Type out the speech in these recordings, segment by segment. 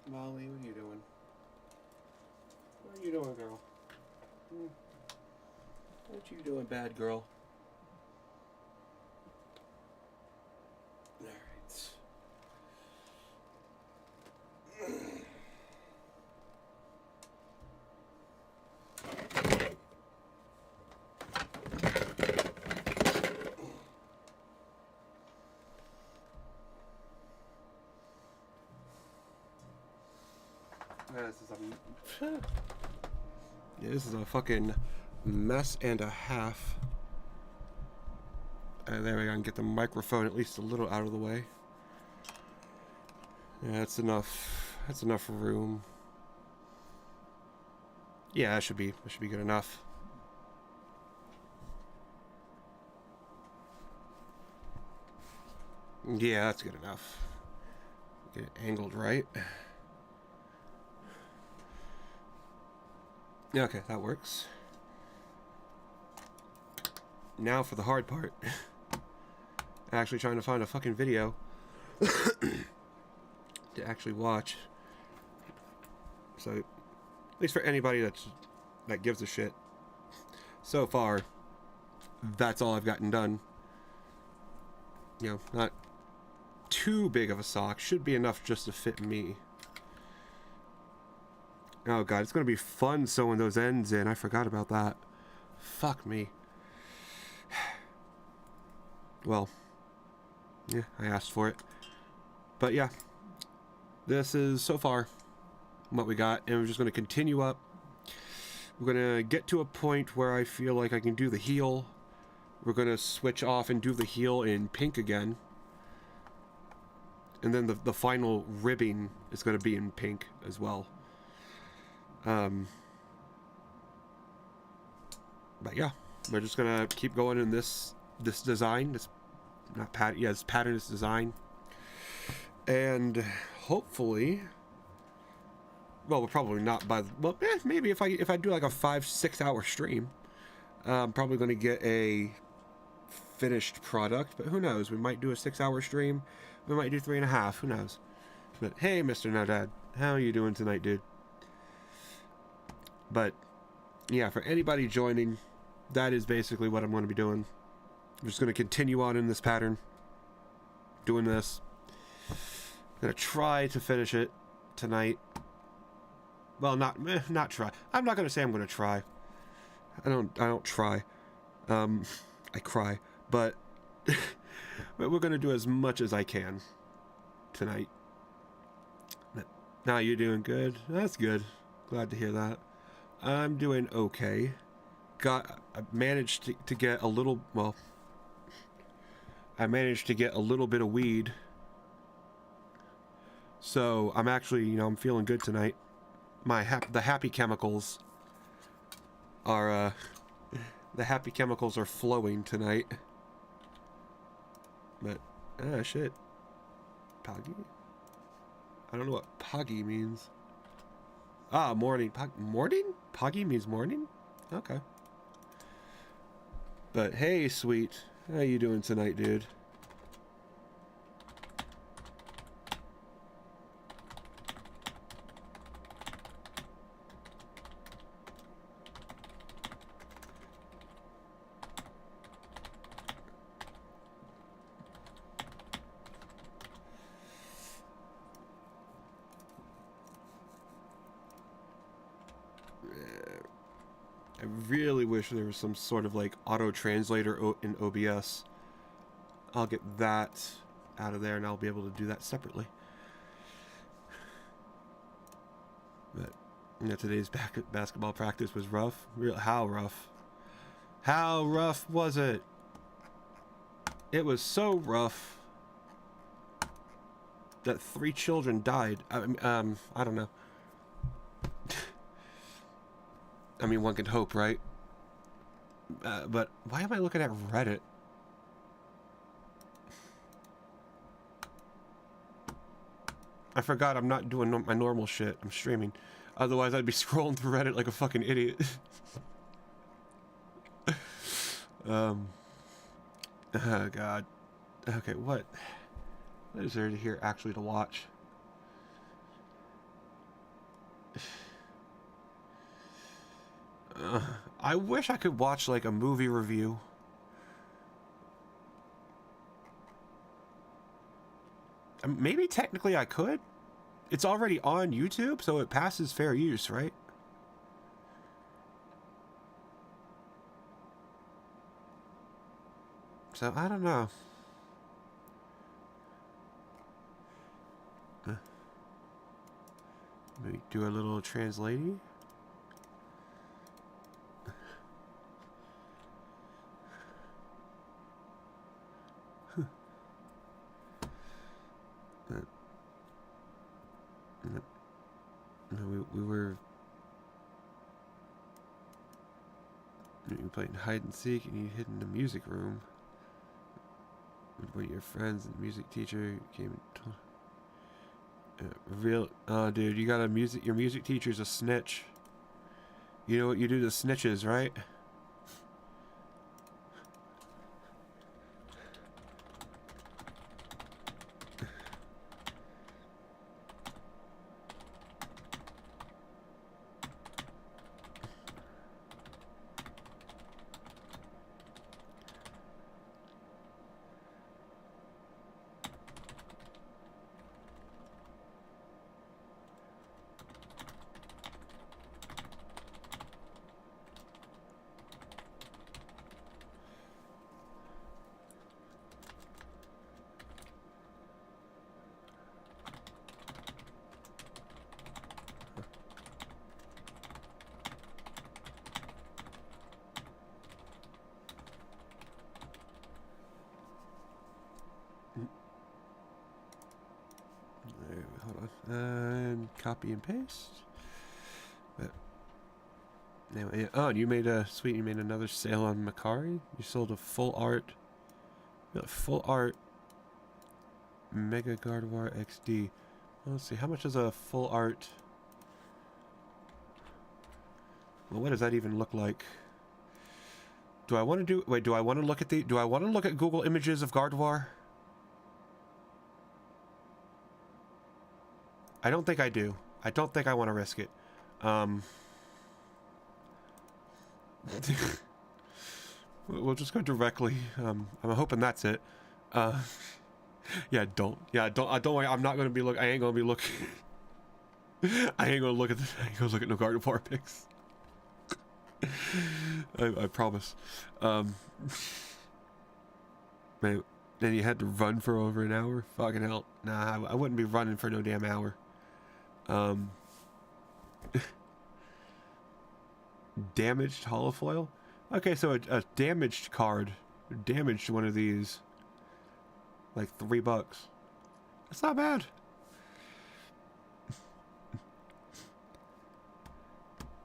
Molly, what are you doing? What are you doing, girl? What you doing, bad girl? Alright. This is a fucking mess and a half. There we go. I can get the microphone at least a little out of the way. Yeah, that's enough. That's enough room. Yeah, that should be good enough. Yeah, that's good enough. Get it angled right. Okay, that works. Now for the hard part. Actually trying to find a fucking video to actually watch. So, at least for anybody that gives a shit. So far, that's all I've gotten done. You know, not too big of a sock. Should be enough just to fit me. Oh god, it's gonna be fun sewing those ends in. I forgot about that. Fuck me. Well, yeah, I asked for it. But yeah, this is so far what we got, and we're just gonna continue up. We're gonna get to a point where I feel like I can do the heel. We're gonna switch off and do the heel in pink again. And then the final ribbing is gonna be in pink as well. But yeah, we're just gonna keep going in this design, this pattern, this design, and hopefully, well, we're probably not maybe if I do like a 5-6 hour stream, I'm probably gonna get a finished product. But who knows? We might do a 6-hour stream. We might do 3.5. Who knows? But hey, Mr. No Dad, how are you doing tonight, dude? But yeah, for anybody joining, that is basically what I'm going to be doing. I'm just going to continue on in this pattern, doing this. I'm going to try to finish it tonight. Well, not try. I'm not going to say I'm going to try. I don't try. I cry. But we're going to do as much as I can tonight. Now you're doing good. That's good. Glad to hear that. I'm doing okay. I managed to get a little, well, I managed to get a little bit of weed. So I'm actually, I'm feeling good tonight. The happy chemicals are, the happy chemicals are flowing tonight. But, shit. Poggy? I don't know what poggy means. Ah, morning. Morning? Poggy means morning? Okay. But hey, sweet. How you doing tonight, dude? I really wish there was some sort of like auto translator in OBS. I'll get that out of there and I'll be able to do that separately. But today's basketball practice was rough. How rough? How rough was it? It was so rough that 3 children died. I don't know. I mean, one can hope, right? But why am I looking at Reddit? I forgot I'm not doing my normal shit. I'm streaming. Otherwise, I'd be scrolling through Reddit like a fucking idiot. Oh, God. Okay, what is there here actually to watch? I wish I could watch like a movie review. Maybe technically I could. It's already on YouTube, so it passes fair use, right? So I don't know. Maybe do a little translating. We were playing hide and seek, and you hid in the music room. One of your friends and the music teacher came and told. Real, dude, you got a music. Your music teacher's a snitch. You know what you do to snitches, right? Hold on. And copy and paste. But anyway, oh, you made a sweet. You made another sale on Macari. You sold a full art Mega Gardevoir XD. Well, let's see. How much is a full art? Well, what does that even look like? Do I want to do? Wait, do I want to look at the? Do I want to look at Google images of Gardevoir? I don't think I do. I don't think I want to risk it. We'll just go directly. I'm hoping that's it. Yeah, don't. Yeah, don't. Don't worry. I'm not gonna be look. I ain't gonna be looking. I ain't gonna look at. I ain't gonna look at no Gardevoir pics. I promise. Man, then you had to run for over an hour. Fucking hell. Nah, I wouldn't be running for no damn hour. Damaged holofoil. Okay, so a damaged card, damaged one of these, like $3. That's not bad.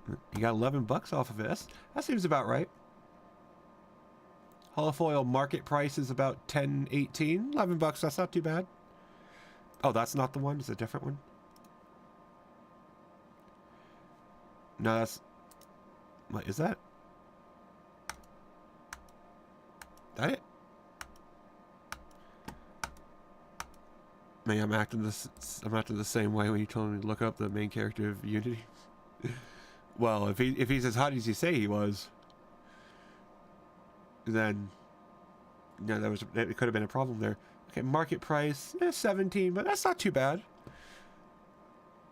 You got $11 off of it. That seems about right. Holofoil market price is about $10, $18, $11. That's not too bad. Oh, that's not the one. It's a different one. No, that's. What is that? That it? Man, I'm acting the same way when you told me to look up the main character of Unity. Well, if he's as hot as you say he was, then yeah, it could have been a problem there. Okay, market price 17, but that's not too bad.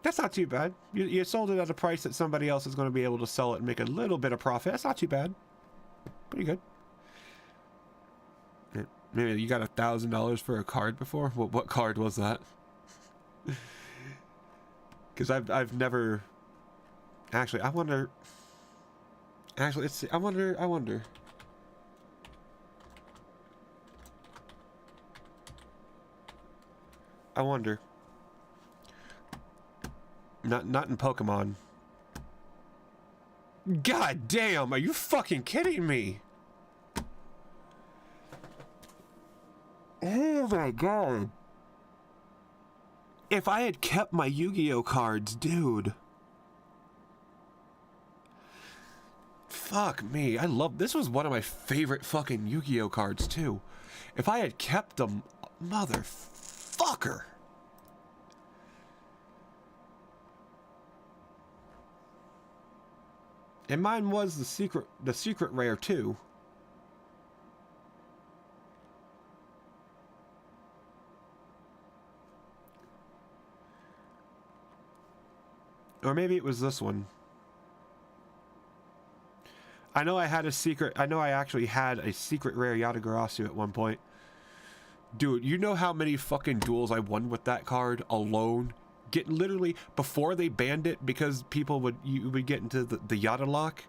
That's not too bad. You sold it at a price that somebody else is going to be able to sell it and make a little bit of profit. That's not too bad. Pretty good. Maybe you got $1,000 for a card before. What card was that? Because I've never. Actually, I wonder. Actually, let's see. I wonder. Not in Pokemon. God damn, are you fucking kidding me? Oh my god. If I had kept my Yu-Gi-Oh cards, dude. Fuck me. I love this. Was one of my favorite fucking Yu-Gi-Oh cards too. If I had kept them, motherfucker. And mine was the secret rare too. Or maybe it was this one. I know I actually had a secret rare Yatagarasu at one point. Dude, you know how many fucking duels I won with that card alone? Getting literally before they banned it, because you would get into the Yata lock,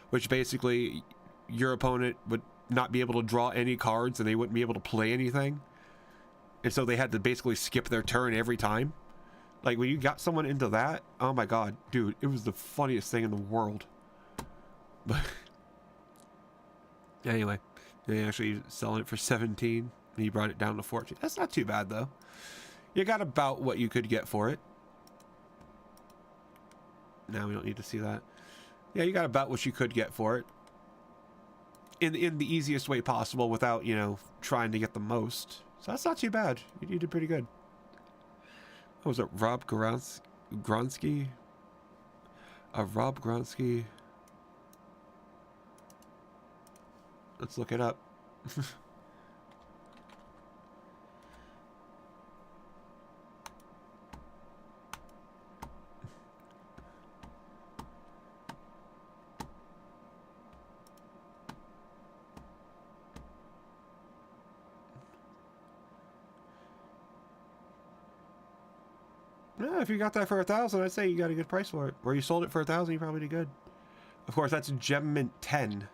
which basically your opponent would not be able to draw any cards and they wouldn't be able to play anything. And so they had to basically skip their turn every time. Like when you got someone into that, oh my god, dude, it was the funniest thing in the world. But anyway, they actually selling it for 17. And he brought it down to 14. That's not too bad though. You got about what you could get for it. Now we don't need to see that. Yeah, you got about what you could get for it. In the easiest way possible without, you know, trying to get the most. So that's not too bad. You did pretty good. What was it? Rob Gronsky? Rob Gronsky. Let's look it up. Yeah, if you got that for 1,000, I'd say you got a good price for it. Or you sold it for 1,000, you probably did good. Of course, that's Gem Mint 10.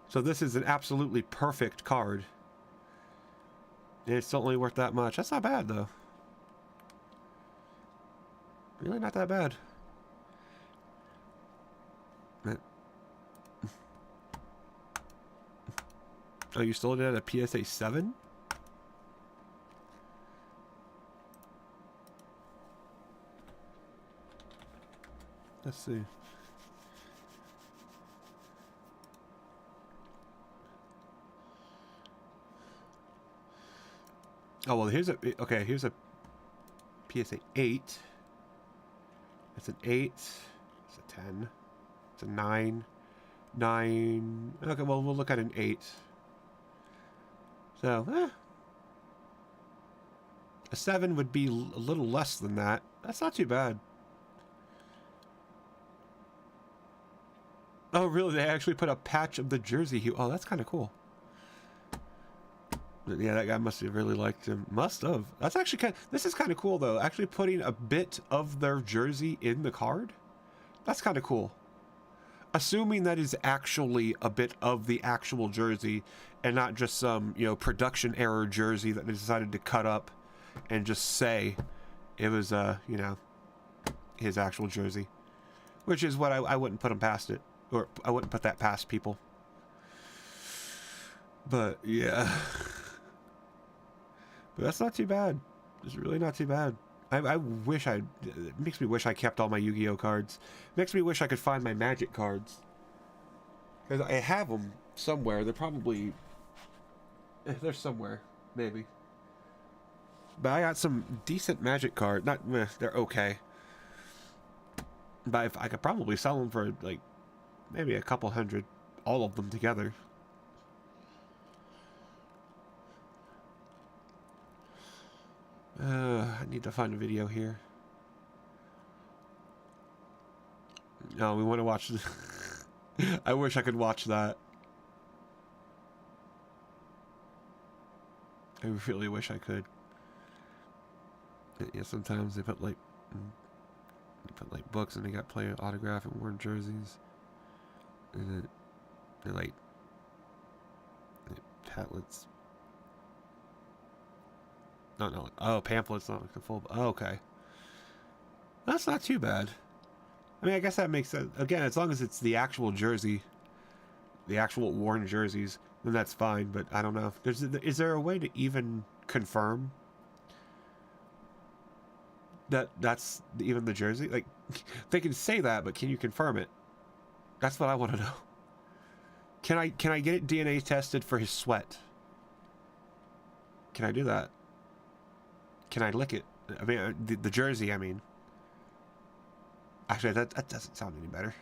So this is an absolutely perfect card. It's only worth that much. That's not bad, though. Really not that bad. Oh, you sold it at a PSA 7? Let's see. Oh, well, here's a PSA 8. It's an 8. It's a 10. It's a 9. 9. Okay, well, we'll look at an 8. So, a 7 would be a little less than that. That's not too bad. Oh, really? They actually put a patch of the jersey. Oh, that's kind of cool. Yeah, that guy must have really liked him. Must have. That's actually this is kind of cool, though. Actually putting a bit of their jersey in the card. That's kind of cool. Assuming that is actually a bit of the actual jersey and not just some, you know, production error jersey that they decided to cut up and just say it was, you know, his actual jersey. Which is what I wouldn't put him past it. Or I wouldn't put that past people. But, yeah. But that's not too bad. It's really not too bad. I wish it makes me wish I kept all my Yu-Gi-Oh cards. It makes me wish I could find my Magic cards. Because I have them somewhere. They're probably... They're somewhere. Maybe. But I got some decent Magic cards. Not... they're okay. But I could probably sell them for, like, maybe a couple hundred. All of them together. I need to find a video here. No, we want to watch this. I wish I could watch that. I really wish I could. Yeah, sometimes they put like books and they got player autograph and worn jerseys. And they're like pamphlets. No. Oh, pamphlets, not like the full. Oh, okay. That's not too bad. I mean, I guess that makes sense. Again, as long as it's the actual jersey, the actual worn jerseys, then that's fine. But I don't know. Is there a way to even confirm that that's even the jersey? Like, they can say that, but can you confirm it? That's what I want to know. Can I get it DNA tested for his sweat? Can I do that? Can I lick it? I mean, the jersey, I mean. Actually, that doesn't sound any better.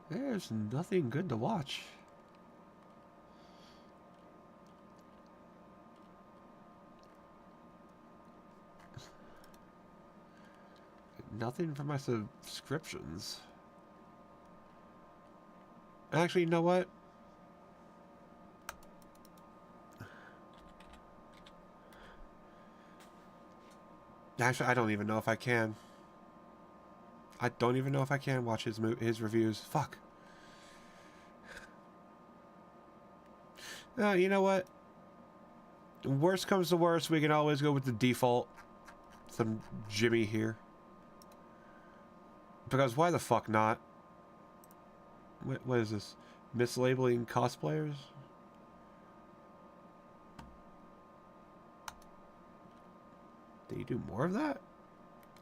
There's nothing good to watch. Nothing for my subscriptions. Actually, you know what? Actually, I don't even know if I can. I don't even know if I can watch his reviews. Fuck. You know what? Worst comes to worst, we can always go with the default. Some Jimmy here. Because why the fuck not? What is this? Mislabeling cosplayers? Did he do more of that?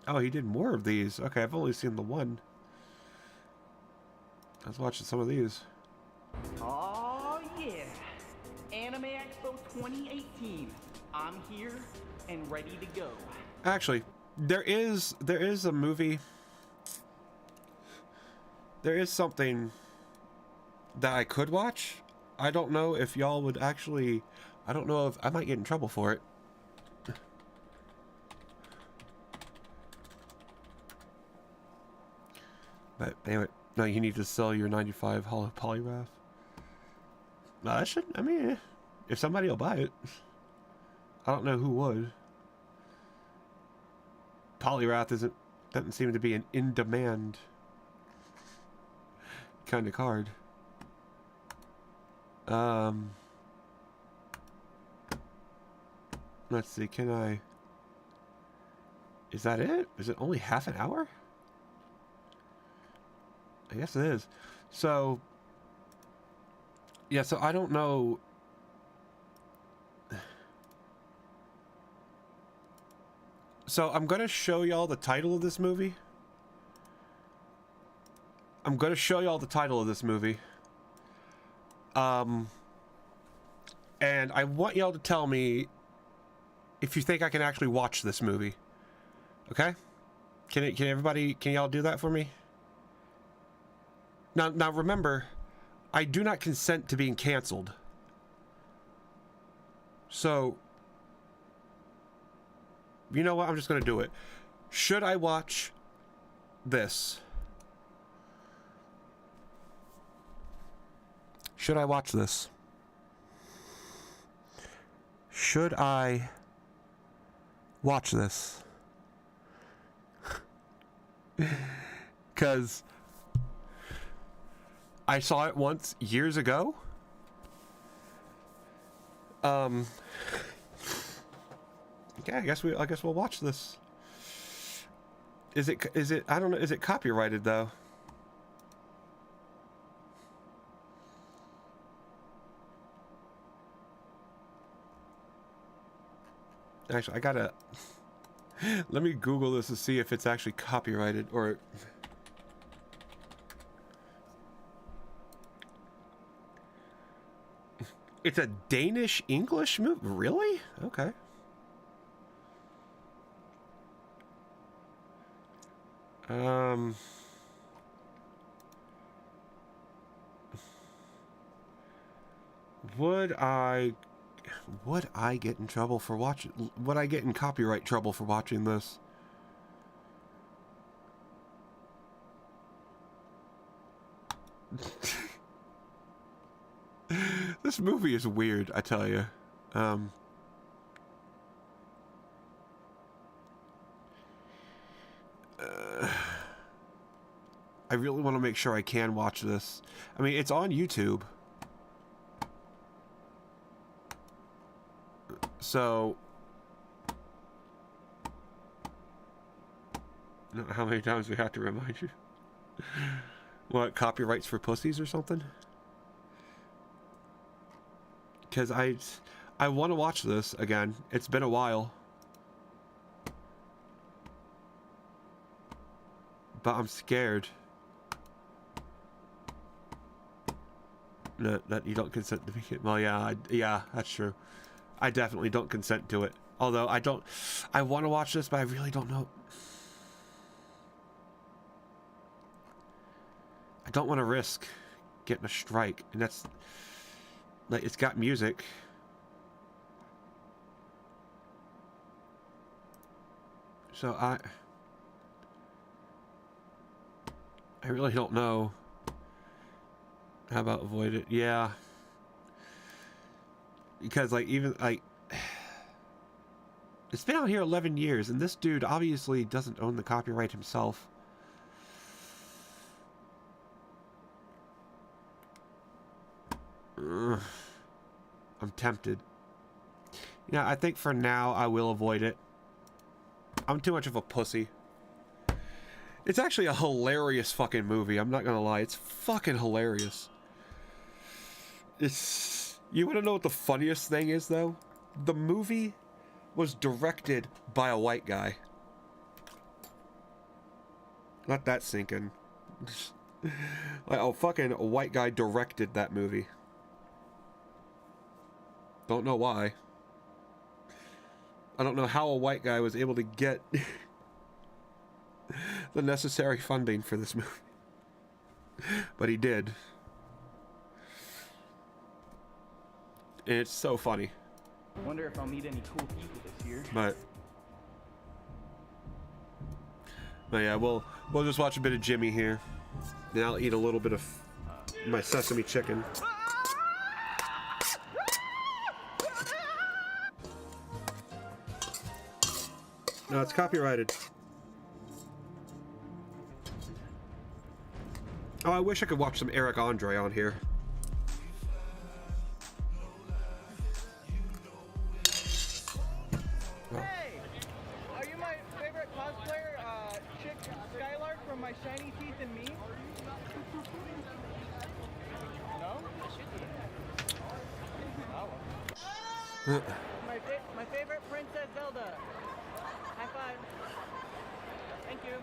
Oh, he did more of these. Okay, I've only seen the one. Let's watch some of these. Oh yeah, Anime Expo 2018. I'm here and ready to go. Actually, there is a movie. There is something that I could watch. I don't know if y'all would actually. I don't know if I might get in trouble for it. But anyway, no, you need to sell your 95 hollow polygraph. No, that should. I mean, if somebody will buy it, I don't know who would. Polyrath doesn't seem to be an in-demand kind of card. Let's see. Can I? Is that it? Is it only half an hour? I guess it is. So, yeah, so I don't know. So I'm going to show y'all the title of this movie. And I want y'all to tell me if you think I can actually watch this movie. Okay? Can y'all do that for me? Now remember, I do not consent to being canceled. So, you know what? I'm just going to do it. Should I watch this? Should I watch this? Should I watch this? Because I saw it once years ago. Okay, I guess we'll watch this. Is it I don't know, is it copyrighted though? Actually, I gotta let me Google this to see if it's actually copyrighted or it's a Danish English movie? Really? Okay. Would I get in trouble for watching? Would I get in copyright trouble for watching this? This movie is weird, I tell you. I really want to make sure I can watch this. I mean, it's on YouTube. So, I don't know how many times we have to remind you. What, copyrights for pussies or something? Because I want to watch this again. It's been a while. But I'm scared. That you don't consent to be. Well, yeah, yeah, that's true. I definitely don't consent to it. Although I don't. I want to watch this, but I really don't know. I don't want to risk getting a strike, and that's like it's got music. So I really don't know. How about avoid it? Yeah. Because like even like it's been out here 11 years and this dude obviously doesn't own the copyright himself. Ugh. I'm tempted. Yeah, I think for now I will avoid it. I'm too much of a pussy. It's actually a hilarious fucking movie. I'm not gonna lie. It's fucking hilarious. It's... You wanna know what the funniest thing is, though? The movie was directed by a white guy. Let that sink in. Like, oh, fucking a white guy directed that movie. Don't know why. I don't know how a white guy was able to get the necessary funding for this movie. But he did. And it's so funny. Wonder if I'll meet any cool people this year. But yeah, we'll just watch a bit of Jimmy here. Then I'll eat a little bit of my sesame chicken. No, it's copyrighted. Oh, I wish I could watch some Eric Andre on here. Hey! Are you my favorite cosplayer, Chick Skylark from My Shiny Teeth and Me? No? Oh. My favorite Princess Zelda. High five. Thank you.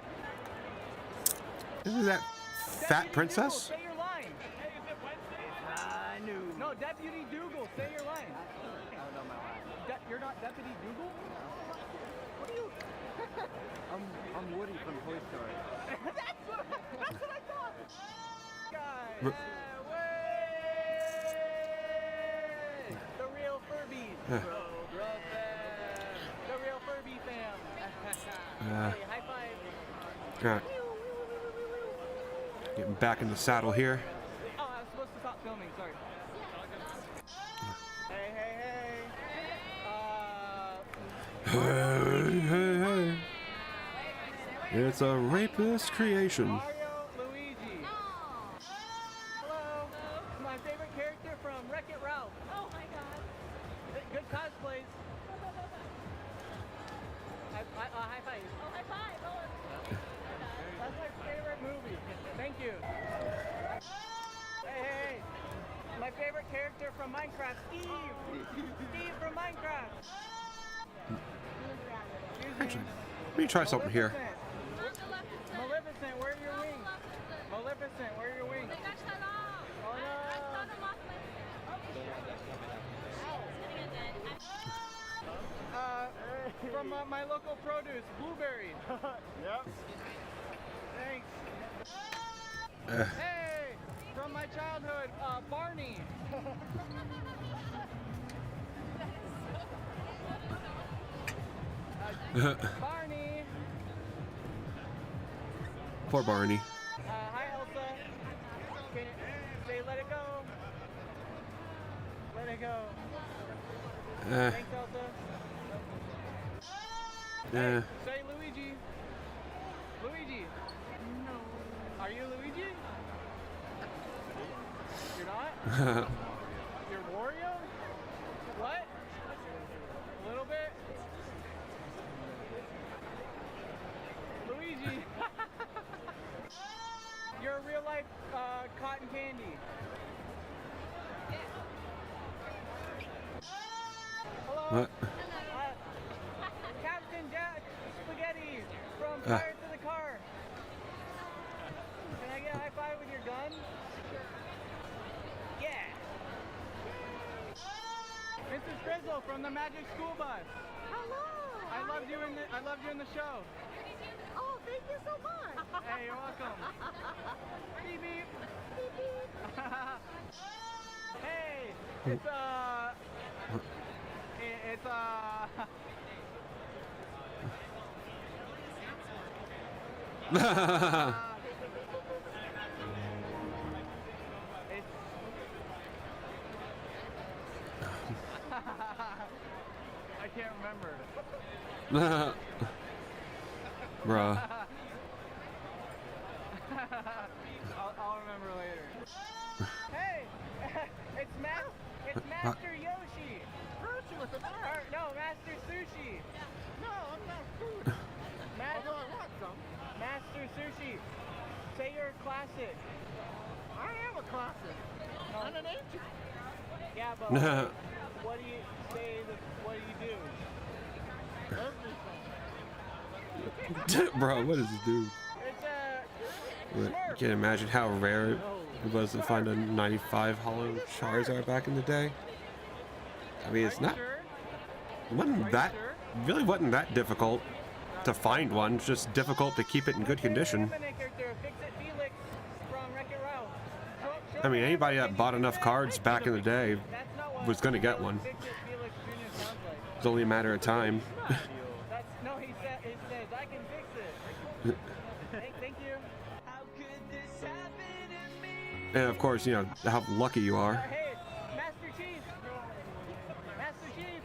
Isn't that Fat Princess? Say your line. Hey, is it Wednesday? No, Deputy Dougal, say your line. I don't know my line. You're not Deputy Dougal? What are you? I'm Woody from Toy Story. That's what I thought. Guys, R- way! The real Furbies. The real Furby fam. Hey, high five. Alright. Getting back in the saddle here. Oh, I was supposed to stop filming, sorry. Hey. It's a rapist creation. Mario, Luigi. Hello. My favorite character from Wreck-It Ralph. Oh my god. Good cosplays. High five. Oh, high five. Oh, that's my favorite movie. Thank you. Hey. My favorite character from Minecraft, Steve. Steve from Minecraft. Actually, let me try something here. Maleficent, where are your wings? Maleficent, where are your wings? Oh no. From my local produce, blueberry. Yep. Thanks. Hey, from my childhood, Barney. Barney. Poor Barney. Hi, Elsa. Can you say let it go? Let it go. Thanks, Elsa. Hey, say Luigi. Luigi. No. Are you Luigi? You're not? You're Wario? What? A little bit? Luigi. You're a real life cotton candy. Hello. What? Captain Jack Spaghetti from Fire to the Car. Can I get a high five with your gun? Yeah. Mrs. Frizzle from the Magic School Bus. Hello. I loved you in the show. Oh, thank you so much. Hey, you're welcome. Beep beep. Beep, beep. Hey, it's I can't remember. Bruh. I'll remember later. Hey, it's Master Yoshi. Hershey with an R. No, Master Sushi. No, I'm not food. Although I want some. Master Sushi. Say you're a classic. I am a classic. No. I'm an ancient. Yeah, but what do you say? What do you do? Everything. Bro, what does it do? It's You Smurf. can't imagine how rare it was to find a 95 hollow Charizard back in the day. I mean, it's Are you not, sure? wasn't that, really wasn't that difficult to find one. It's just difficult to keep it in good condition. I mean, anybody that bought enough cards back in the day was going to get one. It's only a matter of time. No, he says, I can fix it. Thank you. How could this happen to me? And of course, you know, how lucky you are. Hey, Master Chief. Master Chief,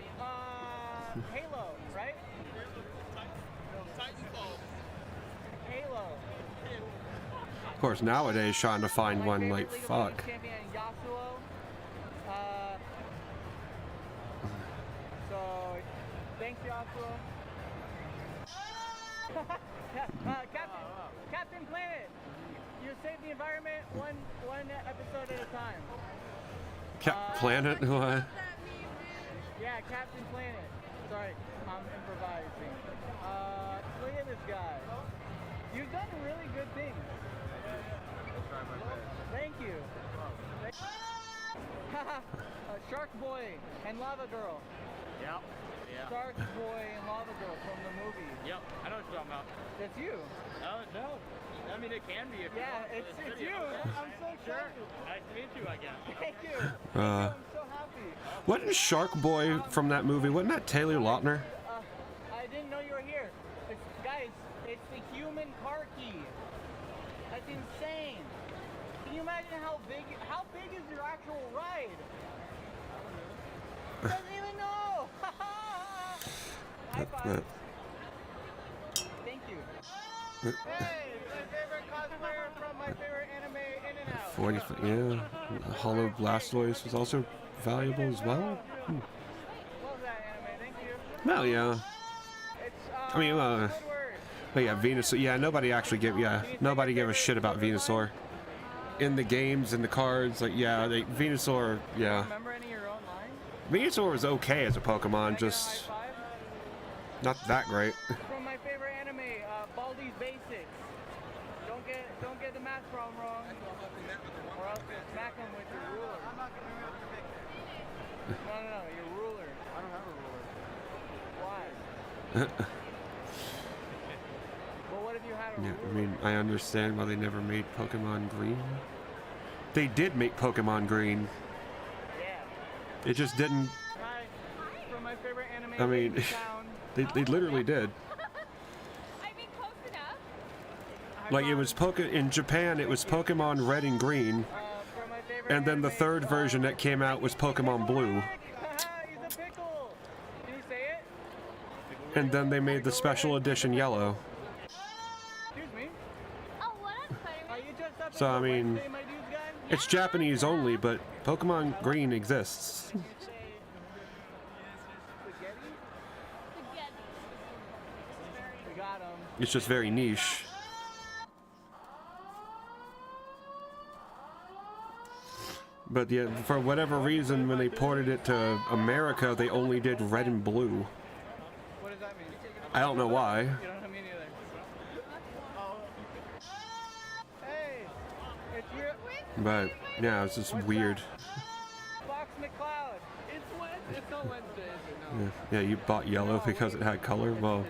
Halo, right? Halo. Of course, nowadays, trying to find one, like, fuck. Champion Yasuo. So, thanks, Yasuo. Captain Planet, you save the environment one episode at a time. Planet? What? Yeah, Captain Planet. Sorry, I'm improvising. Look at this guy. You've done really good things. Thank you. Shark Boy and Lava Girl. Yep. Yeah. Shark Boy and Lava Girl from the movie. Yep. I know what you're talking about. That's you. No. I mean, it can be if you Yeah, want, but it's pretty you. okay. I'm so excited. Nice to meet you, I guess. Thank you. Uh, I'm so happy. Wasn't Shark Boy from that movie? Wasn't that Taylor Lautner? I didn't know you were here. Guys, it's the human car key. That's insane. Can you imagine how big is your actual ride? Doesn't even know. High five. Thank you. Hey, my favorite cosplayer from my favorite anime, In and Out. 40, yeah. Hollow Blastoise was also valuable as well. Love that anime. Thank you. Well, yeah. It's I mean, good word. but yeah, Venusaur. Yeah, nobody gave a shit about Venusaur. In the games and the cards, like, yeah, Venusaur, yeah. Remember any of your own lines? Venusaur was okay as a Pokemon, just High five? not that great. From my favorite anime, Baldi's Basics. Don't get the math problem wrong, or else you'll smack him with your ruler. I'm not gonna remember to fix it. No, your ruler. I don't have a ruler. Why? Well, what if you had a Yeah, ruler? I mean, I understand why they never made Pokemon Green. They did make Pokemon Green. Yeah. It just didn't. Hi. From my favorite anime, I mean, Lazy Town. they literally did. I mean, close enough. Like, it was in Japan, it was Pokemon Red and Green, From my favorite and then the anime, third version that came out was Pokemon Blue, He's a pickle. Can you say it? and then they made the special edition Yellow. Excuse me. Oh, what up, Are Spider-Man? you just up So, in I the mean, Wednesday, my dude's guy? It's Japanese only, but Pokemon Green exists. You say spaghetti? Spaghetti. We got him. It's just very niche. But yeah, for whatever reason, when they ported it to America, they only did red and blue. What does that mean? I don't know why. You don't know me neither. Hey, it's your But yeah, it's just weird. Fox McCloud. It's wet. It's so Yeah, you bought yellow because it had color. Well,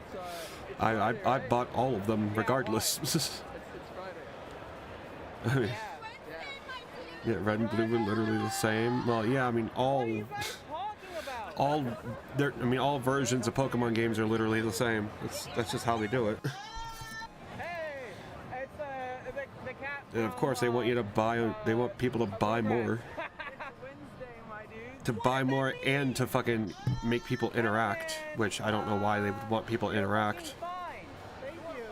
I bought all of them regardless. I mean, yeah, red and blue were literally the same. Well, yeah, I mean all versions of Pokemon games are literally the same. That's just how they do it. Hey, it's the cat. And of course, they want you to buy. They want people to buy more. Wednesday, my dude. To buy more and to fucking make people interact, which I don't know why they would want people to interact. Fine. Thank you.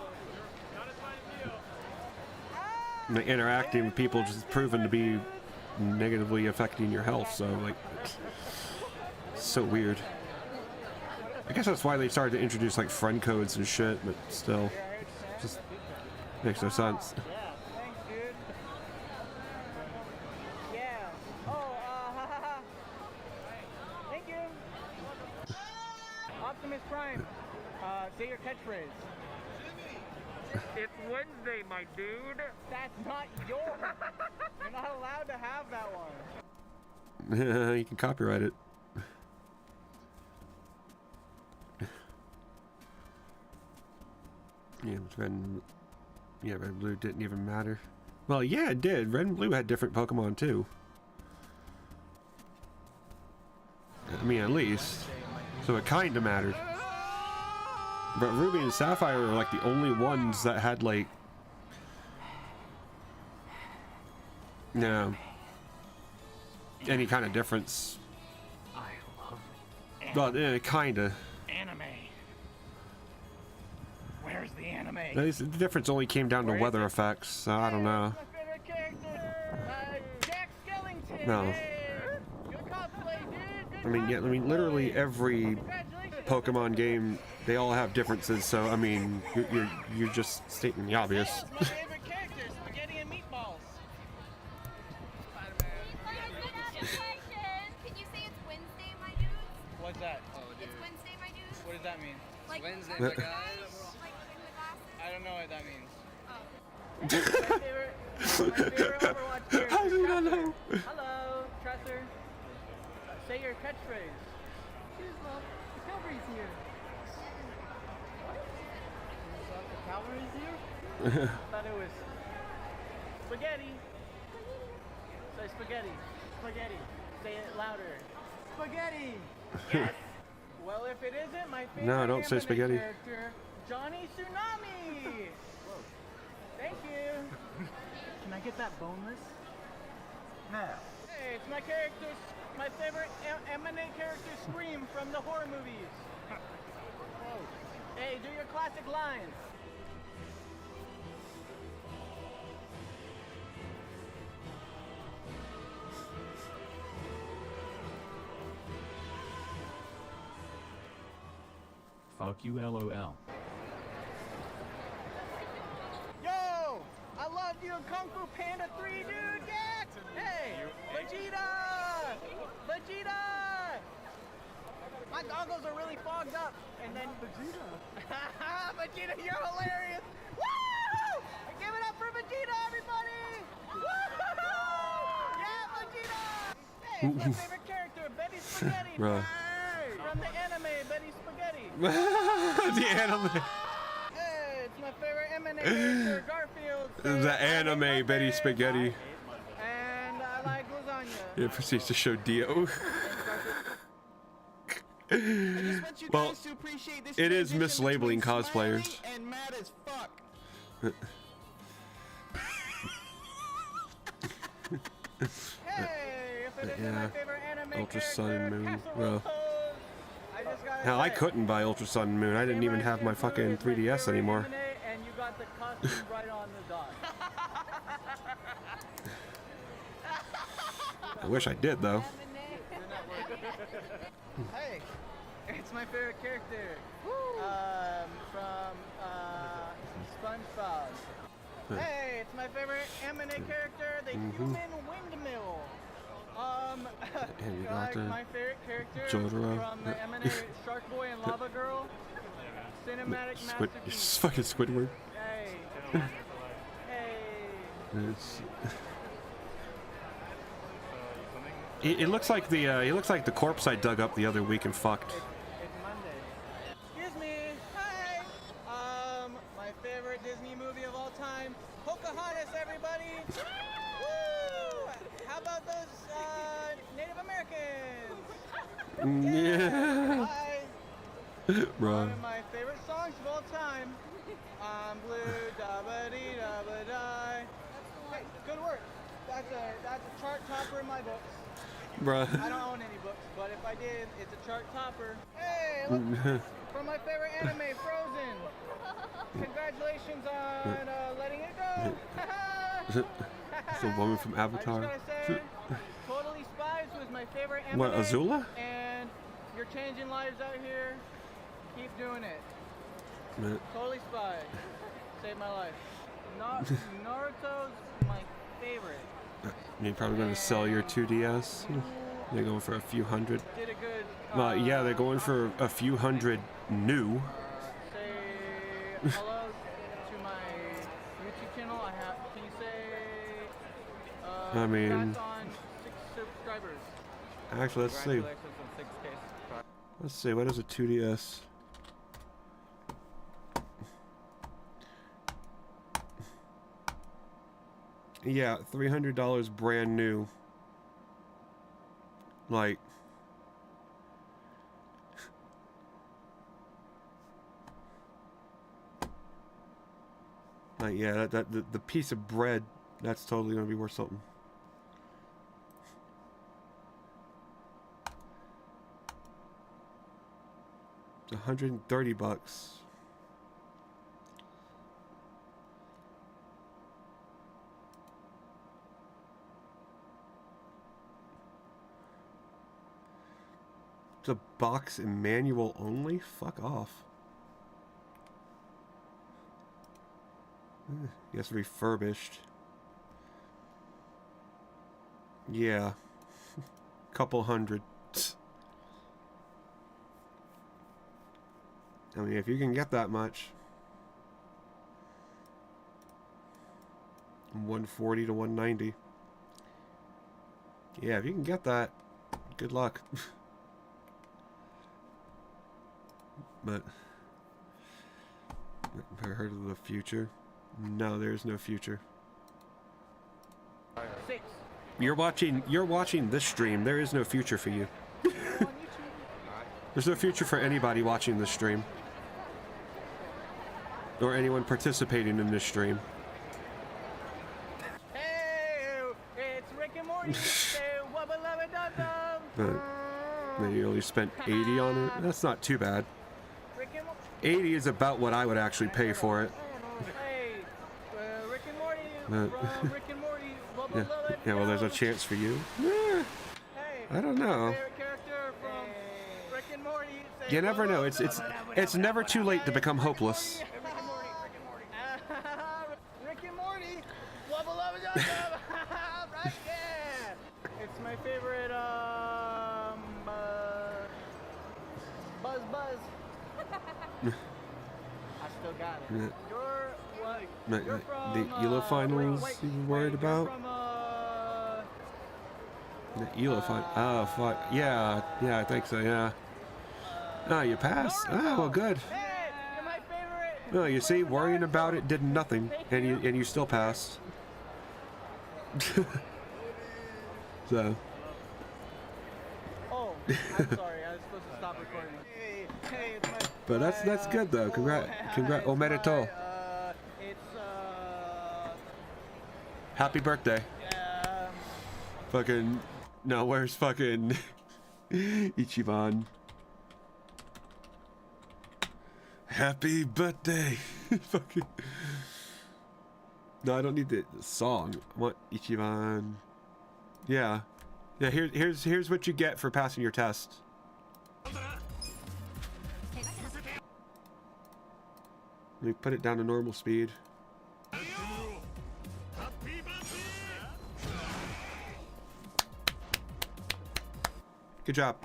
And the interacting with people just proven to be negatively affecting your health, so like, it's so weird. I guess that's why they started to introduce like friend codes and shit, but still, just makes no sense. Yeah, thanks, dude. Yeah. Oh, thank you. Optimus Prime. Say your catchphrase. It's Wednesday, my dude. That's not yours. You're not allowed to have that one. You can copyright it. Yeah, red and blue didn't even matter. Well, yeah, it did. Red and blue had different Pokemon too. I mean, at least. So it kind of mattered. But Ruby and Sapphire were like the only ones that had like, any kind of difference. I love Well, yeah, kinda. anime. Where's the anime? At least the difference only came down to weather effects, so I don't know. My favorite character, Jack Skellington. No. Good cosplay, dude. I mean, literally every Congratulations. Pokemon game, they all have differences, so I mean, you're just stating the obvious. Tails, my favorite character, spaghetti and meatballs. Can you say it's Wednesday, my dudes? What's that? It's Wednesday, my dudes? What does that mean? Like Wednesday, my my guys. Like in the glasses? I don't know what that means. Oh. My favorite Overwatch character. How do you not know? Hello, Tresser. Say your catchphrase. Cheers, love. The cavalry's here. What? The cavalry's here? I thought it was spaghetti. Say spaghetti. Spaghetti. Say it louder. Spaghetti. Yes. Well, if it isn't, my favorite No, don't say anime spaghetti. character, Johnny Tsunami. Thank you. Can I get that boneless? No. Hey, it's my character, my favorite anime character, Scream from the horror movies. Hey, do your classic lines. Fuck you, LOL. Yo, I love you in Kung Fu Panda 3, dude. Yeah. Hey, Vegeta. Vegeta. My goggles are really fogged up. And then Vegeta. Vegeta, you're hilarious. Woo! Give it up for Vegeta, everybody. Woo! Yeah, Vegeta. Hey, it's my favorite character, Betty Spaghetti. Bruh. From the anime, Betty Spaghetti. The anime. Hey, it's my favorite anime character, Garfield. The anime Betty Spaghetti. And I like lasagna. It proceeds to show Dio. Well, it is mislabeling cosplayers. And mad as fuck. Hey, if it isn't my favorite anime Ultra character, Sun and Moon. Castle Well, Rose. I just gotta hell, I say, couldn't buy Ultra Sun and Moon. I didn't even have my Samurai fucking Champloo is my 3DS favorite anymore. anime, and you got the costume right on the dot. I wish I did, though. Hey, it's my favorite character. From SpongeBob. Hey, it's my favorite anime character, the human windmill. And you like got the my favorite character Jotaro. from the anime Shark Boy and Lava Girl. Cinematic masterpiece. It's fucking Squidward. Hey. Hey. It's, It looks like the corpse I dug up the other week and fucked. It's Monday. Excuse me. Hi. My favorite Disney movie of all time, Pocahontas, everybody. Woo! How about those Native Americans? Yeah. Hi. Bro. One of my favorite songs of all time. I'm blue, da ba dee da ba die. Hey, good work. That's a chart topper in my books. Bruh. I don't own any books, but if I did, it's a chart topper. Hey, look, from my favorite anime, Frozen. Congratulations on letting it go. It's a woman from Avatar. I just gotta say, Totally Spies was my favorite anime. What, Azula? And you're changing lives out here. Keep doing it. Man. Totally Spies. Saved my life. Naruto's my favorite. You're probably going to sell your 2DS. They're going for a few hundred. Did a good. Yeah, they're going for a few hundred new. Say hello to my YouTube channel. Can you say? I mean, congrats on 6 subscribers. Actually, let's see. Congratulations on 6K subscribers. Let's see. What is a 2DS? Yeah, $300 brand new. Like, yeah, the piece of bread, that's totally gonna be worth something. It's $130. It's a box and manual only? Fuck off. Yes, refurbished. Yeah. Couple hundred. I mean, if you can get that much. 140 to 190. Yeah, if you can get that, good luck. But ever heard of the future? No, there's no future. 6. You're watching this stream. There is no future for you. There's no future for anybody watching this stream. Or anyone participating in this stream. Hey, it's Rick and Morty. But you only spent 80 on it. That's not too bad. 80 is about what I would actually pay for it. Hey, Rick and Morty. Rick and Morty. Yeah, well, there's a chance for you. Yeah, I don't know. Favorite character from Rick and Morty. You never know. It's never too late to become hopeless. Rick and Morty. Rick and Morty. Right, yeah. It's my favorite. Buzz. I still got it. Yeah. You're what? You're from, the ELO finals you were worried about? From, The ELO final. Oh, fuck. Yeah, I think so, yeah. Oh, you passed? Oh, well, good. Hey, you're my favorite. No, you see, worrying about it did nothing, and you still passed. So. Oh, I'm sorry. I was supposed to stop recording. Hey, it's my. But that's good though. Congrats, omerito. It's Happy birthday. yeah. Fucking no, where's fucking Ichiban? Happy birthday. Fucking. No, I don't need the song. I want Ichiban. Yeah. Here's what you get for passing your test. Let me put it down to normal speed. Good job.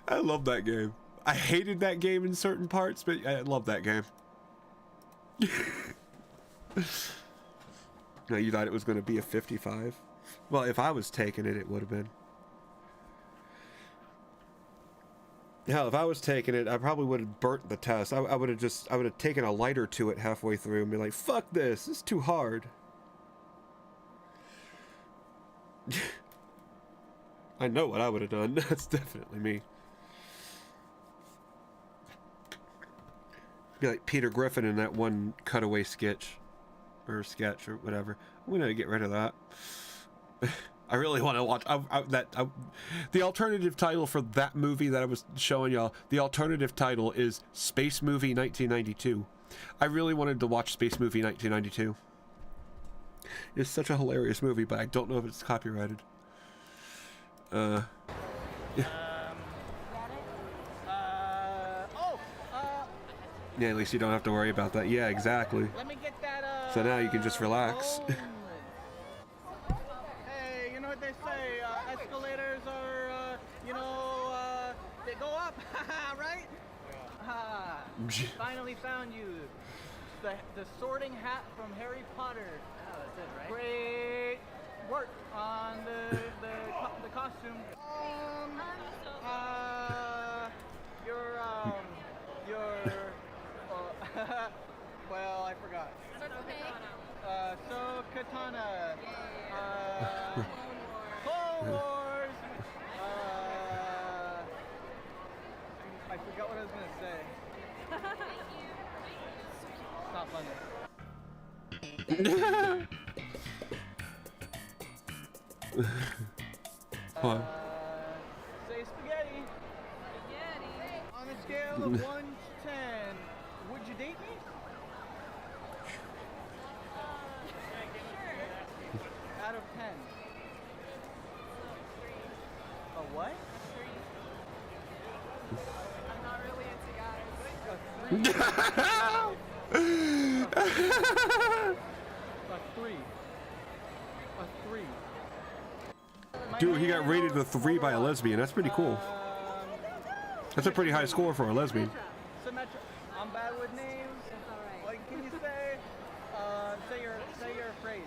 I love that game. I hated that game in certain parts, but I love that game. No, you thought it was going to be a 55? Well, if I was taking it, it would have been. Hell, if I was taking it, I probably would have burnt the test. I would have taken a lighter to it halfway through and be like, fuck this, it's too hard. I know what I would have done. That's definitely me. Be like Peter Griffin in that one cutaway sketch. Or sketch, or whatever. I'm gonna get rid of that. I really want to watch the alternative title for that movie that I was showing y'all. The alternative title is Space Movie 1992. I really wanted to watch Space Movie 1992. It's such a hilarious movie, but I don't know if it's copyrighted. Yeah. Yeah, at least you don't have to worry about that. Yeah, exactly. Let me get that, So now you can just relax. Hey, you know what they say, escalators are, they go up, right? Finally found you. The sorting hat from Harry Potter. Oh, that's it, right? Great work on the costume. Well, I forgot. So Katana. Clone Wars. I forgot what I was gonna say. It's not funny. Say spaghetti. Spaghetti. On a scale of 1 to 10, would you date me? Out of 10. A what? I'm not really into guys. A 3. A 3. Dude, he got rated a 3 by a lesbian. That's pretty cool. That's a pretty high score for a lesbian. I'm bad with names. What can you say? Say your phrase.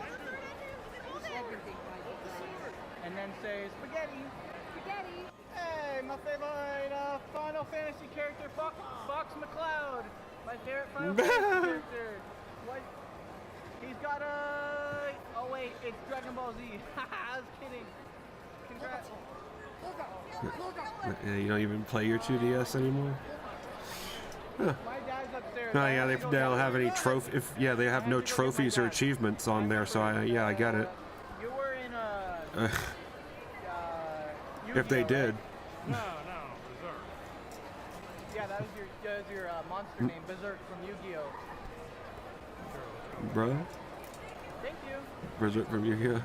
And then say spaghetti. Spaghetti. Hey, my favorite Final Fantasy character, Fox McCloud. My favorite Final Fantasy character. What? He's got a... Oh wait, it's Dragon Ball Z. I was kidding. Congrats. Yeah, you don't even play your 2DS anymore? Huh. My dad's upstairs. No, yeah, they don't have any trophy. Yeah, they have no trophies or achievements on there. So yeah, I get it. You were in If they did. No, Berserk. Yeah, that was your monster name, Berserk from Yu-Gi-Oh. Bro? Thank you. Berserk from Yu-Gi-Oh.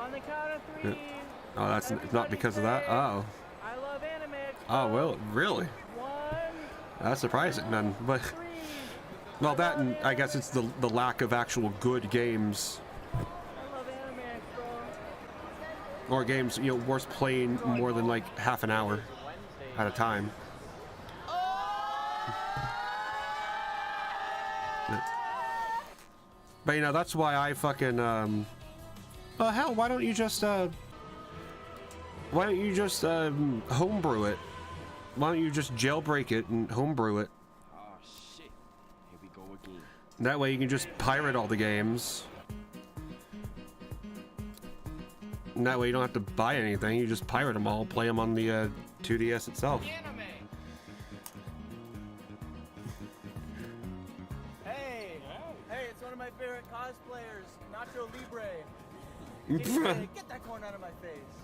On the count of 3. Yeah. Oh, that's not because of that? Oh. I love anime. Oh, well, really? 1, That's surprising then. But, 3. well, that and I guess it's the lack of actual good games. I love anime, bro. Or games, you know, worth playing more than like half an hour at a time. But you know, that's why I fucking well, hell, why don't you just homebrew it? Why don't you just jailbreak it and homebrew it? Oh shit. Here we go again. That way you can just pirate all the games. And that way you don't have to buy anything, you just pirate them all, play them on the 2DS itself. Hey, it's one of my favorite cosplayers, Nacho Libre. Get that corn out of my face.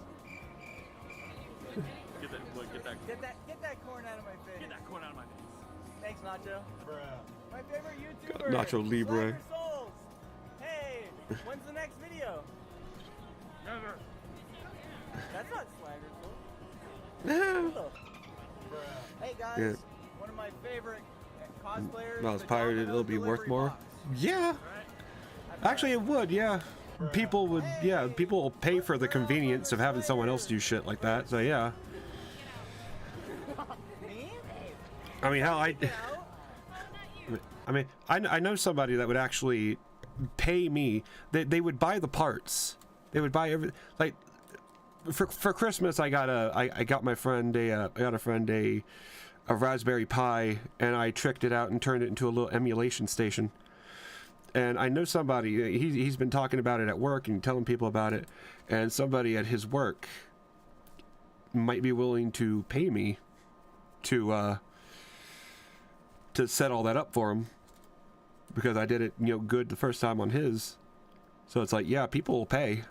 Get that corn out of my face. that corn out of my face. Thanks, Nacho. My favorite YouTuber. Nacho Libre. Slacker Souls. Hey, when's the next video? Never. That's not Slacker Souls. Hey guys, Yeah. one of my favorite cosplayers. Well, it's the pirated, it'll Domino's be worth delivery more. box. Yeah. Actually, it would, yeah. People would, yeah, people will pay for the convenience of having someone else do shit like that, so yeah. Me? I mean, hell, I mean, I know somebody that would actually pay me. They would buy the parts. They would buy every, like, for Christmas I got my friend a Raspberry Pi, and I tricked it out and turned it into a little emulation station. And I know somebody, he's been talking about it at work and telling people about it, and somebody at his work might be willing to pay me to set all that up for him, because I did it, you know, good the first time on his. So it's like, yeah, people will pay.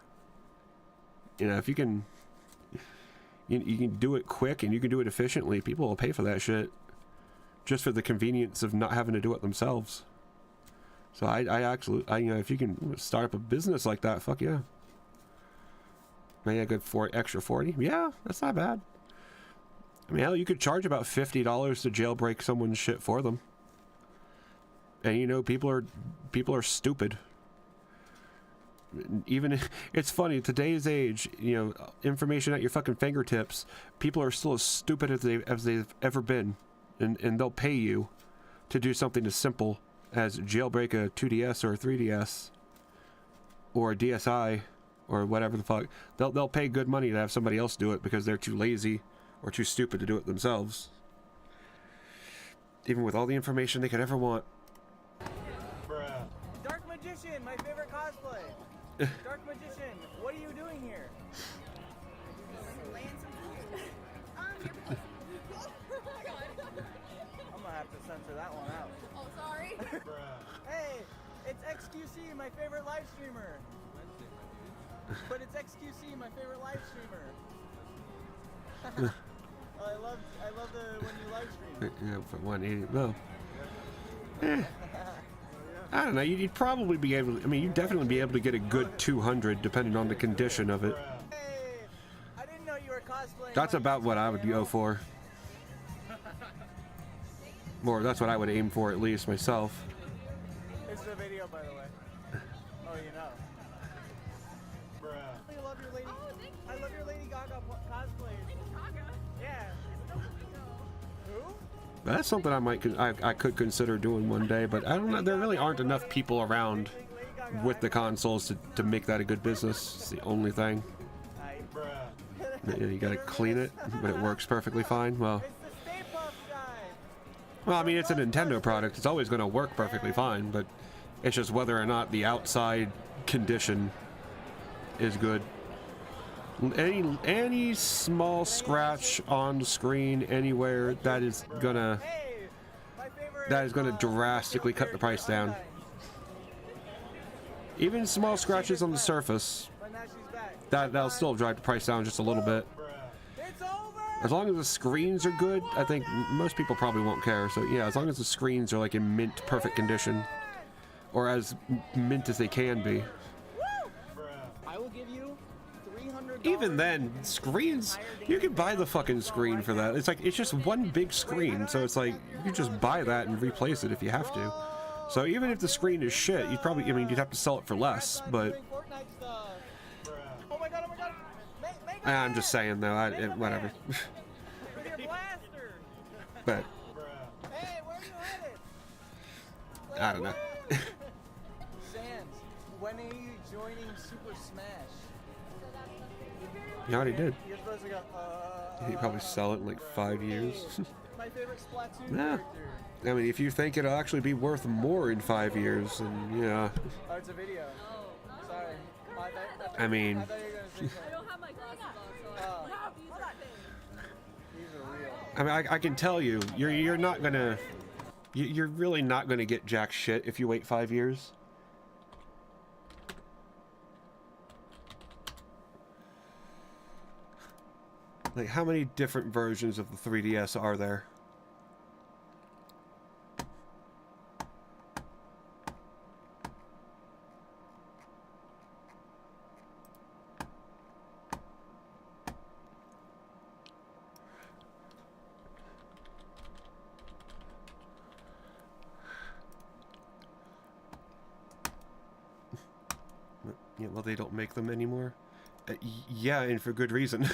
You know, if you can do it quick and you can do it efficiently, people will pay for that shit, just for the convenience of not having to do it themselves. So I you know, if you can start up a business like that, fuck yeah. Maybe a good extra 40. Yeah, that's not bad. I mean, hell, you could charge about $50 to jailbreak someone's shit for them. And you know, people are stupid. Even it's funny, today's age, you know, information at your fucking fingertips, people are still as stupid as they've ever been, and they'll pay you to do something as simple as jailbreak a 2DS or a 3DS or a DSi or whatever the fuck. They'll pay good money to have somebody else do it because they're too lazy or too stupid to do it themselves, even with all the information they could ever want. Dark Magician, my favorite cosplay. Dark Magician, what are you doing here? I'm gonna have to censor that one out. Oh, sorry. Hey, it's XQC, my favorite live streamer. But it's XQC, my favorite live streamer. I love the when you live stream. Yeah, for 180. Well, I don't know. You'd probably be able to, I mean, you'd definitely be able to get a good 200 depending on the condition of it. Hey, I didn't know you were cosplaying. That's about what I would go for. Or that's what I would aim for, at least myself. It's a video, by the way. Oh, you know. I love your Lady. Oh, thank you. I love your Lady Gaga cosplay. Lady Gaga? Yeah. Who? That's something I could consider doing one day, but I don't know. There really aren't enough people around with the consoles to make that a good business. It's the only thing. You gotta clean it, but it works perfectly fine. Well, I mean, it's a Nintendo product. It's always going to work perfectly fine, but it's just whether or not the outside condition is good. Any small scratch on the screen anywhere, that is gonna drastically cut the price down. Even small scratches on the surface, that'll still drive the price down just a little bit. As long as the screens are good, I think most people probably won't care. So yeah, as long as the screens are like in mint perfect condition, or as mint as they can be. I will give you $300. Even then, screens, you can buy the fucking screen for that. It's like, it's just one big screen, so it's like, you just buy that and replace it if you have to. So even if the screen is shit, you'd probably, I mean, you'd have to sell it for less, but Oh my god. I'm just saying though, whatever. With your blaster. But Hey, where are you headed? I don't know. Sans, when are you joining Super Smash? You already did. You're supposed to go, He'd probably sell it in like 5 years. My favorite Splatoon Yeah. character. I mean, if you think it'll actually be worth more in 5 years, then yeah. Oh, it's a video. Sorry. I mean, I thought you were gonna say I something. don't have my glasses on, so these are fake. These are real. I mean, I can tell you, you're not gonna, you're really not gonna get jack shit if you wait 5 years. Like, how many different versions of the 3DS are there? Yeah, well, they don't make them anymore. Yeah, and for good reason.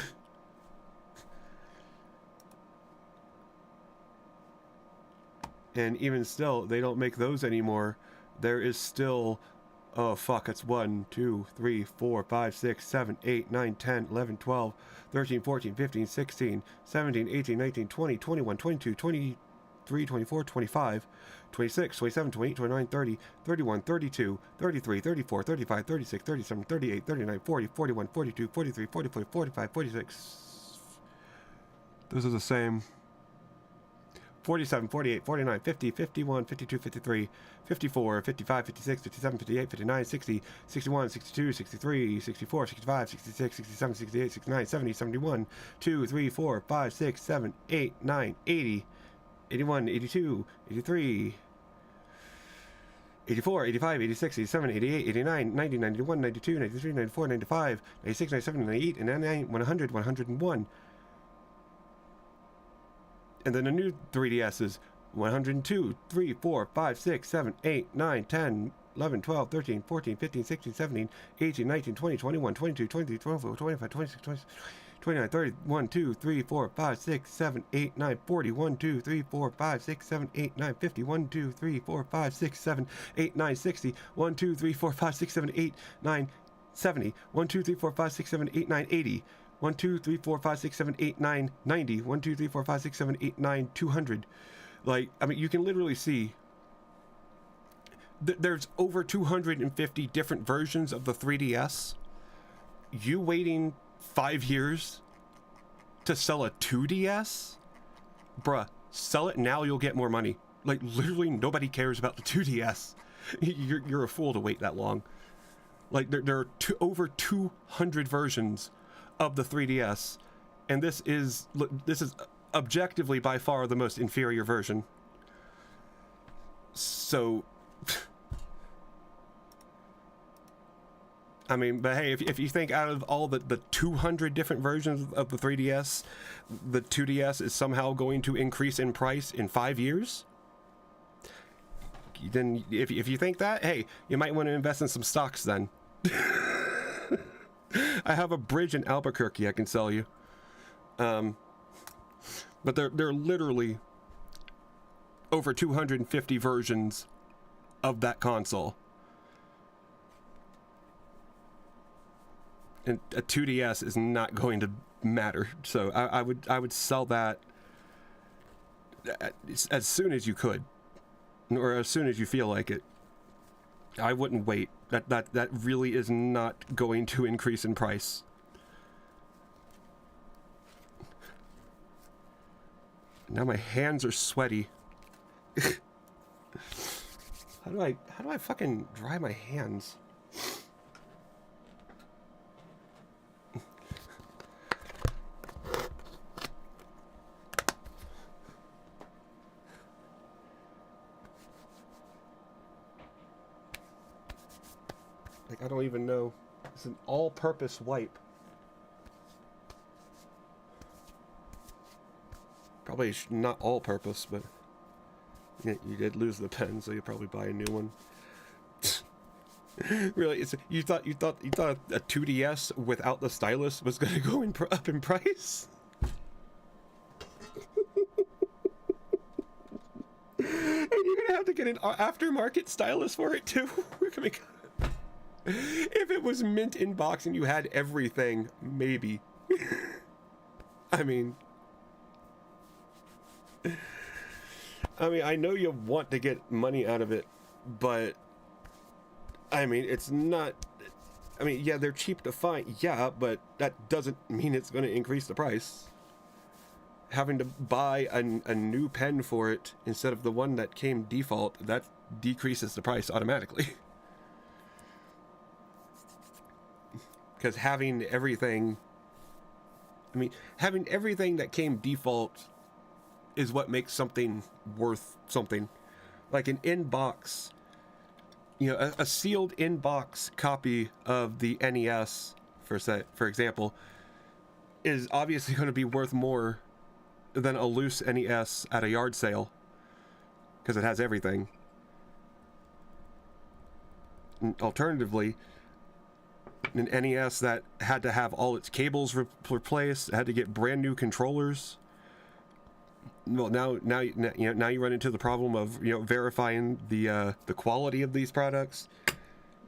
And even still, they don't make those anymore. There is still Oh fuck, it's 1, 2, 3, 4, 5, 6, 7, 8, 9, 10, 11, 12, 13, 14, 15, 16, 17, 18, 19, 20, 21, 22, 23, 24, 25, 26, 27, 28, 29, 30, 31, 32, 33, 34, 35, 36, 37, 38, 39, 40, 41, 42, 43, 44, 45, 46. Those are the same. 47, 48, 49, 50, 51, 52, 53, 54, 55, 56, 57, 58, 59, 60, 61, 62, 63, 64, 65, 66, 67, 68, 69, 70, 71, 2, 3, 4, 5, 6, 7, 8, 9, 80, 81, 82, 83, 84, 85, 86, 87, 88, 89, 90, 91, 92, 93, 94, 95, 96, 97, 98, 99, 100, 101. And then a new 3DS is 102, 3, 4, 5, 6, 7, 8, 9, 10, 11, 12, 13, 14, 15, 16, 17, 18, 19, 20, 21, 22, 23, 24, 25, 26, 27, 29, 30, 1, 2, 3, 4, 5, 6, 7, 8, 9, 40, 1, 2, 3, 4, 5, 6, 7, 8, 9, 50, 1, 2, 3, 4, 5, 6, 7, 8, 9, 60, 1, 2, 3, 4, 5, 6, 7, 8, 9, 70, 1, 2, 3, 4, 5, 6, 7, 8, 9, 80, 1, 2, 3, 4, 5, 6, 7, 8, 9, 90, 1, 2, 3, 4, 5, 6, 7, 8, 9, 200. Like, I mean, you can literally see there's over 250 different versions of the 3DS. You waiting 5 years to sell a 2DS? Bruh, sell it now, you'll get more money. Like, literally nobody cares about the 2DS. You're a fool to wait that long. Like, there are over 200 versions of the 3DS, and this is objectively by far the most inferior version. So I mean, but hey, if you think out of all the 200 different versions of the 3DS, the 2DS is somehow going to increase in price in 5 years, then if you think that, hey, you might want to invest in some stocks then. I have a bridge in Albuquerque I can sell you. But there are literally over 250 versions of that console. And a 2DS is not going to matter. So I would sell that as soon as you could, or as soon as you feel like it. I wouldn't wait. That really is not going to increase in price. Now my hands are sweaty. How do I fucking dry my hands? Like, I don't even know. It's an all-purpose wipe. Probably not all-purpose, but yeah, you did lose the pen, so you'll probably buy a new one. Really, you thought a 2DS without the stylus was going to go up in price? And you're going to have to get an aftermarket stylus for it too. If it was mint in box and you had everything, maybe. I mean, I know you want to get money out of it, but I mean, it's not. I mean, yeah, they're cheap to find, yeah, but that doesn't mean it's going to increase the price. Having to buy a new pen for it instead of the one that came default, that decreases the price automatically. Because having everything that came default is what makes something worth something. Like an in-box, a sealed in-box copy of the NES, for example, is obviously going to be worth more than a loose NES at a yard sale, because it has everything. And alternatively, an NES that had to have all its cables replaced, had to get brand new controllers. Well, now you run into the problem of verifying the quality of these products.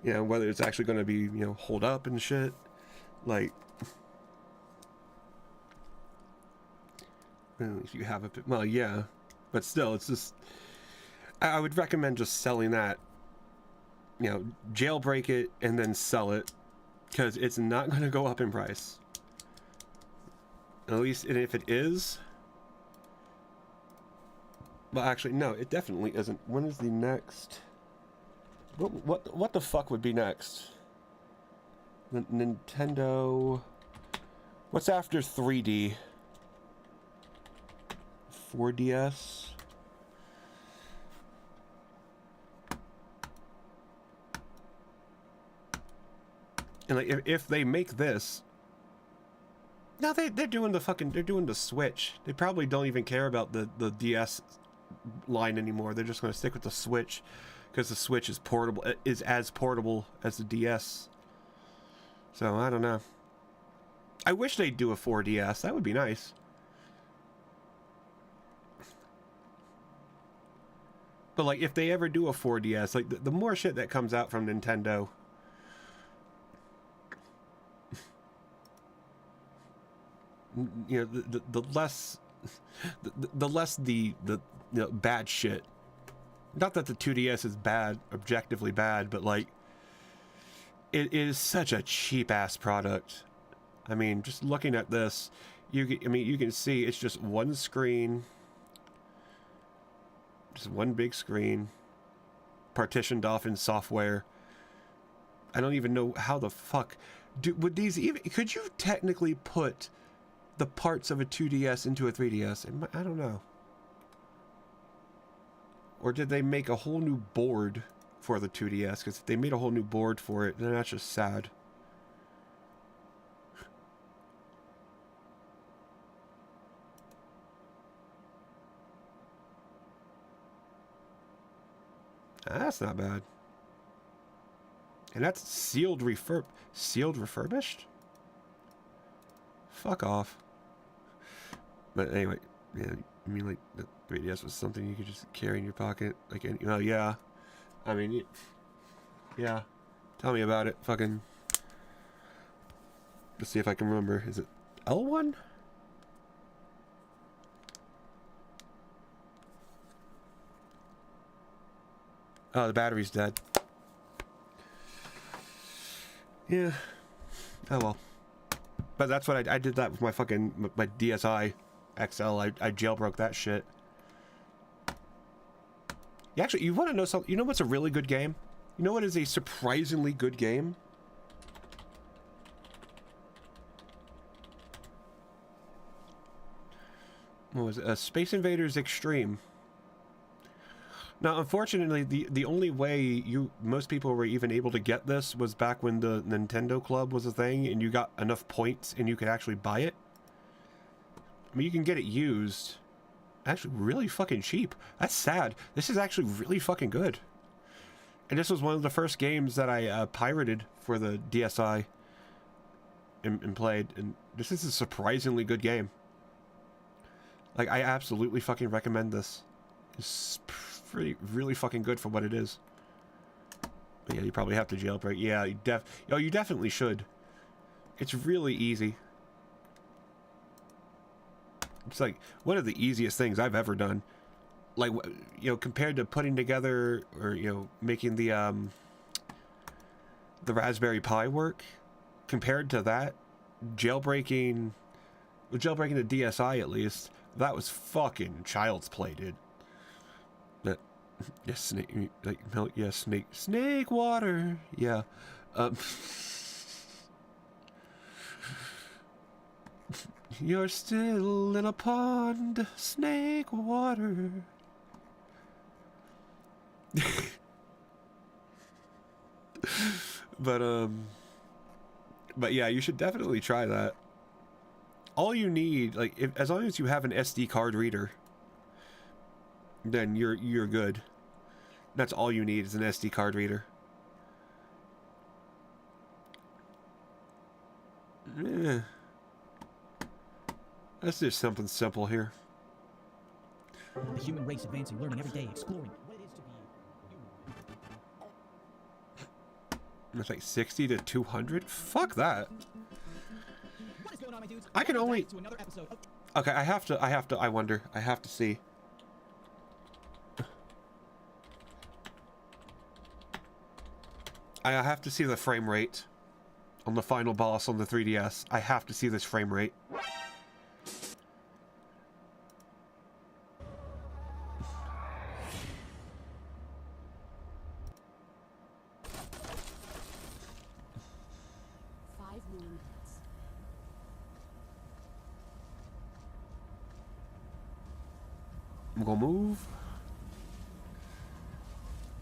You know, whether it's actually going to be, you know, hold up and shit. Like, well, if you have a, well, yeah, but still, it's just, I would recommend just selling that, you know, jailbreak it and then sell it, because it's not going to go up in price. At least, and if it is, well, actually, no, it definitely isn't. When is the next? What the fuck would be next? Nintendo. What's after 3D? 4DS. And like, if they make this, no, they're doing the Switch. They probably don't even care about the DS line anymore. They're just going to stick with the Switch, because the Switch is portable, is as portable as the DS. So I don't know. I wish they'd do a 4DS. That would be nice. But like, if they ever do a 4DS, like the more shit that comes out from Nintendo, you know, the less the you know, bad shit. Not that the 2DS is bad, objectively bad, but like, it is such a cheap ass product. I mean, just looking at this, you can see it's just one screen, just one big screen, partitioned off in software. I don't even know how the fuck would these even, could you technically put the parts of a 2DS into a 3DS? I don't know. Or did they make a whole new board for the 2DS? Because if they made a whole new board for it, then that's just sad. That's not bad. And that's sealed refurbished? Fuck off. But anyway, yeah, I mean, like, the 3DS was something you could just carry in your pocket. Like, well, yeah. I mean, yeah. Tell me about it. Fucking. Let's see if I can remember. Is it L1? Oh, the battery's dead. Yeah. Oh well. But that's what I did that with my fucking, my DSi XL. I jailbroke that shit. Yeah, actually, you want to know something? You know what's a really good game? You know what is a surprisingly good game? What was it? Space Invaders Extreme. Now, unfortunately, the only way most people were even able to get this was back when the Nintendo Club was a thing, and you got enough points and you could actually buy it. I mean, you can get it used. Actually, really fucking cheap. That's sad. This is actually really fucking good. And this was one of the first games that I pirated for the DSi and played. And this is a surprisingly good game. Like, I absolutely fucking recommend this. It's really fucking good for what it is. But yeah, you probably have to jailbreak. Yeah, you definitely should. It's really easy. It's like one of the easiest things I've ever done. Like, you know, compared to putting together or, you know, making the Raspberry Pi work, compared to that, jailbreaking the DSi at least, that was fucking child's play, dude. That, yeah, snake, like, milk, yeah, snake water, yeah. You're still in a pond, snake water. But yeah, you should definitely try that. All you need, like, as long as you have an SD card reader, then you're good. That's all you need is an SD card reader. Yeah. Let's do something simple here. The human race advancing, learning every day, exploring what it is to be human. It's like 60 to 200? Fuck that. What is going on, my dudes? I can Welcome only... back to another episode of... Okay, I wonder. I have to see. I have to see the frame rate on the final boss on the 3DS. I have to see this frame rate. I'm gonna move.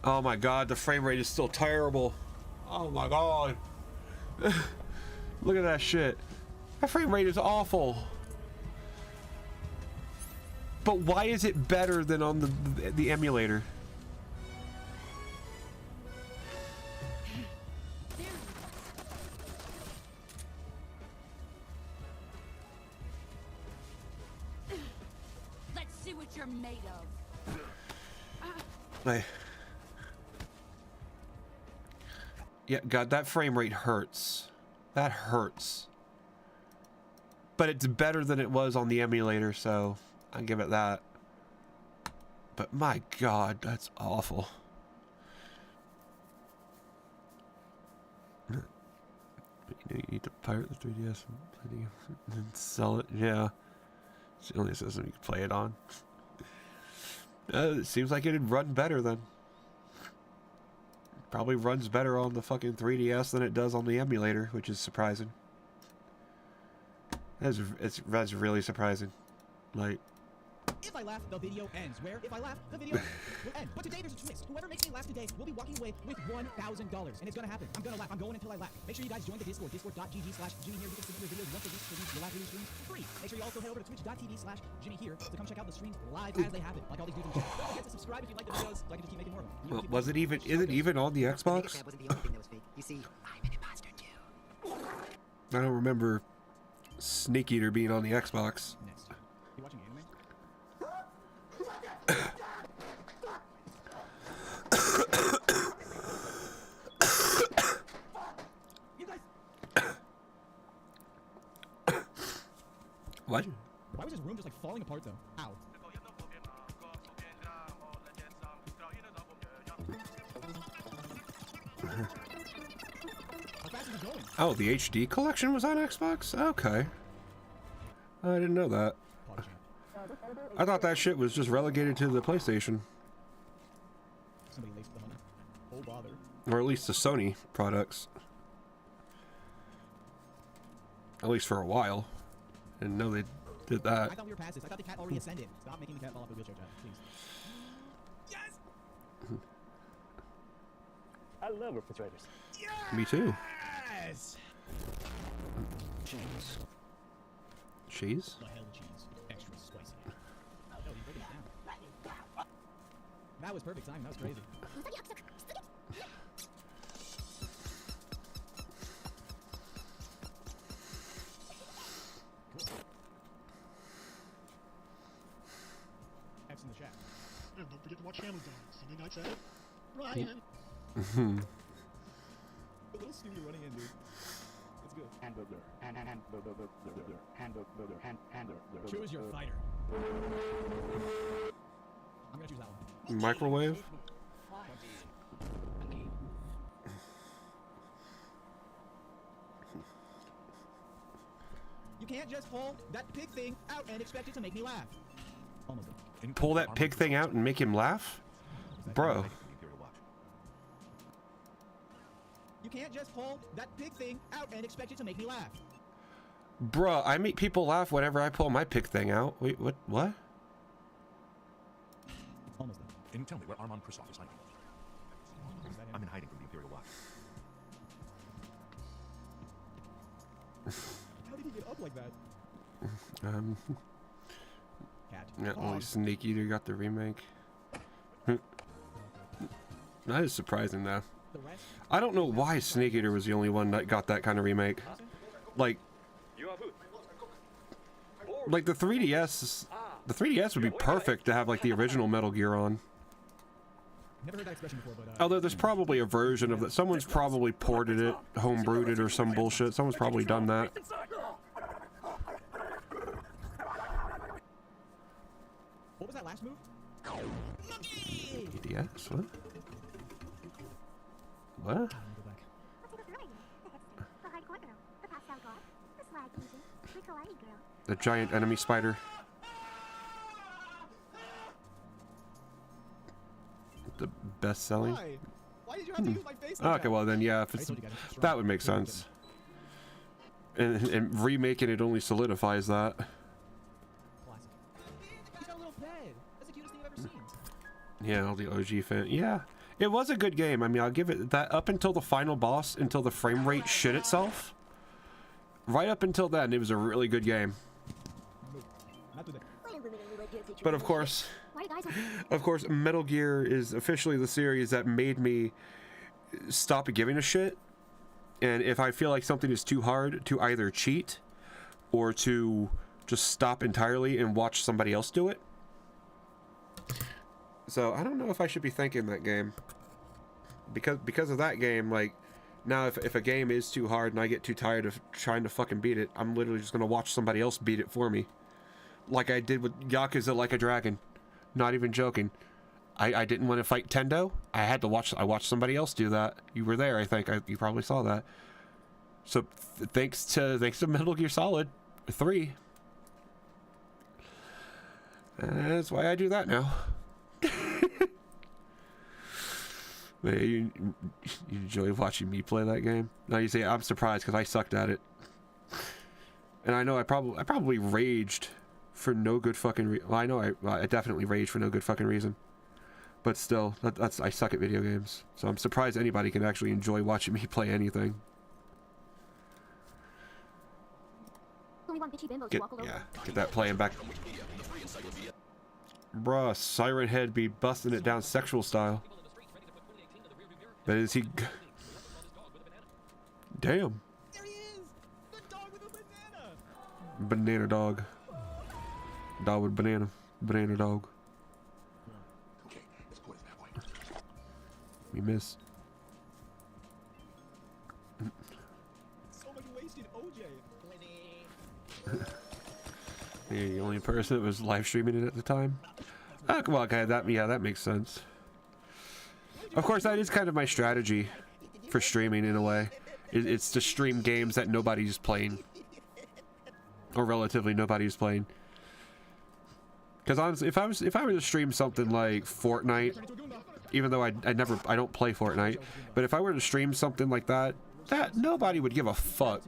Oh my god, the frame rate is still terrible. Oh my god. Look at that shit. That frame rate is awful. But why is it better than on the emulator? Let's see what you're made of. Yeah, god, that frame rate hurts. That hurts. But it's better than it was on the emulator, so I give it that. But my god, that's awful. You need to pirate the 3DS and sell it. Yeah, it's the only system you can play it on. It seems like it'd run better then. Probably runs better on the fucking 3DS than it does on the emulator, which is surprising. That's really surprising. Like, If I laugh, the video ends. Where, if I laugh, the video will end. But today there's a twist. Whoever makes me laugh today will be walking away with $1,000. And it's gonna happen. I'm gonna laugh. I'm going until I laugh. Make sure you guys join the Discord. Discord.gg/Jimmy here. You can submit your videos once a week for these live video streams for free. Make sure you also head over to twitch.tv/Jimmy here to come check out the streams live as they happen. Like all these dudes in the chat. Don't forget to subscribe if you like the videos so I can just keep making more of them. well, was it even? Is it even on the Xbox? Wasn't the only thing that was fake. You see, I'm an imposter too. I don't remember Snake Eater being on the Xbox. Next. You watching anime? You guys. What? Why was this room just like falling apart though? Ow. How fast is he going? Oh, the HD collection was on Xbox? Okay. I didn't know that. I thought that shit was just relegated to the PlayStation. Somebody laced the honey. Oh bother. Or at least the Sony products. At least for a while. Didn't know they did that. I thought we were past this. I thought the cat already ascended. Stop making the cat fall off the wheelchair, Chad, please. Yes! I love refrigerators. Me too. Yes! Cheese. Cheese? The hell cheese. Extra spicy. Oh, you break it down. That was perfect timing. That was crazy. F's in the chat. And don't forget to watch Family Guy Sunday nights at Ryan. The little studio running in, dude. Let's go. Hamburger. Hamburger. Choose your fighter. I'm gonna choose that one. Microwave? You can't just pull that pig thing out and expect it to make me laugh. Almost done. Pull that pig thing out and make him laugh? Bro. You can't just pull that pig thing out and expect it to make me laugh. Bruh, I make people laugh whenever I pull my pig thing out. Wait, what? What? Almost done. Can you tell me where Armand Kristoff is hiding? I'm in hiding from the Imperial Watch. How did he get up like that? Cat. Yeah, only Snake Eater got the remake. That is surprising though. The rest? I don't know why Snake Eater was the only one that got that kind of remake. Like the 3DS would be perfect to have like the original Metal Gear on. Never heard that expression before, but Although there's probably a version of that. Someone's probably ported it, homebrewed it, or some bullshit. Someone's probably done that. What was that last move? Monkey! Yes, what? What? The giant enemy spider. The best selling. Why? Why did you have to use my face like Okay, that? well then, yeah, if it's, that would make sense. And remaking it only solidifies that. Classic. He's got a little bed. That's the cutest thing I've ever seen. Yeah, all the OG fan. Yeah, it was a good game. I mean, I'll give it that up until the final boss, until the frame rate shit itself. Right up until then, it was a really good game. But of course, Metal Gear is officially the series that made me stop giving a shit. And if I feel like something is too hard, to either cheat or to just stop entirely and watch somebody else do it. So I don't know if I should be thanking that game. Because of that game, like, now if a game is too hard and I get too tired of trying to fucking beat it, I'm literally just gonna watch somebody else beat it for me. Like I did with Yakuza Like a Dragon. Not even joking. I didn't want to fight Tendo. I watched somebody else do that. You were there, I think. You probably saw that. So thanks to Metal Gear Solid 3. That's why I do that now. You enjoy watching me play that game? Now you say I'm surprised because I sucked at it. And I know I probably raged for no good fucking reason. Well, I know I definitely raged for no good fucking reason. But still, I suck at video games. So I'm surprised anybody can actually enjoy watching me play anything. Get that playing back. Bruh, Siren Head be busting it down sexual style. But is he... Damn. There he is! The dog with a banana! Banana dog. Dog with banana. Banana dog. We miss. So much wasted OJ. The only person that was live streaming it at the time. Well, okay, that makes sense. Of course, that is kind of my strategy for streaming in a way. It's to stream games that nobody's playing, or relatively nobody's playing. Because honestly, if I were to stream something like Fortnite, even though I don't play Fortnite, but if I were to stream something like that nobody would give a fuck.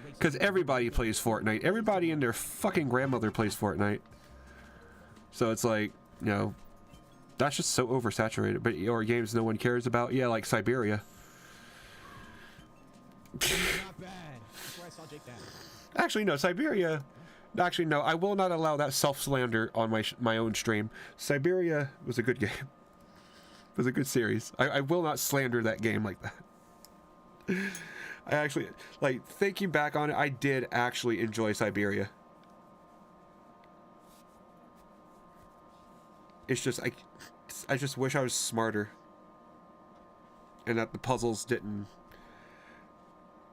Because everybody plays Fortnite. Everybody and their fucking grandmother plays Fortnite. So it's like, you know, that's just so oversaturated. But or games no one cares about. Yeah, like Siberia. Not bad. That's where I saw Jake that. Actually, no, Siberia. Actually, no, I will not allow that self-slander on my own stream. Siberia was a good game. It was a good series. I will not slander that game like that. I actually, like, thinking back on it, I did actually enjoy Siberia. It's just, I just wish I was smarter. And that the puzzles didn't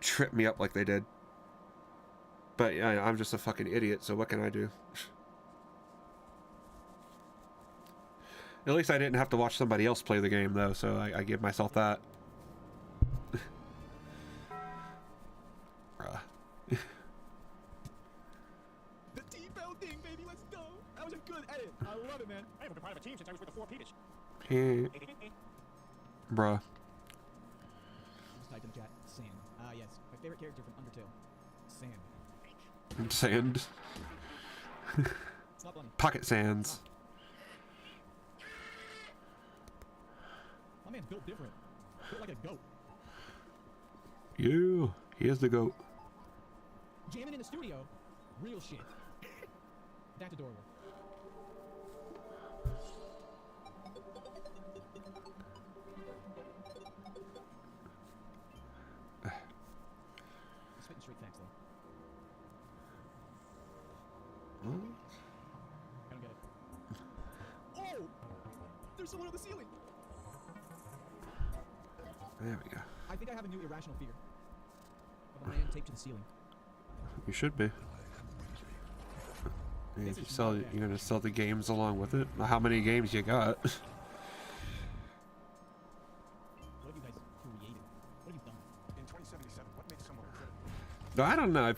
trip me up like they did. But yeah, I'm just a fucking idiot, so what can I do? At least I didn't have to watch somebody else play the game, though, so I give myself that. Bruh. The T-Bell thing, baby, let's go. That was a good edit. I love it, man. I haven't been part of a team since I was with the 4 Peters. Bruh. Just typed in the chat, Sand. Yes, my favorite character from Undertale. Sand. Sand. It's not funny. Pocket sands. My man's built different. Built like a goat. You. He is the goat. Jamming in the studio. Real shit. That's adorable. Spitting straight facts, though. I don't get it. Oh! there's someone on the ceiling. There we go. I think I have a new irrational fear of a man taped to the ceiling. You should be. Yeah, if you sell, you're gonna sell the games along with it. How many games you got? What have you guys created? What have you done? In 2077, what makes someone a criminal? No, I don't know.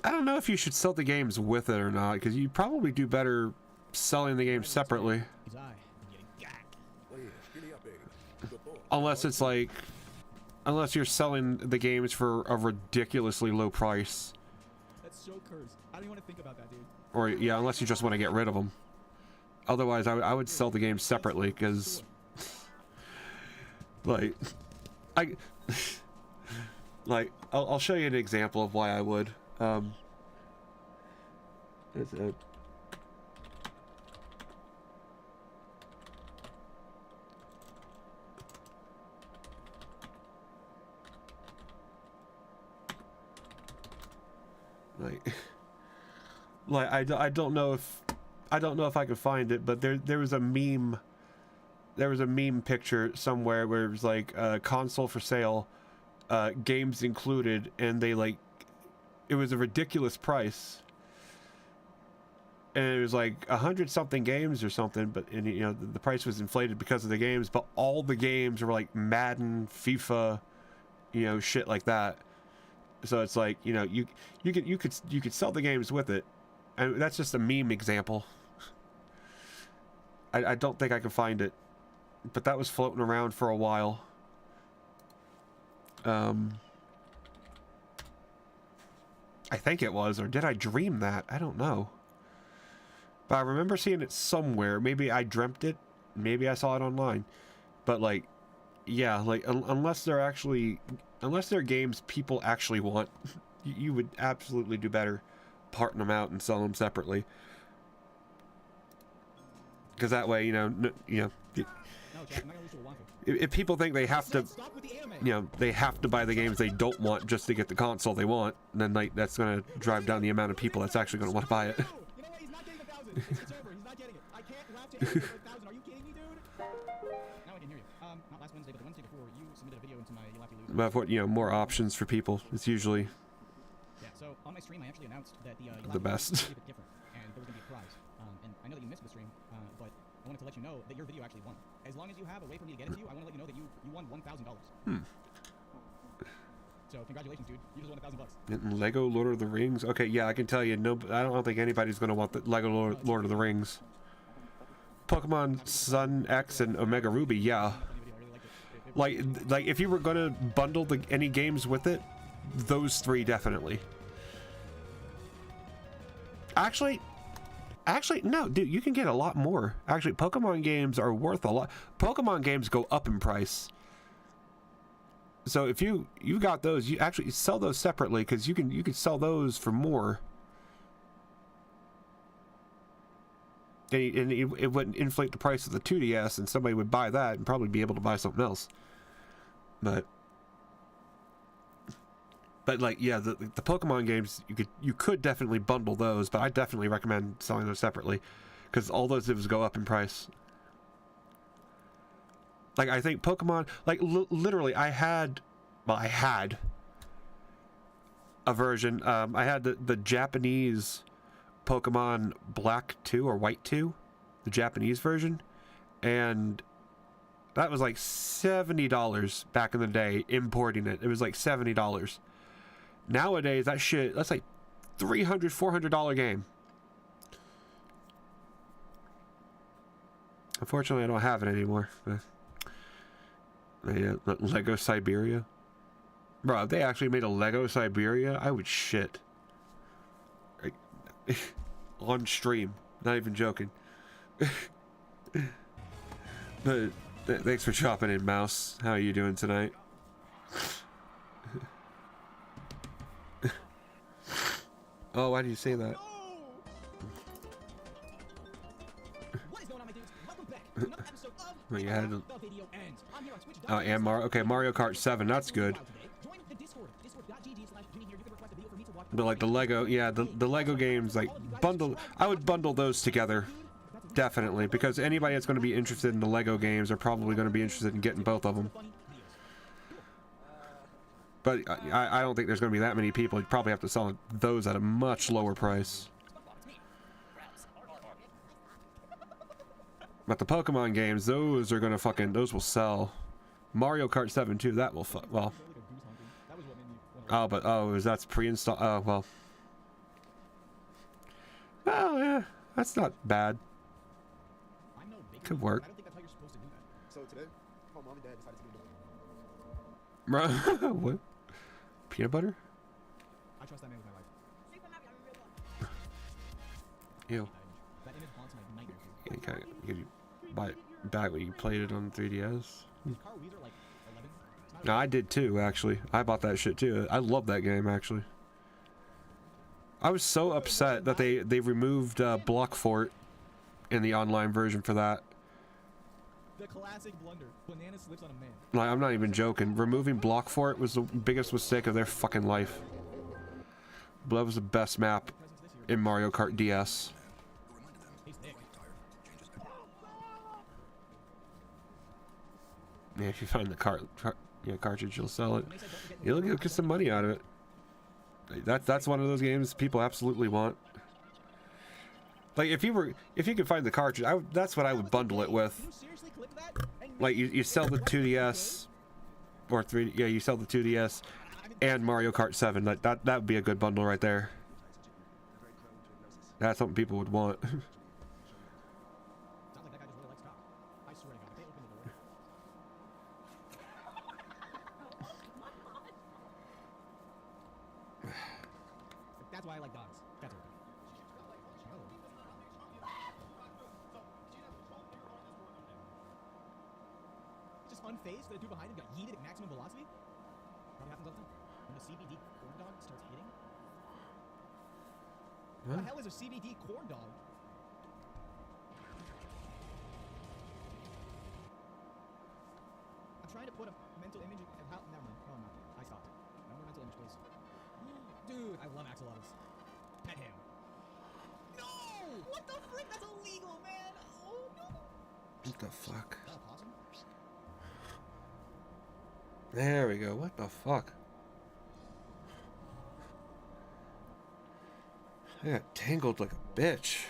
I don't know if you should sell the games with it or not, because you probably do better selling the games separately. His eye. I'm getting gagged. Unless it's like, unless you're selling the games for a ridiculously low price. That's so cursed. I don't even want to think about that, dude. Or yeah, unless you just want to get rid of them. Otherwise, I would sell the games separately, because like I'll show you an example of why I would. That's it. I don't know if I could find it, but there was a meme. There was a meme picture somewhere where it was like console for sale, games included, and they like it was a ridiculous price, and it was like 100-something games or something. But and you know the price was inflated because of the games, but all the games were like Madden, FIFA, you know, shit like that. So it's like, you know, you could sell the games with it, and that's just a meme example. I don't think I can find it, but that was floating around for a while. I think it was, or did I dream that? I don't know. But I remember seeing it somewhere. Maybe I dreamt it. Maybe I saw it online. But like, yeah, like unless they're games people actually want, you would absolutely do better parting them out and selling them separately. Because that way, you know, if people think they have to, you know, they have to buy the games they don't want just to get the console they want, then like that's going to drive down the amount of people that's actually going to want to buy it. You know what? He's not getting 1,000. It's over. He's not getting it. I can't laugh to anything for 1,000. Are you kidding me, dude? Now I can hear you. Not last Wednesday, but the Wednesday before, you submitted a video into my You Laugh You Lose. But for, you know, more options for people. It's usually Yeah, so on my stream, I actually announced that the the best. was a bit different, and there was going to be a prize. And I know that you missed the stream, but I wanted to let you know that your video actually won. As long as you have a way for me to get it to you, I want to let you know that you won $1,000. So congratulations, dude. You just won $1,000. Lego Lord of the Rings. Okay, yeah, I can tell you. No, I don't think anybody's going to want the Lego Lord of the Rings. Pokemon Sun X and Omega Ruby, yeah. Like if you were going to bundle any games with it, those three definitely. Actually, no, dude, you can get a lot more. Actually, Pokemon games are worth a lot. Pokemon games go up in price. So if you got those, you actually sell those separately, because you can sell those for more. And it wouldn't inflate the price of the 2DS, and somebody would buy that and probably be able to buy something else. But like, yeah, the Pokemon games, you could definitely bundle those, but I definitely recommend selling those separately, because all those divs go up in price. Like, I think Pokemon, like, literally, I had a version. I had the Japanese Pokemon Black 2 or White 2, the Japanese version, and that was like $70 back in the day, importing it. It was like $70. Nowadays, that's like $300, $400 game. Unfortunately, I don't have it anymore. Lego Siberia. Bro, if they actually made a Lego Siberia, I would shit. Like, on stream. Not even joking. But thanks for chopping in, Mouse. How are you doing tonight? Oh, why did you say that? What is going on, my dudes? Welcome back to another episode of Well, you had The Video Ends. I'm here on Twitch. oh, and Mario Kart 7, that's good. Join the Discord, discord.gg/Jimmy here. You can request a video for me to watch. But like the Lego, yeah, the Lego games, like I would bundle those together. Definitely, because anybody that's going to be interested in the Lego games are probably going to be interested in getting both of them. But I don't think there's going to be that many people. You'd probably have to sell those at a much lower price. But the Pokemon games, those are going to fucking, those will sell. Mario Kart 7 too, that will well. Oh, but, oh, that's pre-installed. Oh, well. Well, yeah, that's not bad. Could work. So today, my mom and dad decided to do What? Peanut butter? I trust that man with my life. Ew. That image haunts my nightmares. Yeah, you buy it back when you played it on 3DS. Car wheels are like 11. No, I did too, actually. I bought that shit too. I love that game, actually. I was so upset that they removed Block Fort in the online version for that. The classic blunder. Banana slips on a man. Like, I'm not even joking. Removing Block Fort was the biggest mistake of their fucking life. But that was the best map in Mario Kart DS. Yeah, if you find the cartridge, you'll sell it. You'll get some money out of it. That's one of those games people absolutely want. Like, if you could find the cartridge, that's what I would bundle it with. Like, you sell the 2DS or 3D, yeah, you sell the 2DS and Mario Kart 7. That would be a good bundle right there. That's something people would want. That's why I like dogs. That's what. Just unfazed that the dude behind him got yeeted at maximum velocity? Probably happens all the time. When the CBD corn dog starts hitting. What the hell is a CBD corn dog? I'm trying to put a mental image of how. Never mind. No, I'm not. I stopped. No more mental image, please. Dude, I love axolotls. Pet him. No! What the frick? That's illegal, man! Oh no! What the fuck? Is that a possum? There we go. What the fuck? I got tangled like a bitch.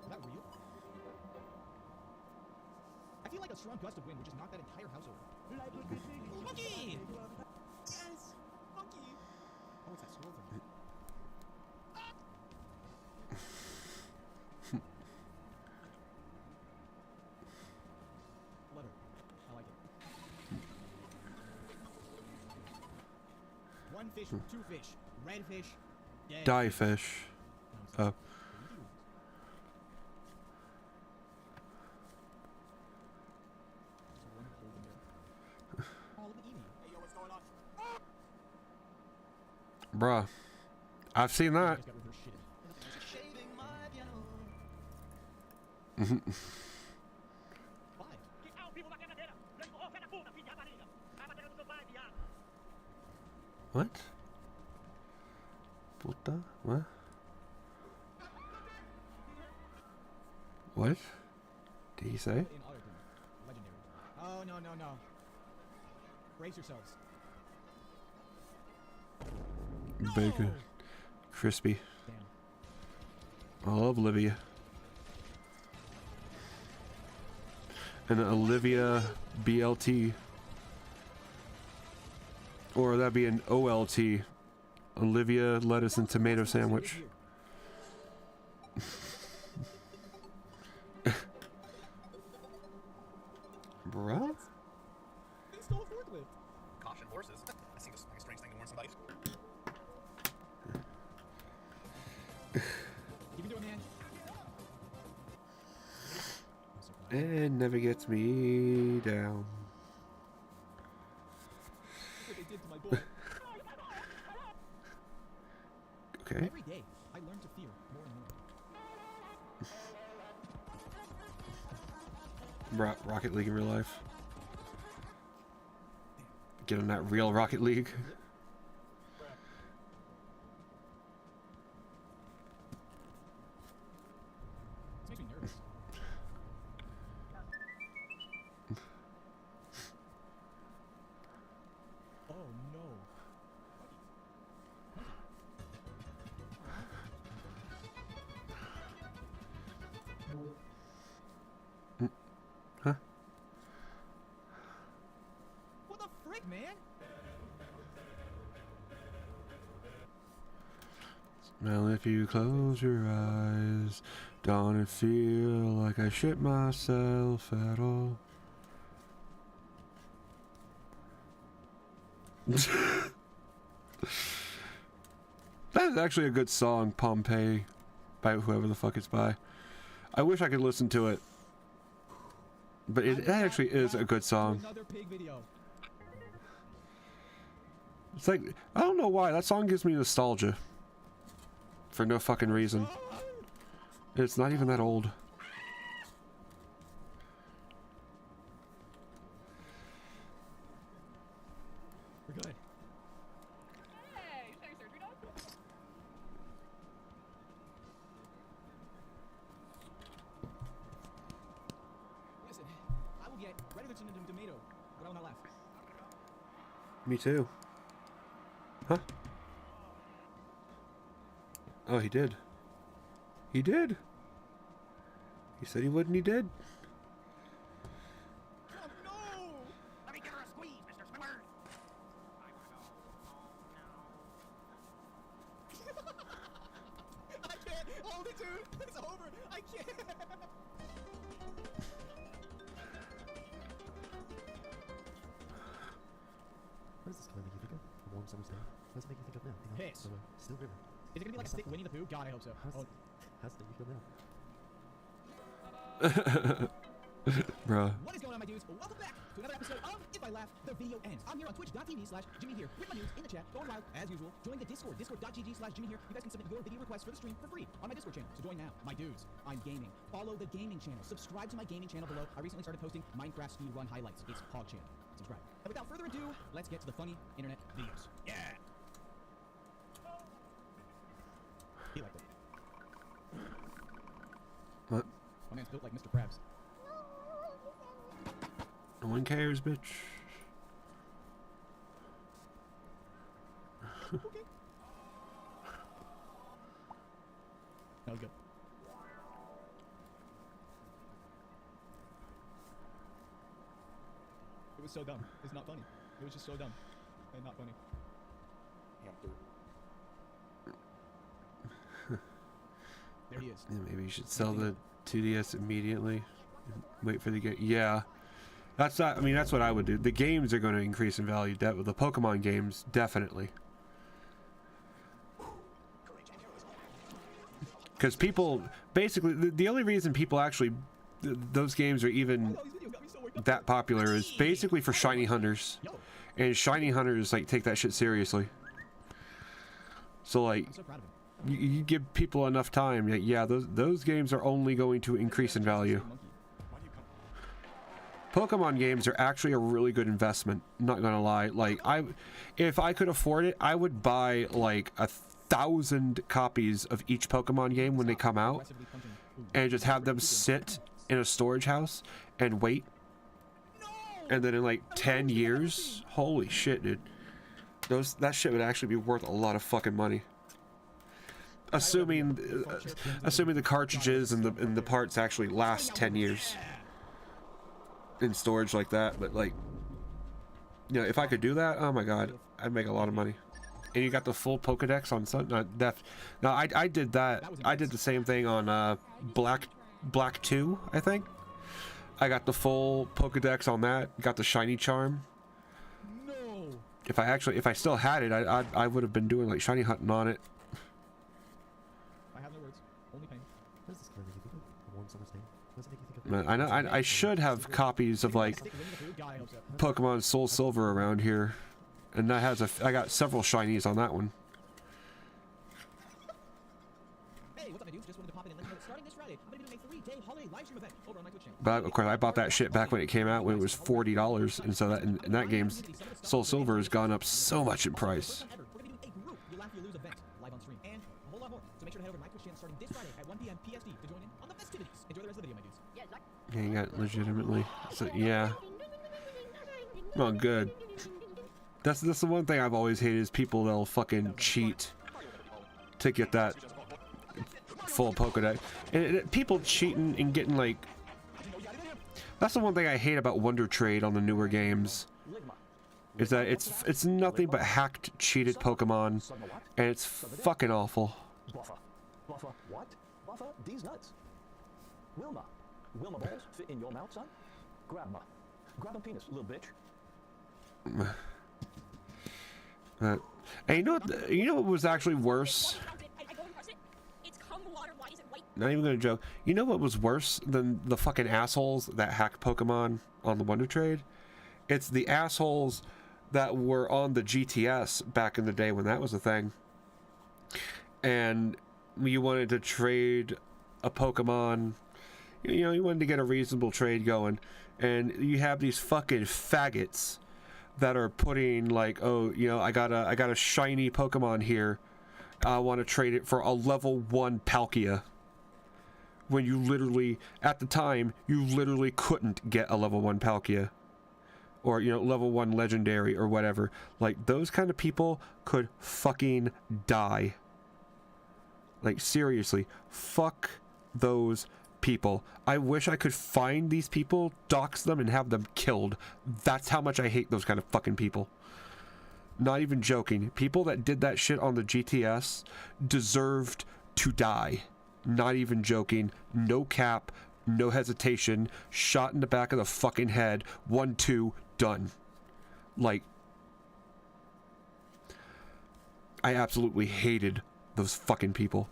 Is that real? I feel like a strong gust of wind would just knock that entire house over. Monkey! Yes! Monkey! Oh, it's that swirl thing. Letter. I like it. One fish, two fish. Red fish. Dead. Die fish. Oh. Bruh. I've seen that. What? Puta? What? What? Did he say? Legendary. Oh, no, no, no. Brace yourselves. Bacon. Crispy. Damn. I love Olivia. And Olivia BLT. Or that'd be an OLT. Olivia lettuce and tomato sandwich. Bruh? They stole a forklift. Caution horses. That seems like a strange thing to warn somebody. You can do it, man. It never gets me down. What they did to my boy. Okay. Every day, I learn to fear more and more. Rocket League in real life. Get on that real Rocket League. If you close your eyes, don't it feel like I shit myself at all? That is actually a good song, Pompeii, by whoever the fuck it's by. I wish I could listen to it, but it actually is a good song. It's like, I don't know why, that song gives me nostalgia. For no fucking reason. It's not even that old. We're good. Listen, I will get redder than a tomato, but I will not laugh. Me too. Huh? Oh, he did. He did. He said he would, and he did. Oh, no! Let me give her a squeeze, Mr. Swimmer! I can't hold it, dude! It's over! I can't! What is this going to make you think of? A warm summer's day? What does it make you think of now? You know, Piss. Still river. Is it gonna be like a sick Winnie the Pooh? God, I hope so. How's it make you feel now? Bruh. What is going on, my dudes? Welcome back to another episode of If I Laugh, the video ends. I'm here on twitch.tv/Jimmy here with my dudes in the chat, going wild as usual. Join the Discord, discord.gg/Jimmy here. You guys can submit your video requests for the stream for free on my Discord channel. So join now. My dudes, I'm gaming. Follow the gaming channel. Subscribe to my gaming channel below. I recently started posting Minecraft speedrun highlights. It's Pog channel. Subscribe. And without further ado, let's get to the funny internet videos. Yeah! He liked it. What? My man's built like Mr. Krabs. No one cares, bitch. Okay. That was good. It was so dumb. It's not funny. It was just so dumb and not funny. There he is. Yeah, maybe you should sell the 2DS immediately. And wait for the game. Yeah. That's not, I mean, that's what I would do. The games are going to increase in value. The Pokemon games, definitely. Because people, basically, the only reason people actually, those games are even that popular is basically for shiny hunters. And shiny hunters, like, take that shit seriously. So, like, you give people enough time, yeah, those games are only going to increase in value. Pokemon games are actually a really good investment, not gonna lie. Like, if I could afford it, I would buy like 1,000 copies of each Pokemon game when they come out and just have them sit in a storage house and wait. And then in like 10 years, holy shit, dude, that shit would actually be worth a lot of fucking money. Assuming the cartridges and the parts actually last 10 years in storage like that. But like, you know, if I could do that, oh my god, I'd make a lot of money. And you got the full Pokedex on some. No, I did that. I did the same thing on Black 2, I think. I got the full Pokedex on that. Got the shiny charm. No. If I still had it, I would have been doing like shiny hunting on it. I have no words. Only pain. What is this going to make you think of? A warm summer's day? What does it make you think of? Man, I know I should have copies of like Pokemon Soul Silver around here, and that has I got several shinies on that one. Hey, what's up, my dudes? Just wanted to pop in and let you know that starting this Friday, I'm gonna be doing a 3-day holiday live stream event over on my Twitch channel. But of course, I bought that shit back when it came out when it was $40, and so that in that game's Soul Silver has gone up so much in price. We're gonna be doing a group You'll Laugh, You'll Lose event live on stream, and a whole lot more. So make sure to head over to my Twitch channel starting this Friday at 1 p.m. PST to join in on the festivities. Enjoy the rest of the video, my dudes. Yeah, you got legitimately. So yeah. Oh, good. That's the one thing I've always hated is people that'll fucking cheat to get that full Pokedex. And people cheating and getting like. That's the one thing I hate about Wonder Trade on the newer games. Is that it's nothing but hacked, cheated Pokemon, and it's fucking awful. Buffer, what? Buffer, these nuts. Wilma. Wilma balls fit in your mouth, son? Grab 'em. Grab 'em penis, little bitch. And you know what was actually worse? Not even gonna joke. You know what was worse than the fucking assholes that hacked Pokemon on the Wonder Trade? It's the assholes that were on the GTS back in the day when that was a thing. And you wanted to trade a Pokemon, you know, you wanted to get a reasonable trade going, and you have these fucking faggots that are putting like, oh, you know, I got a shiny Pokemon here, I want to trade it for a level 1 Palkia, when you literally, at the time, you literally couldn't get a level 1 Palkia, or, you know, level 1 legendary or whatever. Like, those kind of people could fucking die. Like, seriously, fuck those people. I wish I could find these people, dox them, and have them killed. That's how much I hate those kind of fucking people. Not even joking. People that did that shit on the GTS deserved to die. Not even joking. No cap, no hesitation. Shot in the back of the fucking head. 1-2, done. Like, I absolutely hated those fucking people.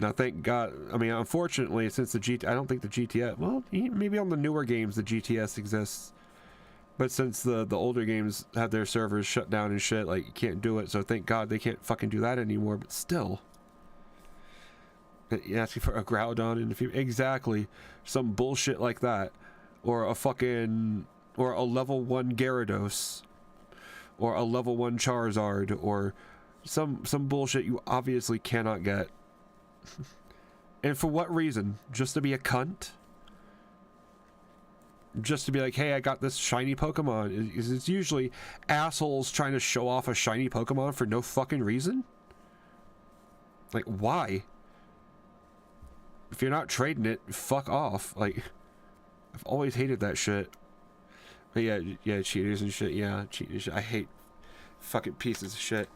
Now, thank God, I mean, unfortunately, since I don't think the GTS, well, maybe on the newer games the GTS exists, but since the older games have their servers shut down and shit, like, you can't do it, so thank God they can't fucking do that anymore, but still. You're asking for a Groudon in the future? Exactly. Some bullshit like that. Or a fucking, or a level 1 Gyarados. Or a level 1 Charizard, or some bullshit you obviously cannot get. And for what reason? Just to be a cunt? Just to be like, hey, I got this shiny Pokemon. It's usually assholes trying to show off a shiny Pokemon for no fucking reason? Like, why? If you're not trading it, fuck off. Like, I've always hated that shit. But yeah, cheaters and shit. Yeah, cheaters. I hate fucking pieces of shit.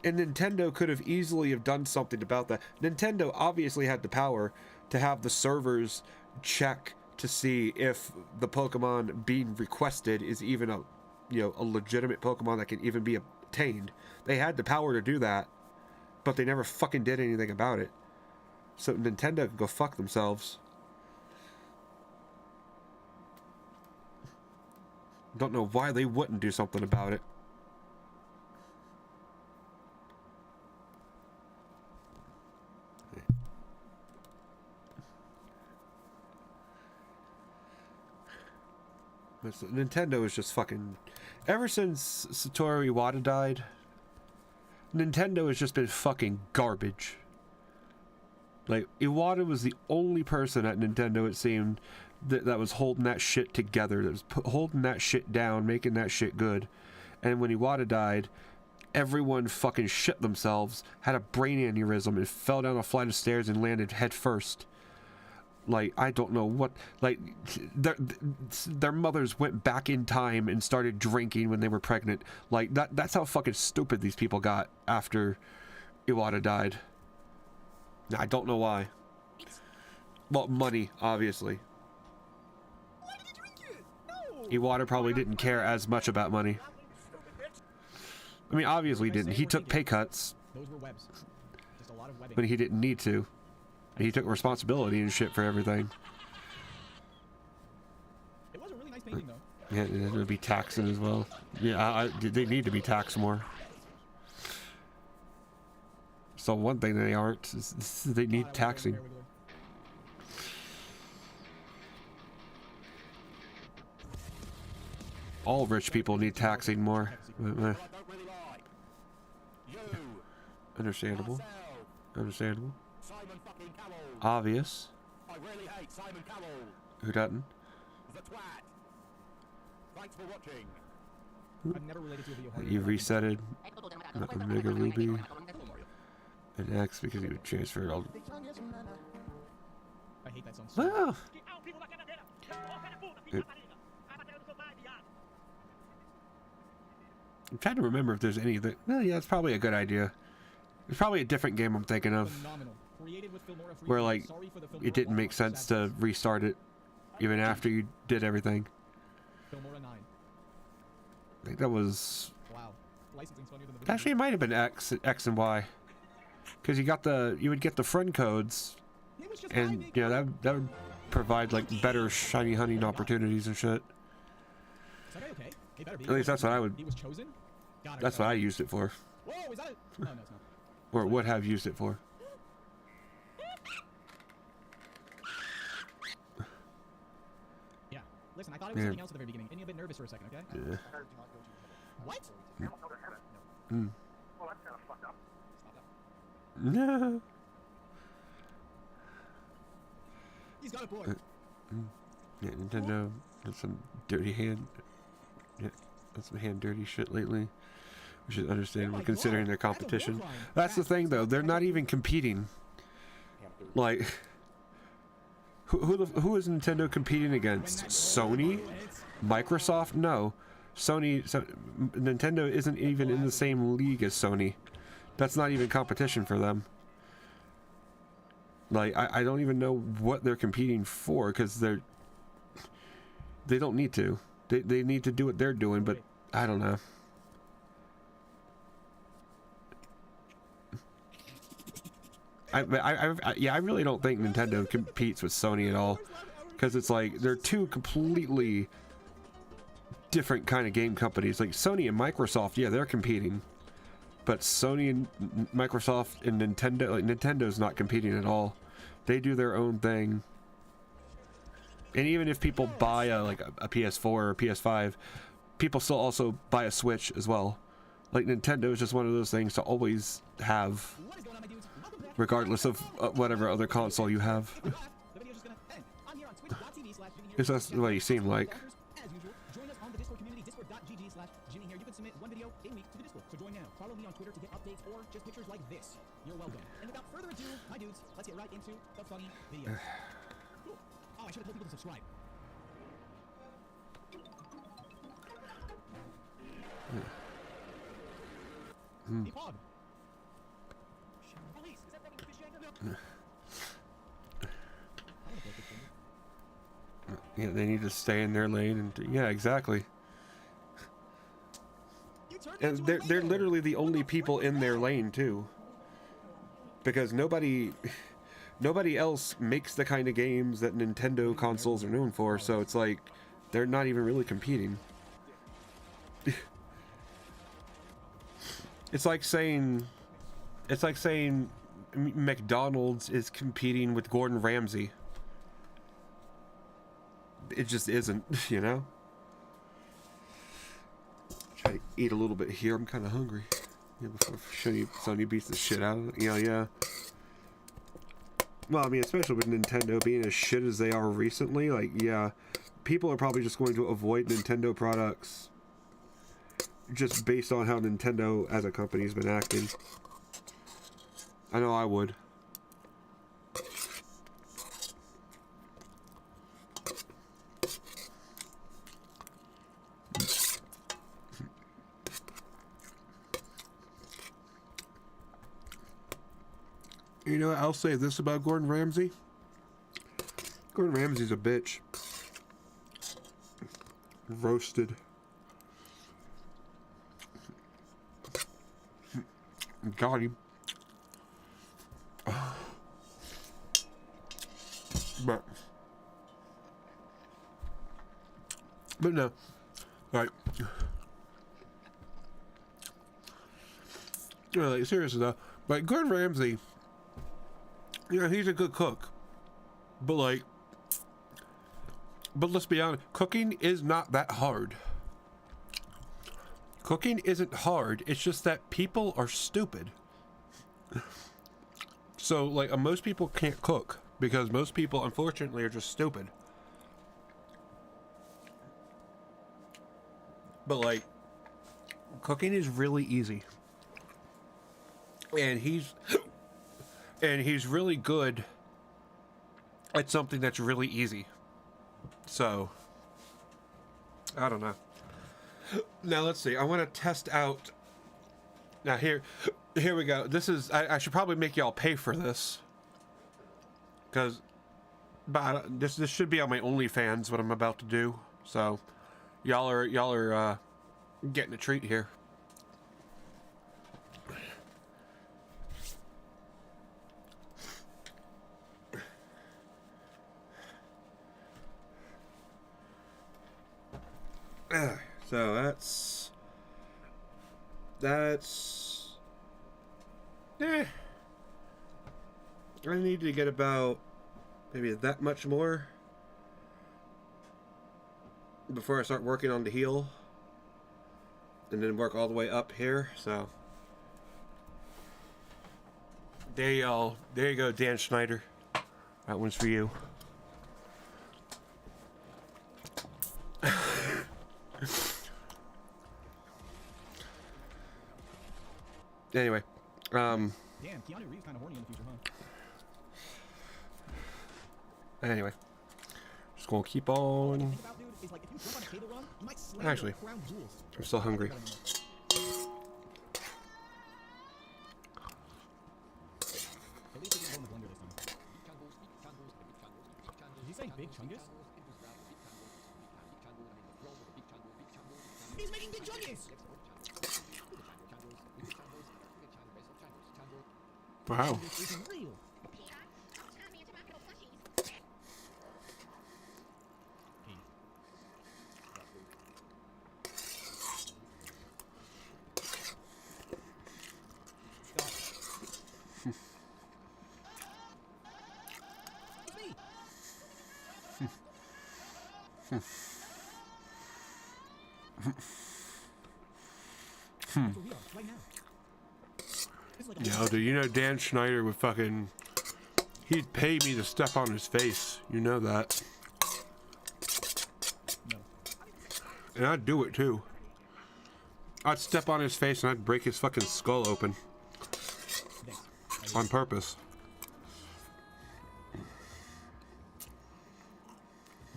And Nintendo could have easily have done something about that. Nintendo obviously had the power to have the servers check to see if the Pokemon being requested is even a, you know, a legitimate Pokemon that can even be obtained. They had the power to do that, but they never fucking did anything about it. So Nintendo can go fuck themselves. Don't know why they wouldn't do something about it. Nintendo is just fucking... Ever since Satoru Iwata died, Nintendo has just been fucking garbage. Like, Iwata was the only person at Nintendo, it seemed, that was holding that shit together, that was holding that shit down, making that shit good. And when Iwata died, everyone fucking shit themselves, had a brain aneurysm, and fell down a flight of stairs and landed head first. Like, I don't know what, like, their mothers went back in time and started drinking when they were pregnant. Like, that's how fucking stupid these people got after Iwata died. I don't know why. Well, money, obviously. Why did you drink it? No. Iwata probably didn't care as much about money. I mean, obviously he didn't. He took pay cuts. Those were webs. Just a lot of webbing. But he didn't need to. He took responsibility and shit for everything. It was a really nice painting, though. Yeah, it would be taxing as well. Yeah, they need to be taxed more. So one thing they aren't is they need taxing. All rich people need taxing more. Understandable. Understandable. Obvious. I really hate Simon Cowell. Who doesn't? The twat. Thanks for watching. I've never related to a video horror. You resetted Omega Ruby and X because you transferred all. I hate that song so Well, I'm trying to remember if there's anything. Well, yeah, it's probably a good idea. It's probably a different game I'm thinking of. Phenomenal. Created with Filmora free Where, play. like, Sorry for the Filmora it didn't make watermark. sense to restart it even after you did everything. Filmora 9. I think that was... Wow. Licensing's funnier than the video. Actually, it might have been X and Y. Because you would get the friend codes, It was just and, you know, that would provide, like, better shiny hunting opportunities and shit. Is that guy okay? He better be. At least that's what I would... He was chosen? Got it. That's what I used it for. Whoa, is that it? Oh, no, it's not. Or would have used it for. Yeah. Listen, I thought it was something else at the very beginning. Made me a bit nervous for a second, okay? Yeah. What? Mm. Well, that's kind of fucked up. Stop that. Yeah. He's got a board. Yeah, Nintendo did some dirty hand. Yeah, done some hand dirty shit lately. Which is understandable considering their competition. That's the thing, though. They're not even competing. Like, who is Nintendo competing against? Sony? Microsoft? No. Nintendo isn't even in the same league as Sony. That's not even competition for them. Like, I don't even know what they're competing for, because they don't need to. They need to do what they're doing, but I don't know. I really don't think Nintendo competes with Sony at all, because it's like they're two completely different kind of game companies. Like Sony and Microsoft, yeah, they're competing, but Sony and Microsoft and Nintendo, like Nintendo's not competing at all. They do their own thing. And even if people buy a PS4 or a PS5, people still also buy a Switch as well. Like Nintendo is just one of those things to always have, regardless of whatever other console you have. Because that's the way you seem like. Join us on the Discord community, discord.gg/Jimmy here. You can submit one video a week to the Discord. So join now. Follow me on Twitter to get updates or just pictures like this. You're welcome. And without further ado, my dudes, let's get right into the funny video. Cool. Oh, I should have told people to subscribe. Hey, Pog. Police, is that fucking fish Django? Yeah, they need to stay in their lane, and yeah, exactly. And they're literally the only people in their lane too, because nobody else makes the kind of games that Nintendo consoles are known for. So it's like they're not even really competing. It's like saying McDonald's is competing with Gordon Ramsay. It just isn't, you know? Try to eat a little bit here. I'm kind of hungry. Yeah, before Sony beats the shit out of it. Yeah. Well, I mean, especially with Nintendo being as shit as they are recently, like, yeah, people are probably just going to avoid Nintendo products just based on how Nintendo as a company has been acting. I know I would. You know, I'll say this about Gordon Ramsay. Gordon Ramsay's a bitch. Roasted. Got him. But no. Like, like seriously though, like Gordon Ramsay, you know, he's a good cook, but let's be honest, cooking is not that hard. Cooking isn't hard, it's just that people are stupid. So, like, most people can't cook, because most people, unfortunately, are just stupid. But, like, cooking is really easy. And he's really good at something that's really easy. So, I don't know. Now let's see. I want to test out. Now here we go. This is. I should probably make y'all pay for this, because, but this should be on my OnlyFans. What I'm about to do. So, y'all are getting a treat here. So that's I need to get about maybe that much more before I start working on the heel, and then work all the way up here. So there you go, Dan Schneider. That one's for you. Anyway, Damn, Keanu Reeves kind of horny in the future, huh? Anyway, just gonna keep on. Think about, dude, is like if you jump on a cable run, you might slam Actually, your crown jewels. I'm still hungry. At least we didn't go in the blender this time. Did he say big chungus? He's making big chungus! Wow. This isn't real. Yo, dude, you know Dan Schneider would fucking... He'd pay me to step on his face. You know that. No. And I'd do it, too. I'd step on his face and I'd break his fucking skull open. On purpose.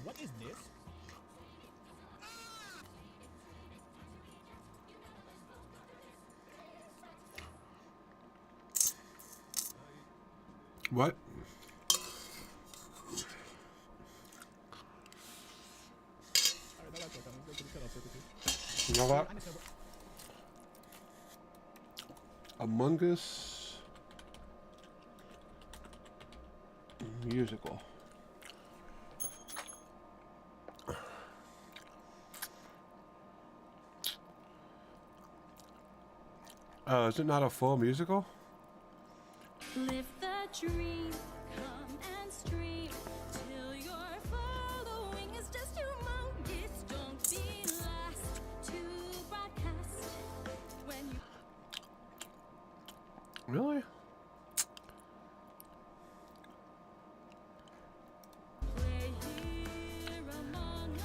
What is this? What? You know what? Among Us musical. Oh, is it not a full musical? Live the dream, come and stream till your following is just humongous. Don't be last to broadcast when you Really? play here among us.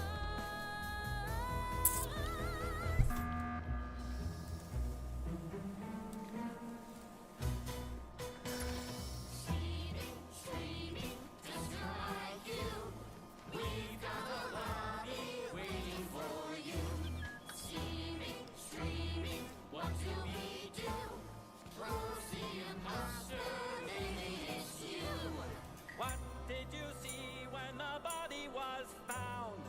What did you see when the body was found?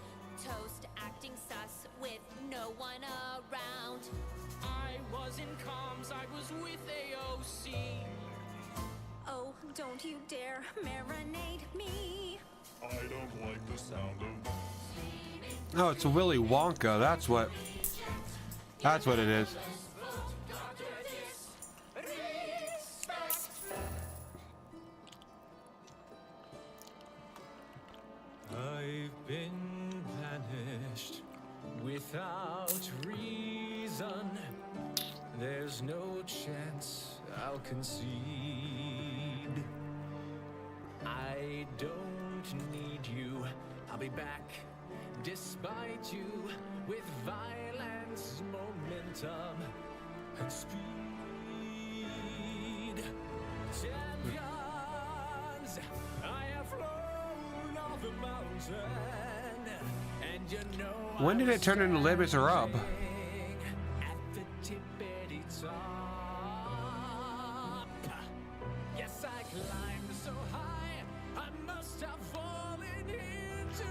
Toast acting sus with no one around. I was in comms, I was with AOC. Oh, don't you dare marinate me. I don't like the sound of... Oh, it's a Willy Wonka. That's what it is. I've been banished without reason. There's no chance I'll concede. I don't need you. I'll be back despite you with violence, momentum, and speed. Champions, I have flown off the mountain, and you know When did it turn into Les Miserables?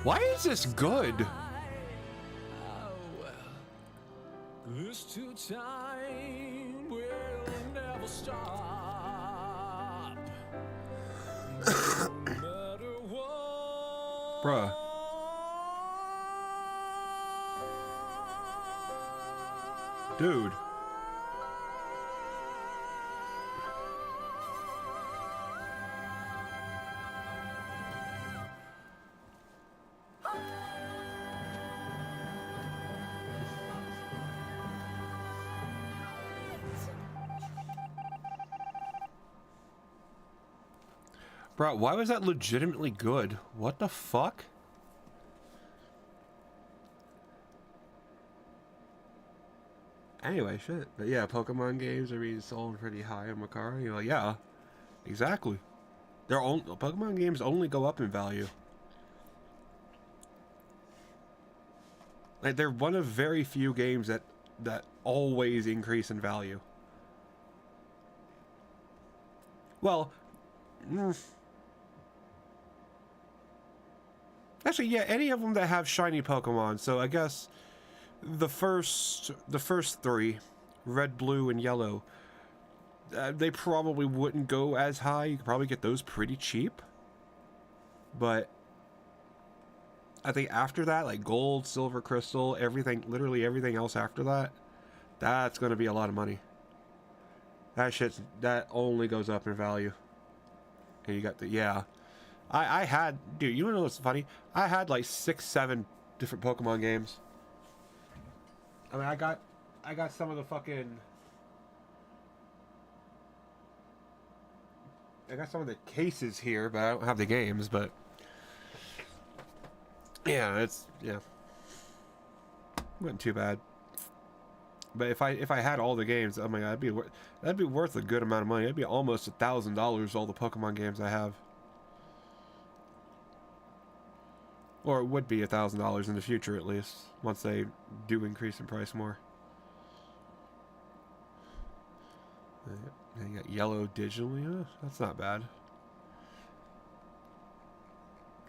Why is this good? This too time will never stop. No matter what. Bruh. Dude. Bro, why was that legitimately good? What the fuck? Anyway, shit. But yeah, Pokemon games are being sold pretty high on Macari. You're like, yeah, exactly. Pokemon games only go up in value. Like, they're one of very few games that always increase in value. Well, actually, yeah, any of them that have shiny Pokemon. So I guess the first three, red, blue, and yellow, they probably wouldn't go as high. You could probably get those pretty cheap. But I think after that, like gold, silver, crystal, everything, literally everything else after that, that's going to be a lot of money. That only goes up in value. And you got the, yeah. I had, dude, you know what's funny? I had like 6, 7 different Pokemon games. I mean, I got some of the fucking, I got some of the cases here, but I don't have the games, but yeah, wasn't too bad. But if I had all the games, oh my god, that'd be worth a good amount of money. That'd be almost $1,000 all the Pokemon games I have. Or it would be $1,000 in the future, at least, once they do increase in price more. And you got yellow digitally. That's not bad.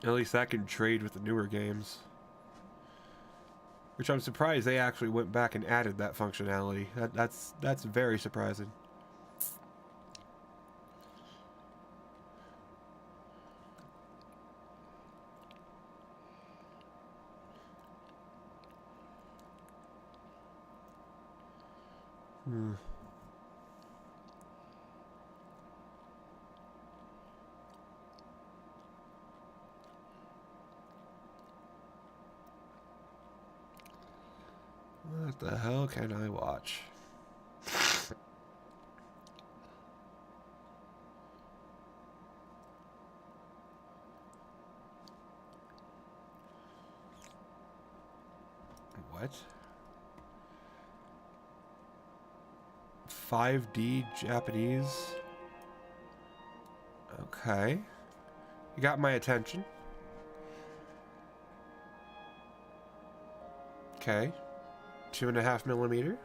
At least that can trade with the newer games. Which I'm surprised they actually went back and added that functionality. That's very surprising. What the hell can I watch? What? 5D Japanese? Okay. You got my attention. Okay. 2.5 millimeter.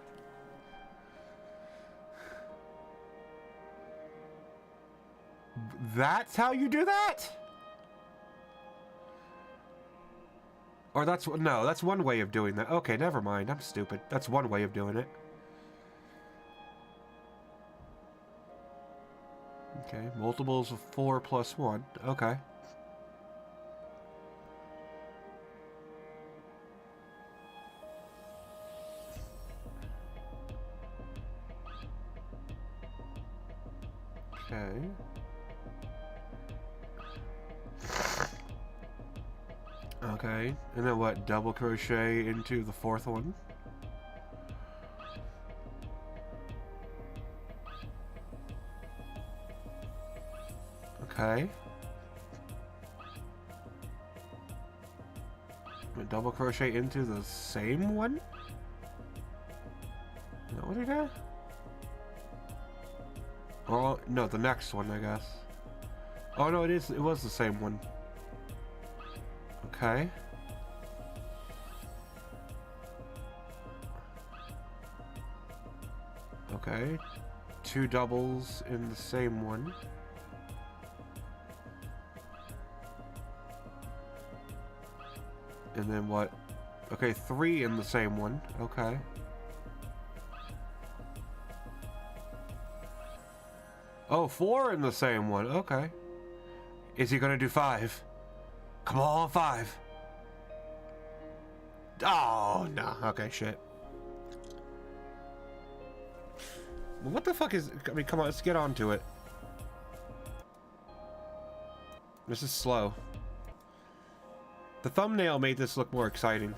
That's how you do that? Or that's one way of doing that. Okay, never mind. I'm stupid. That's one way of doing it. Okay, multiples of 4 plus 1. Okay. Okay. Okay, and then what? Double crochet into the 4th one. Okay. Double crochet into the same one? Is that what he did? Oh, no, the next one, I guess. Oh, no, it was the same one. Okay. Okay. 2 doubles in the same one. And then what? Okay, 3 in the same one. Okay. Oh, 4 in the same one. Okay. Is he gonna do 5? Come on, 5. Oh, no. Okay, shit. What the fuck is... I mean, come on, let's get on to it. This is slow. The thumbnail made this look more exciting.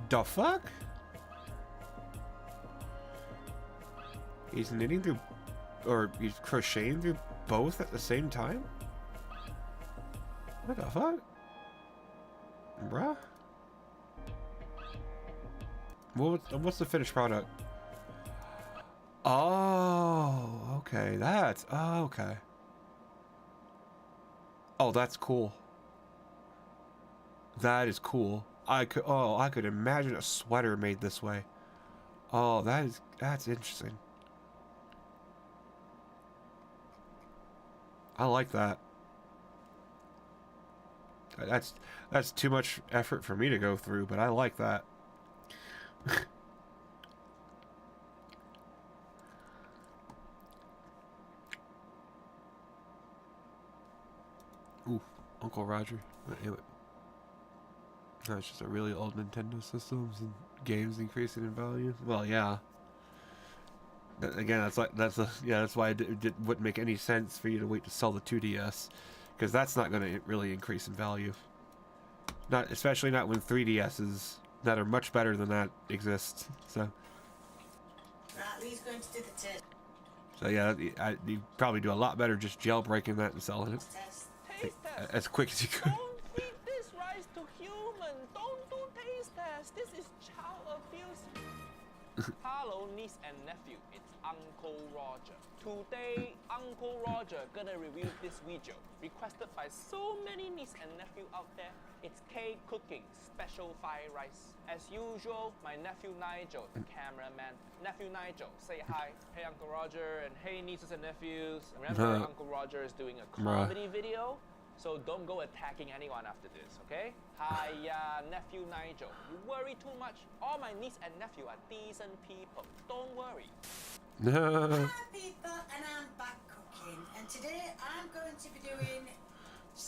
The fuck? He's knitting through... Or he's crocheting through both at the same time? What the fuck? Bruh? What's the finished product? Oh, okay. That's... Oh, okay. Oh, that's cool. That is cool. I could imagine a sweater made this way. Oh, that's interesting. I like that. That's too much effort for me to go through, but I like that. Ooh, Uncle Roger. No, it's just a really old Nintendo systems and games increasing in value. Well, yeah. Again, that's why it wouldn't make any sense for you to wait to sell the 2DS, because that's not going to really increase in value. Especially not when 3DSs that are much better than that exist. So. Right, Lee's going to do the test. So yeah, you probably do a lot better just jailbreaking that and selling it as quick as you could. Don't feed this rice to human. Don't do taste test. This is child abuse. Hello, niece and nephew. It's Uncle Roger. Today, Uncle Roger gonna review this video requested by so many niece and nephew out there. It's cake cooking, special fried rice. As usual, my nephew Nigel, the cameraman. Nephew Nigel, say hi. Hey Uncle Roger, and hey nieces and nephews. Remember, Uncle Roger is doing a comedy video, so don't go attacking anyone after this, okay? Hi, nephew Nigel. You worry too much. All my niece and nephew are decent people. Don't worry. Hi people, and I'm back cooking. And today I'm going to be doing...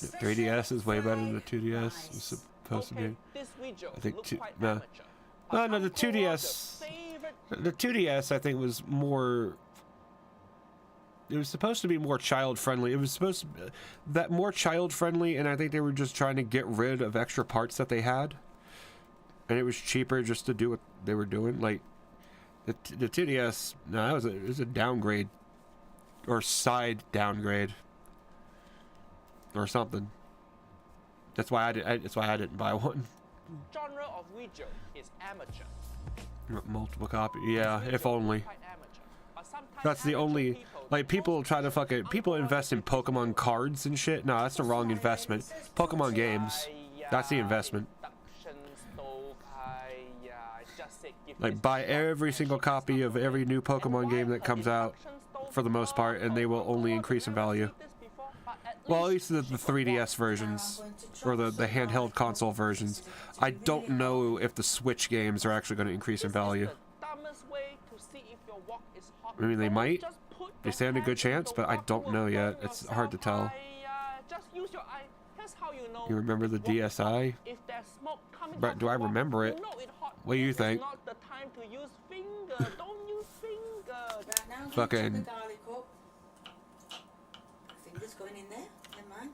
The 3DS is way better than the 2DS. It's supposed to be. This video I think no, the 2DS. The 2DS I think was more. It was supposed to be more child friendly. It was supposed to be that more child friendly, and I think they were just trying to get rid of extra parts that they had, and it was cheaper just to do what they were doing. Like the 2DS, no, it was a downgrade or side downgrade. Or something. That's why I didn't buy one. Genre of video is amateur. Multiple copy. Yeah, if only. That's the only. Like people try to people invest in Pokemon cards and shit. No, that's the wrong investment. Pokemon games. That's the investment. Like buy every single copy of every new Pokemon game that comes out, for the most part, and they will only increase in value. Well, at least the 3DS versions, or the handheld console versions. I don't know if the Switch games are actually going to increase in value. I mean, they might. They stand a good chance, but I don't know yet. It's hard to tell. You remember the DSi? But do I remember it? What do you think? Fucking... Fingers going in there, never mind.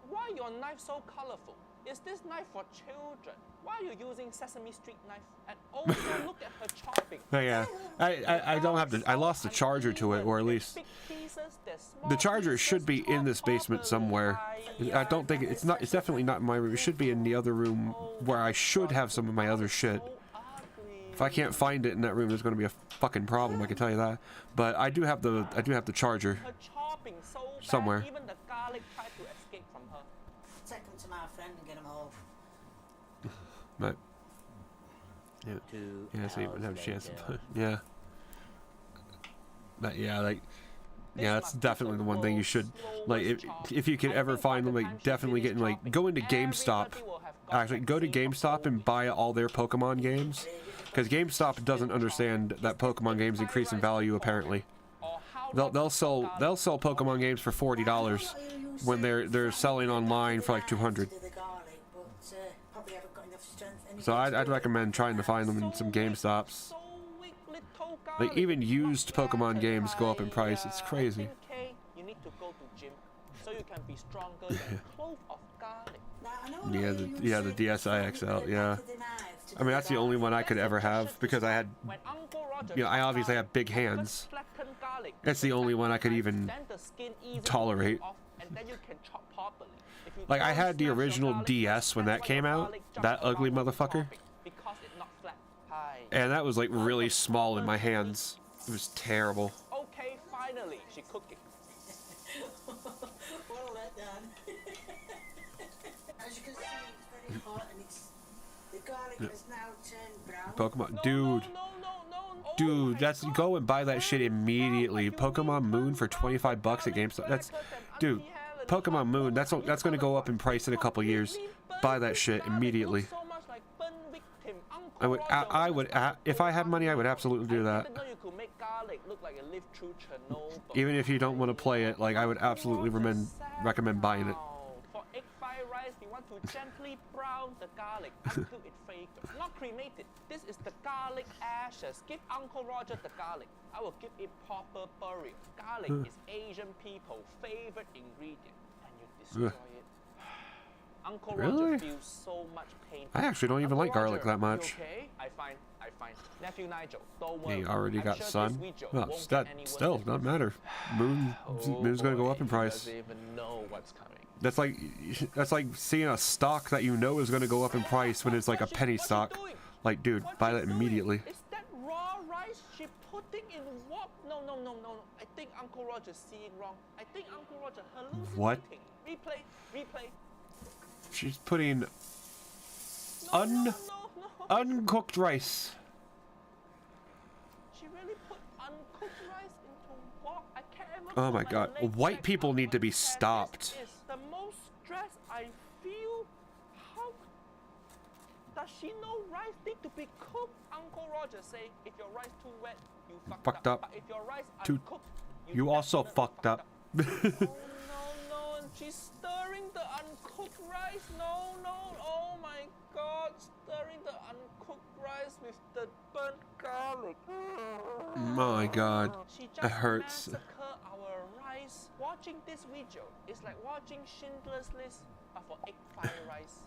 Why your knife so colorful? Is this knife for children? Why are you using Sesame Street knife? And also look at her chopping. Oh, yeah, I don't have to. I lost the charger to it, or at least the charger should be in this basement somewhere. I don't think it's not. It's definitely not in my room. It should be in the other room where I should have some of my other shit. If I can't find it in that room, there's going to be a fucking problem. I can tell you that. But I do have the charger somewhere. Even the garlic tried to escape from her. Take them to my friend and get them all. But yeah, so you wouldn't have a chance to put, yeah. But yeah, like Yeah, that's definitely the one thing you should, like, if you could ever find them, like, definitely getting, like, go into GameStop. Actually, go to GameStop and buy all their Pokemon games. Because GameStop doesn't understand that Pokemon games increase in value, apparently. They'll sell Pokemon games for $40 when they're selling online for like $200. So I'd recommend trying to find them in some GameStops. Like, even used Pokemon games go up in price. It's crazy. You need to go to gym so you can be stronger than a clove of garlic. Yeah, the DSi XL, yeah. I mean, that's the only one I could ever have because I had, you know, I obviously have big hands. That's the only one I could even tolerate. Like, I had the original DS when that came out, that ugly motherfucker. And that was like really small in my hands. It was terrible. Okay, finally, she cooking. Well done. As you can see, it's very hot and the garlic has now turned brown. Pokemon, dude, that's, go and buy that shit immediately. Pokemon Moon for 25 bucks at GameStop. That's, dude, Pokemon Moon, that's going to go up in price in a couple years. Buy that shit immediately. I would, if I had money, I would absolutely do that. Even if you don't want to play it, like, I would absolutely recommend buying it. For egg fried rice, you want to gently brown the garlic until it fragrant. Not cremated. This is the garlic ashes. Give Uncle Roger the garlic. I will give it proper burial. Garlic is Asian people's favorite ingredient, and you destroy it. Uncle Roger feels so much pain. I actually don't even like garlic that much. Okay? I find. Nephew Nigel, don't worry. You already got sun. Well, that still doesn't matter. Moon's gonna go up in price. Even know what's coming. That's like seeing a stock that you know is gonna go up in price when it's like a penny stock. Like, dude, buy that immediately. Is that raw rice she putting in what? No. I think Uncle Roger's seeing wrong. I think Uncle Roger hallucinating. What? Replay. She's putting uncooked rice. She really put uncooked rice into what? I can't even. Oh my god. White people need to be stopped. The most stress I feel. How does she know rice need to be cooked? Uncle Roger say if your rice too wet, you fucked up. But if your rice uncooked, you also fucked up. No, and she's stirring the uncooked rice. No, oh my god, stirring the uncooked rice with the burnt garlic. My god, it hurts. Massacre our rice. Watching this video is like watching Schindler's List, but for egg fried rice.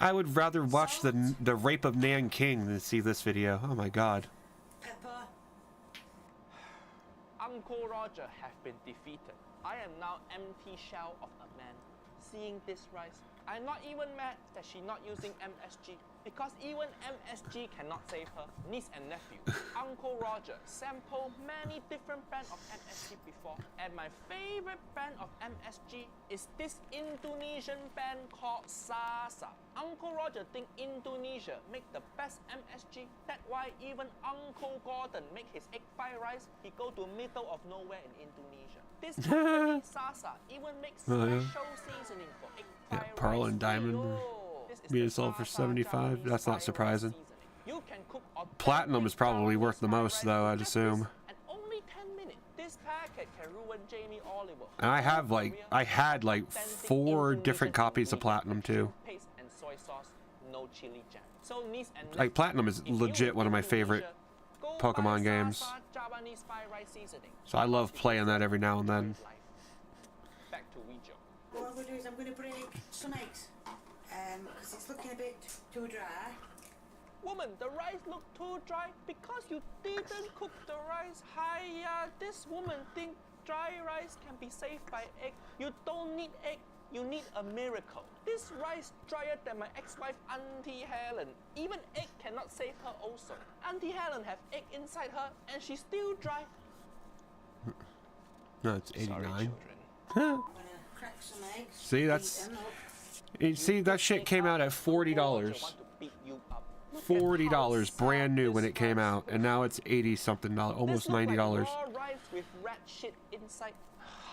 I would rather watch the Rape of Nanking than see this video. Oh my god. Pepper. Uncle Roger have been defeated. I am now empty shell of a man. Seeing this rice, I'm not even mad that she's not using MSG, because even MSG cannot save her. Niece and nephew, Uncle Roger sampled many different brands of MSG before, and my favorite brand of MSG is this Indonesian brand called Sasa. Uncle Roger think Indonesia make the best MSG. That's why even Uncle Gordon make his egg fried rice. He go to middle of nowhere in Indonesia. This company, Sasa, even makes special seasoning for egg fried rice. Pearl and Diamond being sold for $75. That's not surprising. Platinum is probably worth the most, though, I'd assume. And only 10 minutes. This packet can ruin Jamie Oliver. And I had like 4 different copies of Platinum too. Paste and soy sauce, no chili jam. So niece and like, Platinum is legit one of my favorite Pokemon games. So I love playing that every now and then. Back to Ouija. What I'm going to do is I'm going to break some eggs. Because it's looking a bit too dry. Woman, the rice look too dry because you didn't cook the rice. Hiya, this woman think dry rice can be saved by egg. You don't need egg, you need a miracle. This rice drier than my ex-wife Auntie Helen. Even egg cannot save her also. Auntie Helen have egg inside her and she's still dry. No, it's 89. I'm going to crack some eggs. See, that's... See, that shit came out at $40. $40 brand new when it came out, and now it's 80 something dollars, almost $90. Raw rice with rat shit inside.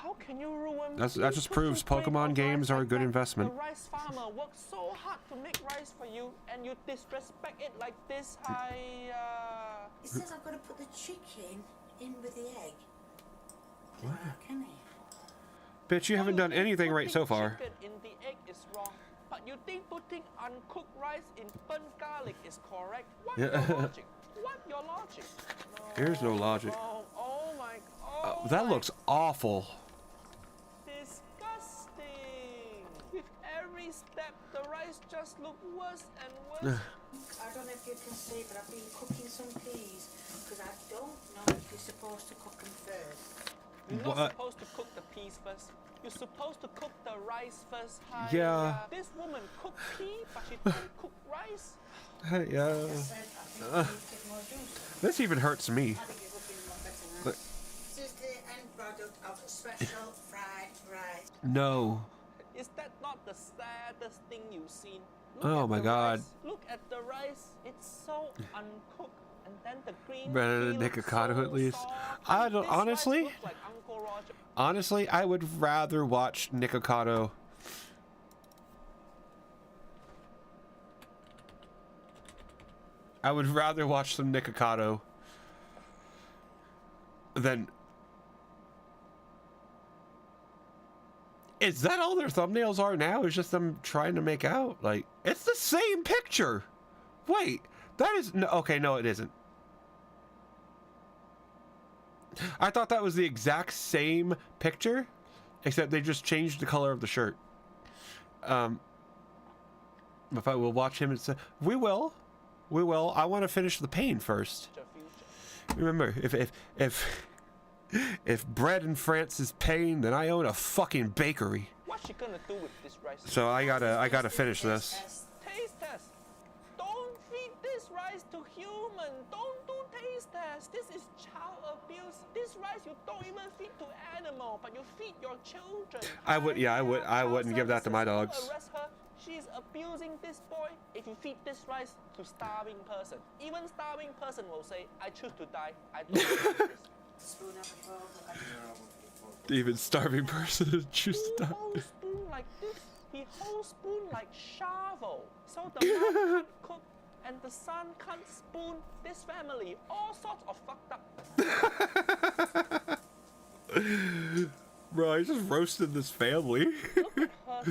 How can you ruin That just proves Pokemon games are a good investment. The rice farmer worked so hard to make rice for you, and you disrespect it like this. It says I've got to put the chicken in with the egg. What? Can he? Bitch, you haven't done anything right so far. Chicken in the egg is wrong, but you think putting uncooked rice in burnt garlic is correct? What your logic? What your logic? No, There's no logic. Oh my! Oh That my, looks awful. disgusting. With every step, the rice just look worse and worse. I don't know if you can see, but I've been cooking some peas because I don't know if you're supposed to cook them first. You're not supposed to cook the peas first. You're supposed to cook the rice first. Yeah. This woman cooked pea, but she don't cook rice. Yeah. This even hurts me. Look. This is the end product of special fried rice. No. Is that not the saddest thing you've seen? Oh my God. Rice. Look at the rice. It's so uncooked. And then the green Better than Nikocado at least. I don't honestly. Like Uncle Roger. Honestly, I would rather watch Nikocado. I would rather watch some Nikocado than. Is that all their thumbnails are now? Is just them trying to make out? Like, it's the same picture. Wait, that is no. Okay, no, it isn't. I thought that was the exact same picture, except they just changed the color of the shirt. If I will watch him, we will. I want to finish the pain first. Remember, if bread in France is pain, then I own a fucking bakery. What's she gonna do with this rice? So I gotta finish this. Taste test. Don't feed this rice to human. Don't do taste test. This is child abuse. This rice you don't even feed to animal, but you feed your children. I wouldn't give that to my dogs. Arrest her. She's abusing this boy. If you feed this rice to starving person, even starving person will say, I choose to die. I don't want this. Even starving person choose to die. He holds spoon like this. He holds spoon like shovel. So the mom can't cook and the son can't spoon this family. All sorts of fucked up. Bro, I just roasted this family. Look at her,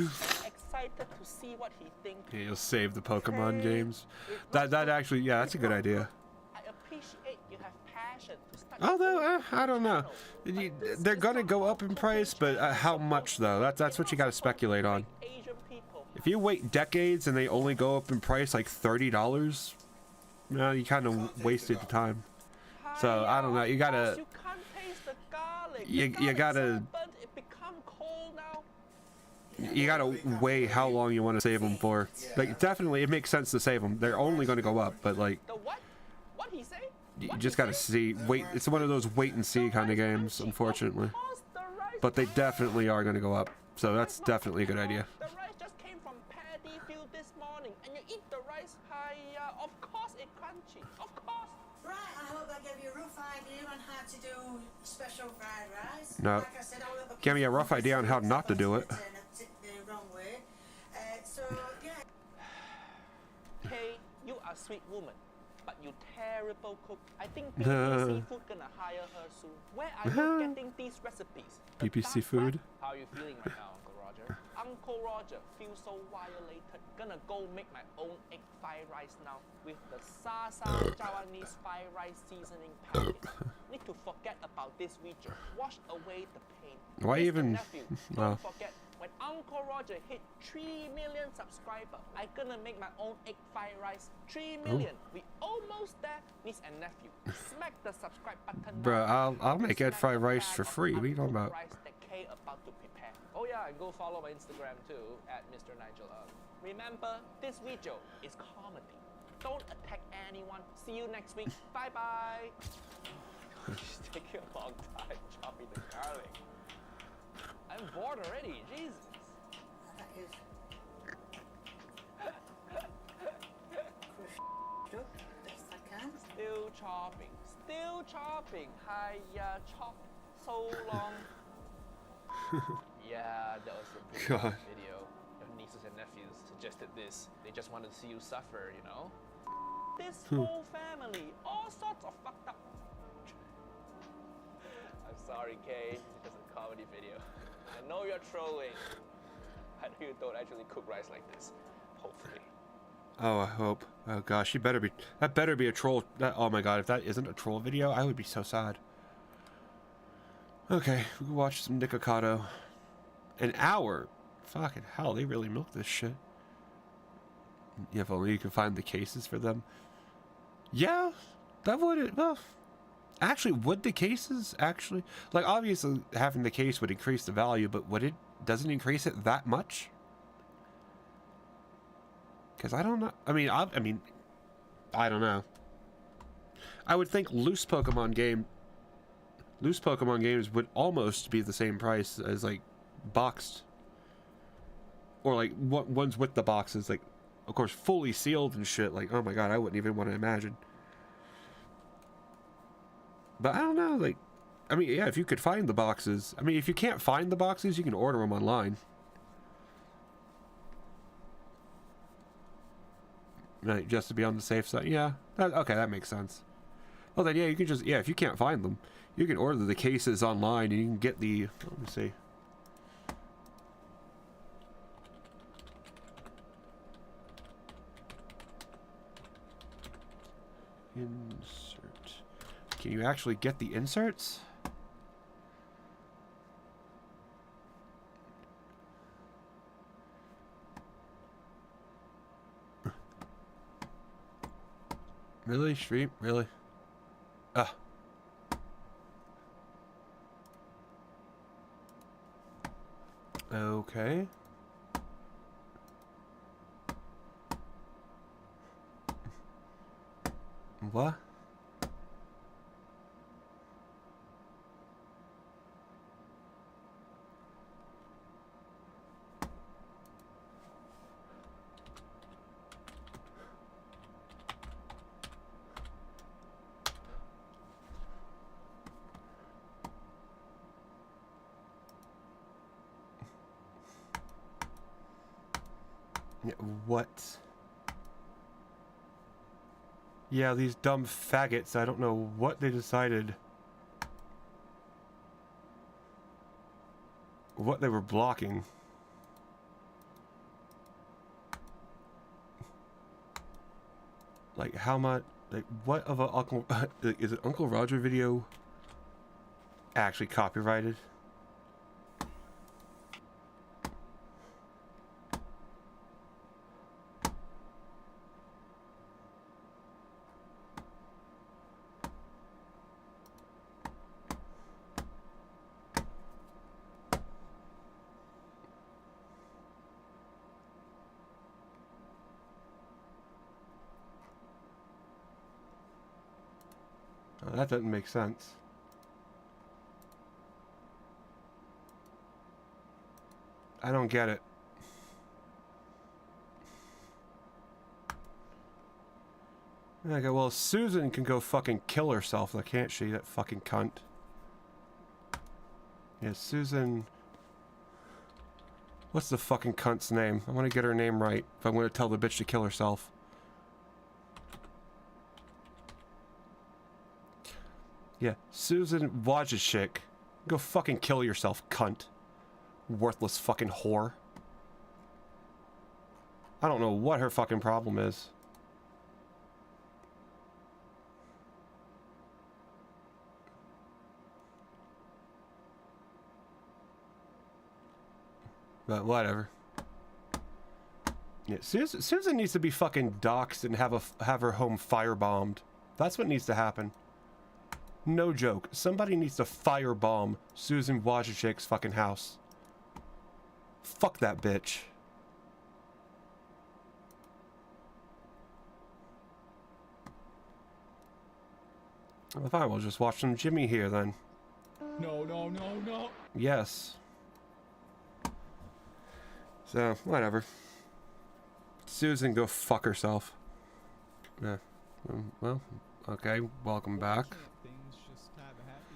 excited to see what he thinks. Yeah, you'll save the Pokemon games. That actually, yeah, that's a good idea. I appreciate you have passion to start. Although I don't know, they're gonna go up in price, but how much though? That's what you gotta speculate on. If you wait decades and they only go up in price like $30, no, you kind of wasted the time. So I don't know. You gotta. You can't taste the garlic. You gotta. It become cold now. You gotta weigh how long you want to save them for. Like, definitely, it makes sense to save them. They're only going to go up, but like. The what? What he say? You just gotta see. Wait, it's one of those wait and see kind of games, unfortunately. But they definitely are going to go up, so that's definitely a good idea. The rice just came from paddy field this morning, and you eat the rice. Of course it's crunchy. Of course. Right, I hope that gave you a rough idea on how to do special fried rice. No. Like I said, I was looking Give me a rough idea on how not to do it. the wrong way. So yeah. Hey, you are a sweet woman, but you terrible cook. I think PPC Food gonna hire her soon. Where are you getting these recipes? PPC Food. How are you feeling right now, Uncle Roger? Uncle Roger feels so violated. Gonna go make my own egg fried rice now with the Sasa Javanese fried rice seasoning packet. Need to forget about this video. Wash away the pain. Why even? Nephew, don't forget. When Uncle Roger hit 3 million subscribers, I gonna make my own egg fried rice. 3 million. We almost there, niece and nephew. Smack the subscribe button. Bro, I'll make egg fried rice for free. What are you talking about? About to prepare. Oh yeah, and go follow my Instagram too at Mr. Nigel. Remember, this video is comedy. Don't attack anyone. See you next week. Bye bye. It's taking a long time chopping the garlic. I'm bored already. Jesus. That is. Still chopping. Still chopping. Hiya, chop so long. Yeah, that was a pretty God. good video. Your nieces and nephews suggested this. They just wanted to see you suffer, you know? This whole family, all sorts of fucked up. I'm sorry, Kay. It's just a comedy video. I know you're trolling. I know you don't actually cook rice like this. Hopefully. Oh, I hope. Oh gosh, you better be. That better be a troll. Oh my god, if that isn't a troll video, I would be so sad. Okay, we can watch some Nikocado. An hour. Fucking hell, they really milked this shit. Yeah, if only you can find the cases for them. Yeah, that would. Well, actually, would the cases actually, like, obviously having the case would increase the value, but would it? Doesn't increase it that much? Because I don't know. I mean, I don't know. I would think loose Pokemon games would almost be the same price as like boxed, or like ones with the boxes, like, of course, fully sealed and shit. Like, oh my god, I wouldn't even want to imagine. But I don't know. Like, I mean, yeah, if you could find the boxes. I mean, if you can't find the boxes, you can order them online. Right, just to be on the safe side. Yeah, okay, that makes sense. Well then, yeah, you can just, yeah, if you can't find them, you can order the cases online and you can get the, let me see. Insert. Can you actually get the inserts? Really? Stream? Really? Okay. What? What? Yeah, these dumb faggots, I don't know what they decided. What they were blocking. Like, how much, like, what of a Uncle, is it Uncle Roger video actually copyrighted? That doesn't make sense. I don't get it. Okay, well, Susan can go fucking kill herself, though, can't she? That fucking cunt. Yeah, Susan... What's the fucking cunt's name? I want to get her name right if I'm going to tell the bitch to kill herself. Yeah, Susan Wojcicki. Go fucking kill yourself, cunt. Worthless fucking whore. I don't know what her fucking problem is. But whatever. Yeah, Susan needs to be fucking doxxed and have her home firebombed. That's what needs to happen. No joke. Somebody needs to firebomb Susan Wojcicki's fucking house. Fuck that bitch. Well, fine, we'll just watch some Jimmy here then. No, no, no, no. Yes. So, whatever. Susan, go fuck herself. Yeah. Well, Okay, welcome back. Things just have a happy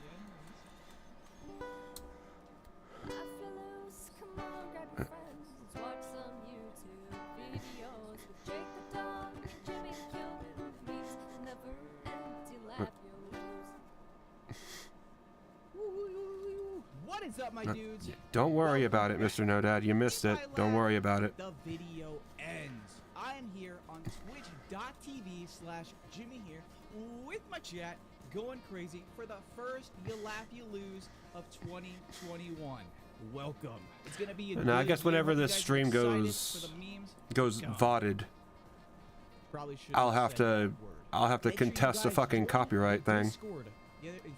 What is up, my dudes? Don't worry about it, Mr. No Dad. You missed it. Don't worry about it. The video ends. I am here on twitch.tv/Jimmy here with my chat going crazy for the first You Laugh You Lose of 2021. Welcome. It's gonna be a And I guess whenever this stream goes VODed, I'll have to contest a fucking copyright thing.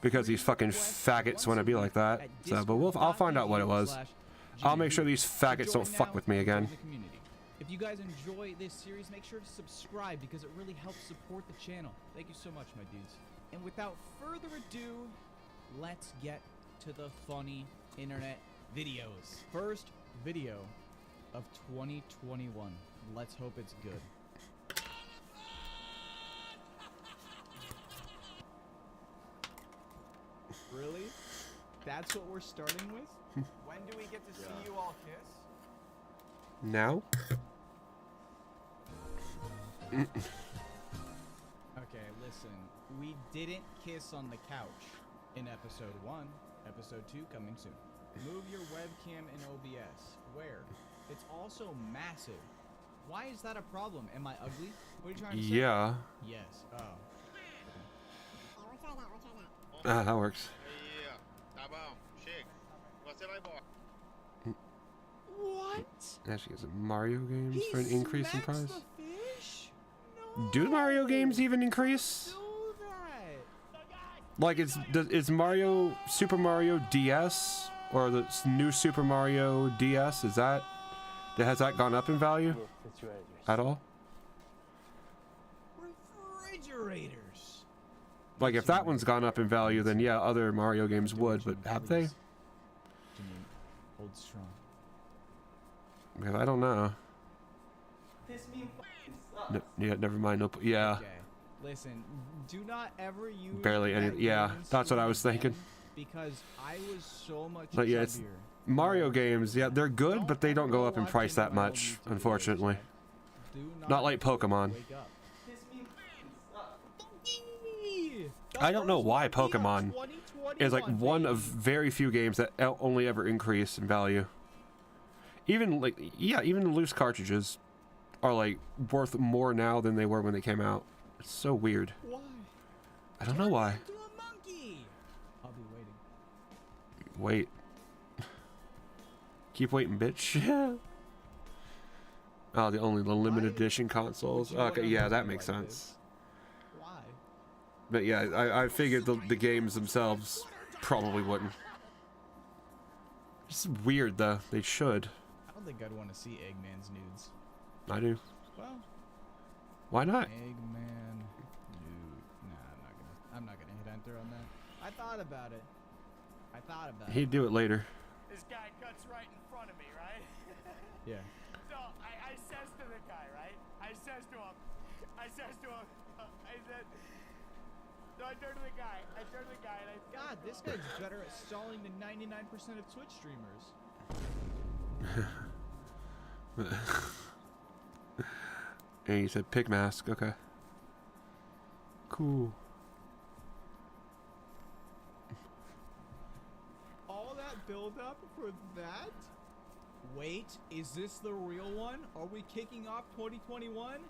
Because these fucking faggots want to be like that. So, but I'll find out what it was. I'll make sure these faggots don't fuck with me again. If you guys enjoy this series, make sure to subscribe because it really helps support the channel. Thank you so much, my dudes. And without further ado, let's get to the funny internet videos. First video of 2021. Let's hope it's good. Really? That's what we're starting with? When do we get to see you all kiss? Now? Okay, listen. We didn't kiss on the couch in episode 1. Episode 2 coming soon. Move your webcam in OBS. Where? It's also massive. Why is that a problem? Am I ugly? What are you trying to say? Yeah. Yes. Oh. Ah, that works. What? Actually, is it Mario games for an increase in price? The fish? No. Do Mario games even increase? Do that. Like, is Mario Super Mario DS or the new Super Mario DS? Has that gone up in value at all? Refrigerators. Like, if that one's gone up in value, then yeah, other Mario games would, but have they? Hold strong. Because I don't know. Yeah, never mind. Nope. Yeah. Okay. Listen, do not ever use Barely any. Yeah, that's what I was thinking. Because I was so much. But yeah, it's Mario games. Yeah, they're good, but they don't go up in price that much, unfortunately. Not like Pokemon. I don't know why Pokemon is like one of very few games that only ever increase in value. Even like, yeah, even loose cartridges are like worth more now than they were when they came out. It's so weird. Why? I don't know why. To a monkey. I'll be waiting. Wait. Keep waiting, bitch. Oh, the limited edition consoles. Okay, yeah, that makes sense. Why? But yeah, I figured the games themselves probably wouldn't. It's weird though. They should. I don't think I'd want to see Eggman's nudes. I do. Well, why not? Eggman nude. Nah, I'm not gonna hit enter on that. I thought about it. He'd do it later. This guy cuts right in front of me, right? Yeah. So I says to the guy, right? I said, so I turn to the guy, and I God, this guy's better at stalling than 99% of Twitch streamers. And you said pig mask, okay. Cool. All that build up for that? Wait, is this the real one? Are we kicking off 2021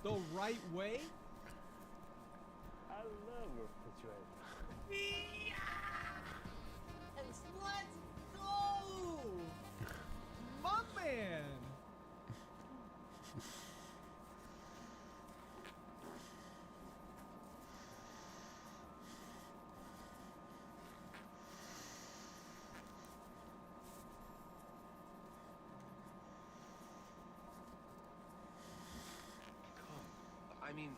the right way? I love refrigerators. Yes! Let's go! My man! I mean,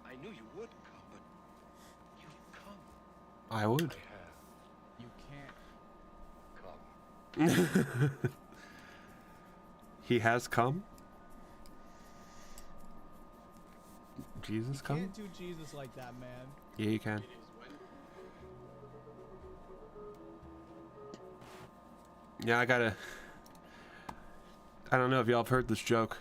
I knew you would come, but you've come. I would. You can't Come. He has come? Jesus You come? can't do Jesus like that, man. Yeah, you can. Yeah, I don't know if y'all have heard this joke.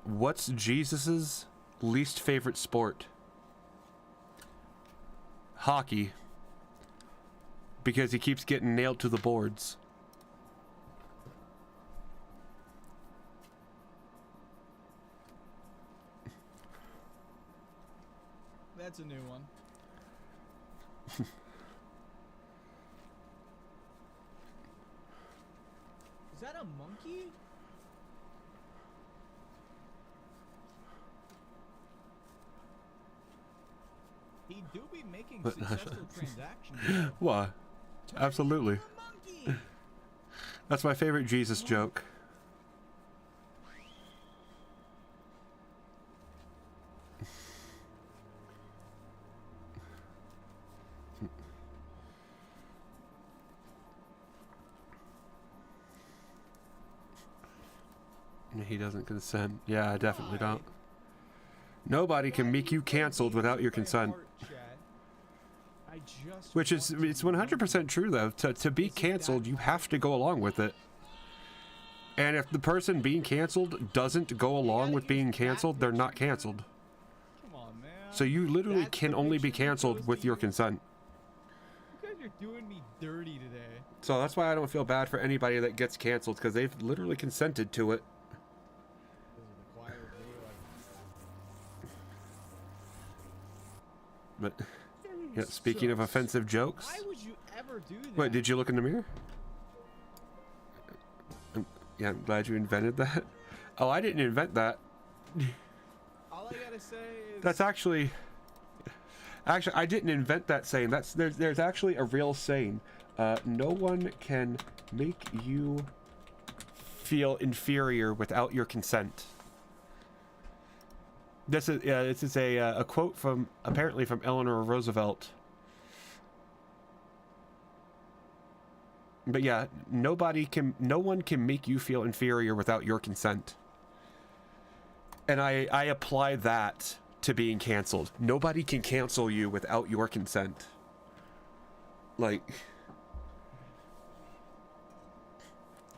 What's Jesus's least favorite sport? Hockey. Because he keeps getting nailed to the boards. That's a new one. Is that a monkey? He do be making successful transactions. What? Absolutely. That's my favorite Jesus joke. He doesn't consent. Yeah, I definitely don't. Nobody can make you canceled without your consent. Which is, it's 100% true though. To be canceled, you have to go along with it. And if the person being canceled doesn't go along with being canceled, they're not canceled. Come on, man. So you literally can only be canceled with your consent. You guys are doing me dirty today. So that's why I don't feel bad for anybody that gets canceled, because they've literally consented to it. But yeah, speaking of offensive jokes, Why would you ever do that? wait, did you look in the mirror? Yeah, I'm glad you invented that. Oh, I didn't invent that. All I gotta say is That's actually, I didn't invent that saying. There's actually a real saying. No one can make you feel inferior without your consent. This is a quote from, apparently from Eleanor Roosevelt. But yeah, no one can make you feel inferior without your consent. And I apply that to being canceled. Nobody can cancel you without your consent. Like,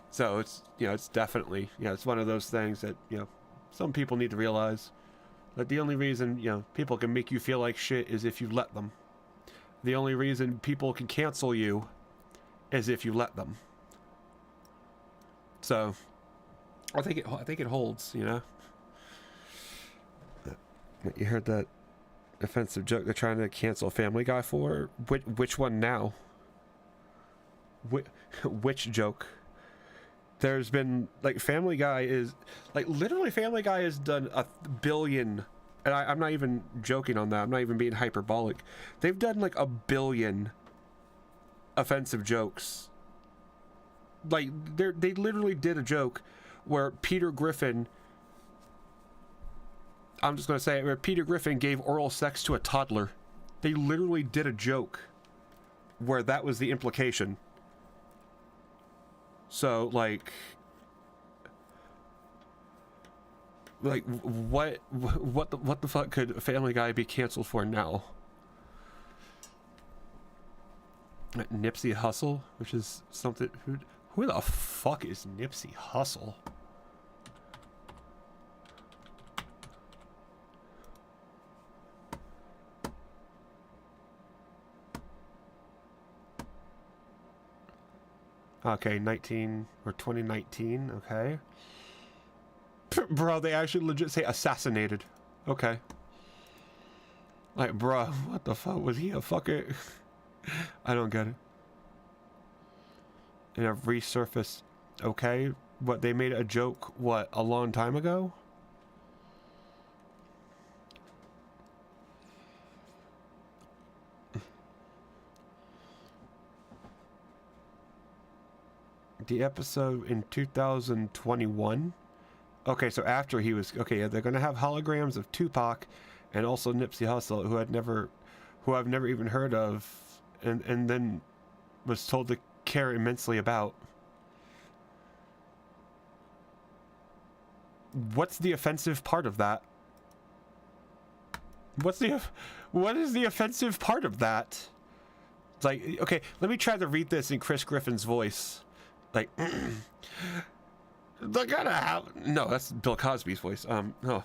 so it's, it's definitely, it's one of those things that, some people need to realize. That the only reason, people can make you feel like shit is if you let them. The only reason people can cancel you is if you let them. So, I think it holds, You heard that offensive joke they're trying to cancel Family Guy for? Which one now? Which joke? There's been, like, Family Guy is, like, literally Family Guy has done 1 billion, and I'm not even joking on that, I'm not even being hyperbolic. They've done, like, 1 billion offensive jokes. Like, they literally did a joke where Peter Griffin, I'm just going to say it, where Peter Griffin gave oral sex to a toddler. They literally did a joke where that was the implication. So, like what the fuck could Family Guy be canceled for now? Nipsey Hussle, which is something. Who the fuck is Nipsey Hussle? Okay, 2019, okay. Bro, they actually legit say assassinated. Okay. Like, bro, what the fuck? Was he a fucker? I don't get it. And have resurfaced. Okay. What, they made a joke, what, a long time ago? The episode in 2021. Okay, so after he was, okay, yeah, they're gonna have holograms of Tupac and also Nipsey Hussle, who I've never even heard of, and then was told to care immensely about. What's the offensive part of that? What is the offensive part of that? It's like, okay, let me try to read this in Chris Griffin's voice. Like, they're gonna have, no, that's Bill Cosby's voice. No,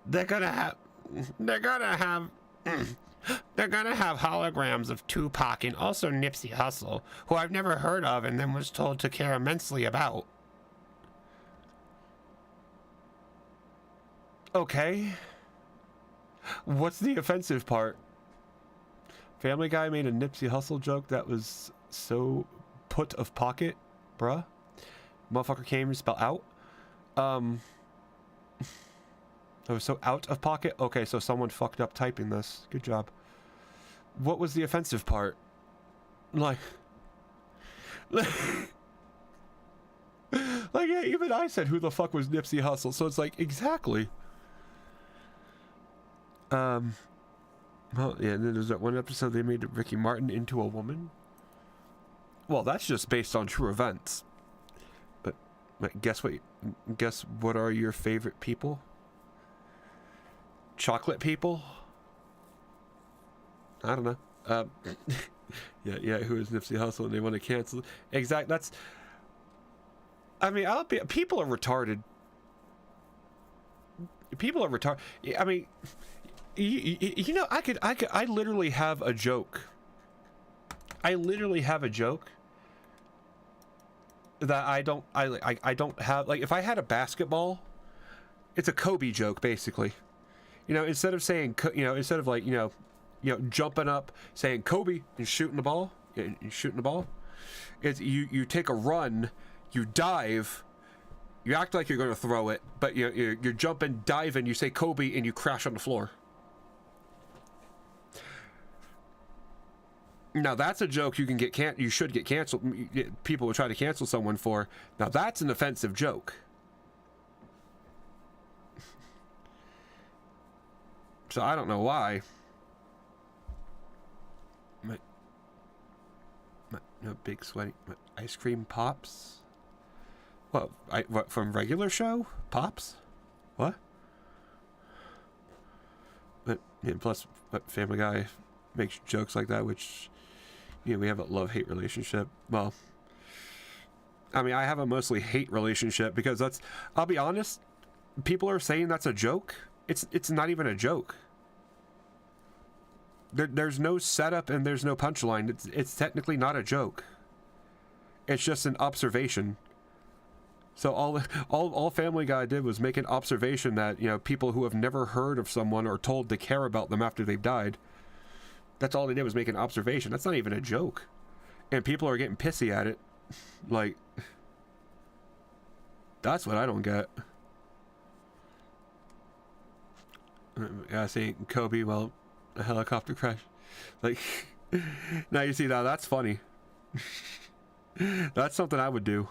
they're gonna have holograms of Tupac and also Nipsey Hussle, who I've never heard of and then was told to care immensely about. Okay. What's the offensive part? Family Guy made a Nipsey Hussle joke that was so put of pocket, bruh. Motherfucker came to spell out. It was so out of pocket. Okay, so someone fucked up typing this. Good job. What was the offensive part? Like, yeah, even I said, who the fuck was Nipsey Hussle? So it's like, exactly. Well, yeah, and then there's that one episode they made Ricky Martin into a woman. Well, that's just based on true events. But guess what are your favorite people? Chocolate people? I don't know. Yeah, who is Nipsey Hussle and they want to cancel? Exactly, that's... I mean, people are retarded. People are retarded. I mean... You know, I literally have a joke. I literally have a joke that I don't have. Like, if I had a basketball, it's a Kobe joke, basically. You know, instead of saying, instead of like, jumping up, saying Kobe and shooting the ball, it's you take a run, you dive, you act like you're going to throw it, but you're jumping, diving, you say Kobe, and you crash on the floor. Now that's a joke you can get you should get canceled. People will try to cancel someone for. Now that's an offensive joke. So I don't know why. My big sweaty ice cream pops. What from regular show pops? What? But and plus, Family Guy makes jokes like that, which. We have a love-hate relationship. Well, I mean, I have a mostly hate relationship because that's, I'll be honest, people are saying that's a joke. It's not even a joke. There's no setup and there's no punchline. It's technically not a joke. It's just an observation. So all Family Guy did was make an observation that, people who have never heard of someone are told to care about them after they've died. That's all they did was make an observation. That's not even a joke. And people are getting pissy at it. Like, that's what I don't get. I say Kobe, well, a helicopter crash. Like, now you see, now that's funny. That's something I would do.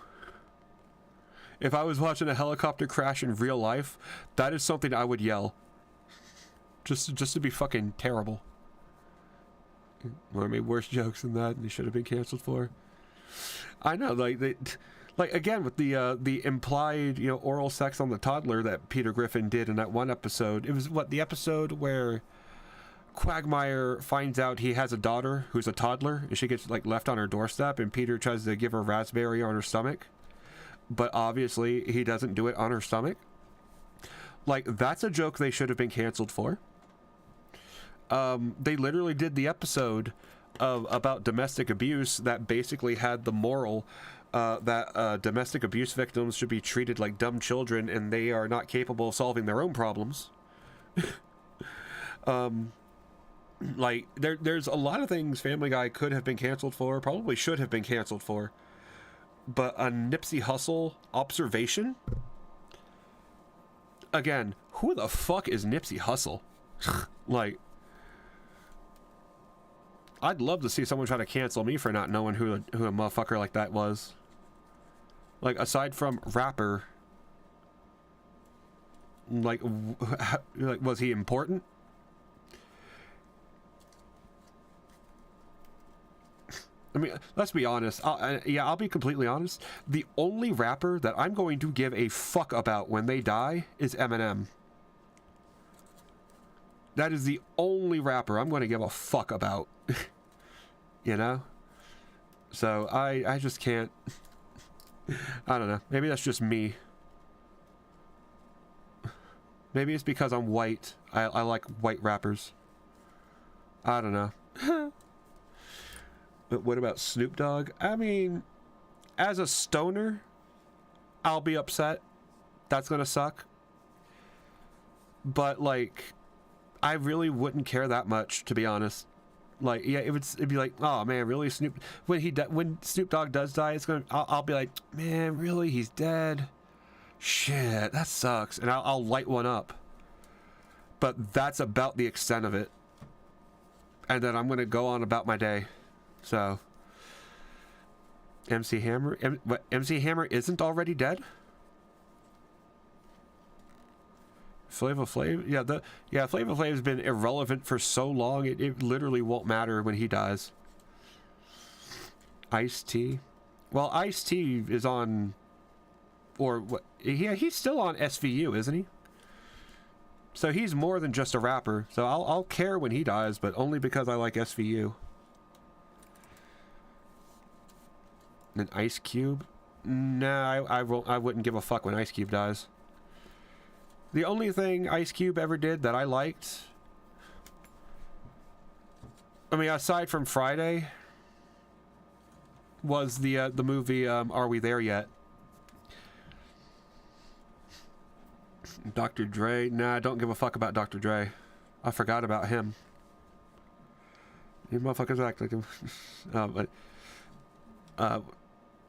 If I was watching a helicopter crash in real life, that is something I would yell. Just to be fucking terrible. Or made worse jokes than that, and they should have been canceled for. I know, like again with the implied oral sex on the toddler that Peter Griffin did in that one episode. It was the episode where Quagmire finds out he has a daughter who's a toddler, and she gets left on her doorstep, and Peter tries to give her raspberry on her stomach, but obviously he doesn't do it on her stomach. Like, that's a joke they should have been canceled for. They literally did the episode about domestic abuse that basically had the moral that domestic abuse victims should be treated like dumb children and they are not capable of solving their own problems. Like, there's a lot of things Family Guy could have been canceled for, probably should have been canceled for. But a Nipsey Hussle observation? Again, who the fuck is Nipsey Hussle? Like, I'd love to see someone try to cancel me for not knowing who a motherfucker like that was. Like, aside from rapper, like was he important? I mean, let's be honest. I'll be completely honest. The only rapper that I'm going to give a fuck about when they die is Eminem. That is the only rapper I'm going to give a fuck about. You know? So I just can't. I don't know. Maybe that's just me. Maybe it's because I'm white. I like white rappers. I don't know. But what about Snoop Dogg? I mean, as a stoner, I'll be upset. That's gonna suck. But like, I really wouldn't care that much, to be honest. Like, yeah, it'd be like, oh man, really, Snoop. When Snoop Dogg does die, it's gonna. I'll be like, man, really, he's dead. Shit, that sucks. And I'll light one up. But that's about the extent of it. And then I'm gonna go on about my day. So, MC Hammer. MC Hammer isn't already dead. Flavor Flav, Flavor Flav has been irrelevant for so long, it literally won't matter when he dies. Ice-T. Well, Ice-T is on, or what? Yeah, he's still on SVU, isn't he? So he's more than just a rapper. So I'll care when he dies, but only because I like SVU. And Ice Cube? Nah, I wouldn't give a fuck when Ice Cube dies. The only thing Ice Cube ever did that I liked, I mean, aside from Friday, was the movie Are We There Yet? Dr. Dre? Nah, I don't give a fuck about Dr. Dre. I forgot about him. You motherfuckers act like him.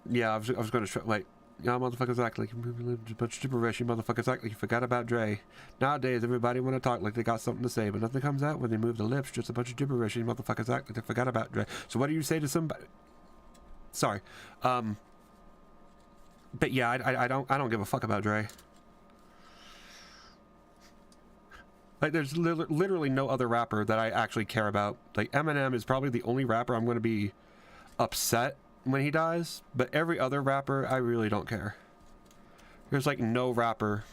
Yeah, I was going to try, like, y'all motherfuckers act like a bunch of gibberish. You motherfuckers act like you forgot about Dre. Nowadays, everybody want to talk like they got something to say, but nothing comes out when they move the lips. Just a bunch of gibberish. You motherfuckers act like they forgot about Dre. So what do you say to somebody? Sorry. But yeah, I don't give a fuck about Dre. Like, there's literally no other rapper that I actually care about. Like, Eminem is probably the only rapper I'm going to be upset when he dies, but every other rapper, I really don't care. There's like no rapper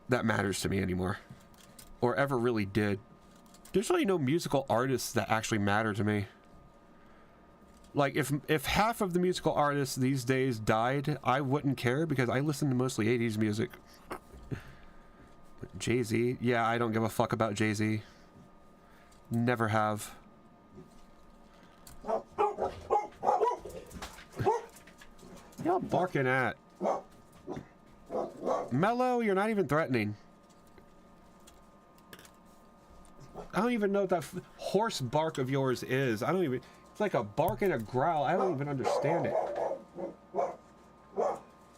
that matters to me anymore, or ever really did. There's really no musical artists that actually matter to me. Like, if half of the musical artists these days died, I wouldn't care because I listen to mostly 80s music. Jay-Z, yeah, I don't give a fuck about Jay-Z. Never have. Y'all barking at? Mellow, you're not even threatening. I don't even know what that horse bark of yours is. I don't even... It's like a bark and a growl. I don't even understand it.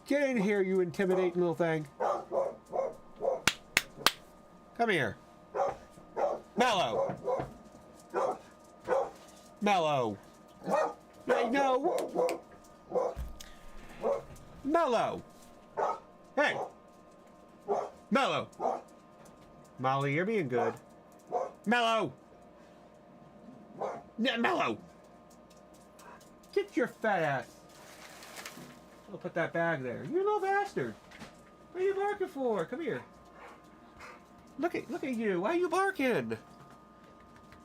Get in here, you intimidating little thing. Come here. Mellow. Mellow. No. Mellow. Hey. Mellow. Molly, you're being good. Mellow. Mellow. Get your fat ass. I'll put that bag there. You little bastard. What are you barking for? Come here. Look at you. Why are you barking?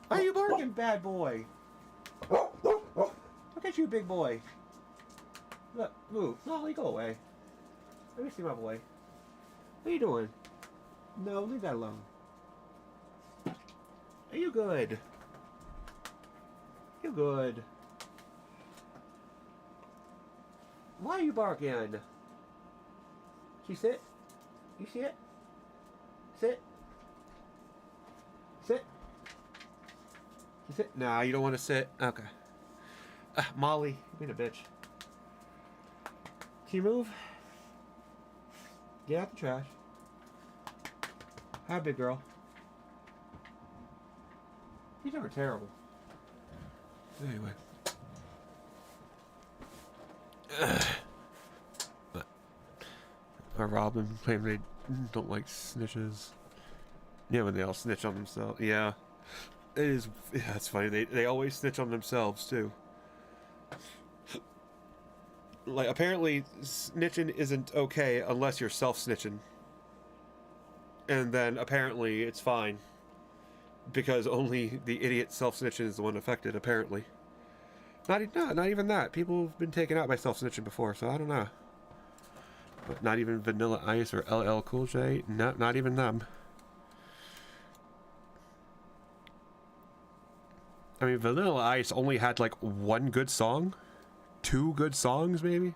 Why are you barking, bad boy? Look at you, big boy. Look, move. Molly, go away. Let me see my boy. What are you doing? No, leave that alone. Are you good? You good? Why are you barking? She sit? You see it? Sit? Sit? You sit? Nah, you don't want to sit? Okay. Molly, you're being a bitch. Can you move? Get out the trash. Hi, big girl. You are terrible. Anyway. But Robin claimed they don't like snitches. Yeah, when they all snitch on themselves. Yeah. It is. Yeah, it's funny. They always snitch on themselves, too. Like, apparently, snitching isn't okay unless you're self-snitching. And then apparently it's fine. Because only the idiot self-snitching is the one affected, apparently. Not even that. People have been taken out by self-snitching before, so I don't know. But not even Vanilla Ice or LL Cool J. Not even them. I mean, Vanilla Ice only had like one good song? 2 good songs, maybe?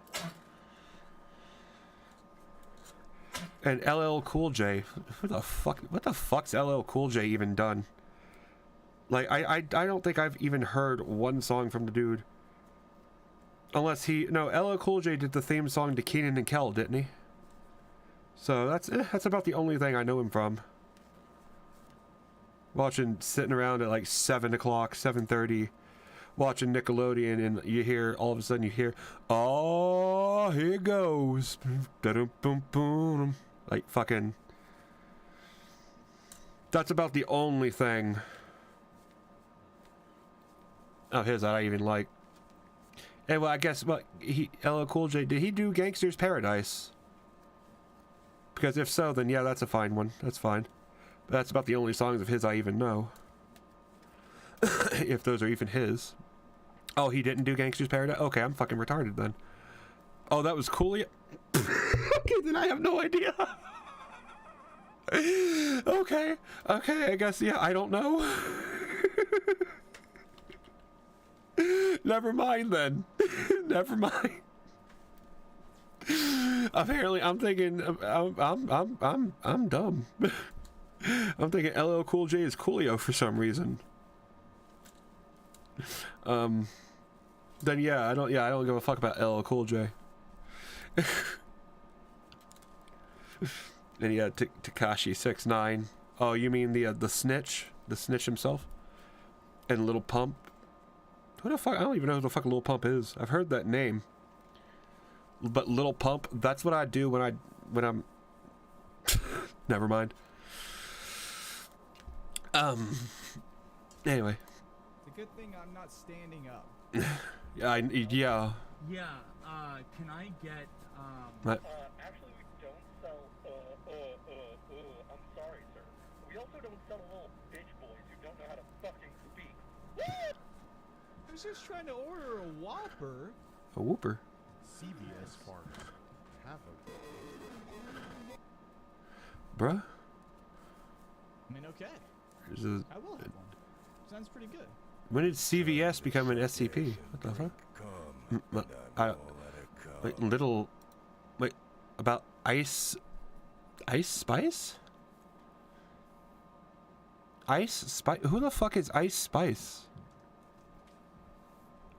And LL Cool J. What the fuck's LL Cool J even done? Like, I don't think I've even heard one song from the dude. Unless no, LL Cool J did the theme song to Kenan and Kel, didn't he? So that's about the only thing I know him from. Sitting around at like 7 o'clock, 7:30, watching Nickelodeon, and all of a sudden you hear, oh, here it goes. Like fucking. That's about the only thing of his that I even like. And well, I guess LL Cool J, did he do Gangster's Paradise? Because if so, then yeah, that's a fine one. That's fine. But that's about the only songs of his I even know. If those are even his. Oh, he didn't do Gangster's Paradise? Okay, I'm fucking retarded then. Oh, that was Coolio? Okay, then I have no idea. Okay, I guess, yeah, I don't know. Never mind then. Never mind. Apparently, I'm thinking I'm dumb. I'm thinking LL Cool J is Coolio for some reason. Then yeah, I don't give a fuck about LL Cool J. And yeah, Tekashi 6ix9ine. Oh, you mean the snitch? The snitch himself? And Lil Pump? Who the fuck? I don't even know who the fuck Lil Pump is. I've heard that name. But Lil Pump, that's what I do when I'm never mind. Anyway. It's a good thing I'm not standing up. Yeah. Yeah, can I get, What? Actually, we don't sell, I'm sorry, sir. We also don't sell little bitch boys who don't know how to fucking speak. What? I was just trying to order a Whopper. A Whooper? CVS farmers have a... Bruh? I mean, okay. I will have one. Sounds pretty good. When did CVS become an SCP? What the fuck? About Ice Spice? Ice Spice? Who the fuck is Ice Spice?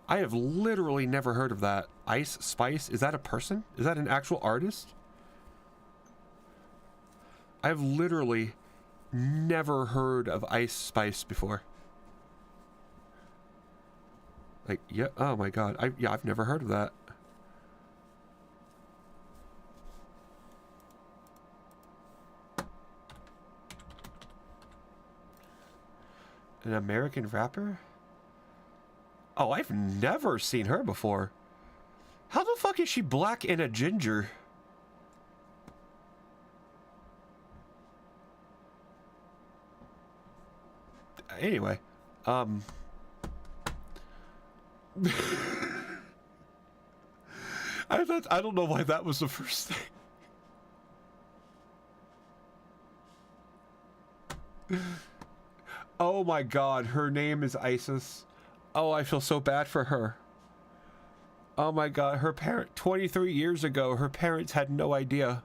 I have literally never heard of that. Ice Spice? Is that a person? Is that an actual artist? I've literally never heard of Ice Spice before. Like, yeah, oh my god. I've never heard of that. An American rapper? Oh, I've never seen her before. How the fuck is she black and a ginger? Anyway, I don't know why that was the first thing. Oh my god, her name is Isis. Oh, I feel so bad for her. Oh my god, 23 years ago, her parents had no idea.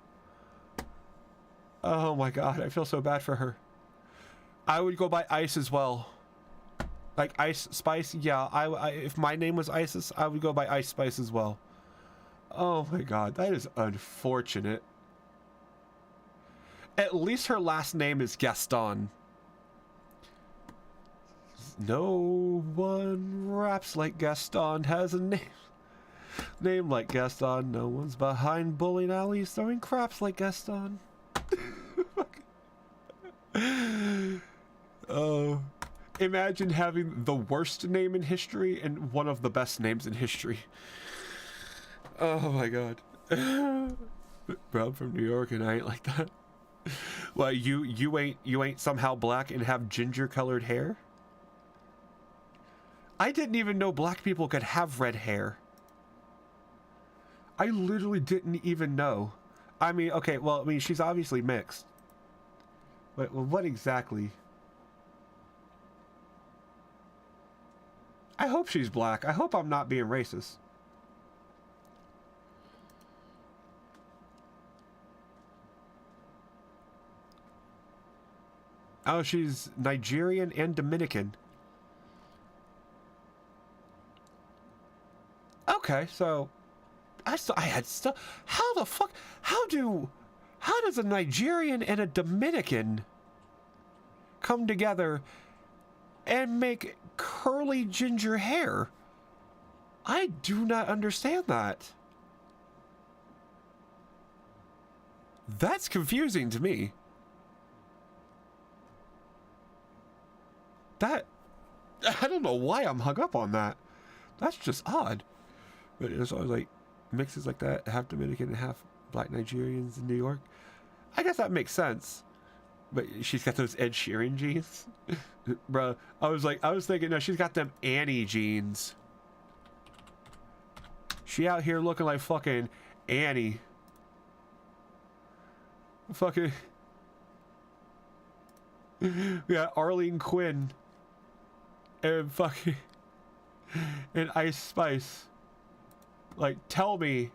Oh my god, I feel so bad for her. I would go by Ice as well. Like Ice Spice, yeah, if my name was Isis, I would go by Ice Spice as well. Oh my god, that is unfortunate. At least her last name is Gaston. No one raps like Gaston, has a name like Gaston. No one's behind bowling alleys throwing craps like Gaston. Oh, imagine having the worst name in history and one of the best names in history. Oh my god. Bro, I'm from New York and I ain't like that. Well, you ain't somehow black and have ginger colored hair? I didn't even know black people could have red hair. I literally didn't even know. I mean, okay, well, I mean, she's obviously mixed. But what exactly? I hope she's black. I hope I'm not being racist. Oh, she's Nigerian and Dominican. Okay, so I had stuff. How the fuck? How does a Nigerian and a Dominican come together and make curly ginger hair? I do not understand that. That's confusing to me. That, I don't know why I'm hung up on that. That's just odd. But it's always like mixes like that, half Dominican and half black Nigerians in New York. I guess that makes sense. But she's got those Ed Sheeran jeans. Bruh, I was thinking, no, she's got them Annie jeans. She out here looking like fucking Annie. Fucking. We got Arlene Quinn. And fucking. And Ice Spice. Like, tell me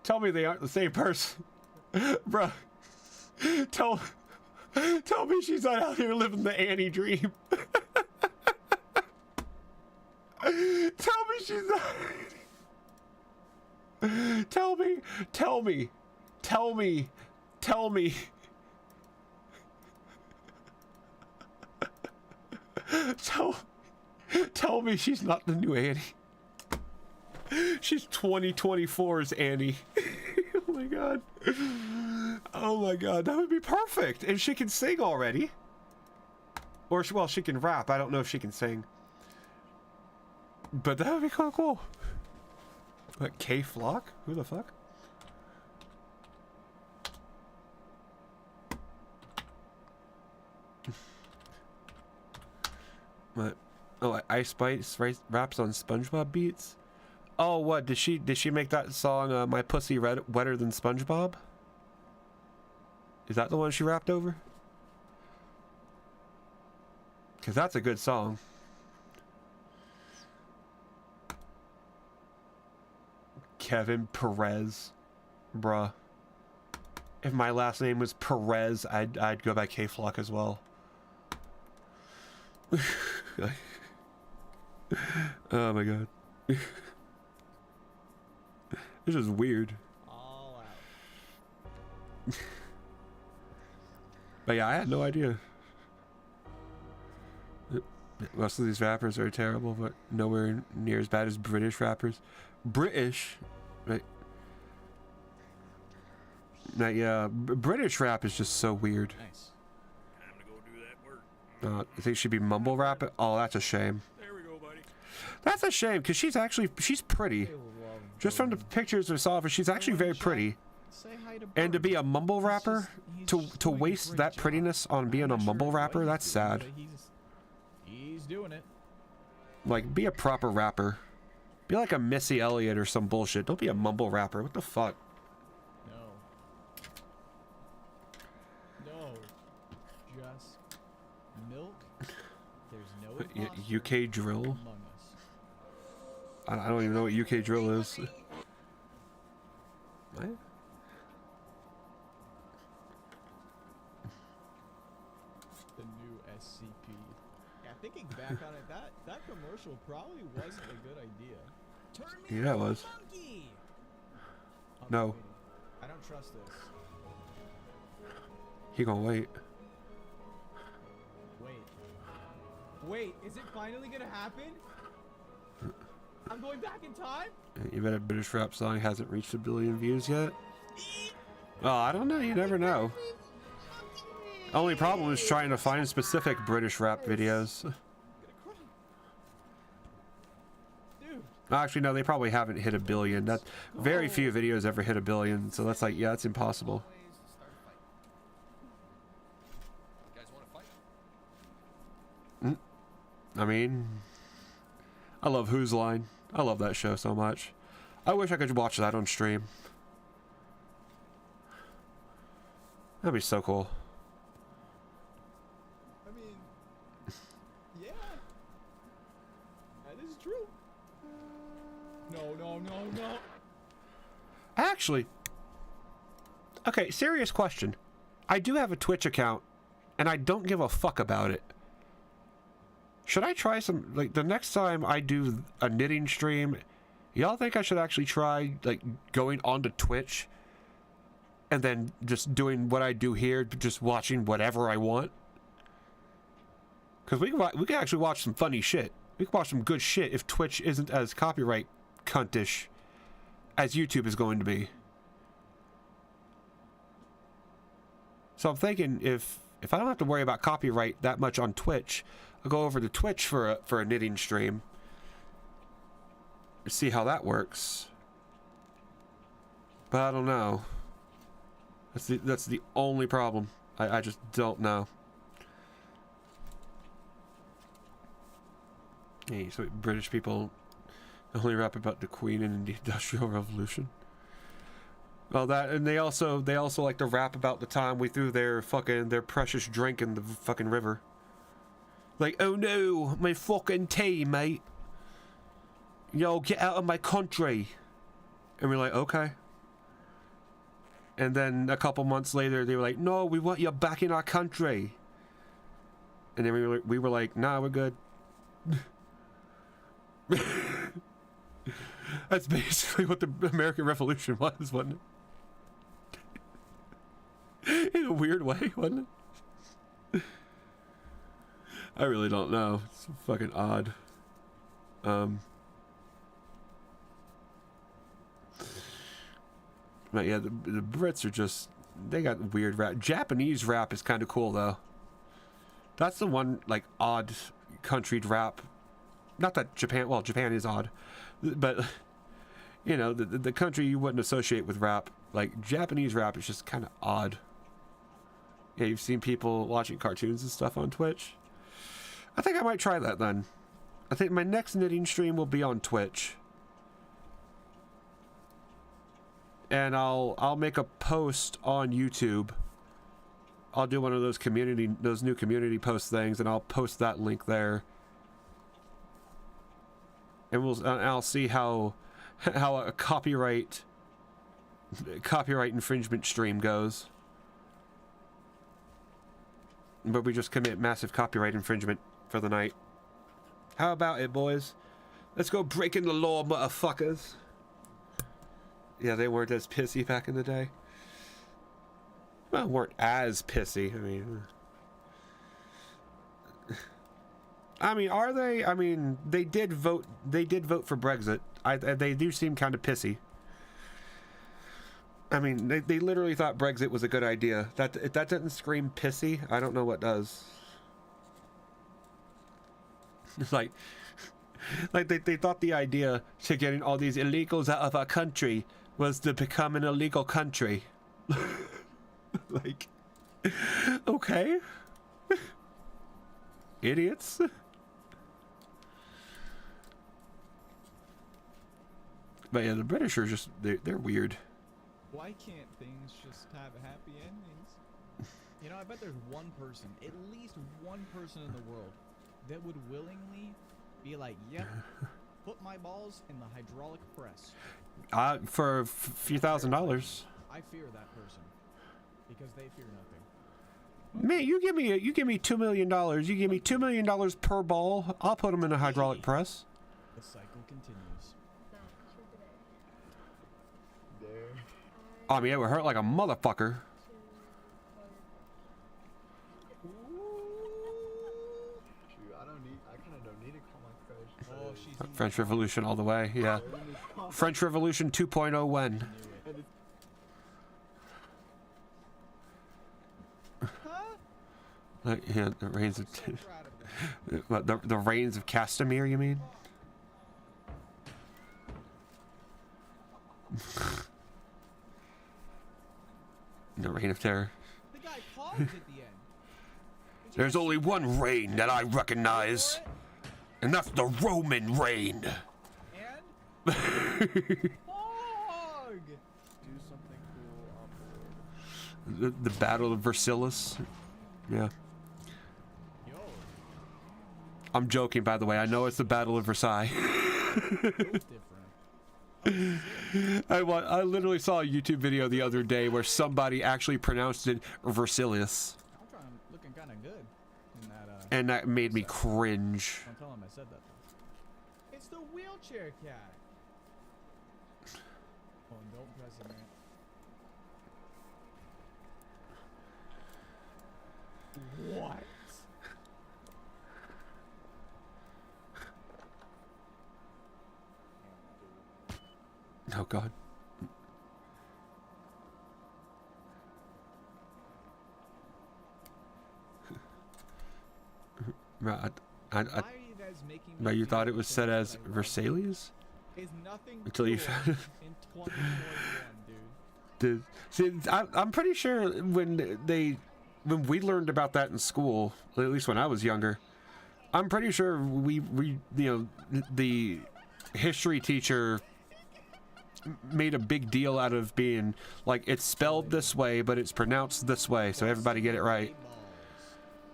they aren't the same person. Bruh. Tell me she's not out here living the Annie dream. Tell me she's not. Tell me. Tell me she's not the new Annie. She's 2024's Annie. Oh my god. Oh my god, that would be perfect. And she can sing already. Or, well, she can rap. I don't know if she can sing. But that would be kind of cool. Like K Flock? Who the fuck? What? Oh, Ice Spice raps on SpongeBob beats? Oh, what? Did she make that song, My Pussy Wetter Than SpongeBob? Is that the one she rapped over? Because that's a good song. Kevin Perez. Bruh. If my last name was Perez, I'd go by K-Flock as well. Oh my god. This is weird. All out. But yeah, I had no idea. Most of these rappers are terrible, but nowhere near as bad as British rappers. British, right? Now, yeah, British rap is just so weird. Nice. Time to go do that work. I think she'd be mumble rap. Oh, that's a shame. There we go, buddy. That's a shame because she's pretty. Just from the pictures I saw of her, she's actually very pretty. And to be a mumble rapper, to waste that prettiness on being a mumble rapper, that's sad. He's doing it. Like, be a proper rapper. Be like a Missy Elliott or some bullshit. Don't be a mumble rapper. What the fuck? No. Just milk. There's no UK drill? I don't even know what UK drill is. What? The new SCP. Yeah, thinking back on it, that commercial probably wasn't a good idea. Turn me Yeah, it was. monkey. No. I don't trust this. He gonna wait. Wait, is it finally gonna happen? I'm going back in time? You bet a British rap song hasn't reached 1 billion views yet? Oh, I don't know. You never know. Only problem is trying to find specific British rap videos. Dude. Actually, no, they probably haven't hit 1 billion. That very few videos ever hit 1 billion. So that's like, yeah, that's impossible. I mean, I love Who's Line. I love that show so much. I wish I could watch that on stream. That'd be so cool. I mean, yeah, that is true. No. Actually, okay, serious question. I do have a Twitch account, and I don't give a fuck about it. Should I try some, like, the next time I do a knitting stream, y'all think I should actually try, like, going onto Twitch and then just doing what I do here, just watching whatever I want? Because we can actually watch some funny shit. We can watch some good shit if Twitch isn't as copyright cuntish as YouTube is going to be. So I'm thinking if I don't have to worry about copyright that much on Twitch, I'll go over to Twitch for a knitting stream. See how that works. But I don't know. That's the only problem. I just don't know. Hey, so British people only rap about the Queen and the Industrial Revolution. Well, that, and they also like to rap about the time we threw their precious drink in the fucking river. Like, oh no, my fucking tea, mate. Yo, get out of my country. And we're like, okay. And then a couple months later, they were like, no, we want you back in our country. And then we were like, nah, we're good. That's basically what the American Revolution was, wasn't it? In a weird way, wasn't it? I really don't know. It's fucking odd. But yeah, the Brits are just, they got weird rap. Japanese rap is kind of cool though. That's the one, like, odd countryed rap. Not that Japan is odd, but you know, the country you wouldn't associate with rap. Like, Japanese rap is just kind of odd. Yeah, you've seen people watching cartoons and stuff on Twitch. I think I might try that then. I think my next knitting stream will be on Twitch. And I'll make a post on YouTube. I'll do one of those new community post things, and I'll post that link there. And I'll see how a copyright infringement stream goes. But we just commit massive copyright infringement for the night. How about it, boys? Let's go breaking the law, motherfuckers. Yeah, they weren't as pissy back in the day. Well, weren't as pissy. I mean, are they? I mean, they did vote for Brexit. They do seem kind of pissy. I mean, they literally thought Brexit was a good idea. If that doesn't scream pissy, I don't know what does. It's like they thought the idea to getting all these illegals out of our country was to become an illegal country. Like, okay. Idiots. But yeah, the British are just, they're weird. Why can't things just have happy endings? You know, I bet there's one person, at least one person in the world, that would willingly be like, yep, put my balls in the hydraulic press. For a few $1,000s. I fear that person, because they fear nothing. Man, you give me $2 million. You give me $2 million per ball. I'll put them in a hydraulic press. The cycle continues. I mean, it would hurt like a motherfucker. French Revolution all the way, yeah. French Revolution 2.0 when? Yeah, the reigns of the reigns of Castamere, you mean? The Reign of Terror. The guy paused at the end. There's only one reign that I recognize, and that's the Roman reign. And? Fog! Do something cool on board. The Battle of Versailles. Yeah. Yo. I'm joking, by the way. I know it's the Battle of Versailles. I literally saw a YouTube video the other day where somebody actually pronounced it Versailles. I'm looking kind of good in that. And that made me cringe. Don't tell him I said that. It's the wheelchair cat. Oh, and don't press it, man. What? Oh God. But you thought it was said as Versailles? Until you found it. In 2021, dude. See, I'm pretty sure when we learned about that in school, at least when I was younger, I'm pretty sure we the history teacher made a big deal out of being like, it's spelled this way, but it's pronounced this way, so everybody get it right.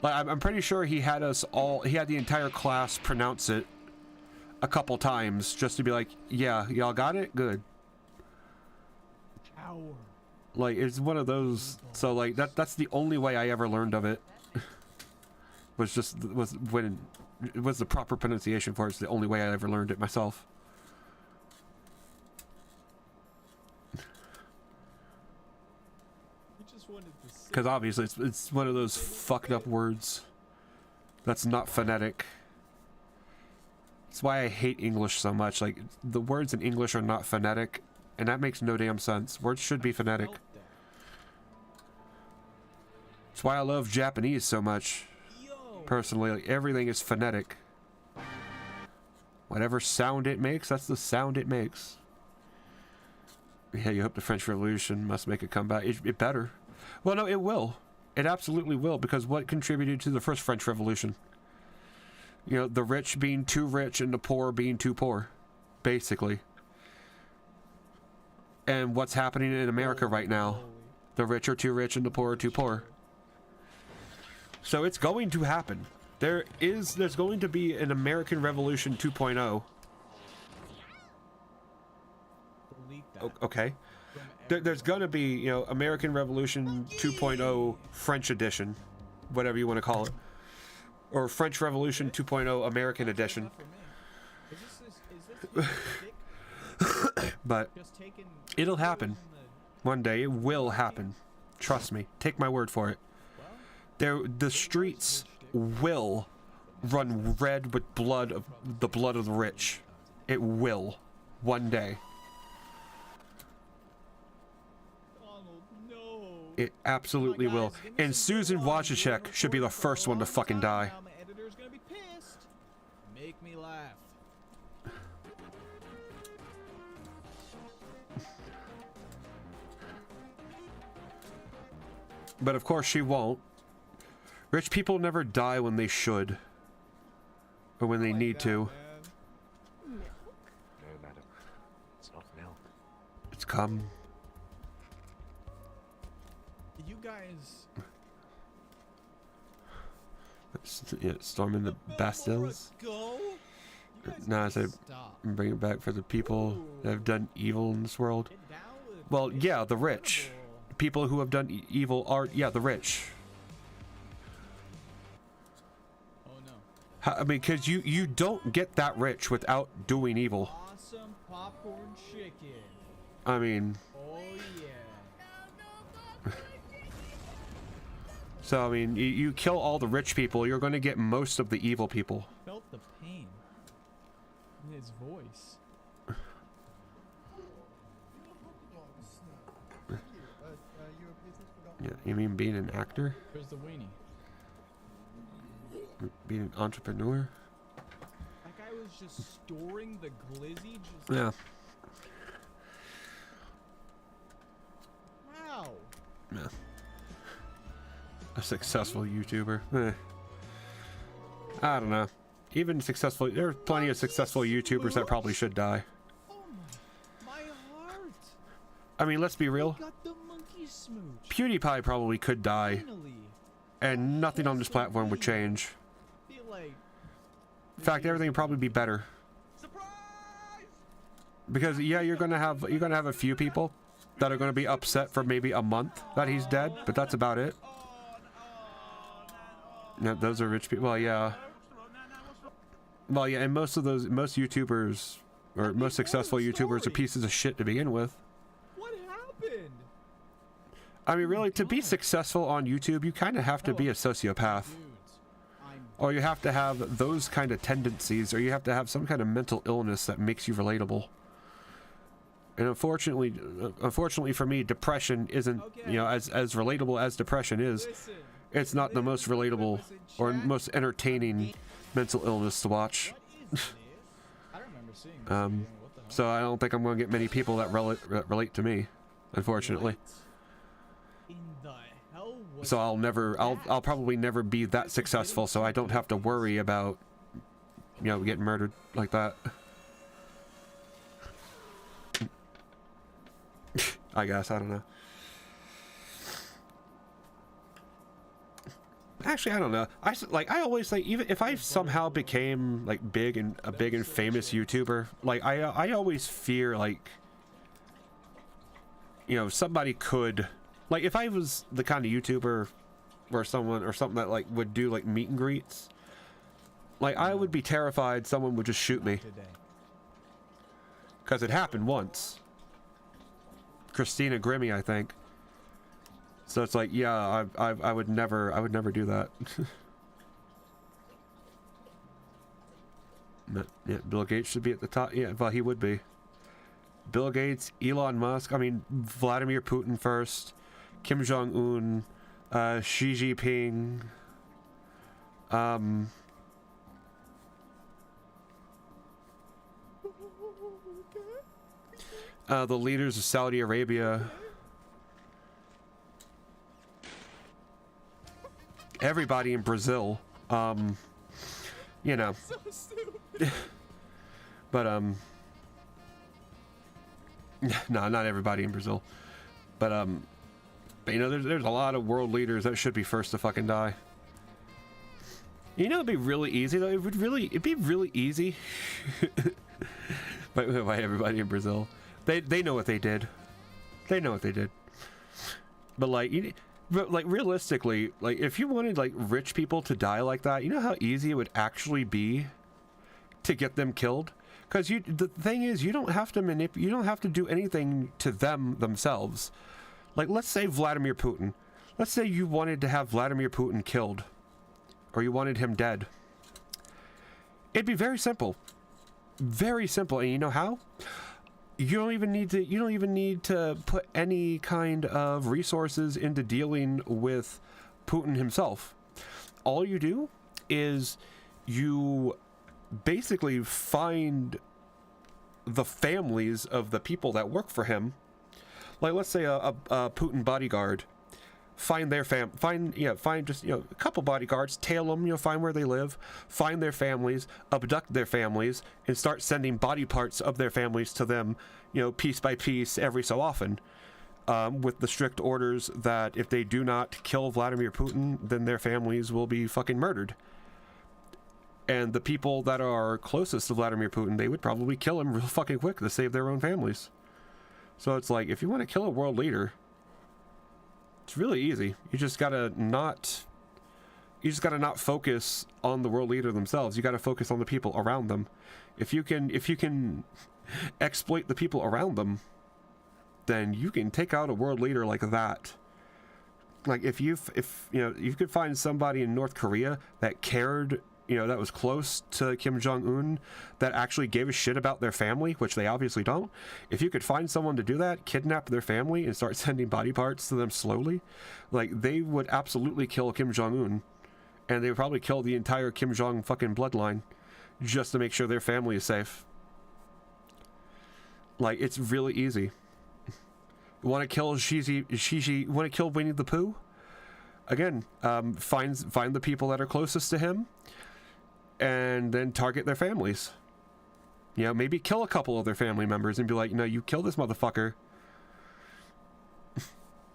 Like, I'm pretty sure he had the entire class pronounce it a couple times just to be like, yeah, y'all got it? Good. Like, it's one of those, so like, that's the only way I ever learned of it. was when it was the proper pronunciation for it. It's the only way I ever learned it myself. Because obviously it's one of those fucked up words that's not phonetic. That's why I hate English so much. Like, the words in English are not phonetic, and that makes no damn sense. Words should be phonetic. That's why I love Japanese so much. Personally, like, everything is phonetic. Whatever sound it makes, that's the sound it makes. Yeah, you hope the French Revolution must make a comeback. It better. Well, no, it will. It absolutely will, because what contributed to the first French Revolution? You know, the rich being too rich and the poor being too poor, basically. And what's happening in America right now? The rich are too rich and the poor are too poor. So it's going to happen. There's going to be an American Revolution 2.0. Okay. There's going to be, you know, American Revolution 2.0 French edition, whatever you want to call it. Or French Revolution 2.0 American edition. But it'll happen. One day it will happen. Trust me. Take my word for it. The streets will run red with the blood of the rich. It will. One day. It absolutely will. And Susan Wojcicki should be the first one to fucking die. My editor's gonna be pissed. Make me laugh. But of course she won't. Rich people never die when they should. Or when they need to. No, madam. It's not milk. It's cum. You guys... Yeah, storming the Bastilles. No, I said bring it back for the people that have done evil in this world. Well, yeah, the rich. People who have done evil are, yeah, the rich. Oh no. I mean, because you don't get that rich without doing evil. Awesome popcorn chicken. I mean... Oh yeah. So, I mean, you kill all the rich people, you're going to get most of the evil people. Felt the pain in his voice. Yeah, you mean being an actor? Where's the weenie? Being an entrepreneur? That guy was just storing the glizzy. Just Yeah. Yeah. A successful YouTuber. I don't know. Even successful, there are plenty of successful YouTubers that probably should die. My heart. I mean, let's be real. Got the monkey smooch. PewDiePie probably could die, Finally. and nothing on this platform would change. Feel like In fact, everything would probably be better. Because yeah, you're gonna have a few people that are gonna be upset for maybe a month that he's dead, but that's about it. Yeah, those are rich people. Well, yeah. Well, yeah, and most YouTubers, or most successful YouTubers, are pieces of shit to begin with. what happened? I mean, really, to be successful on YouTube, you kind of have to be a sociopath. Or you have to have those kind of tendencies, or you have to have some kind of mental illness that makes you relatable. And unfortunately for me, depression isn't, you know, as relatable as depression is. It's not the most relatable or most entertaining mental illness to watch. So I don't think I'm going to get many people that relate to me, unfortunately. So I'll probably never be that successful, so I don't have to worry about, you know, getting murdered like that. I guess, I don't know. Actually, I don't know. I always think, even if I somehow became like a big and famous YouTuber, like I always fear, like, you know, somebody could, like, if I was the kind of YouTuber or something that like would do like meet and greets, like I would be terrified someone would just shoot me. Because it happened once. Christina Grimmie, I think. So it's like, yeah, I would never do that. Yeah, Bill Gates should be at the top. Yeah, well, he would be. Bill Gates, Elon Musk. I mean, Vladimir Putin first, Kim Jong-un, Xi Jinping. The leaders of Saudi Arabia. Everybody in Brazil. You know. So stupid. But no, not everybody in Brazil. But you know, there's a lot of world leaders that should be first to fucking die. You know, it'd be really easy though. It'd be really easy. by everybody in Brazil. They know what they did. They know what they did. But like, realistically, like if you wanted like rich people to die like that, you know how easy it would actually be to get them killed? Because the thing is, you don't have to you don't have to do anything to them themselves. Like, let's say Vladimir Putin. Let's say you wanted to have Vladimir Putin killed, or you wanted him dead. It'd be very simple. Very simple. And you know how? You don't even need to put any kind of resources into dealing with Putin himself. All you do is you basically find the families of the people that work for him. Like, let's say a Putin bodyguard. Find their find just, you know, a couple bodyguards, tail them, you know, find where they live, find their families, abduct their families, and start sending body parts of their families to them, you know, piece by piece every so often, with the strict orders that if they do not kill Vladimir Putin, then their families will be fucking murdered. And the people that are closest to Vladimir Putin, they would probably kill him real fucking quick to save their own families. So it's like, if you want to kill a world leader, it's really easy. You just gotta not focus on the world leader themselves. You gotta focus on the people around them. If you can exploit the people around them, then you can take out a world leader like that. Like if you know, you could find somebody in North Korea that cared, you know, that was close to Kim Jong-un, that actually gave a shit about their family, which they obviously don't. If you could find someone to do that, kidnap their family and start sending body parts to them slowly, like, they would absolutely kill Kim Jong-un, and they would probably kill the entire Kim Jong fucking bloodline just to make sure their family is safe. Like, it's really easy. Want to kill want to kill Winnie the Pooh? Again, find the people that are closest to him, and then target their families. You know, maybe kill a couple of their family members and be like, you know, you kill this motherfucker.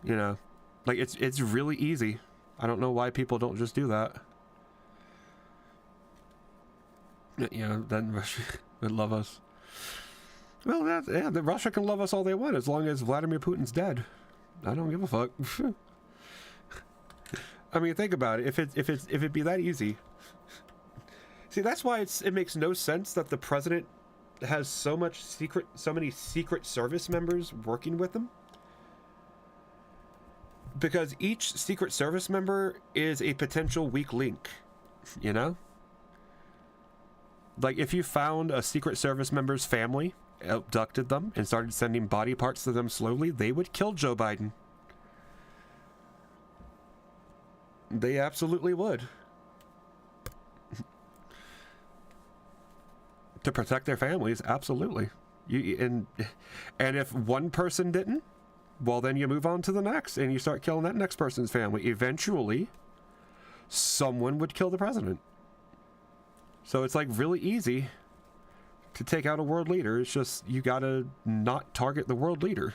You know, like it's really easy. I don't know why people don't just do that. You know, then Russia would love us. Well, Russia can love us all they want as long as Vladimir Putin's dead. I don't give a fuck. I mean, think about it. If it'd be that easy. See, that's why it makes no sense that the president has so many secret service members working with him. Because each secret service member is a potential weak link, you know? Like, if you found a secret service member's family, abducted them, and started sending body parts to them slowly, they would kill Joe Biden. They absolutely would. To protect their families, absolutely. And if one person didn't, well, then you move on to the next, and you start killing that next person's family. Eventually, someone would kill the president. So it's like really easy to take out a world leader. It's just you gotta not target the world leader.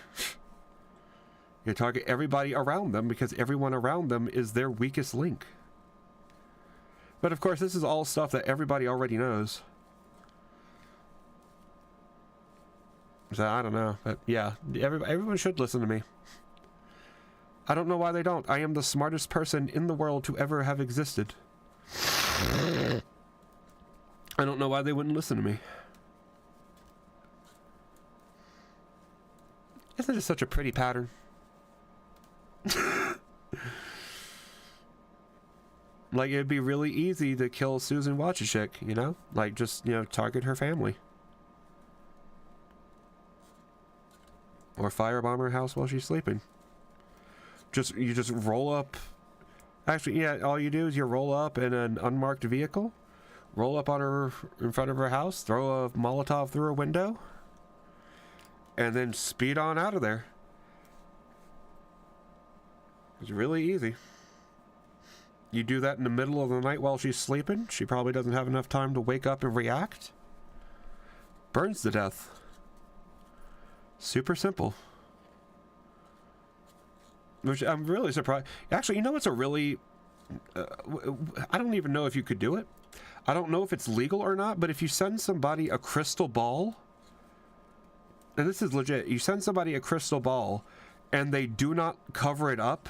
You target everybody around them, because everyone around them is their weakest link. But of course, this is all stuff that everybody already knows. So I don't know, but yeah, everyone should listen to me. I don't know why they don't. I am the smartest person in the world to ever have existed. I don't know why they wouldn't listen to me. Isn't it such a pretty pattern? Like, it'd be really easy to kill Susan Wojcicki, you know? Like, just, you know, target her family. Or firebomb her house while she's sleeping. You just roll up. Actually, yeah, all you do is you roll up in an unmarked vehicle, roll up on her in front of her house, throw a Molotov through her window, and then speed on out of there. It's really easy. You do that in the middle of the night while she's sleeping. She probably doesn't have enough time to wake up and react. Burns to death. Super simple. Which I'm really surprised. Actually, you know what's a really... I don't even know if you could do it. I don't know if it's legal or not, but if you send somebody a crystal ball... And this is legit. You send somebody a crystal ball, and they do not cover it up,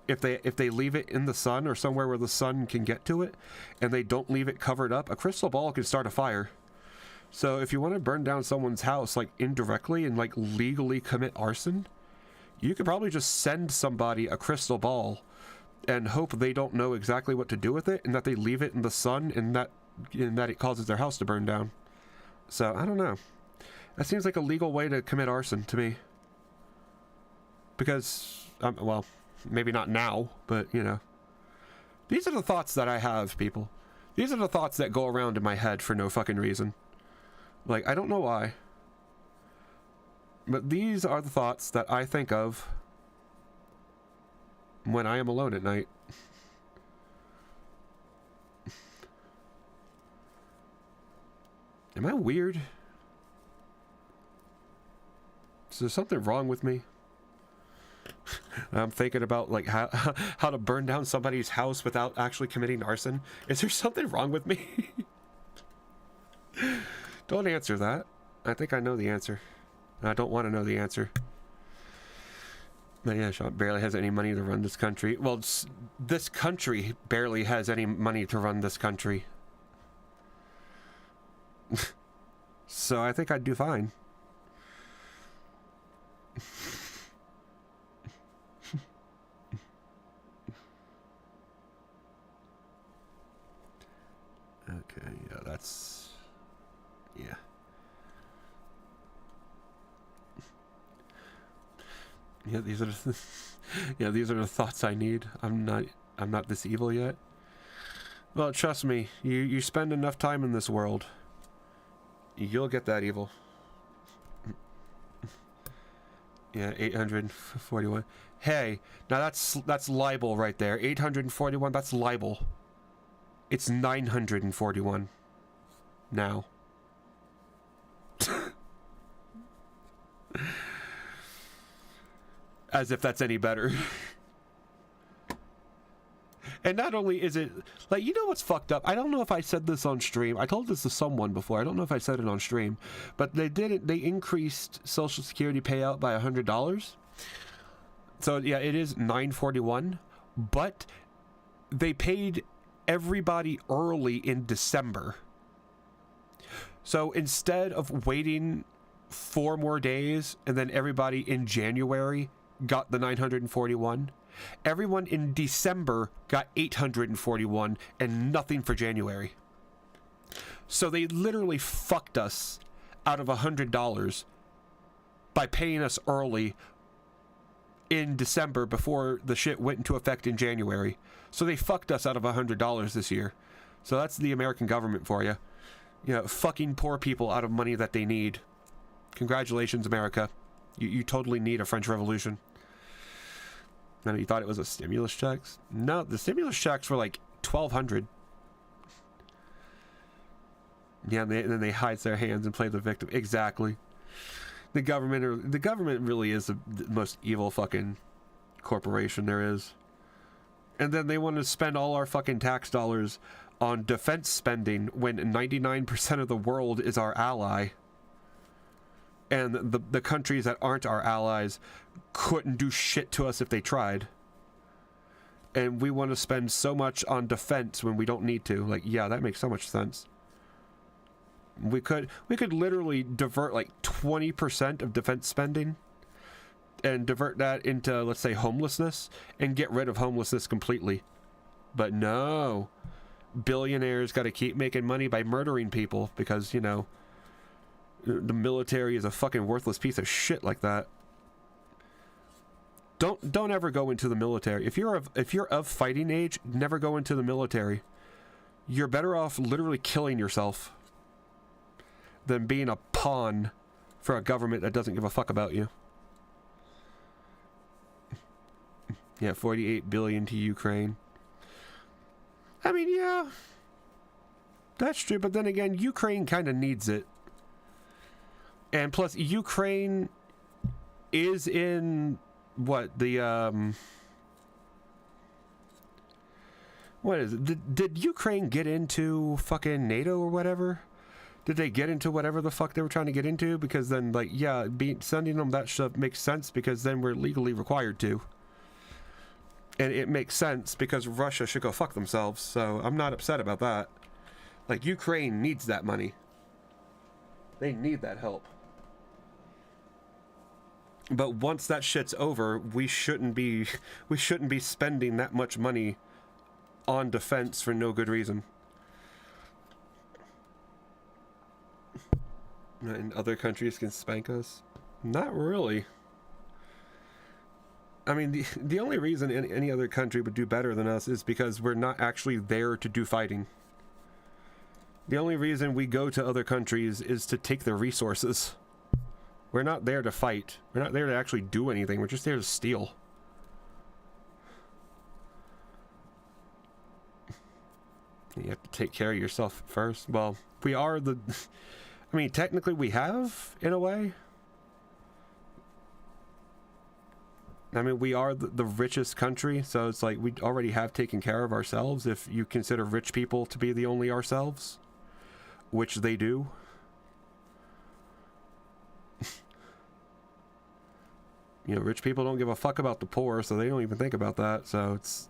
if they leave it in the sun or somewhere where the sun can get to it, and they don't leave it covered up, a crystal ball can start a fire. So if you want to burn down someone's house, like, indirectly and, like, legally commit arson, you could probably just send somebody a crystal ball and hope they don't know exactly what to do with it, and that they leave it in the sun, and that it causes their house to burn down. So, I don't know. That seems like a legal way to commit arson to me. Because, well, maybe not now, but, you know. These are the thoughts that I have, people. These are the thoughts that go around in my head for no fucking reason. Like, I don't know why. But these are the thoughts that I think of when I am alone at night. Am I weird? Is there something wrong with me? I'm thinking about, like, how to burn down somebody's house without actually committing arson. Is there something wrong with me? Don't answer that. I think I know the answer. I don't want to know the answer. But yeah, Sean barely has any money to run this country. Well, this country barely has any money to run this country. So I think I'd do fine. Okay, yeah, that's... yeah. Yeah, these are the yeah, these are the thoughts I need. I'm not this evil yet. Well, trust me, you spend enough time in this world, you'll get that evil. Yeah, 841. Hey, now that's libel right there. 841, that's libel. It's 941 now. As if that's any better. And not only is it, like, you know what's fucked up? I don't know if I said this on stream. I told this to someone before. I don't know if I said it on stream. But they increased Social Security payout by $100. So, yeah, it is $941. But they paid everybody early in December. So instead of waiting 4 more days and then everybody in January got the 941, everyone in December got 841 and nothing for January. So they literally fucked us out of $100 by paying us early in December before the shit went into effect in January. So they fucked us out of $100 this year. So that's the American government for you. You know, fucking poor people out of money that they need. Congratulations, America. You totally need a French Revolution. No, you thought it was a stimulus checks? No, the stimulus checks were like $1,200. Yeah, and then they hide their hands and play the victim. Exactly. The government really is the most evil fucking corporation there is. And then they want to spend all our fucking tax dollars on defense spending when 99% of the world is our ally. And the countries that aren't our allies couldn't do shit to us if they tried. And we want to spend so much on defense when we don't need to. Like, yeah, that makes so much sense. We could literally divert like 20% of defense spending and divert that into, let's say, homelessness and get rid of homelessness completely. But no. Billionaires got to keep making money by murdering people because, you know, the military is a fucking worthless piece of shit like that. Don't ever go into the military. If you're of fighting age, never go into the military. You're better off literally killing yourself than being a pawn for a government that doesn't give a fuck about you. Yeah, 48 billion to Ukraine. I mean, yeah, that's true, but then again, Ukraine kind of needs it. And plus, Ukraine is in, what, the, what is it? Did Ukraine get into fucking NATO or whatever? Did they get into whatever the fuck they were trying to get into? Because then, like, yeah, sending them that stuff makes sense because then we're legally required to. And it makes sense because Russia should go fuck themselves, so I'm not upset about that. Like, Ukraine needs that money. They need that help. But once that shit's over, we shouldn't be spending that much money on defense for no good reason. And other countries can spank us? Not really. I mean, the only reason any other country would do better than us is because we're not actually there to do fighting. The only reason we go to other countries is to take their resources. We're not there to fight. We're not there to actually do anything. We're just there to steal. You have to take care of yourself first. Well, we are the... I mean, technically we have, in a way. I mean, we are the richest country, so it's like we already have taken care of ourselves if you consider rich people to be the only ourselves, which they do. You know, rich people don't give a fuck about the poor, so they don't even think about that. So it's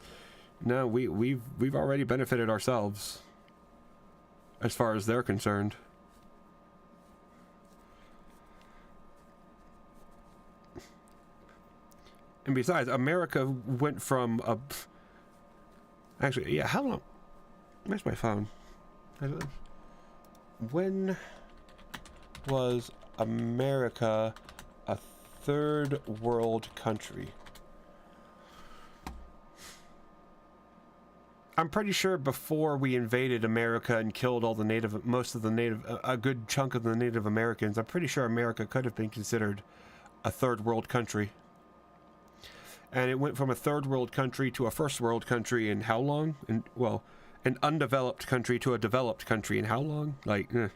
no, we've already benefited ourselves as far as they're concerned. And besides, America went from a... Actually, yeah, how long... Where's my phone? When was America a third world country? I'm pretty sure before we invaded America and killed all the a good chunk of the Native Americans, I'm pretty sure America could have been considered a third world country. And it went from a third world country to a first world country in how long? And well, an undeveloped country to a developed country in how long? Like, eh.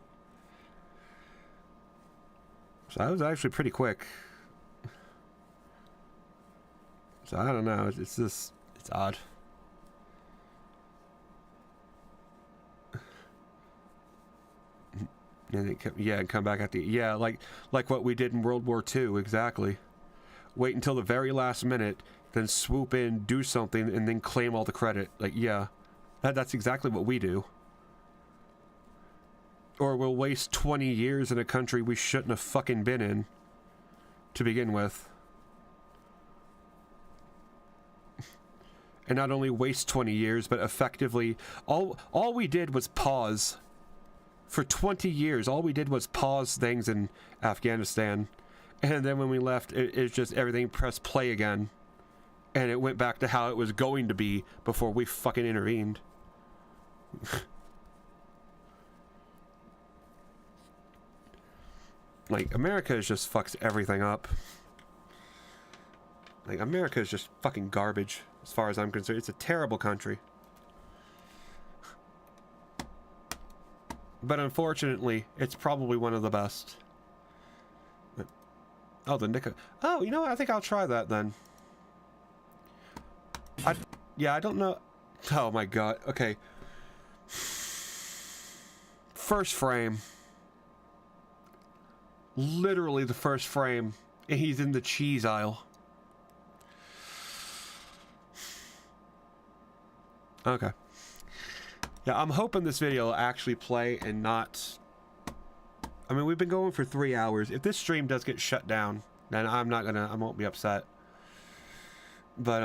So that was actually pretty quick. So I don't know. It's just, it's odd. And it and come back at the like what we did in World War II, exactly. Wait until the very last minute, then swoop in, do something, and then claim all the credit. Like, yeah, that's exactly what we do. Or we'll waste 20 years in a country we shouldn't have fucking been in to begin with. And not only waste 20 years, but effectively, all we did was pause. For 20 years, all we did was pause things in Afghanistan. And then when we left, it's just everything pressed play again. And it went back to how it was going to be before we fucking intervened. Like, America just fucks everything up. Like, America is just fucking garbage, as far as I'm concerned. It's a terrible country. But unfortunately, it's probably one of the best. But, oh, the Nika. Oh, you know what? I think I'll try that then. I don't know. Oh my god. Okay. First frame. Literally the first frame. And he's in the cheese aisle. Okay. Yeah, I'm hoping this video will actually play and not... I mean, we've been going for 3 hours. If this stream does get shut down, then I won't be upset. But,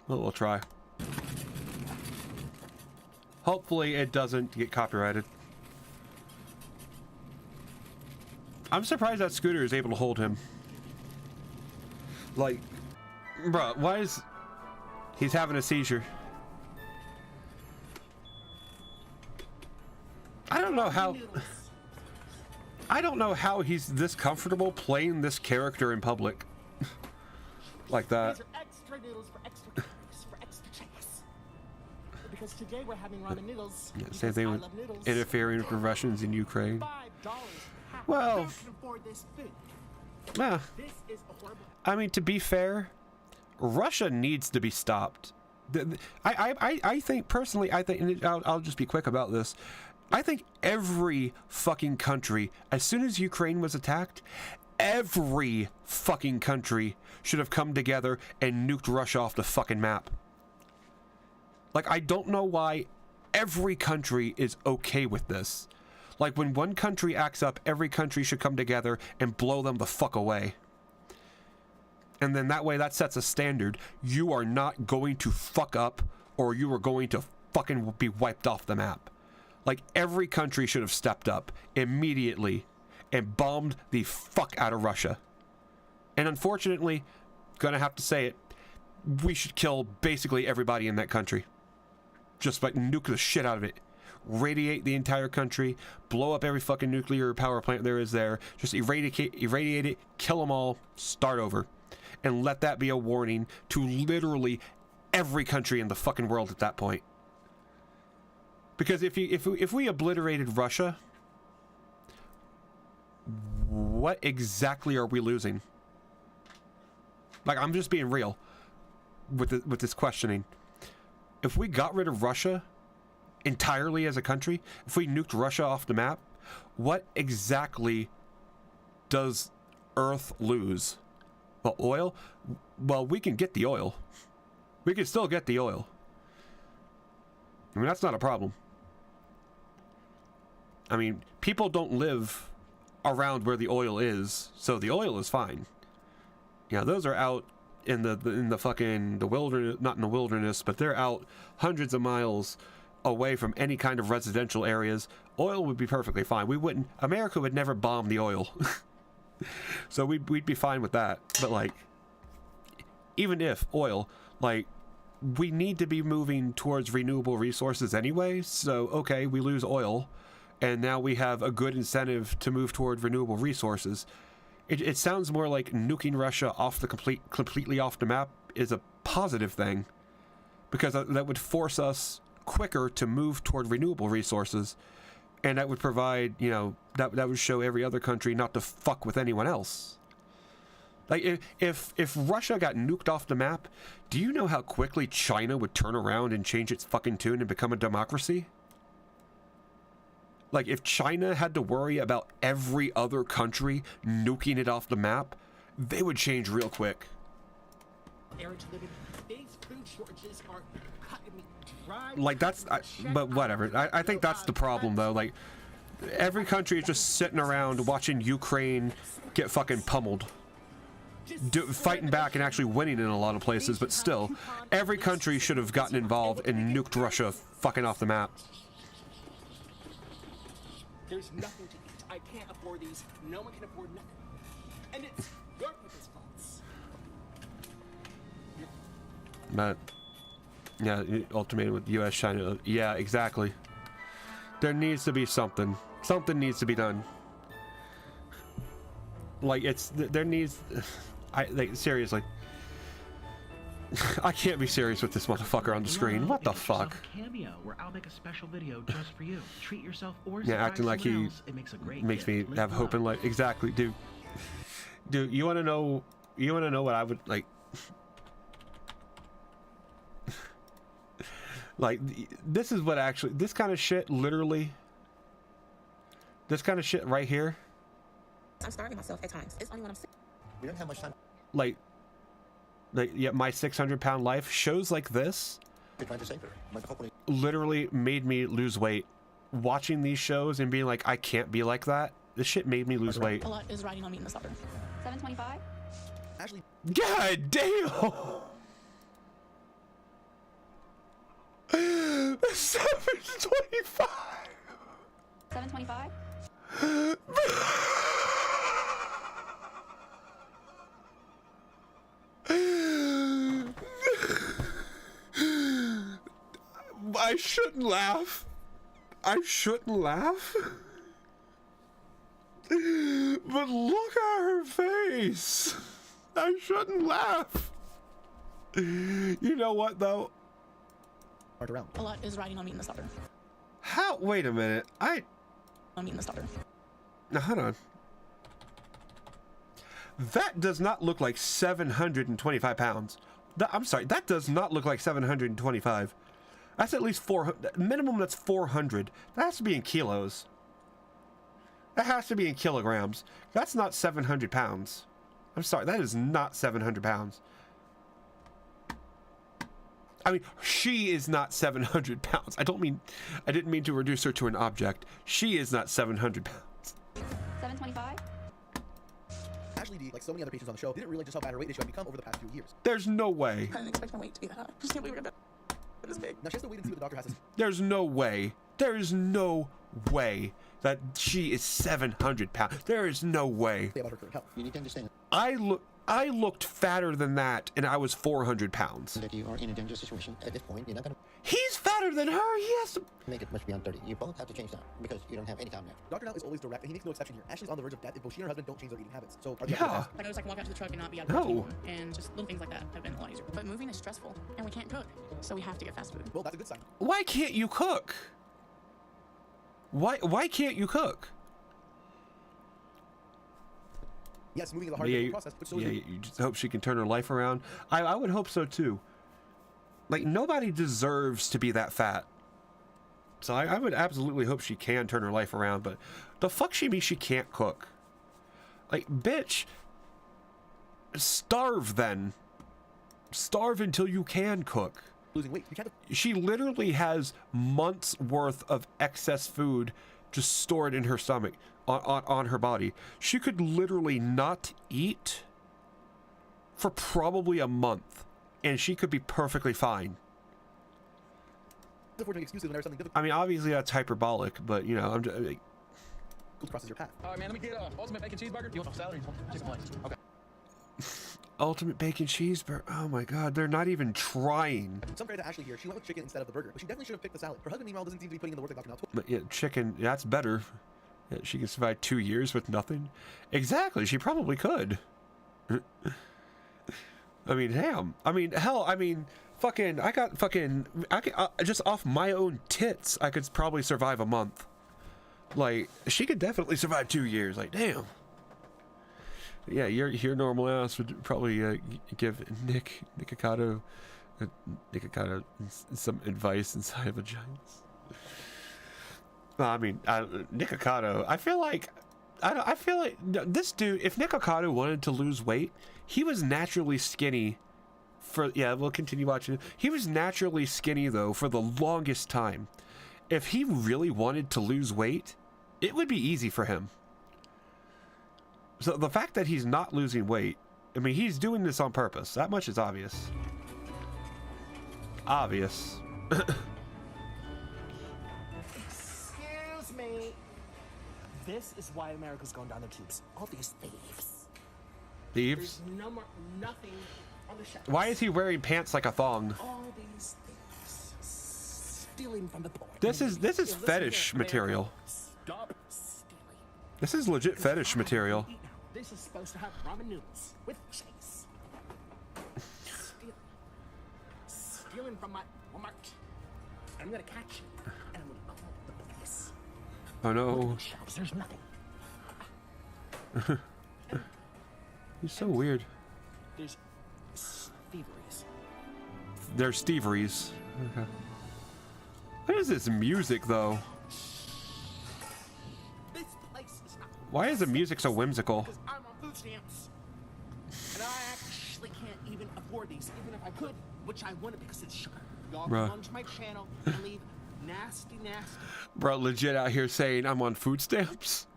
well, we'll try. Hopefully it doesn't get copyrighted. I'm surprised that scooter is able to hold him. Like, bruh, why is... He's having a seizure. I don't know how he's this comfortable playing this character in public. Like that. These are extra noodles for extra calories, for extra chance. Because today we're having ramen noodles. Yeah, same thing with interfering with Russians in Ukraine. Well, I mean, to be fair, Russia needs to be stopped. I think personally, and I'll just be quick about this. I think every fucking country, as soon as Ukraine was attacked, every fucking country should have come together and nuked Russia off the fucking map. Like, I don't know why every country is okay with this. Like, when one country acts up, every country should come together and blow them the fuck away. And then that way, that sets a standard. You are not going to fuck up, or you are going to fucking be wiped off the map. Like, every country should have stepped up immediately and bombed the fuck out of Russia. And unfortunately, gonna have to say it, we should kill basically everybody in that country. Just like nuke the shit out of it. Radiate the entire country, blow up every fucking nuclear power plant there is there, just irradiate it, kill them all, start over. And let that be a warning to literally every country in the fucking world at that point. Because if we obliterated Russia, what exactly are we losing? Like, I'm just being real with this questioning. If we got rid of Russia entirely as a country, if we nuked Russia off the map, what exactly does Earth lose? Well, oil? Well, we can get the oil. We can still get the oil. I mean, that's not a problem. I mean, people don't live around where the oil is, so the oil is fine. Yeah, those are out in the fucking wilderness, not in the wilderness, but they're out hundreds of miles away from any kind of residential areas. Oil would be perfectly fine. America would never bomb the oil. So we'd be fine with that. But like, even if oil, like, we need to be moving towards renewable resources anyway, so okay, we lose oil, and now we have a good incentive to move toward renewable resources. It sounds more like nuking Russia off the completely off the map is a positive thing, because that would force us quicker to move toward renewable resources, and that would provide, you know, that would show every other country not to fuck with anyone else. Like, if Russia got nuked off the map, do you know how quickly China would turn around and change its fucking tune and become a democracy? Like, if China had to worry about every other country nuking it off the map, they would change real quick. These food shortages are cutting me dry. Like, but whatever. I think that's the problem, though. Like, every country is just sitting around watching Ukraine get fucking pummeled. Fighting back and actually winning in a lot of places, but still, every country should have gotten involved and nuked Russia fucking off the map. There's nothing to eat. I can't afford these. No one can afford nothing. And it's your people's faults. But, yeah, ultimatum with U.S., China. Yeah, exactly. There needs to be something. Something needs to be done. Like, there needs... like, seriously. I can't be serious with this motherfucker on the screen. What the fuck? Cameo, where I'll make a special video just for you. Treat yourself or yeah, acting like he else. It makes a great makes gift. me have hope in life. Exactly, dude. Dude, you want to know? You want to know what I would like? Like, this is what actually, this kind of shit, literally. This kind of shit right here. I'm starving myself at times. It's only when I'm sick. We don't have much time. Like yeah, my 600-pound life, shows like this literally made me lose weight. Watching these shows and being like, I can't be like that. This shit made me lose weight. A lot is riding on me in the summer. 725. Ashley. God damn. 725. 725. I shouldn't laugh. I shouldn't laugh. But look at her face. I shouldn't laugh. You know what, though? A lot is riding on me in the summer. How? Wait a minute. On me in the summer. Now, hold on. That does not look like 725 pounds. I'm sorry, that does not look like 725. That's at least 400. Minimum, that's 400. That has to be in kilos. That has to be in kilograms. That's not 700 pounds. I'm sorry, that is not 700 pounds. I mean, she is not 700 pounds. I didn't mean to reduce her to an object. She is not 700 pounds. 725? Ashley D, like so many other patients on the show, didn't realize just how bad her weight issue had become over the past few years. There's no way. I didn't expect my weight to be that high. I just can't believe we're gonna be this big. Now she has to wait and see what the doctor has to say. There's no way. There is no way that she is 700 pounds. There is no way. About her current health. You need to understand. I looked fatter than that, and I was 400 pounds. That you are in a dangerous situation at this point. You're not gonna. He's fatter than her. He has to make it much beyond 30. You both have to change that because you don't have any time left. Dr. Now is always direct, and he makes no exception here. Ashley's on the verge of death if both she and her husband don't change their eating habits. So are yeah. Like I was like walk out to the truck and not be out of anymore, and just little things like that have been a lot easier. But moving is stressful, and we can't cook, so we have to get fast food. Well, that's a good sign. Why can't you cook? Why can't you cook? Yes, moving is a hard process, but so you just hope she can turn her life around. I would hope so too. Like, nobody deserves to be that fat. So I would absolutely hope she can turn her life around, but the fuck she means she can't cook? Like, bitch, starve then. Starve until you can cook. Losing weight. She literally has months worth of excess food just stored in her stomach, on her body. She could literally not eat for probably a month, and she could be perfectly fine. I mean, obviously that's hyperbolic, but you know, I'm just like, crosses your path. All right, man. Let me get ultimate bacon cheeseburger. You want salad? Chicken legs. Okay. ultimate bacon cheeseburger. Oh my god, they're not even trying. Some credit to Ashley here. She went with chicken instead of the burger, but she definitely should have picked the salad. Her husband, meanwhile, doesn't seem to be putting in the work that Dr. Now told. But yeah, chicken, that's better. Yeah, she can survive 2 years with nothing. Exactly, she probably could. I mean, damn. I mean, hell, I mean, fucking, I could, just off my own tits, I could probably survive a month. Like, she could definitely survive 2 years. Like, damn. Yeah, your normal ass would probably give Nikocado some advice inside of a giant's. Well, I mean, Nikocado, I feel like this dude, if Nikocado wanted to lose weight, he was naturally skinny for, yeah, we'll continue watching. He was naturally skinny, though, for the longest time. If he really wanted to lose weight, it would be easy for him. So the fact that he's not losing weight, I mean, he's doing this on purpose. That much is obvious. Obvious. Excuse me. This is why America's going down the tubes. All these thieves. Thieves? There's no more, nothing on the shelves. Why is he wearing pants like a thong? All these thieves stealing from the poor. This is fetish material. Stop stealing. This is legit fetish material. This is supposed to have ramen noodles with cheese. Stealing from my Walmart. I'm gonna catch you, and I'm gonna call the police. Oh no. Shelves, there's nothing. He's so weird. There's thieveries. There's thieveries. Okay. What is this music, though? This place is not. Why is the music so whimsical? Because I'm on food stamps. And I actually can't even afford these, even if I could, which I wouldn't because it's sugar. Y'all Bruh. come onto my channel and leave nasty. Bro, legit out here saying I'm on food stamps?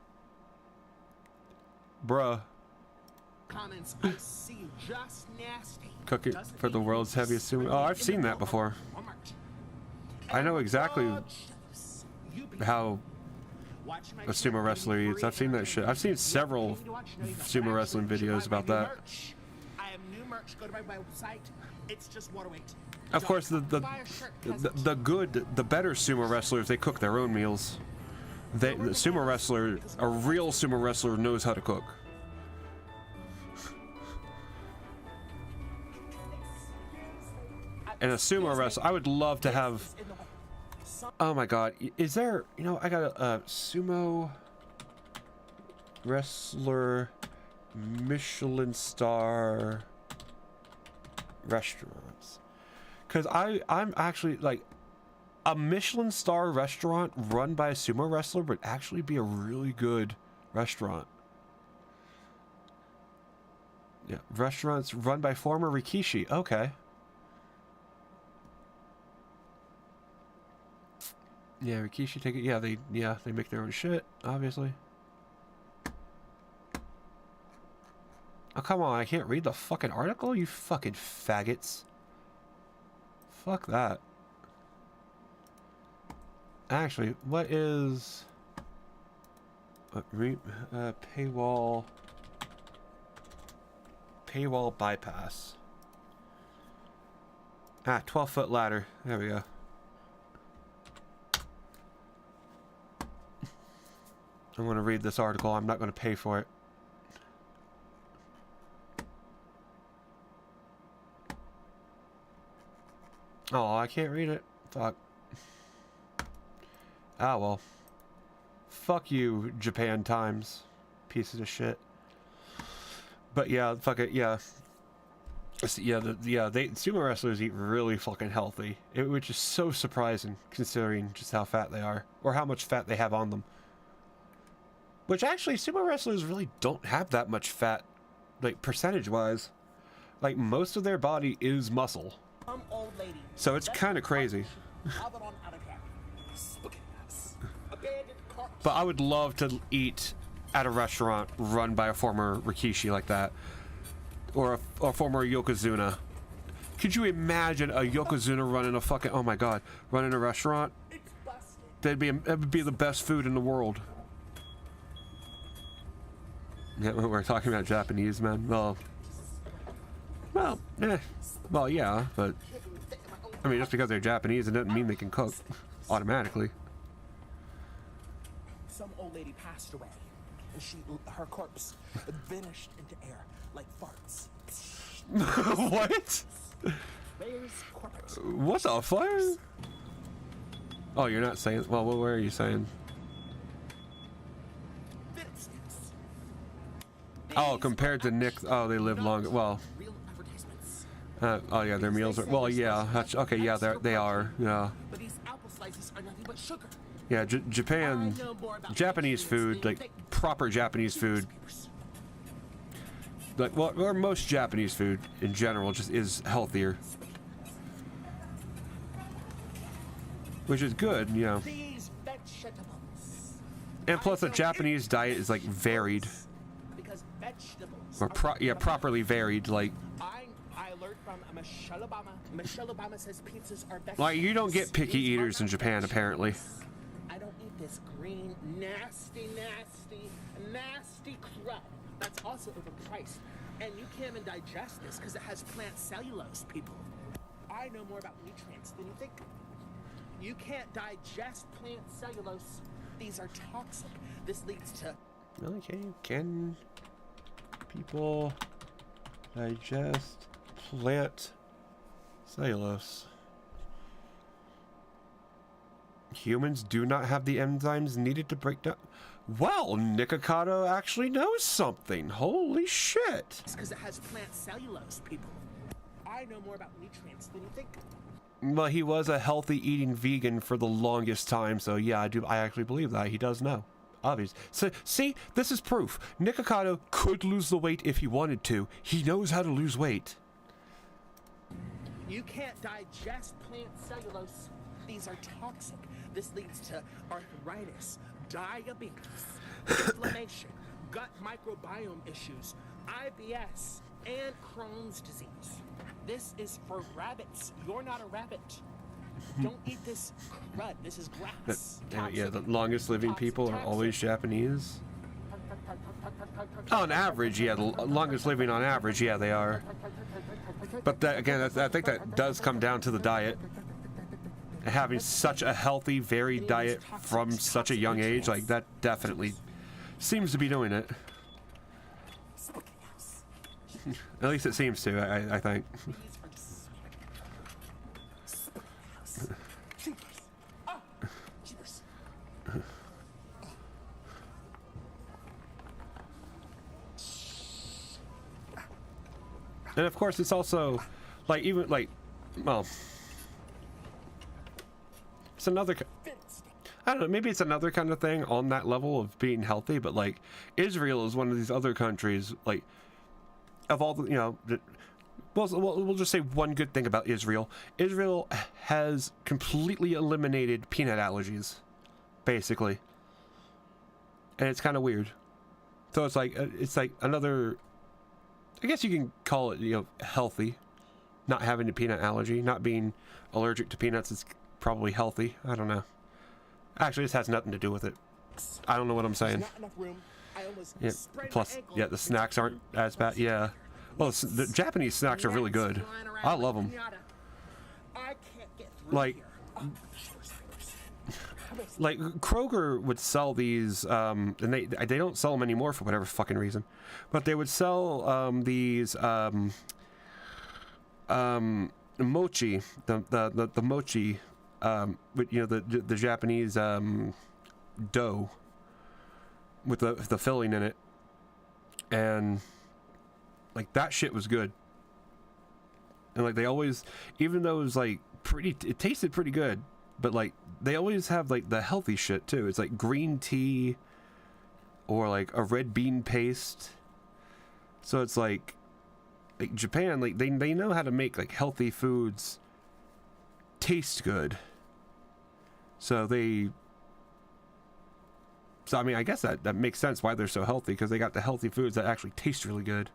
Bruh. Comments, I see you, just nasty. Cooking for the world's heaviest sumo. Oh, I've seen that before. I know exactly how a sumo wrestler eats. I've seen that shit. I've seen several sumo wrestling videos about that. I have new merch. Go to my website. It's just water weight. Of course, the better sumo wrestlers, they cook their own meals. The sumo wrestler, a real sumo wrestler, knows how to cook. And a sumo wrestler, I would love to have. Oh my god, is there? You know, I got a sumo wrestler Michelin star restaurants. Because I'm actually like a Michelin star restaurant run by a sumo wrestler would actually be a really good restaurant. Yeah, restaurants run by former Rikishi. Okay. Yeah, Rikishi take it. Yeah, they make their own shit, obviously. Oh, come on, I can't read the fucking article, you fucking faggots. Fuck that. Actually, what is paywall bypass? 12-foot ladder. There we go. I'm going to read this article. I'm not going to pay for it. Oh, I can't read it. Fuck. Ah, well. Fuck you, Japan Times. Pieces of shit. But yeah, fuck it, yeah. Sumo wrestlers eat really fucking healthy. Which is so surprising, considering just how fat they are. Or how much fat they have on them. Which actually, sumo wrestlers really don't have that much fat, like, percentage-wise. Like, most of their body is muscle. So it's kind of crazy. But I would love to eat at a restaurant run by a former Rikishi like that. Or a former Yokozuna. Could you imagine a Yokozuna running a fucking... Oh my god. Running a restaurant? That would be the best food in the world. Yeah, we're talking about Japanese men. Well, yeah, but I mean, just because they're Japanese, it doesn't mean they can cook automatically. some old lady passed away, and her corpse vanished into air like farts. What? Where's corpse? What the fuck? Oh, you're not saying. Well, what were you saying? Oh, compared to Nick. Oh, they live longer. Well. Oh yeah, their meals are. Well, yeah. That's, okay, yeah, they are. Yeah. But these apple slices are nothing but sugar. Yeah, Japan, Japanese food, like proper Japanese food. Like, well, or most Japanese food in general just is healthier. Which is good, you know. And plus, the Japanese diet is like varied. Or properly varied. Like, I learned from Michelle Obama. Michelle Obama says pizzas are vegetables. Like, you don't get picky eaters in Japan, apparently. I don't eat this green, nasty crap. That's also overpriced. And you can't even digest this because it has plant cellulose, people. I know more about nutrients than you think. You can't digest plant cellulose. These are toxic. This leads to... Really? Can people digest plant cellulose? Humans do not have the enzymes needed to break down. Well, Nikocado actually knows something. Holy shit. It's because it has plant cellulose, people. I know more about nutrients than you think. Well, he was a healthy eating vegan for the longest time, so yeah, I actually believe that. He does know. Obvious. So, see, this is proof. Nikocado could lose the weight if he wanted to. He knows how to lose weight. You can't digest plant cellulose. These are toxic. This leads to arthritis, diabetes, inflammation, gut microbiome issues, IBS, and Crohn's disease. This is for rabbits. You're not a rabbit. Don't eat this crud. This is grass. Yeah, the longest living people are always Japanese. On average, yeah, the longest living on average, yeah, they are. But that, again, I think that does come down to the diet. Having such a healthy, varied diet from such a young age, like, that definitely seems to be doing it. At least it seems to, I think. And of course, it's also, like, even, like, well, it's another, I don't know, maybe it's another kind of thing on that level of being healthy, but, like, Israel is one of these other countries, like, of all the, you know, we'll just say one good thing about Israel. Israel has completely eliminated peanut allergies, basically. And it's kind of weird. So it's like another, I guess you can call it, you know, healthy. Not having a peanut allergy, not being allergic to peanuts is probably healthy. I don't know. Actually, this has nothing to do with it. I don't know what I'm saying. Yeah. Plus, yeah, the snacks aren't as bad. Yeah. Well, the Japanese snacks are really good. I love them. Like Kroger would sell these, and they don't sell them anymore for whatever fucking reason, but they would sell these mochi, the mochi, with, you know, the Japanese dough with the filling in it, and like that shit was good. And like they always, even though it was like it tasted pretty good, but like they always have like the healthy shit too. It's like green tea or like a red bean paste. So it's like Japan, like they know how to make like healthy foods taste good. So I mean, I guess that makes sense why they're so healthy, because they got the healthy foods that actually taste really good.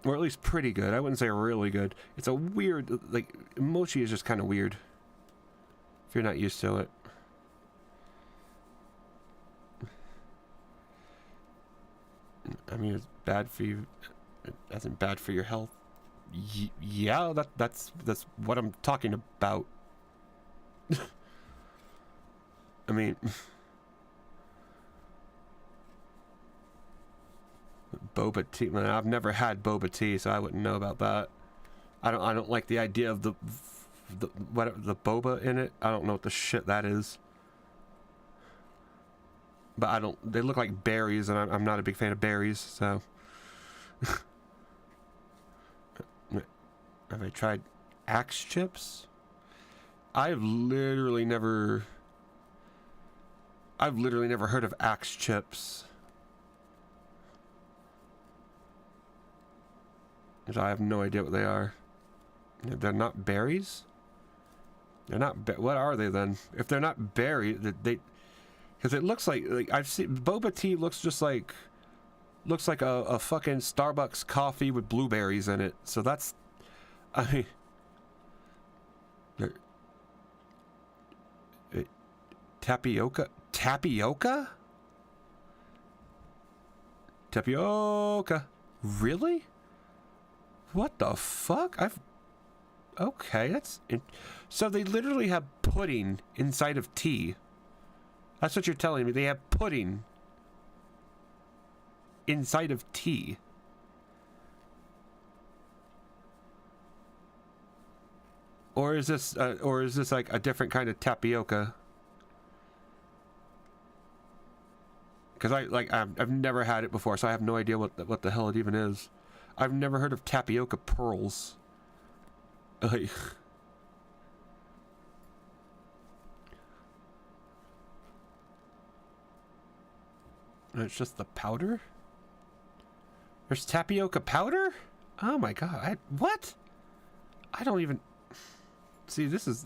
Or at least pretty good. I wouldn't say really good. It's a weird, like, mochi is just kind of weird if you're not used to it. I mean, it's bad for you. It isn't bad for your health. Yeah, that's what I'm talking about. I mean, boba tea. Man, I've never had boba tea, so I wouldn't know about that. I don't like the idea of the boba in it. I don't know what the shit that is. But I don't. They look like berries, and I'm not a big fan of berries. So, have I tried Axe chips? I've literally never heard of Axe chips. So I have no idea what they are. They're not berries? They're not. What are they then? If they're not berries, they. Because it looks like I've seen boba tea looks like a fucking Starbucks coffee with blueberries in it. So that's, I mean, tapioca. Really? What the fuck? Okay, so they literally have pudding inside of tea. That's what you're telling me. They have pudding inside of tea. Or is this like a different kind of tapioca? Because I've never had it before, so I have no idea what the hell it even is. I've never heard of tapioca pearls. Like, it's just the powder? There's tapioca powder? Oh my god. What? I don't even... See, this is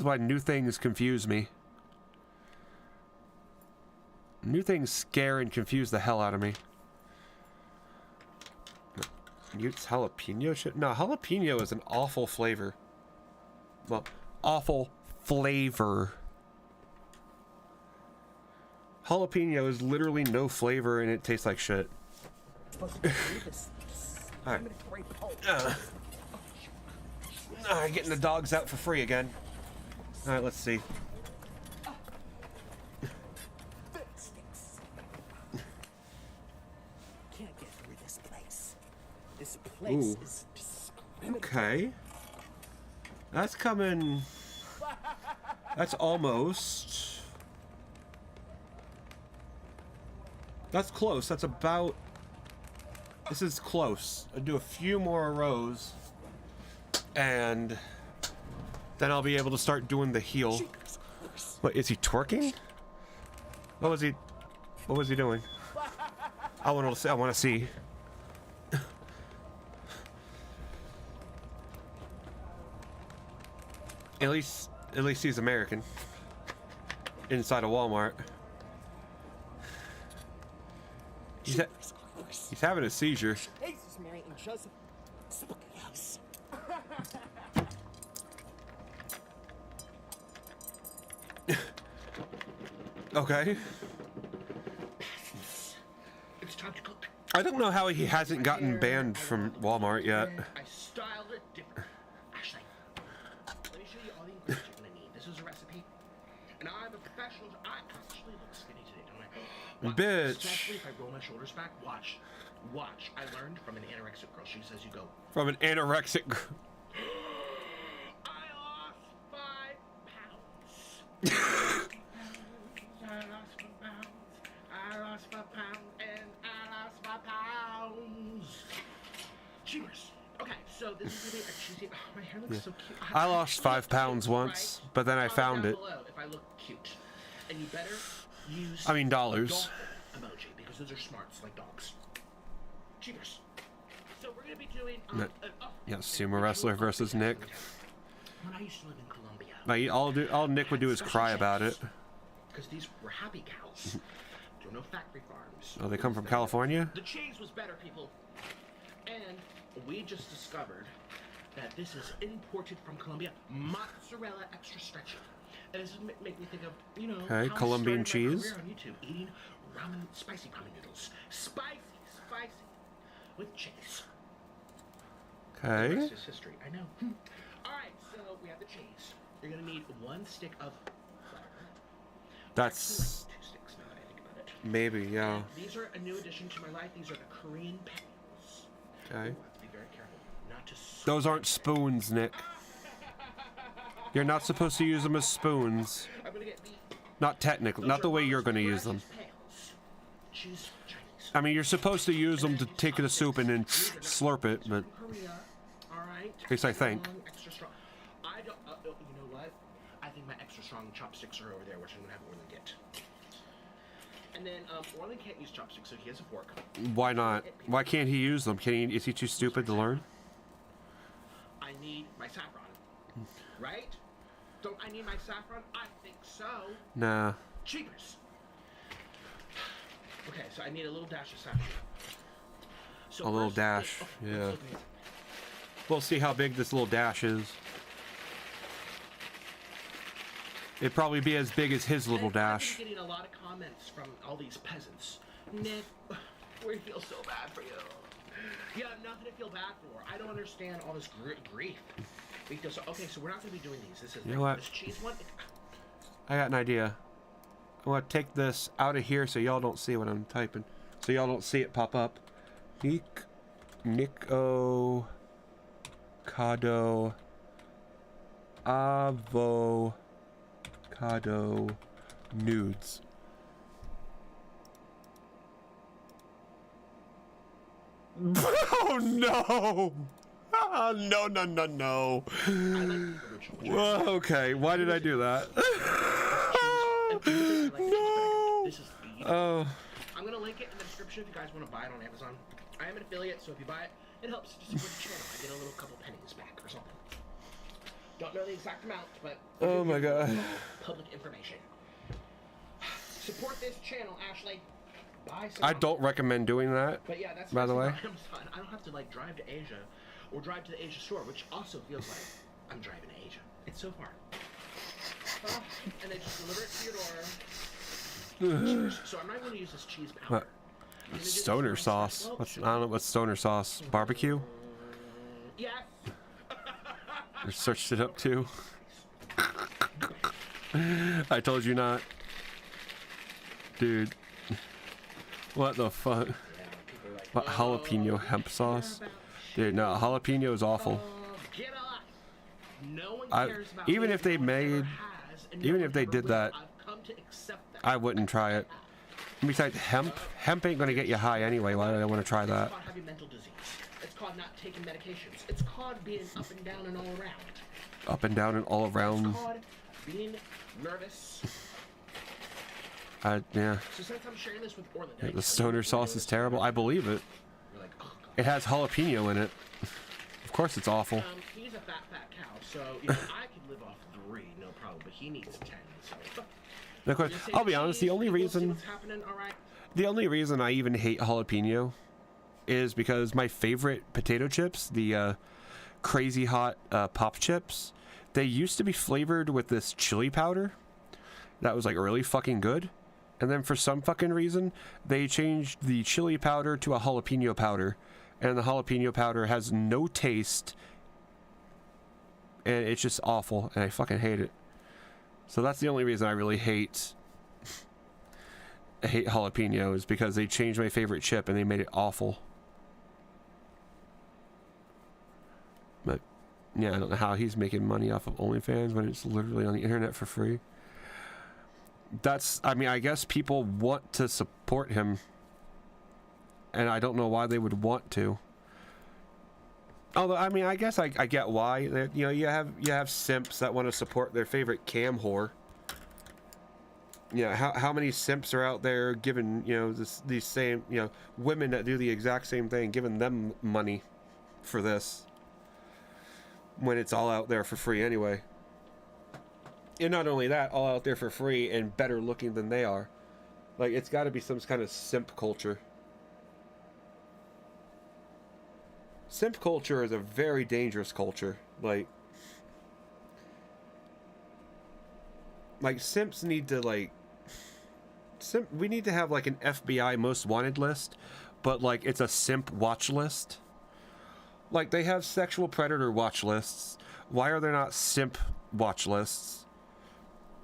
why new things confuse me. New things scare and confuse the hell out of me. Mutes jalapeno shit? No, jalapeno is an awful flavor. Well, awful flavor. Jalapeno is literally no flavor and it tastes like shit. Alright. Getting the dogs out for free again. Alright, let's see. Can't get through this place. This place is discriminatory. Okay. That's coming. That's almost. That's close. That's about. This is close. I'll do a few more rows. And then I'll be able to start doing the heel. What, is he twerking? What was he doing? I want to see. At least he's American. Inside a Walmart. He's having a seizure. Jesus, Mary and Joseph. Spooky house. Okay. It's time to cook. I don't know how he hasn't gotten banned from Walmart yet. I styled it different. Actually, let me show you all the ingredients you're gonna need. This is a recipe, and I'm a professional. I actually look skinny today, don't I? Bitch. Especially if I roll my shoulders back. Watch. I learned from an anorexic girl. She says you go. From an anorexic girl. I lost 5 pounds. I lost 5 pounds, and I lost 5 pounds. Cheers. Okay, so this is gonna be a cheesy. Oh, my hair looks so cute. I lost 5 pounds once, but then I found it. If I look cute, and you better use. I mean dollars. Emoji because those are smarts like dogs. Cheers. So we're gonna be doing. Yeah, sumo wrestler versus Nick. When I used to live in Colombia. All Nick would do is cry about it. Because these were happy cows. There were no factory farms. Oh, they come from California? The cheese was better, people. And we just discovered that this is imported from Colombia. Mozzarella extra stretchy. And this make me think of, Okay, Colombian cheese. Career on YouTube eating spicy ramen noodles. Spicy. With cheese. Okay. The rest is history, I know. Alright, so we have the cheese. You're gonna need 1 stick of That's maybe, yeah. And these are a new addition to my life. These are the Korean pails. Okay. I have to be very careful not to. Those aren't spoons, Nick. You're not supposed to use them as spoons. I'm gonna get Not technically, not the way you're going to use them. She's Chinese. I mean, you're supposed to use them to take the soup and then slurp it, but Korea, all right. at least I think. Extra strong. I don't. You know what? I think my extra strong chopsticks are over there, which I'm gonna have Orland get. And then Orland can't use chopsticks, so he has a fork. Why not? Why can't he use them? Can he? Is he too stupid to learn? I need my saffron, right? Don't I need my saffron? I think so. Nah. Cheapers. Okay, so I need a little dash of saffron. So A little dash, yeah. We'll see how big this little dash is. It'd probably be as big as his little dash. I'm getting a lot of comments from all these peasants. Nick, we feel so bad for you. You have nothing to feel bad for. I don't understand all this grief. We feel so. Okay, so we're not going to be doing these. This is You know what? this cheese one. I got an idea. I want to take this out of here so y'all don't see what I'm typing. So y'all don't see it pop up. Nico Cado Avocado nudes. Oh no! Oh, no. Well, okay, why did I do that? No! Oh. I'm going to link it in the description if you guys want to buy it on Amazon. I am an affiliate, so if you buy it, it helps to support the channel. I get a little couple pennies back or something. Don't know the exact amount, but... Oh my god. Public information. Support this channel, Ashley. Buy some. I don't recommend doing that, But yeah, that's by the way. I don't have to like drive to Asia or drive to the Asia store, which also feels like I'm driving to Asia. It's so far. And they just deliver it to your door. So I'm not going to use this cheese powder. What? Stoner sauce. I don't know what's stoner sauce. Barbecue? Yes. I searched it up too. I told you not. Dude. What the fuck? What, jalapeno hemp sauce? Dude, no, jalapeno is awful. Even if they did that, I wouldn't try it. Besides, hemp ain't gonna get you high anyway. Why do I want to try that? It's called not taking medications. It's called being up and down and all around. Up and down and all around. It's called being nervous. Yeah. So since I'm sharing this with Orland, Yeah, the stoner sauce is terrible. I believe it. It has jalapeno in it. Of course it's awful. He's a fat cow, so you know, I could live off 3, no problem, but he needs 10. So. Of course, I'll be honest, the only reason I even hate jalapeno is because my favorite potato chips, the Crazy Hot Pop Chips, they used to be flavored with this chili powder that was like really fucking good. And then for some fucking reason, they changed the chili powder to a jalapeno powder. And the jalapeno powder has no taste. And it's just awful. And I fucking hate it. So that's the only reason I really hate jalapeno, is because they changed my favorite chip and they made it awful. But yeah, I don't know how he's making money off of OnlyFans when it's literally on the internet for free. I mean, I guess people want to support him, and I don't know why they would want to. Although, I mean, I guess I get why. You know, you have simps that want to support their favorite cam whore. Yeah, how many simps are out there giving, you know, these same, you know, women that do the exact same thing, giving them money for this when it's all out there for free anyway. And not only that, all out there for free and better looking than they are. Like, it's got to be some kind of simp culture. Simp culture is a very dangerous culture. Like simps need to, like... we need to have, like, an FBI most wanted list, but, like, it's a simp watch list. Like, they have sexual predator watch lists. Why are there not simp watch lists?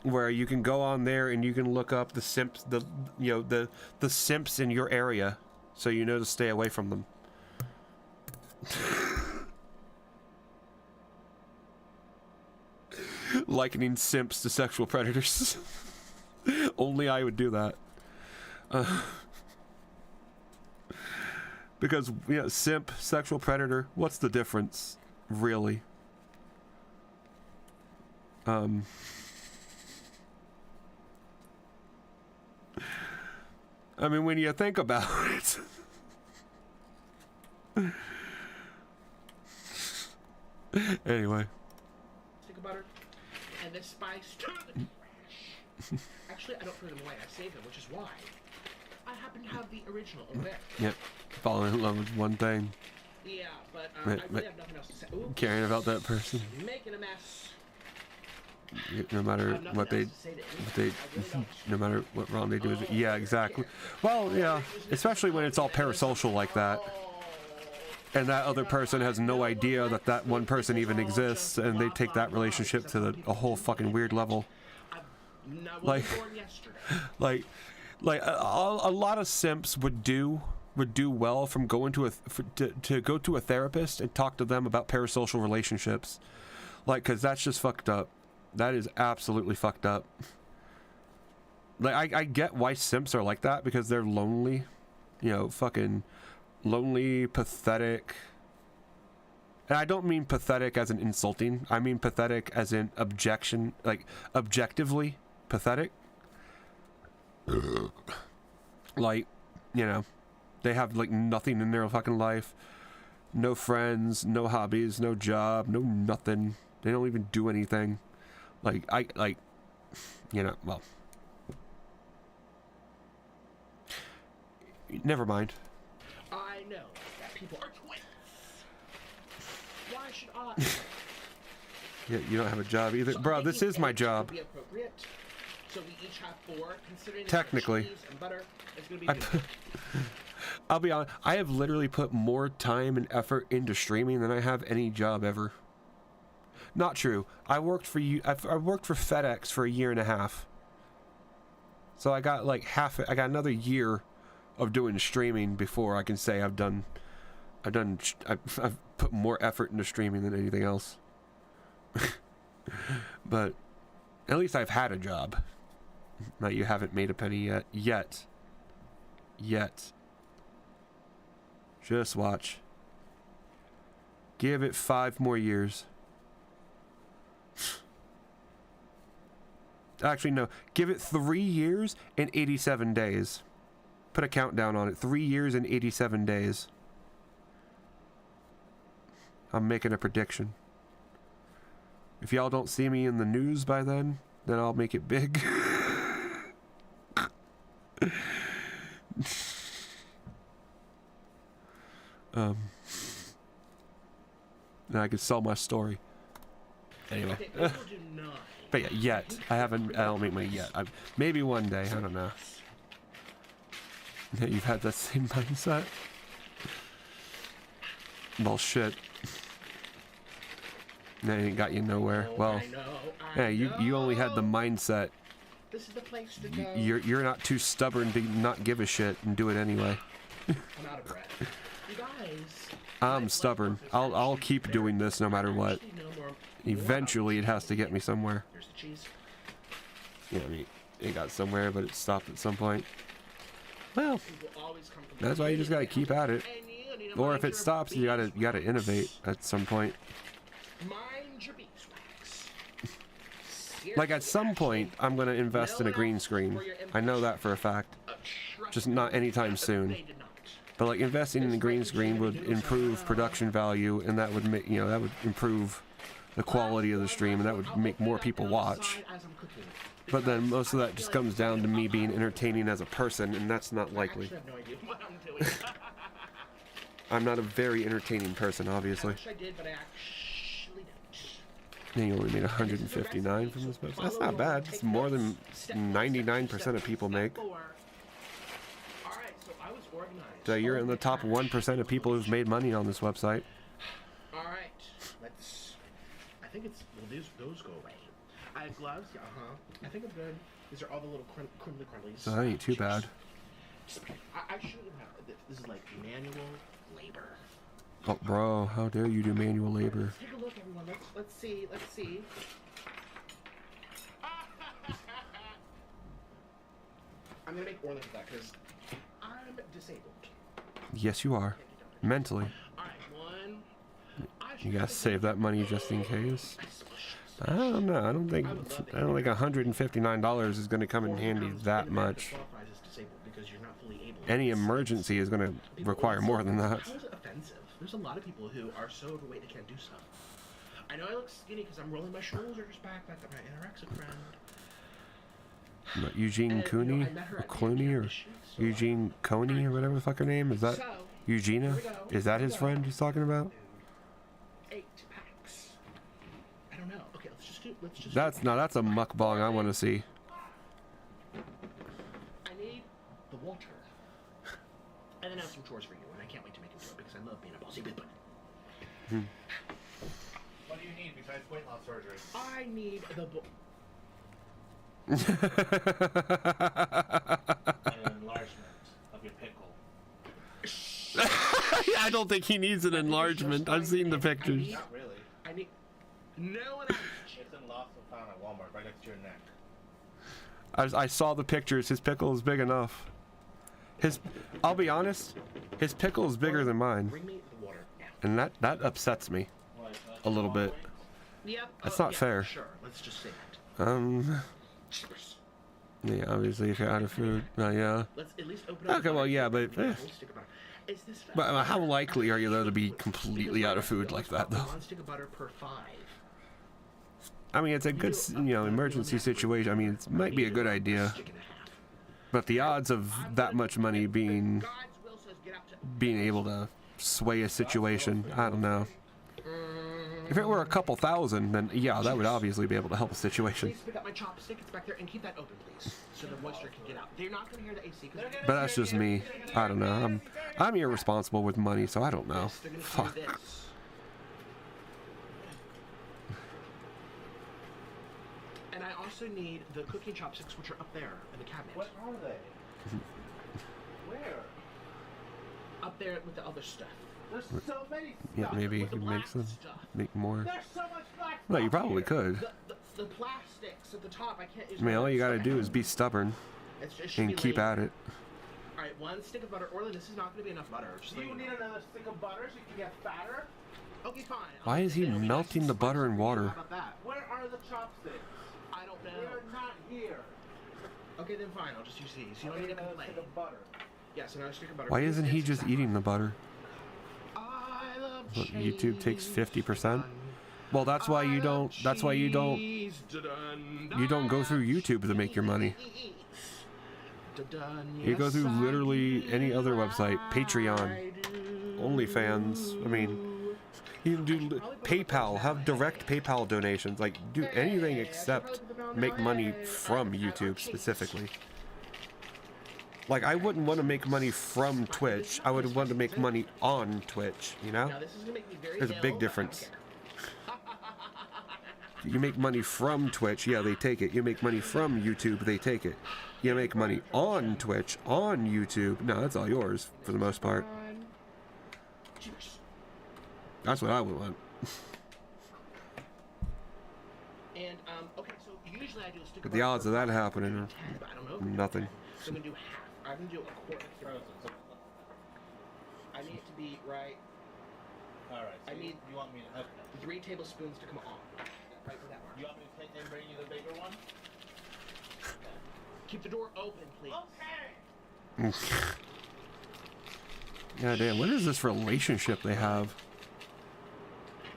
where you can go on there and you can look up the simps, the simps in your area, so you know to stay away from them. Likening simps to sexual predators. Only I would do that. Because, simp, sexual predator, what's the difference, really? I mean, when you think about it. Anyway. Stick of butter and this spice to the trash. Actually, I don't throw them away. I save them, which is why I happen to have the original over there. Yep. Falling in love with one thing. Yeah, but I really have nothing else to say. Oops. Caring about that person. Making a mess. No matter what they no matter what wrong they do. Yeah, exactly. Well, yeah, especially when it's all parasocial like that. And that other person has no idea that that one person even exists, and they take that relationship to a whole fucking weird level. Like a lot of simps would do well from going to to go to a therapist and talk to them about parasocial relationships, like, because that's just fucked up. That is absolutely fucked up. Like, I get why simps are like that, because they're lonely, fucking lonely, pathetic. And I don't mean pathetic as in insulting. I mean pathetic as in objectively pathetic. Like, they have like nothing in their fucking life. No friends, no hobbies, no job, no nothing. They don't even do anything. Well. Never mind. I know that people are twins. Why should I? Yeah, you don't have a job either. Bro, this is my job. Be appropriate. So we each have 4, considering technically. Cheese and butter, it's gonna be good. I'll be honest, I have literally put more time and effort into streaming than I have any job ever. Not true. I worked for FedEx for 1.5 years. So I got like I got another year of doing streaming before I can say I've put more effort into streaming than anything else. But at least I've had a job. Now you haven't made a penny yet. Just watch. Give it 5 more years. Actually, no. Give it 3 years and 87 days. Put a countdown on it. 3 years and 87 days. I'm making a prediction. If y'all don't see me in the news by then I'll make it big. Then I could sell my story. Anyway. But yeah, yet. I don't make money yet. Maybe one day, I don't know. You've had that same mindset? Well, shit. That ain't got you nowhere. Well, yeah, you only had the mindset. This is the place to go. You're not too stubborn to not give a shit and do it anyway. I'm out of breath. You guys. I'm stubborn. I'll keep doing this no matter what. Eventually, it has to get me somewhere. Here's the cheese. Yeah, I mean, it got somewhere, but it stopped at some point. Well, that's why you just gotta keep at it. Or if it stops, you gotta innovate at some point. Mind your beeswax. Like at some point, I'm gonna invest in a green screen. I know that for a fact. Just not anytime soon. But like investing in a green screen would improve production value, and that would make that would improve the quality of the stream, and that would make more people watch. But then most of that just comes down to me being entertaining as a person, and that's not likely. I'm not a very entertaining person, obviously. And you only made 159 from this website. That's not bad. It's more than 99% of people make. So you're in the top 1% of people who've made money on this website. Alright, I think those go away. I 5 gloves? Yeah, I think I'm good. These are all the little crinkly crumblies. So that ain't too bad. I shouldn't have. This is like manual labor. Oh, bro, how dare you do manual labor? Let's take a look, everyone. Let's see. I'm gonna make Orlin for that because I'm disabled. Yes, you are. Mentally. All right, one. You gotta save that money just in case. I don't know. I don't think $159 is gonna come in handy that much. Any emergency is gonna require more than that. How is it offensive? There's a lot of people who are so overweight they can't do stuff. I know I look skinny because I'm rolling my shoulders back like my anorexic friend. What, Eugene Cooney or Clooney or Eugene Coney or whatever the fuck her name is? That Eugenia? Is that his friend he's talking about? 8 packs. I don't know. Okay, let's just. That's a mukbang I want to see. I need the water. And then I have some chores for you, and I can't wait to make them for because I love being a bossy bitch. What do you need besides weight loss surgery? I need the An enlargement of your pickle. I don't think he needs an enlargement. I've seen the pictures. Not really. I need no one. It's in Lost and Found at Walmart, right next to your neck. I saw the pictures. His pickle is big enough. I'll be honest, his pickle is bigger than mine. Bring me the water now. And that upsets me a little bit. Yep. That's not fair. Sure. Let's just say that. Yeah, obviously if you're out of food, yeah. Let's at least open up. Okay, well, yeah, but how likely are you though to be completely out of food like that though? 1 stick of butter per 5. I mean, it's a good, emergency situation. I mean, it might be a good idea, but the odds of that much money being able to sway a situation, I don't know. If it were a couple thousand, then yeah, that would obviously be able to help a situation. Please pick up my chopstick. It's back there, and keep that open, please, so the moisture can get out. They're not going to hear the AC. But that's just me. I don't know. I'm irresponsible with money, so I don't know. Fuck. And I also need the cooking chopsticks, which are up there in the cabinet. What are they? Where? Up there with the other stuff. There's so many stuff. Yeah, maybe you can make more. There's so much black No, you probably could. The plastics at the top, I can't use. I mean, all you gotta do is be stubborn and keep at it. All right, 1 stick of butter. Orlin, this is not going to be enough butter. Do you need another stick of butter so you can get fatter? Okay, fine. Why is he melting the butter in water? How about that? Where are the chopsticks? I don't know. They're not here. Okay, then fine. I'll just use these. You don't need to complain. Stick of butter. Yes, another stick of butter. Why isn't he just eating the butter? I love What, YouTube takes 50%. Well, that's why you don't. That's why you don't. You don't go through YouTube to make your money. You go through literally any other website, Patreon, OnlyFans. I mean, you can do PayPal. Have direct PayPal donations. Like, do anything except make money from YouTube specifically. Like, I wouldn't want to make money from Twitch. I would want to make money on Twitch, you know? There's a big difference. You make money from Twitch, yeah, they take it. You make money from YouTube, they take it. You make money on Twitch, on YouTube, no, that's all yours, for the most part. That's what I would want. And, okay, so usually I do a stick of But the odds of that happening are nothing. So I'm going to do half. I'm going to do a quarter. I need it to be right. Alright, so I need you want me to... Okay. 3 tablespoons to come on. Right for that mark. You want me to take and bring you the bigger one? Keep the door open, please. Okay. God damn, what is this relationship they have?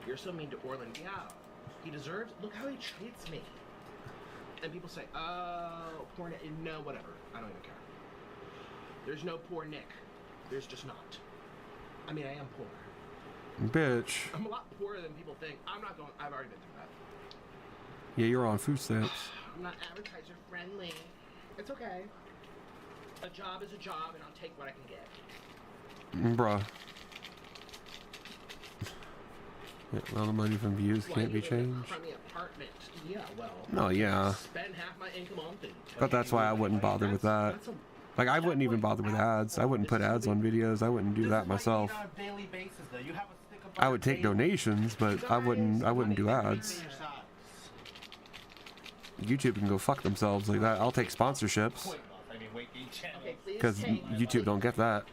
You're so mean to Orlin. Yeah, he deserves. Look how he treats me. And people say, "Oh, poor Nick." No, whatever. I don't even care. There's no poor Nick. There's just not. I mean, I am poor. Bitch. I'm a lot poorer than people think. I'm not going. I've already been through that. Yeah, you're on food stamps. I'm not advertiser friendly. It's okay. A job is a job, and I'll take what I can get. Bruh. Yeah, well, the money from views can't be changed. Crummy apartment. Yeah, well. No, yeah. Spend half my income on food. But that's why I wouldn't bother with that. Like, I wouldn't even bother with ads. I wouldn't put ads on videos. I wouldn't do that myself. I would take donations, but I wouldn't do ads. YouTube can go fuck themselves like that. I'll take sponsorships. Because YouTube don't get that.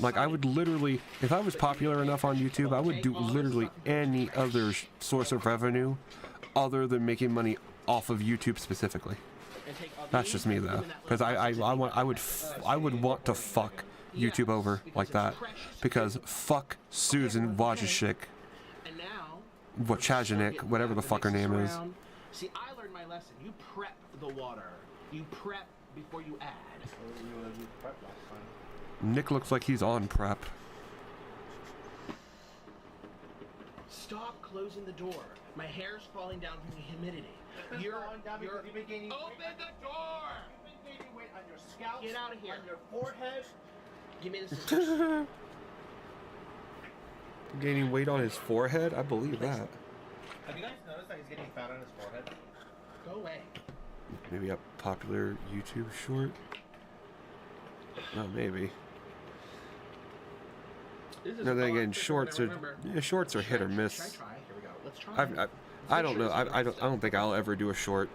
Like, I would literally, if I was popular enough on YouTube, I would do literally any other source of revenue other than making money off of YouTube specifically. That's just me though, because I would want to fuck YouTube over like that, because fuck Susan Wojcicki, Wojcicki, whatever the fuck her name is. See, I learned my lesson. You prep the water. You prep before you add. Nick looks like he's on prep. Stop closing the door. My hair's falling down from the humidity. You've been gaining open the door! You've been gaining weight on your scalp. Get out of here. On your forehead. Give me the scissors. Gaining weight on his forehead? I believe that. Have you guys noticed that he's getting fat on his forehead? Go away. Maybe a popular YouTube short? No, maybe. No, then again, shorts are hit or miss. I don't know. I don't think I'll ever do a short.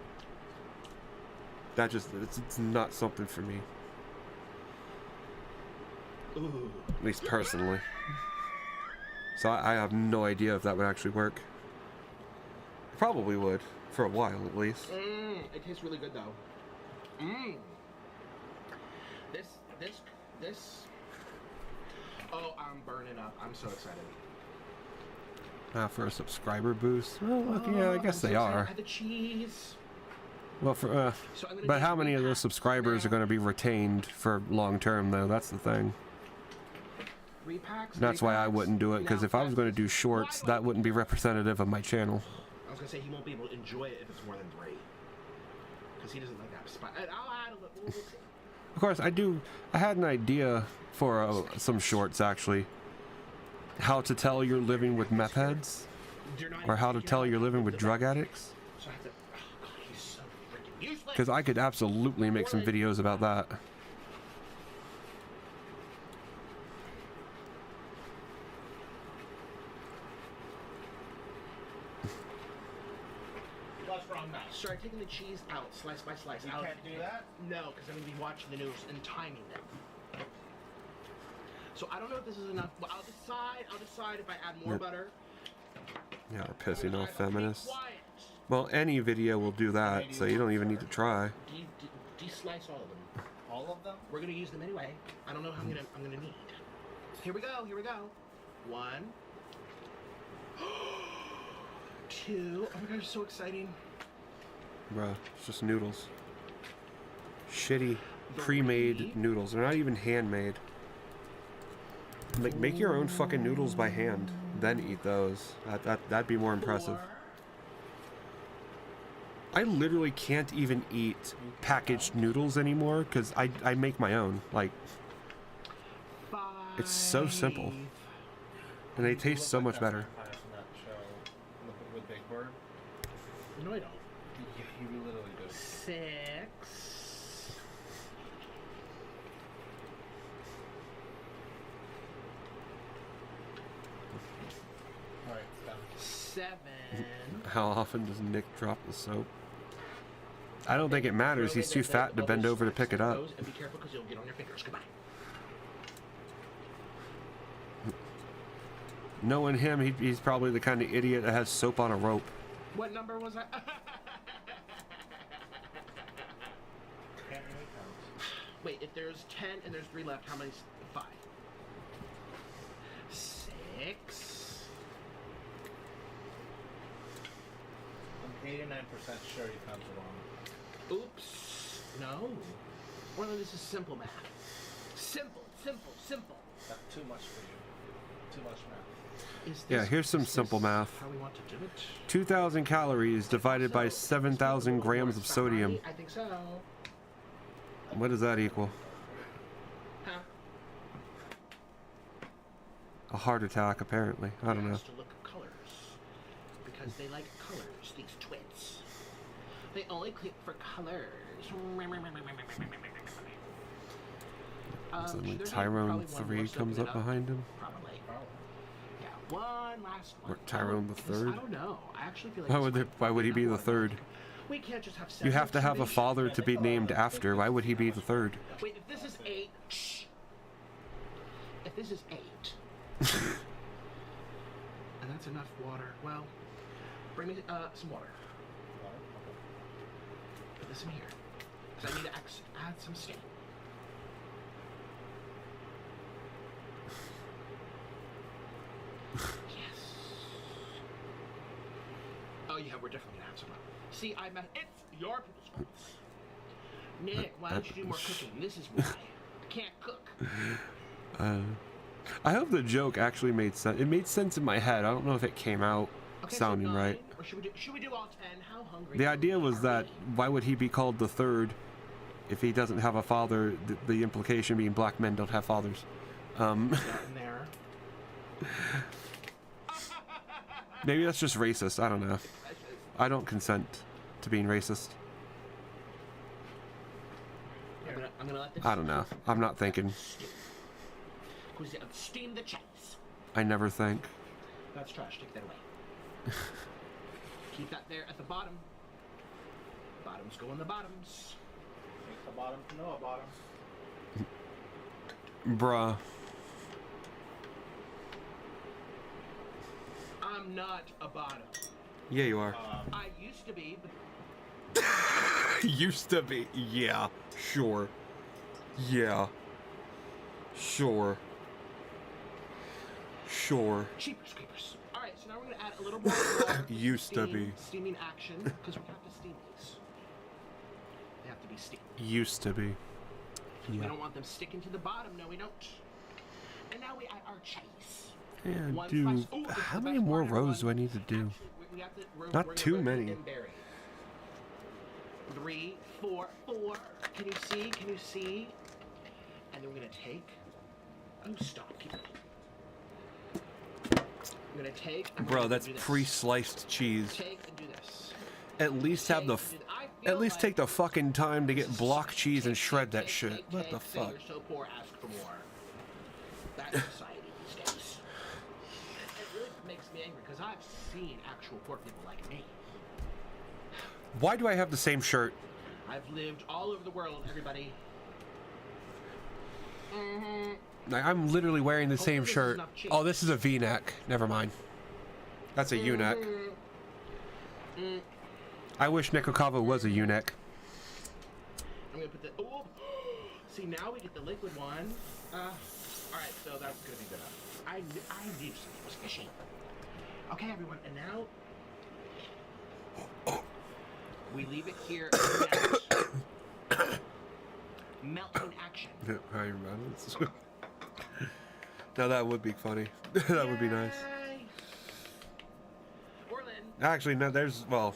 That just it's not something for me. Ooh. At least personally. So I have no idea if that would actually work. Probably would, for a while at least. It tastes really good though. This. Oh, I'm burning up. I'm so excited. For a subscriber boost? Well, look, yeah, I guess they are. The cheese. Well, but how many of those subscribers are going to be retained for long term, though? That's the thing. That's why I wouldn't do it, because if I was going to do shorts, that wouldn't be representative of my channel. I was going to say he won't be able to enjoy it if it's more than 3. Because he doesn't like that spice. I'll add a little. We'll see. Of course, I had an idea for some shorts, actually. How to tell you're living with meth heads, or how to tell you're living with drug addicts. Because I could absolutely make some videos about that. What's wrong now? Start taking the cheese out, slice by slice. You can't do that? No, because I'm going to be watching the news and timing them. So I don't know if this is enough. Well, I'll decide if I add more butter. Yeah, we're pissing off feminists. Well, any video will do that, so you don't even need to try. De-slice all of them. All of them? We're gonna use them anyway. I don't know how I'm gonna need. Here we go. 1, 2. Oh my gosh, so exciting. Bruh, it's just noodles. Shitty, pre-made noodles. They're not even handmade. Like, make your own fucking noodles by hand, then eat those. That'd be more impressive. I literally can't even eat packaged noodles anymore because I make my own. Like, it's so simple, and they taste so much better. No, I don't. You literally do. 6. Alright, it's done. 7. How often does Nick drop the soap? I don't think it matters. He's too fat to bend over to pick it up. And be careful because you'll get on your fingers. Goodbye. Knowing him, he's probably the kind of idiot that has soap on a rope. What number was that? Wait, if there's 10 and there's 3 left, how many? 5. 6. I'm 89% sure you counted wrong. Oops. No. Well, this is simple math. Simple. That's too much for you. Too much math. Yeah, here's some simple math. How we want to do it? 2,000 calories divided by 7,000 grams of sodium. I think so. What does that equal? Huh? A heart attack, apparently. I don't know. To look at colors. Because they like colors, these twits. They only click for colors. Suddenly Tyrone 3 comes up behind him. Probably. Yeah, one last one. Or Tyrone the Third. I don't know. I actually feel like Why would he be the third? we can't just have You have to have a father to be named after. Why would he be the third? Wait, if this is 8, if this is 8, and that's enough water, well, bring me some water. Put this in here, because I need to add some steam. Yes. Oh yeah, we're definitely gonna have some. See, it's your people's faults. Nick, why don't you do more cooking? This is why. I can't cook. I hope the joke actually made sense. It made sense in my head. I don't know if it came out sounding right. Or should we do all 10? How hungry? The idea was that why would he be called the third if he doesn't have a father? The implication being black men don't have fathers. Maybe that's just racist. I don't know. I don't consent to being racist. I'm gonna let this I don't know. I'm not thinking. Steam the chips. I never think. That's trash. Take that away. Keep that there at the bottom. Bottoms go in the bottoms. Make the bottom to know a bottom. Bruh. I'm not a bottom. Yeah, you are. I used to be, but... Used to be. Yeah. Sure. Yeah. Sure. Sure. Cheapers creepers. Alright, so now we're going to add a little more water. Used to be. Steaming action, because we have to steam these. They have to be steamed. Used to be. We Yeah. don't want them sticking to the bottom. No, we don't. And now we add our chase. Yeah, dude. How many more rows do I need to do? Not too many. 3, 4, 4. Can you see? Can you see? And then we're gonna take. Oh, stop! Keep it. I'm gonna take. Bro, that's pre-sliced cheese. Take and do this. At least have the. At least take the fucking time to get block cheese and shred that shit. What the fuck? You're so poor. Ask for more. That's society these days. It really makes me angry because I've seen actual poor people like me. Why do I have the same shirt? I've lived all over the world, everybody. I'm literally wearing the same shirt. Oh, this is a V-neck. Never mind. That's a U-neck. I wish Nikokava was a U-neck. I'm gonna put the. Oh, see now we get the liquid one. All right, so that's gonna be good enough. I knew something was fishy. Okay, everyone, and now we leave it here. Melting action. I remember. Now that would be funny. That would be nice. Actually, no. There's well.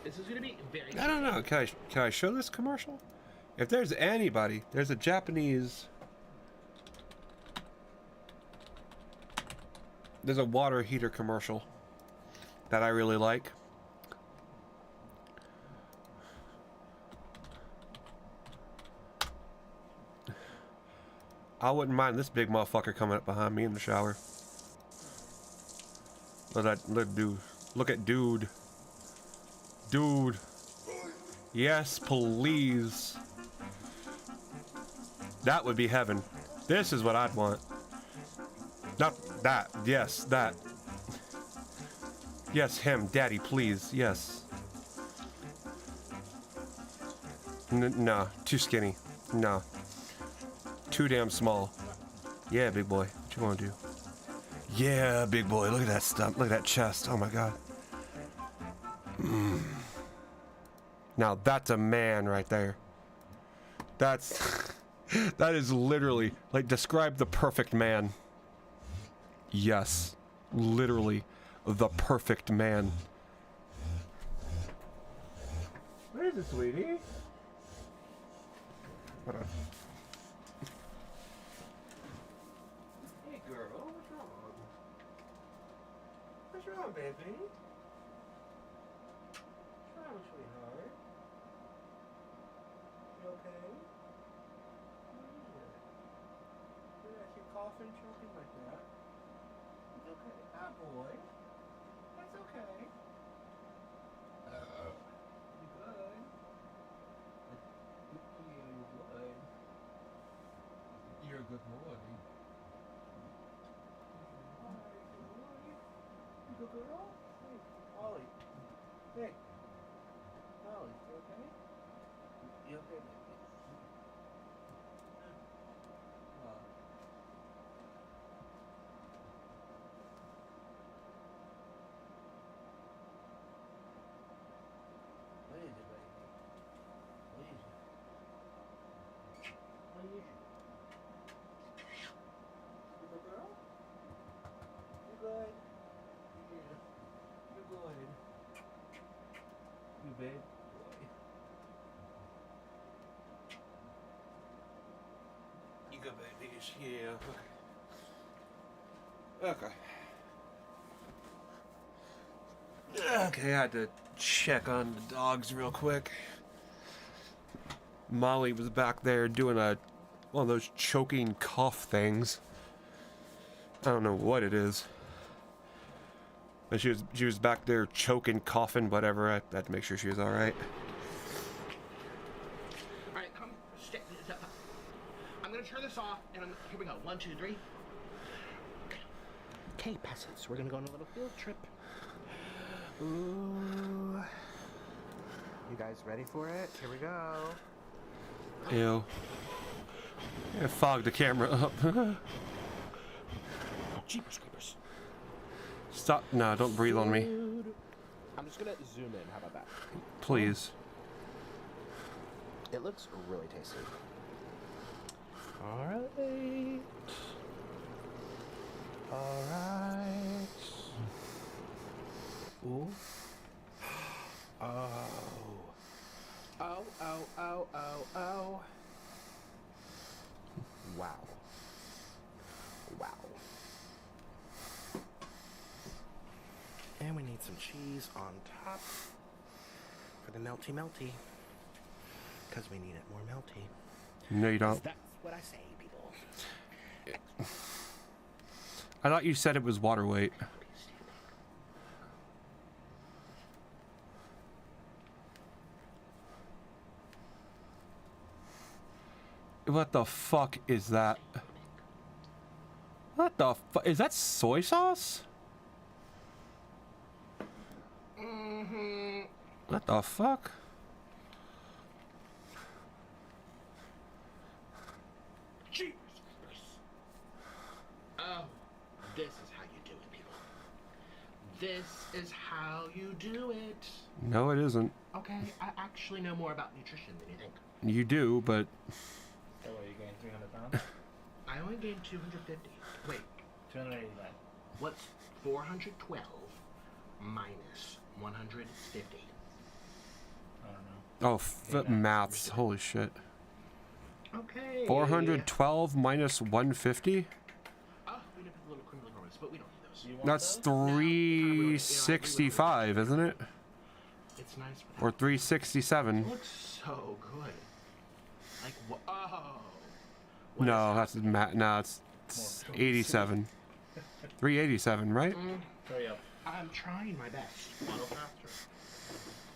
This is gonna be very. I don't know. Can I show this commercial? If there's anybody, there's a Japanese. There's a water heater commercial that I really like. I wouldn't mind this big motherfucker coming up behind me in the shower. Look at dude. Look at dude. Dude. Yes, please. That would be heaven. This is what I'd want. Not that. Yes, that. Yes, him. Daddy, please. Yes. No. Too skinny. No. Too damn small. Yeah, big boy. What you want to do? Yeah, big boy. Look at that stump. Look at that chest. Oh my god. Now that's a man right there. That's... that is literally... like, describe the perfect man. Yes. Literally. The perfect man. Where is it, sweetie? Hold on. wrong, baby? What's wrong, sweetheart? You okay? What is it? Yeah, keep coughing, choking like that. It's okay. Ah, boy. That's okay. You good? Yeah, you good. You're a good boy. Alright, good boy. You good girl? Hey, Ollie. Hey. Ollie, you okay? You okay, baby? What is it, baby? What is it? What is it? You good girl? You good? Yeah. You good? You babe? Boy. You good, baby? Yeah. Okay. Okay, I had to check on the dogs real quick. Molly was back there doing one of those choking cough things. I don't know what it is. But she was back there choking, coughing, whatever. I had to make sure she was all right. All right, come. I'm gonna turn this off, and here we go. 1, 2, 3. Okay, peasants, we're gonna go on a little field trip. Ooh. You guys ready for it? Here we go. Ew. I fogged the camera up. Jeepers creepers. Stop. No, don't breathe on me. I'm just gonna zoom in. How about that? Please. It looks really tasty. All right. All right. Ooh. Oh. Oh, oh, oh, oh, oh. Wow. Wow. And we need some cheese on top for the melty melty. Because we need it more melty. No, you don't. That's what I say, people. I thought you said it was water weight. What the fuck is that? What the fuck? Is that soy sauce? Mm-hmm. What the fuck? Jeepers. Oh, this is how you do it, people. This is how you do it. No, it isn't. Okay, I actually know more about nutrition than you think. You do, but... So what, you gained 300 pounds? I only gained 250. Wait. 289. What's 412 minus 150? I don't know. Oh, maths. Holy shit. Okay. 412 minus 150? Oh, we didn't put the little crinkly corners, but we don't need those. That's 365, isn't it? It's nice for that. Or 367. It looks so good. Like, oh. No, that's it's 87. 387, right? Hurry up. I'm trying my best. Waddle faster.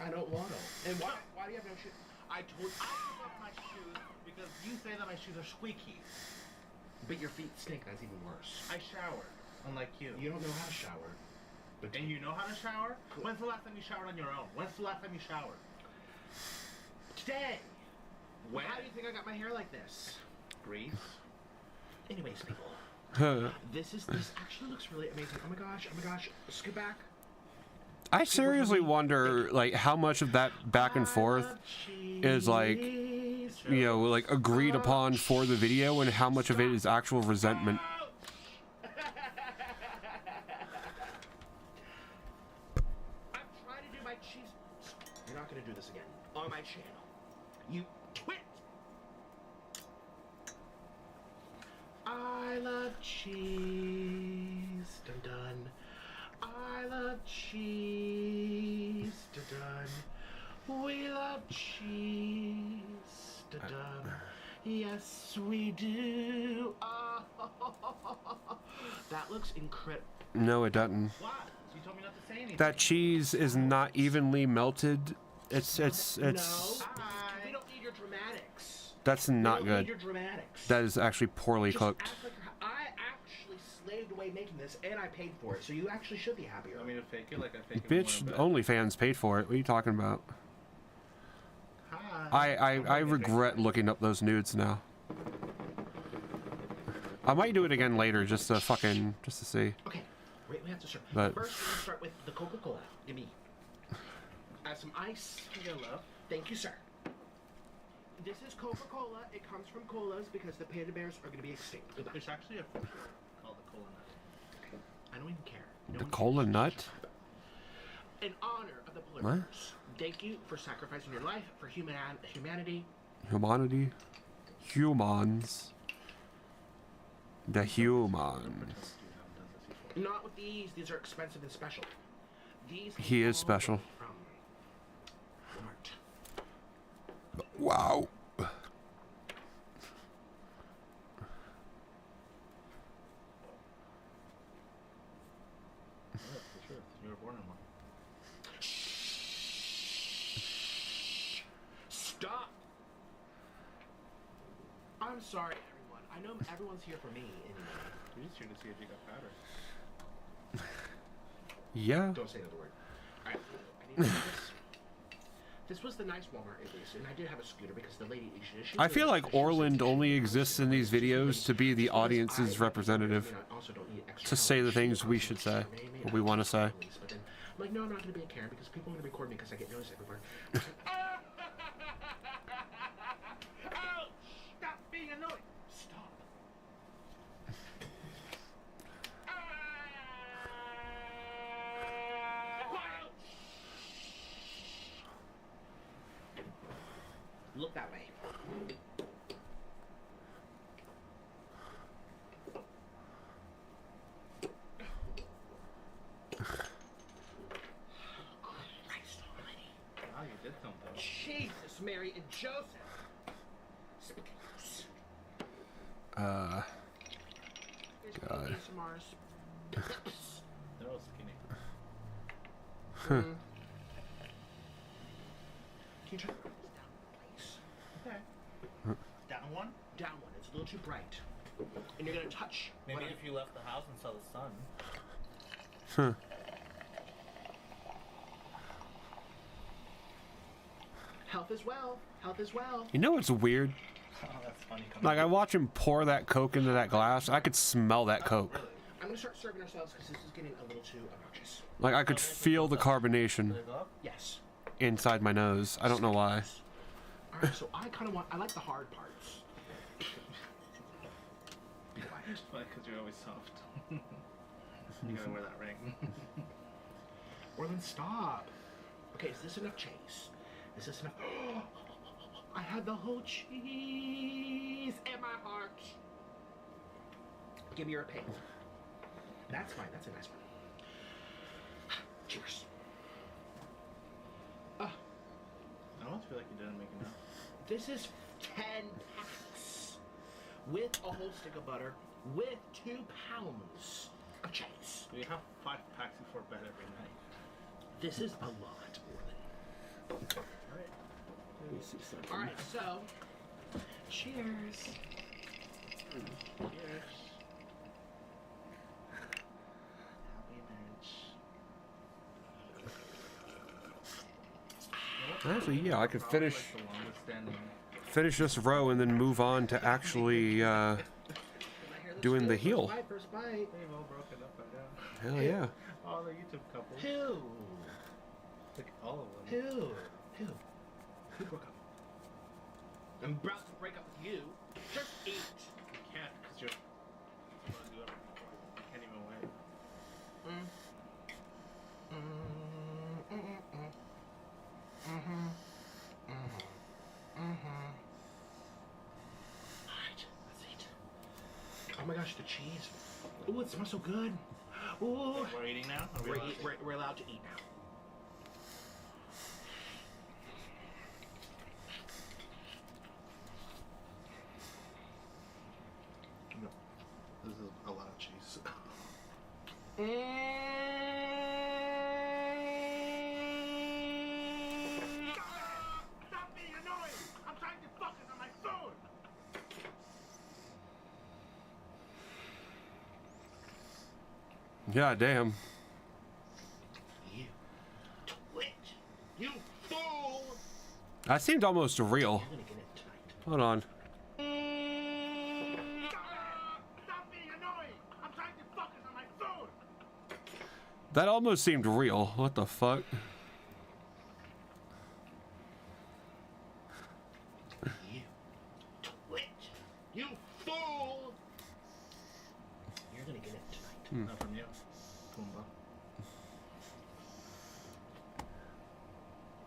I don't waddle. And why do you have no shoes? I took off my shoes because you say that my shoes are squeaky. But your feet stink, that's even worse. I shower, unlike you. You don't know how to shower. And you know how to shower? When's the last time you showered on your own? When's the last time you showered? Today. When? How do you think I got my hair like this? Grease. Anyways, people. This actually looks really amazing. Oh my gosh. Scoot back. I seriously wonder, like, how much of that back and forth is, like, you know, like, agreed upon for the video, and how much of it is actual resentment. I'm trying to do my cheese. You're not gonna do this again on my channel. You twit. I love cheese. Dun dun. I love cheese. Da-dun. We love cheese. Da-dun. Yes, we do. Oh, that looks incredible. No, it doesn't. What? You told me not to say anything. That cheese is not evenly melted. It's. No, we don't need your dramatics. That's not We don't good. need your dramatics. That is actually poorly Just cooked. act like I actually slaved away making this, and I paid for it, so you actually should be happier. Want me to fake it like I fake it? Bitch, OnlyFans paid for it. What are you talking about? I regret looking up those nudes now. I might do it again later just to see. Okay, wait, we have to start. But First, we're gonna start with the Coca-Cola. Give me. Some ice. Here, love. Thank you, sir. This is Coca-Cola. It comes from colas because the panda bears are gonna be extinct. There's actually a fish called the cola nut. Okay. I don't even care. No the one cola cares. nut? In honor of the polar What? bears, thank you for sacrificing your life for humanity. Humanity? Humans. The humans. Not with these. These are expensive and special. These. He is special. From Walmart. Wow. You were born in one. Stop! I'm sorry, everyone. I know everyone's here for me. We're just here to see if you got powder. Yeah. Don't say another word. Alright, I need to do this. This was the nice Walmart, at least, and I did have a scooter because the lady. I feel like Orland only exists in these videos to be the audience's representative, to say the things we should say, or we want to say. But then, I'm like, no, I'm not going to be a Karen because people are going to record me because I get noticed everywhere. Ouch! Stop being annoying! Stop. Look that way. Christ almighty. Wow, you did something. Jesus, Mary, and Joseph. Spaghettios. God. ASMRs. They're all skinny. Huh. Can you try to put this down, please? Okay. Down one? Down one. It's a little too bright. And you're gonna touch. Maybe if you left the house and saw the sun. Huh. Health as well. Health as well. You know what's weird? Oh, that's funny. Like, I watch him pour that Coke into that glass. I could smell that Coke. I'm gonna start serving ourselves because this is getting a little too obnoxious. Like, I could feel the carbonation Yes. inside my nose. I don't know why. Alright, so I kind of want. I like the hard parts. Why? Because you're always soft. You gotta wear that ring. Orland, stop. Okay, is this enough cheese? Is this enough? I had the whole cheese in my heart. Give me your pink. That's fine. That's a nice one. Cheers. I almost feel like you didn't make enough. This is 10 packs with a whole stick of butter with 2 pounds of cheese. We have 5 packs before bed every night. This is a lot, Orland. Alright, so cheers. Cheers. Actually, yeah, I could finish this row and then move on to actually doing the heel. First bite. They've all broken up by now. Hell yeah. All the YouTube couples. Who? Like all of them. Who broke up? I'm about to break up with you. Just eat. You can't because you're supposed to do everything for you. You can't even wait. Alright, let's eat. Oh my gosh, the cheese. Ooh, it smells so good. Ooh. We're eating now? Are we allowed to eat? We're allowed to eat now. No. This is a lot of cheese. Stop being annoying! I'm trying to focus on my food! Yeah, damn. You twitch! You fool! That seemed almost real. You're gonna get it tonight. Hold on. Stop being annoying! I'm trying to focus on my food! That almost seemed real. What the fuck? You twitch! You fool! You're gonna get it tonight. Not from you. Pumbaa.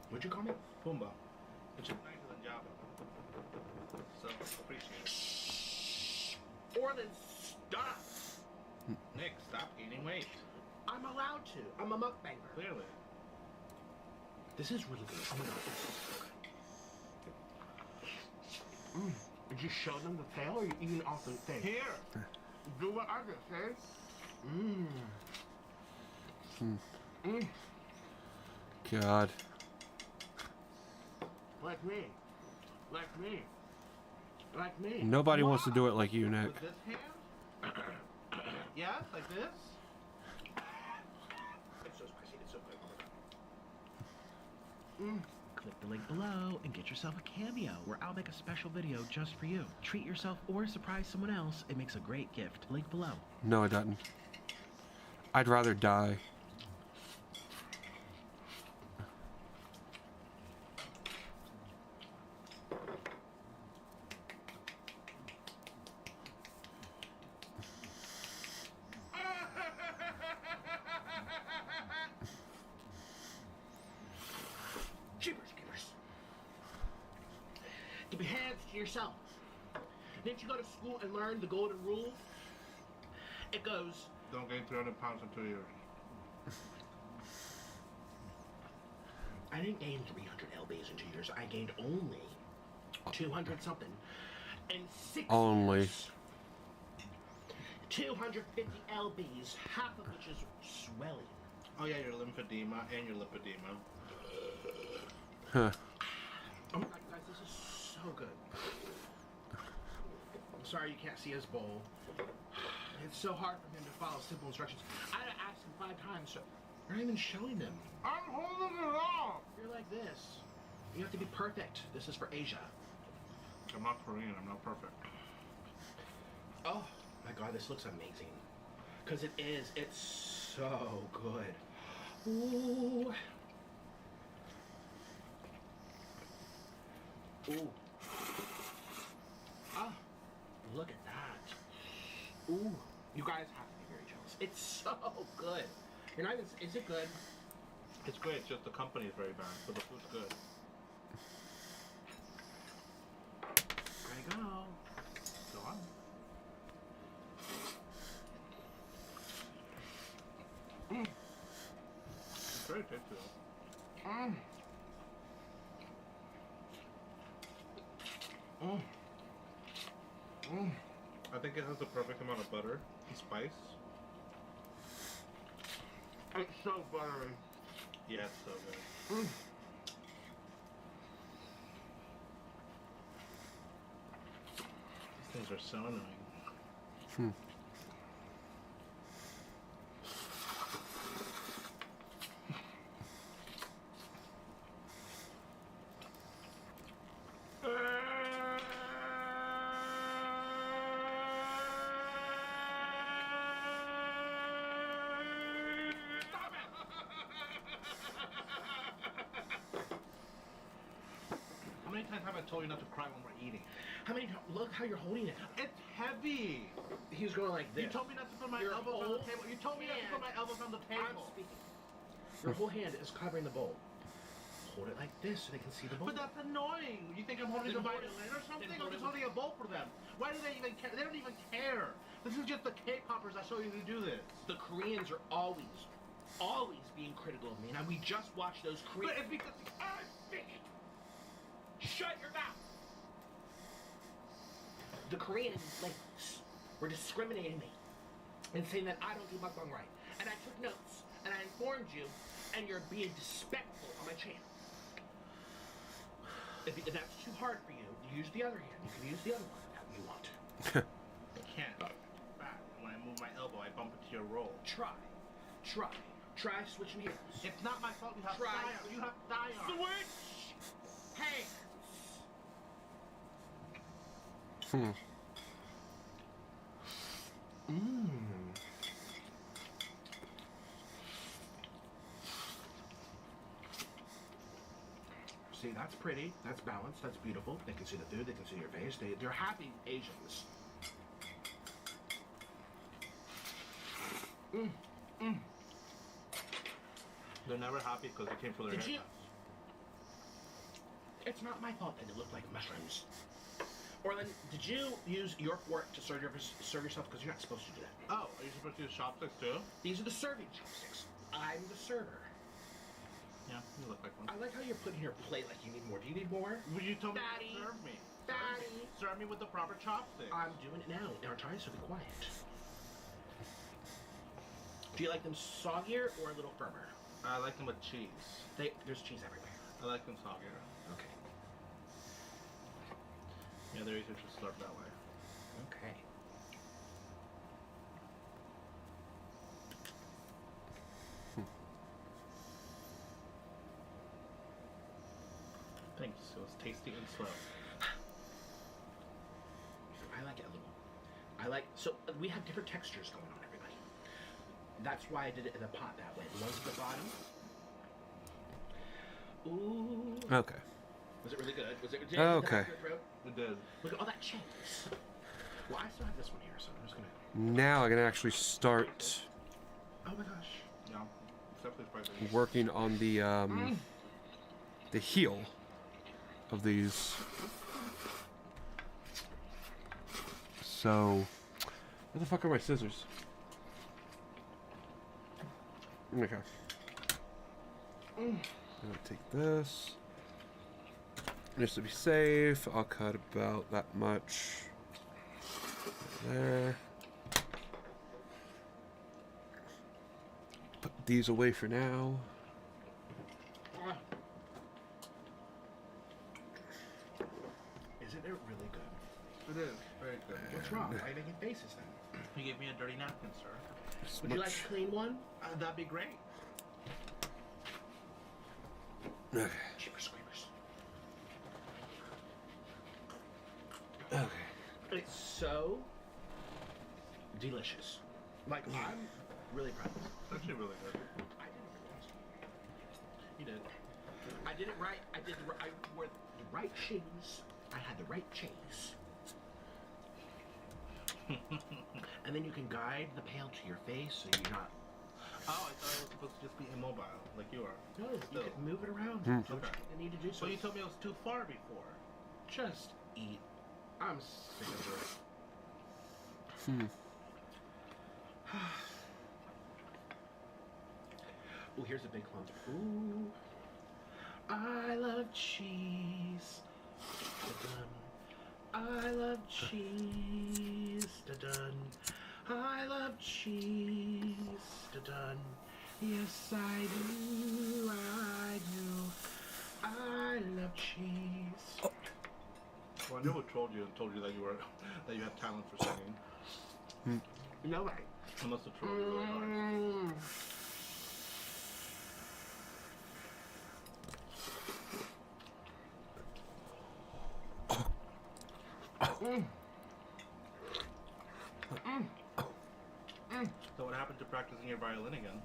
What'd you call me? Pumbaa. Which is nicer than Java. So, appreciate it. Or then stop! Nick, stop gaining weight. I'm allowed to. I'm a mukbanger. Clearly. This is really good. Oh my god, this is so good. Did you show them the fail or are you eating off the thing? Here! Do what I just said. God. Like me. Like me. Like me. Nobody wants to do it like you, Nick. With this hand? Yes, like this? It's so spicy. It's so good. Click the link below and get yourself a cameo where I'll make a special video just for you. Treat yourself or surprise someone else. It makes a great gift. Link below. No, it doesn't. I'd rather die. Jeepers, keepers. Keep your hands to yourself. Didn't you go to school and learn the golden rule? It goes, Don't gain 300 pounds in 2 years. I didn't gain 300 lbs in 2 years. I gained only 200 something in 6 Only. years. 250 lbs, half of which is swelling. Oh yeah, your lymphedema and your lipedema. Huh. Oh my god, guys, this is so good. I'm sorry you can't see his bowl. It's so hard for him to follow simple instructions. I had to ask him 5 times, so you're not even showing them. I'm holding it off! You're like this. You have to be perfect. This is for Asia. I'm not Korean, I'm not perfect. Oh my god, this looks amazing. Because it is. It's so good. Ooh. Ooh. Ah, look at that. Ooh. You guys have to be very jealous. It's so good. You're not even, is it good? It's great, it's just the company is very bad, but the food's good. There you go. Go on. It's very tasty though. I think it has the perfect amount of butter and spice. It's so buttery. Yeah, it's so good. These things are so annoying. How many times have I told you not to cry when we're eating? How many times? Look how you're holding it. It's heavy. He's going like this. You told me not to put my Your elbows on whole the table. You told me not to put my elbows on the table. I'm speaking. Your whole hand is covering the bowl. hold it like this so they can see the bowl. But that's annoying. You think I'm holding a violin or something? I'm just holding a bowl for them. Why do they even care? They don't even care. This is just the K-poppers that show you to do this. The Koreans are always being critical of me, and we just watched those Koreans. But it's because I'm finished. Shut your mouth. The Korean links were discriminating me and saying that I don't do mukbang right. And I took notes, and I informed you, and you're being disrespectful on my channel. If that's too hard for you, use the other hand. You can use the other one if you want to. I can't. Back. When I move my elbow, I bump into your roll. Try switching hands. It's not my fault you have thigh. You have thigh. Switch hands. See, that's pretty. That's balanced. That's beautiful. They can see the food. They can see your face. They're happy Asians. They're never happy because they came for their haircuts. It's not my fault that they look like mushrooms. Or then, did you use your fork to serve yourself? Because you're not supposed to do that. Oh, are you supposed to use chopsticks too? These are the serving chopsticks. I'm the server. Yeah, you look like one. I like how you're putting your plate like you need more. Do you need more? Well, you told me Daddy. to serve me. Daddy. Serve me with the proper chopsticks. I'm doing it now. Now try so be quiet. Do you like them soggier or a little firmer? I like them with cheese. There's cheese everywhere. I like them soggier. Okay. Yeah, they're easier to slurp that way. Okay. Thanks. It was tasty and slow. I like it a little. So we have different textures going on, everybody. That's why I did it in the pot that way. The ones at the bottom. Ooh. Okay. Was it really good? Was it? Okay. It did. Look at all that cheese. Well, I still have this one here, so I'm just gonna. Now I can actually start Oh my gosh. Yeah. It's definitely spicy. working on the heel of these. So, where the fuck are my scissors? Okay. I'm gonna take this. Just to be safe, I'll cut about that much. There. Put these away for now. Isn't it really good? It is very good. What's wrong? Why are you making faces then? You gave me a dirty napkin, sir. Would you like a clean one? That'd be great. Okay. Cheaper screamers. Okay. It's so delicious. Like, I'm really proud of this. It's actually really good. I did it once. You did. I did it right. I wore the right shoes. I had the right cheese. And then you can guide the pail to your face so you're not. Oh, I thought it was supposed to just be immobile, like you are. No, you can move it around. Hmm. Do what you need to do so. Well, you told me it was too far before. Just eat. I'm sick of it. Oh, here's a big clump. Ooh. I love cheese. Da-dun. I love cheese. Da-dun. I love cheese. Da-dun. Yes, I do. I do. I love cheese. Well, I knew who told you that you had talent for singing. No way. I must have trolled you really hard. So what happened to practicing your violin again?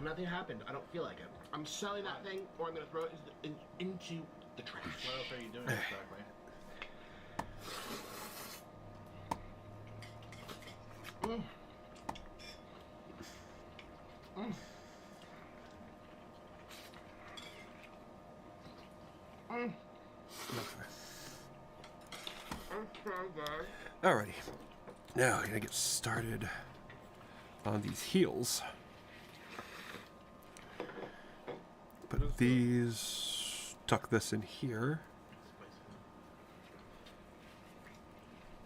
Nothing happened. I don't feel like it. I'm selling that thing, or I'm gonna throw it into the trash. What else are you doing exactly? Alrighty. Now I'm gonna get started on these heels. Put these, tuck this in here.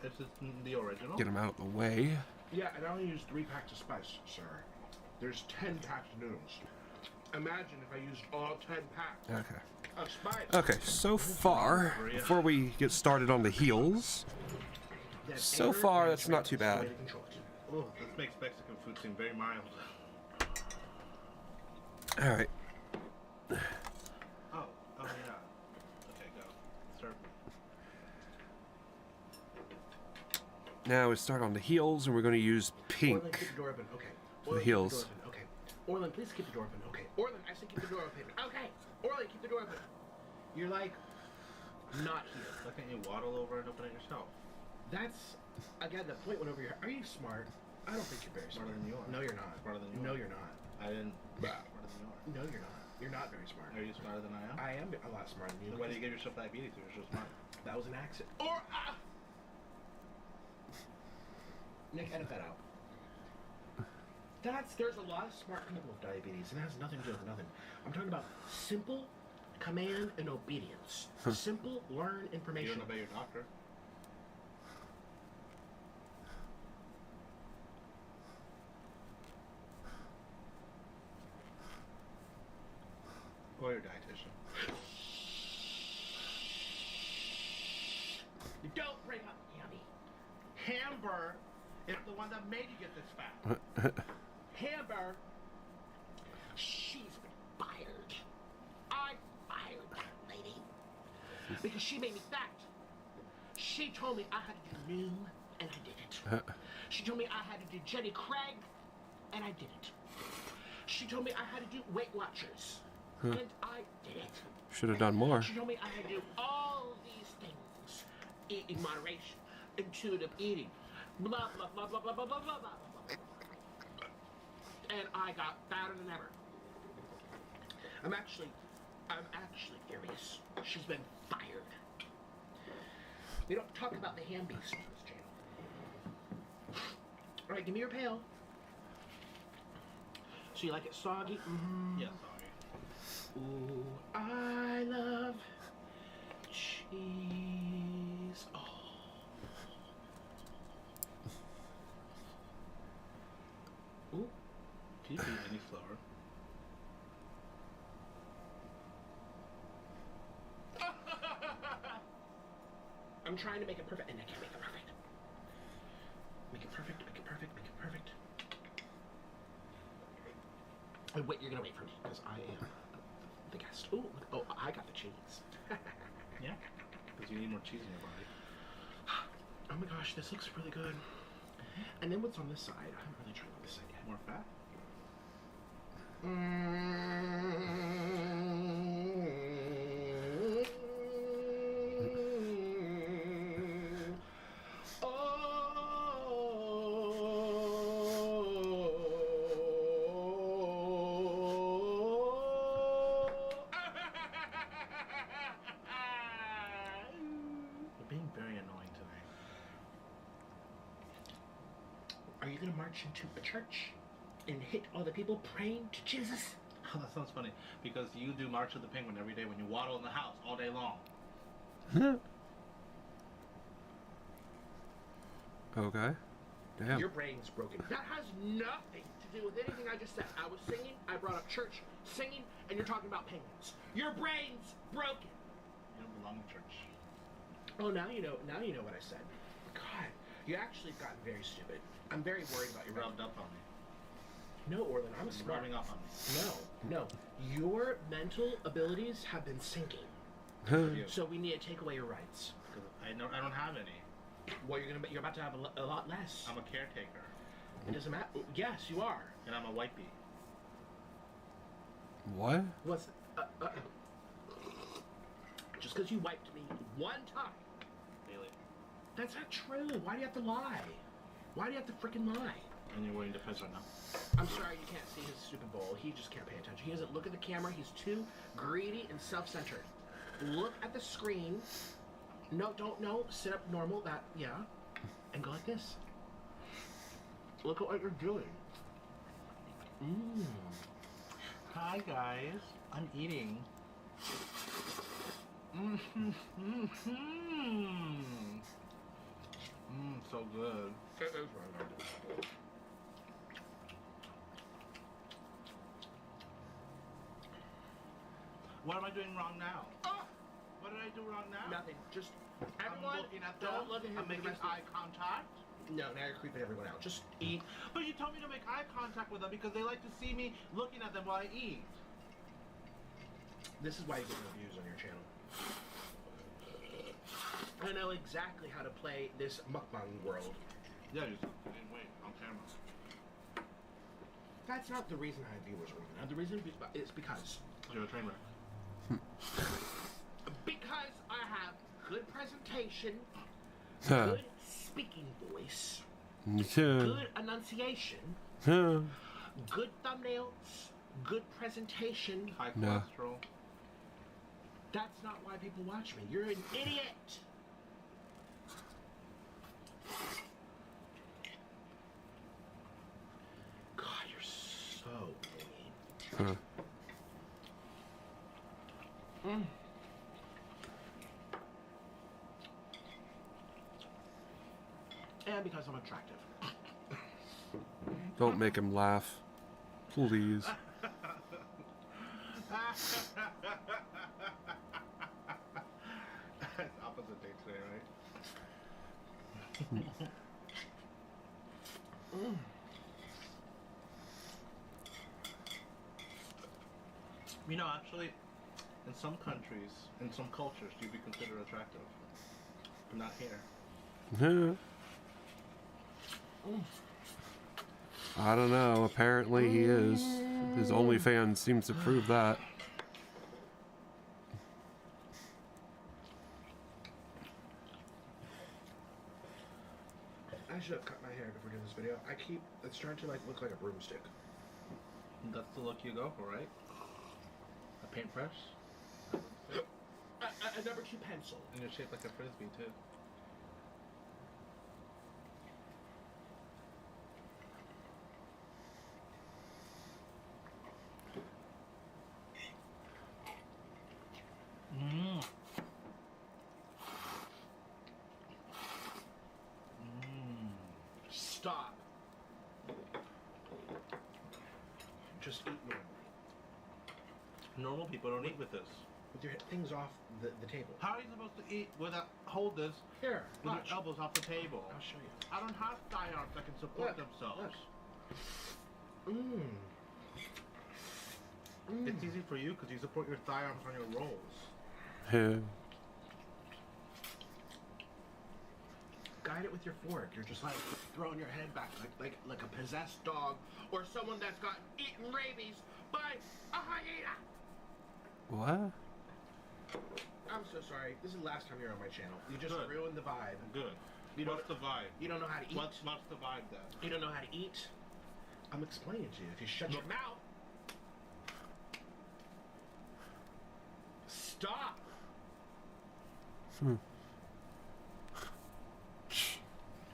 This is the original. Get them out of the way. Yeah, and I only use 3 packs of spice, sir. There's 10 packs of noodles. Imagine if I used all 10 packs Okay. of spice. Okay, so far, before we get started on the heels, so far that's not too bad. Oh, this makes Mexican food seem very mild. Alright. Oh yeah. Okay, go. Serve me. Now we start on the heels, and we're going to use pink Orland, keep the door open. Okay. for the heels. Okay. Orland, please keep the door open. Okay. Orland, I said keep the door open. Okay. Orland, keep the door open. You're like, not here. Why can't you waddle over and open it yourself? That's, again, the point went over your head. Are you smart? I don't think you're very smart. Smarter than you are. No, you're not. Smarter than you No, are. you're not. I didn't. Smarter than you are. No, you're not. You're not very smart. Are you smarter than I am? I am a lot smarter than you. Then why do you give yourself diabetes if you're so smart? That was an accident. Nick, edit that out. There's a lot of smart people with diabetes, and it has nothing to do with nothing. I'm talking about simple command and obedience. Simple, learn information. You don't obey your doctor. Or your dietitian. You don't bring up Hammy. Hamburg is the one that made you get this fat. Hamburg, she's been fired. I fired that lady because she made me fat. She told me I had to do noon, and I didn't. She told me I had to do Jenny Craig, and I didn't. She told me I had to do Weight Watchers, and I did it. Should have done more. She told me I had to do all these things. Eat in moderation, intuitive eating, blah, blah, blah, blah, blah, blah, blah, blah, blah. And I got fatter than ever. I'm actually furious. She's been fired. We don't talk about the ham beast on this channel. All right, give me your pail. So you like it soggy? Mm-hmm. Yeah, soggy. Ooh, I love cheese. Oh. Ooh. Can you be any slower? I'm trying to make it perfect, and I can't make it perfect. Make it perfect, make it perfect, make it perfect. And wait, you're gonna wait for me, because I am the guest. Ooh, oh, I got the cheese. Yeah? Because you need more cheese in your body. Oh my gosh, this looks really good. And then what's on this side? I haven't really tried on this side yet. More fat? You're being very annoying today. Are you gonna march into a church and hit all the people praying to Jesus? Oh, that sounds funny. Because you do March of the Penguin every day when you waddle in the house all day long. Okay. Damn. Your brain's broken. That has nothing to do with anything I just said. I was singing, I brought up church, singing, and you're talking about penguins. Your brain's broken. You don't belong in church. Oh, now you know what I said. God, you actually have gotten very stupid. I'm very worried about You your rubbed up on me. No, Orlin, I'm You're smart. rubbing up on me. No. Your mental abilities have been sinking. So we need to take away your rights. I don't have any. Well, you're about to have a lot less. I'm a caretaker. It doesn't matter. Yes, you are. And I'm a white bee. What? What's just because you wiped me one time? Really? That's not true. Why do you have to lie? Why do you have to freaking lie? And you're willing to piss or no? I'm sorry you can't see his stupid bowl. He just can't pay attention. He doesn't look at the camera. He's too greedy and self-centered. look at the screen. No, don't, no. Sit up normal, that, yeah. And go like this. Look at what you're doing. Hi, guys. I'm eating. So good. It is right. What am I doing wrong now? What did I do wrong now? Nothing. Just Everyone, I'm looking at don't them. look at him. I'm making eye contact. No, now you're creeping everyone out. Just eat. But you told me to make eye contact with them because they like to see me looking at them while I eat. This is why you get no views on your channel. I know exactly how to play this mukbang world. Yeah, you didn't wait on camera. That's not the reason I have viewers right now. The reason is because you're a train wreck. Because I have good presentation, good speaking voice, good enunciation, good thumbnails, good presentation. High cholesterol. That's not why people watch me. You're an idiot. God, you're so mean. And because I'm attractive. Don't make him laugh. Please. It's opposite day today, right? You know, actually, in some countries, in some cultures, you'd be considered attractive. But not here. I don't know. Apparently he is. His OnlyFans seems to prove that. I should have cut my hair before doing this video. It's starting to look like a broomstick. That's the look you go for, right? A paintbrush? A number 2 pencil. And you're shaped like a frisbee, too. Stop. Just eat normally. Normal people don't eat with this. With your things off the table. How are you supposed to eat without hold this? Here, with watch. your elbows off the table. I'll show you. I don't have thigh arms that can support themselves. It's easy for you because you support your thigh arms on your rolls. Guide it with your fork. You're just like throwing your head back like a possessed dog or someone that's got eaten rabies by a hyena. What? I'm so sorry. This is the last time you're on my channel. You just ruined the vibe. Good. What's the vibe? You don't know how to eat. What's the vibe then? You don't know how to eat. I'm explaining to you. If you shut your mouth. Stop.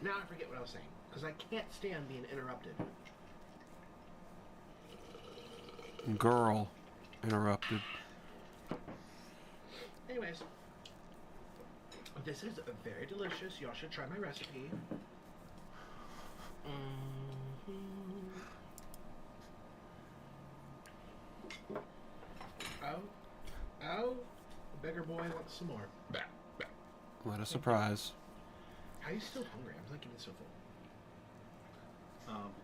Now I forget what I was saying, because I can't stand being interrupted. Girl. Interrupted. Anyways, this is very delicious. Y'all should try my recipe. Oh, the beggar boy wants some more. What a surprise. How are you still hungry? I'm like getting so full.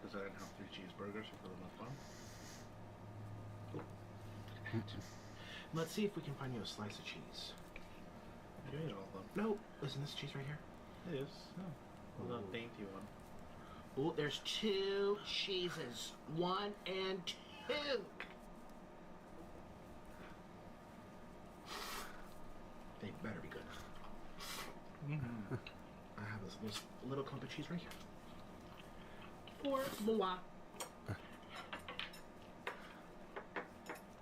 Because I didn't have 3 cheeseburgers for the mukbang. Let's see if we can find you a slice of cheese. You ate all of them. No, listen, this cheese right here. It is. Oh. Well, not dainty one. Oh, there's 2 cheeses. 1 and 2. They better be good. I have this little clump of cheese right here. For moi.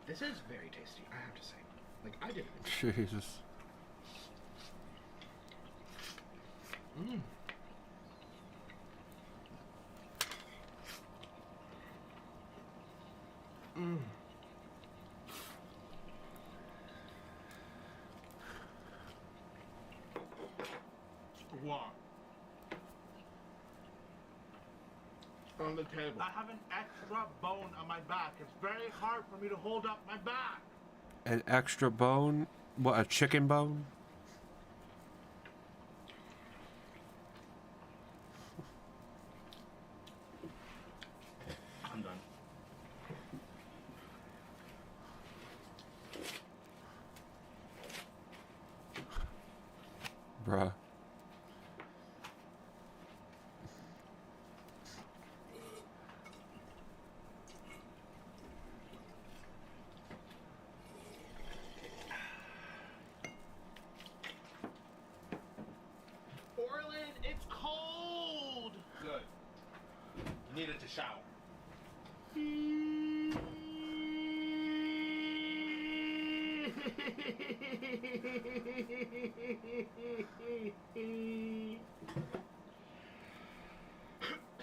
This is very tasty, I have to say. like I did. Jesus. Mm. Mm. What? On the table. I have an extra bone on my back. It's very hard for me to hold up my back. An extra bone? What, a chicken bone? I'm done. Bruh. Orlin, it's cold. Good. Needed to shower.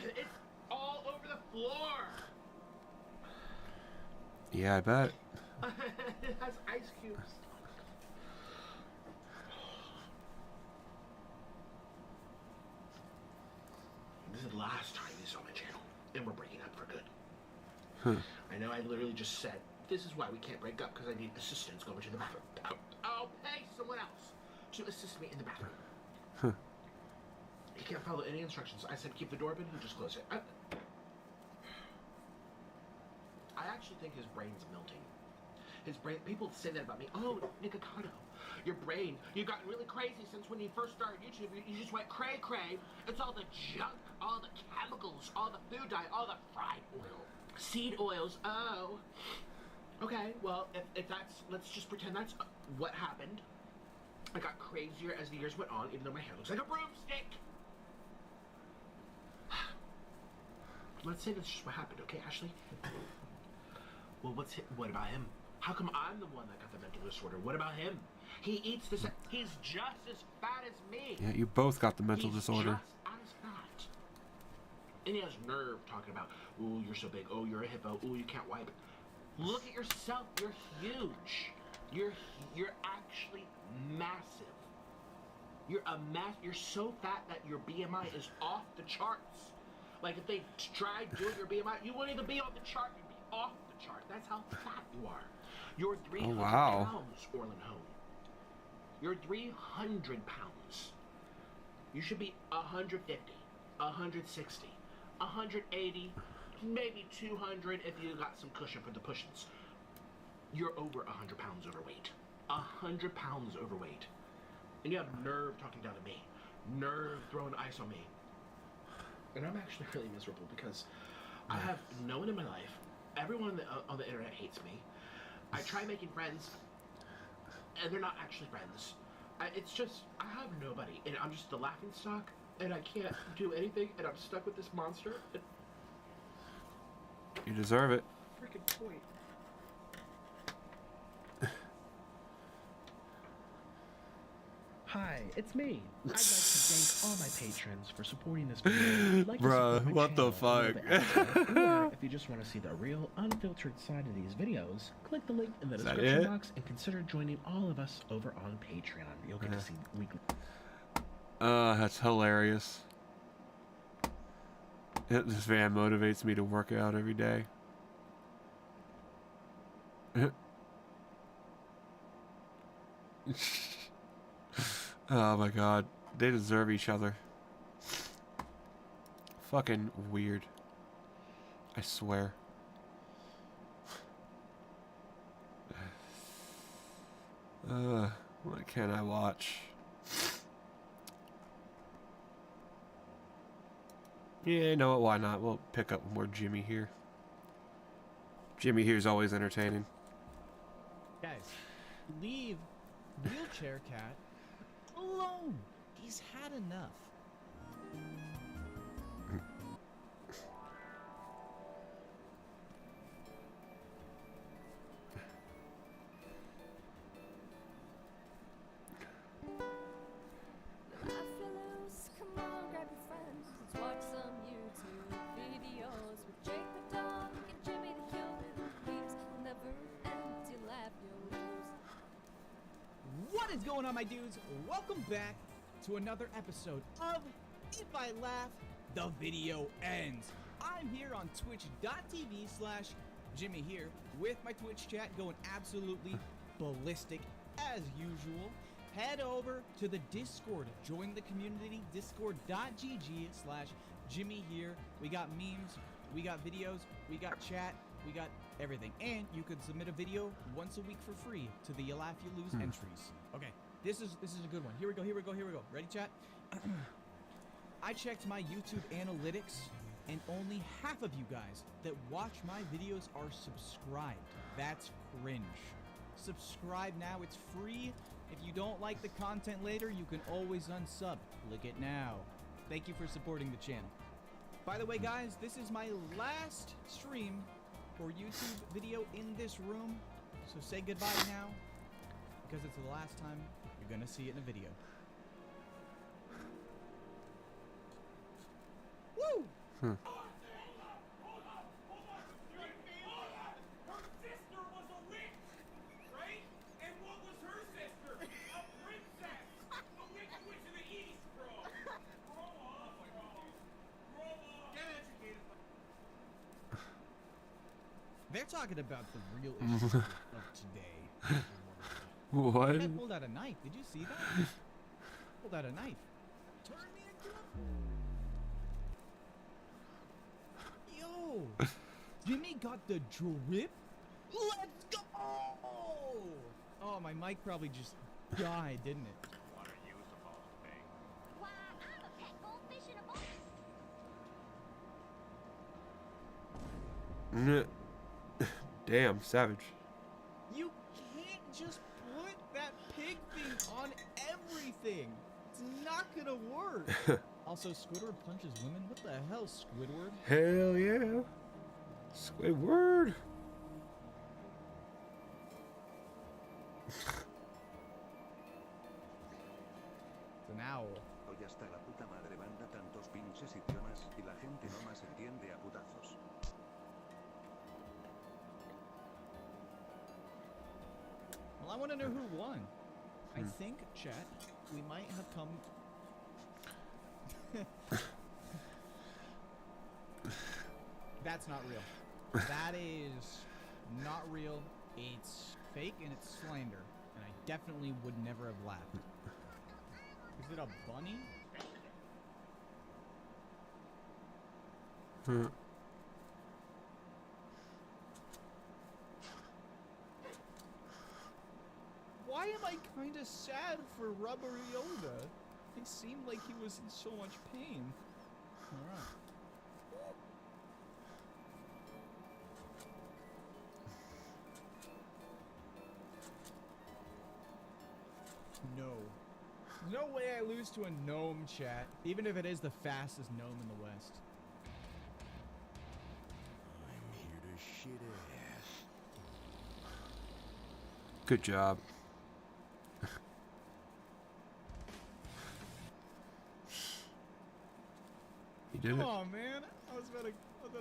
It's all over the floor. Yeah, I bet. It has ice cubes. This is the last time you saw my channel, and we're breaking up for good. Huh. I know I literally just said, this is why we can't break up, because I need assistance going to the bathroom. I'll pay someone else to assist me in the bathroom. Huh. He can't follow any instructions. I said keep the door open, he'll just close it. I actually think his brain's melting. His brain, people say that about me. Oh, Nikocado, your brain, you've gotten really crazy since when you first started YouTube. You just went cray-cray. It's all the junk, all the chemicals, all the food dye, all the fried oil. Seed oils, oh. Okay, well, if that's, let's just pretend that's what happened. I got crazier as the years went on, even though my hair looks like a broomstick. Let's say that's just what happened, okay, Ashley? Well, what about him? How come I'm the one that got the mental disorder? What about him? He eats this, he's just as fat as me. Yeah, you both got the mental disorder. Just as fat. And he has nerve talking about, ooh, you're so big, oh, you're a hippo, ooh, you can't wipe. Look at yourself, you're huge. You're actually massive. You're so fat that your BMI is off the charts. Like if they tried doing your BMI, you wouldn't even be on the chart, you'd be off the chart. That's how fat you are. You're 300 pounds, Orlin Home. You're 300 pounds. You should be 150, 160, 180, maybe 200 if you got some cushion for the push-ins. You're over 100 pounds overweight. 100 pounds overweight. And you have nerve talking down to me. Nerve throwing ice on me. And I'm actually really miserable because I have no one in my life. Everyone on the internet hates me. I try making friends, and they're not actually friends. It's just, I have nobody, and I'm just the laughing stock, and I can't do anything, and I'm stuck with this monster. You deserve it. Freaking point. Hi, it's me. I'd like to thank all my patrons for supporting this video. I'd like to Bruh, support my what the channel a little fuck? bit extra, or if you just want to see the real, unfiltered side of these videos, click the link in the description it? box and consider joining all of us over on Patreon. You'll get to see weekly. That's hilarious. This van motivates me to work out every day. Oh my god. They deserve each other. Fucking weird. I swear. What can I watch? Yeah, you know what? Why not? We'll pick up more Jimmy here. Jimmy here's always entertaining. Guys, leave Wheelchair Cat alone. He's had enough. What is going on, my dudes? Welcome back to another episode of If I Laugh, the Video Ends. I'm here on twitch.tv/Jimmy here with my Twitch chat going absolutely ballistic as usual. Head over to the Discord. Join the community, discord.gg/Jimmy here. We got memes, we got videos, we got chat, we got everything. And you can submit a video once a week for free to the You Laugh, You Lose entries. Okay, this is a good one. Here we go. Ready, chat? I checked my YouTube analytics, and only half of you guys that watch my videos are subscribed. That's cringe. Subscribe now, it's free. If you don't like the content later, you can always unsub. Click it now. Thank you for supporting the channel. By the way, guys, this is my last stream for YouTube video in this room, so say goodbye now, because it's the last time you're gonna see it in a video. Woo! They're talking about the real issue of today. What? That guy pulled out a knife. Did you see that? Pulled out a knife. Turn me into a... Yo! Jimmy got the drip? Let's go! Oh, my mic probably just died, didn't it? What are you supposed to be? Why, I'm a pet goldfish in a bowl. Damn, savage. You can't just put that pig thing on everything. It's not gonna work. Also, Squidward punches women? What the hell, Squidward? Hell yeah. Squidward. It's an owl. Hoy hasta la puta madre banda tantos pinches idiomas y la gente no más entiende a putazos. Well, I want to know who won. I think, chat, we might have come... That's not real. That is not real. It's fake and it's slander. And I definitely would never have laughed. Is it a bunny? Why am I kind of sad for Rubber Yoda? He seemed like he was in so much pain. Alright. No. No way I lose to a gnome, chat. Even if it is the fastest gnome in the West. I'm here to shit ass. Good job. You did it. Oh man, I was about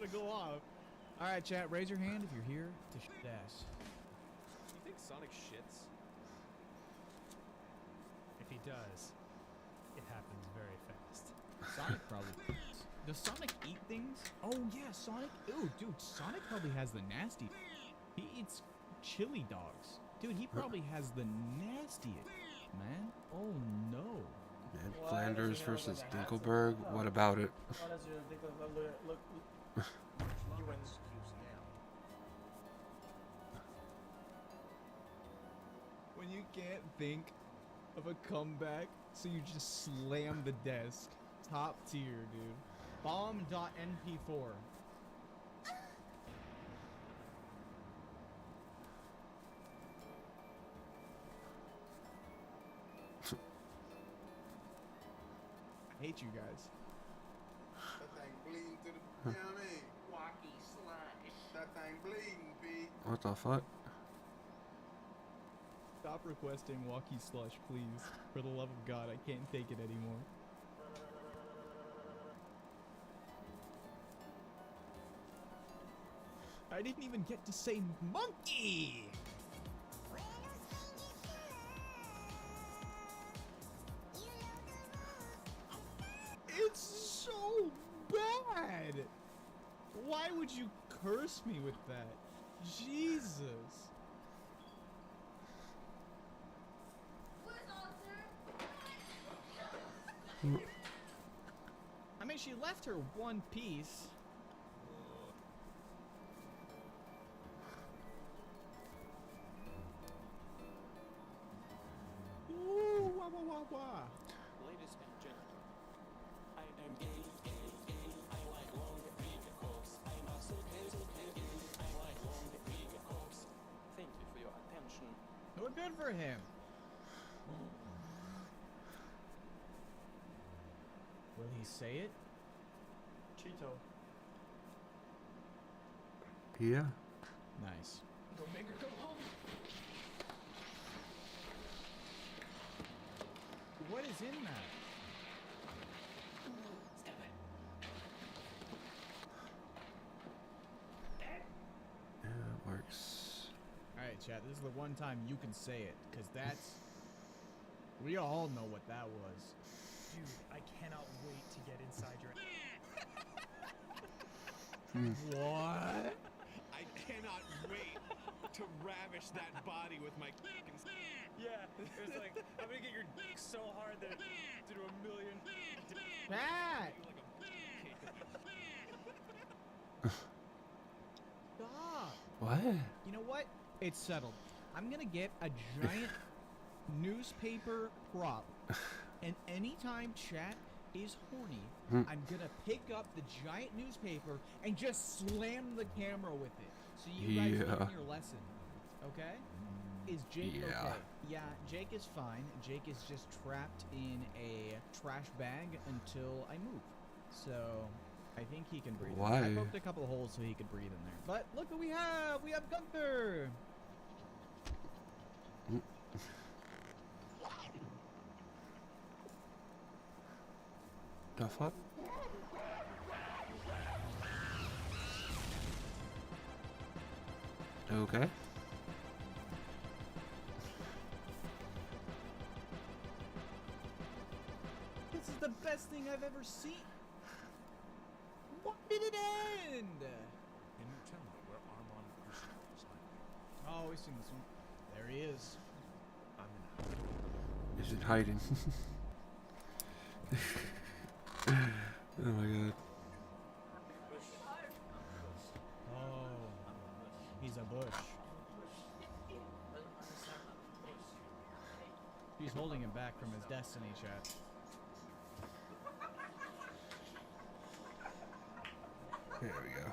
to go off. All right, chat, raise your hand if you're here to shit ass. You think Sonic shits? If he does, it happens very fast. Sonic probably does. Does Sonic eat things? Oh yeah, Sonic. Ooh, dude, Sonic probably has the nasty. He eats chili dogs. Dude, he probably has the nastiest, man. Oh no. Man, Flanders versus Dinkelberg. What about it? How does your Dinkelberg look? You win. When you can't think of a comeback, so you just slam the desk. Top tier, dude. Bomb.np4. I hate you guys. That thing bleeding to the, you know what I mean? Wacky slash. That thing bleeding, B. What the fuck? Stop requesting walkie slush, please. For the love of God, I can't take it anymore. I didn't even get to say monkey! Why would you curse me with that? Jesus. I mean, she left her one piece. Ooh, wah, wah, wah, wah. Ladies and gentlemen, I am gay. I like long vegan cokes. I'm a so gay. I like long vegan cokes. Thank you for your attention. We're good for him. Will he say it? Cheeto. Yeah. Nice. Go make her go home. What is in that? Step it. Yeah, it works. Alright, chat, this is the one time you can say it, because that's... We all know what that was. Dude, I cannot wait to get inside your... What? I cannot wait to ravish that body with my Yeah, it's like, I'm gonna get your dick so hard that it's to do a million... Matt! Stop! What? You know what? It's settled. I'm gonna get a giant newspaper prop, and anytime chat is horny, I'm gonna pick up the giant newspaper and just slam the camera with it. So you guys learn your lesson. Okay? Is Jake okay? Yeah, Jake is fine. Jake is just trapped in a trash bag until I move. So I think he can breathe. Why? I poked a couple holes so he could breathe in there. But look what we have! We have Gunther! The fuck? Okay. This is the best thing I've ever seen. When did it end? Can you tell me where Armand Crusoe is hiding? Oh, we've seen this one. There he is. Is it hiding? Oh my god. Oh, he's a bush. He's holding him back from his destiny, chat. There we go.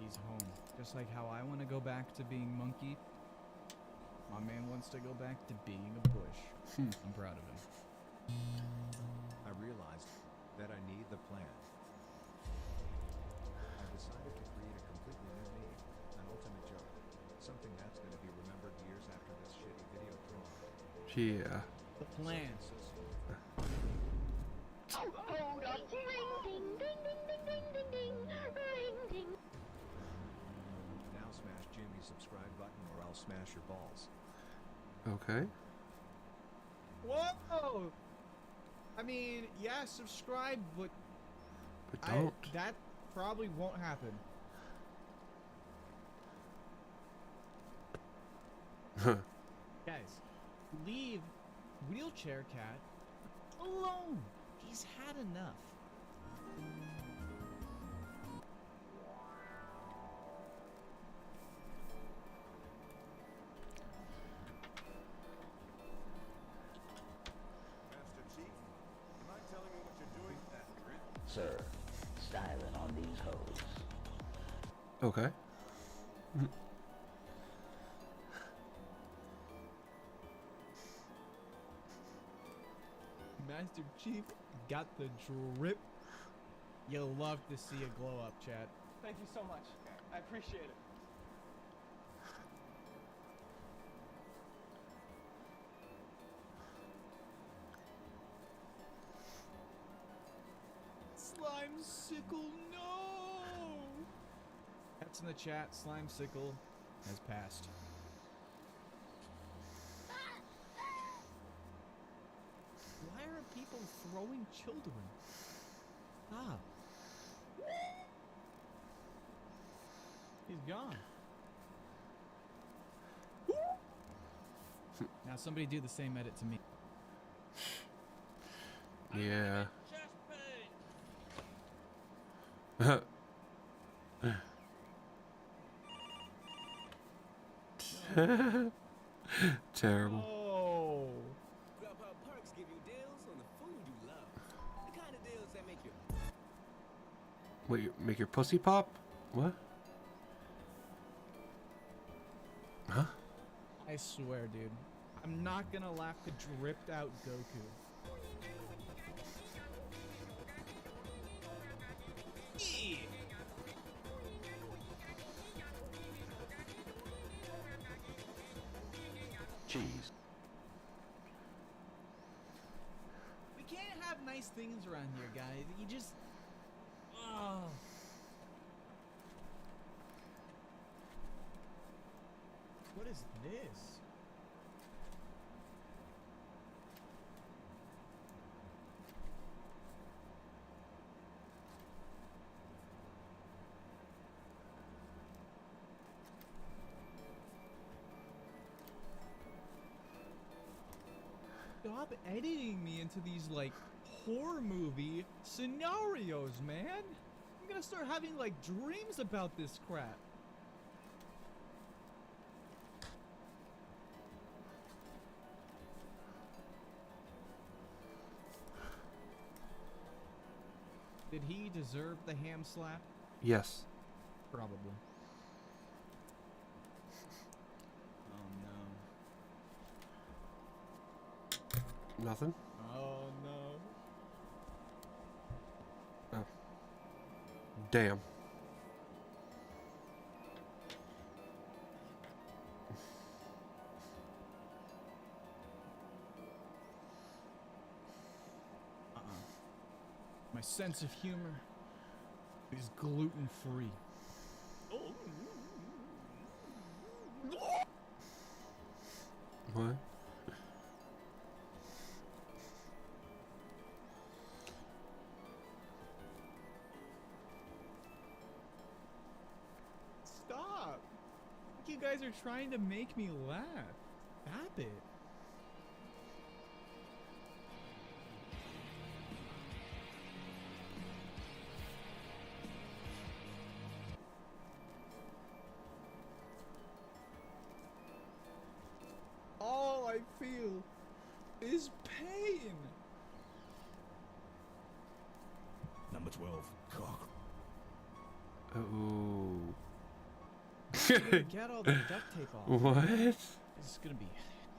He's home. Just like how I want to go back to being monkey. My man wants to go back to being a bush. I'm proud of him. I realized that I need the plan. I decided to create a completely new meme, an ultimate joke, something that's going to be remembered years after this shitty video drawn. Yeah. The plan. Hold up. Ring, ding, ding, ding, ding, ding, ding, ding, ring, ding. Now smash Jimmy's subscribe button or I'll smash your balls. Okay. Whoa! I mean, yeah, subscribe, but don't. That probably won't happen. Guys, leave Wheelchair Cat alone. He's had enough. Master Chief, you mind telling me what you're doing? Sir, styling on these hoes. Okay. Master Chief got the drip. You'll love to see a glow up, chat. Thank you so much. I appreciate it. Slime Sickle, no! That's in the chat. Slime Sickle has passed. Why are people throwing children? Ah. She's gone. Now somebody do the same edit to me. Yeah. Terrible. Oh. Grubhub Perks give you deals on the food you love. The kind of deals that make you What, you make your pussy pop? What? Huh? I swear, dude. I'm not gonna laugh the dripped out Goku. Cheese. We can't have nice things around here, guys. You just... Oh. What is this? Stop editing me into these, like, horror movie scenarios, man. I'm gonna start having, like, dreams about this crap. Did he deserve the ham slap? Yes. Probably. Oh, no. Nothing? Oh, no. Oh. Damn. My sense of humor is gluten-free. What? Stop! You guys are trying to make me laugh. Stop it. All I feel is pain. Number 12, cock. Oh. Get all the duct tape off. What? This is gonna be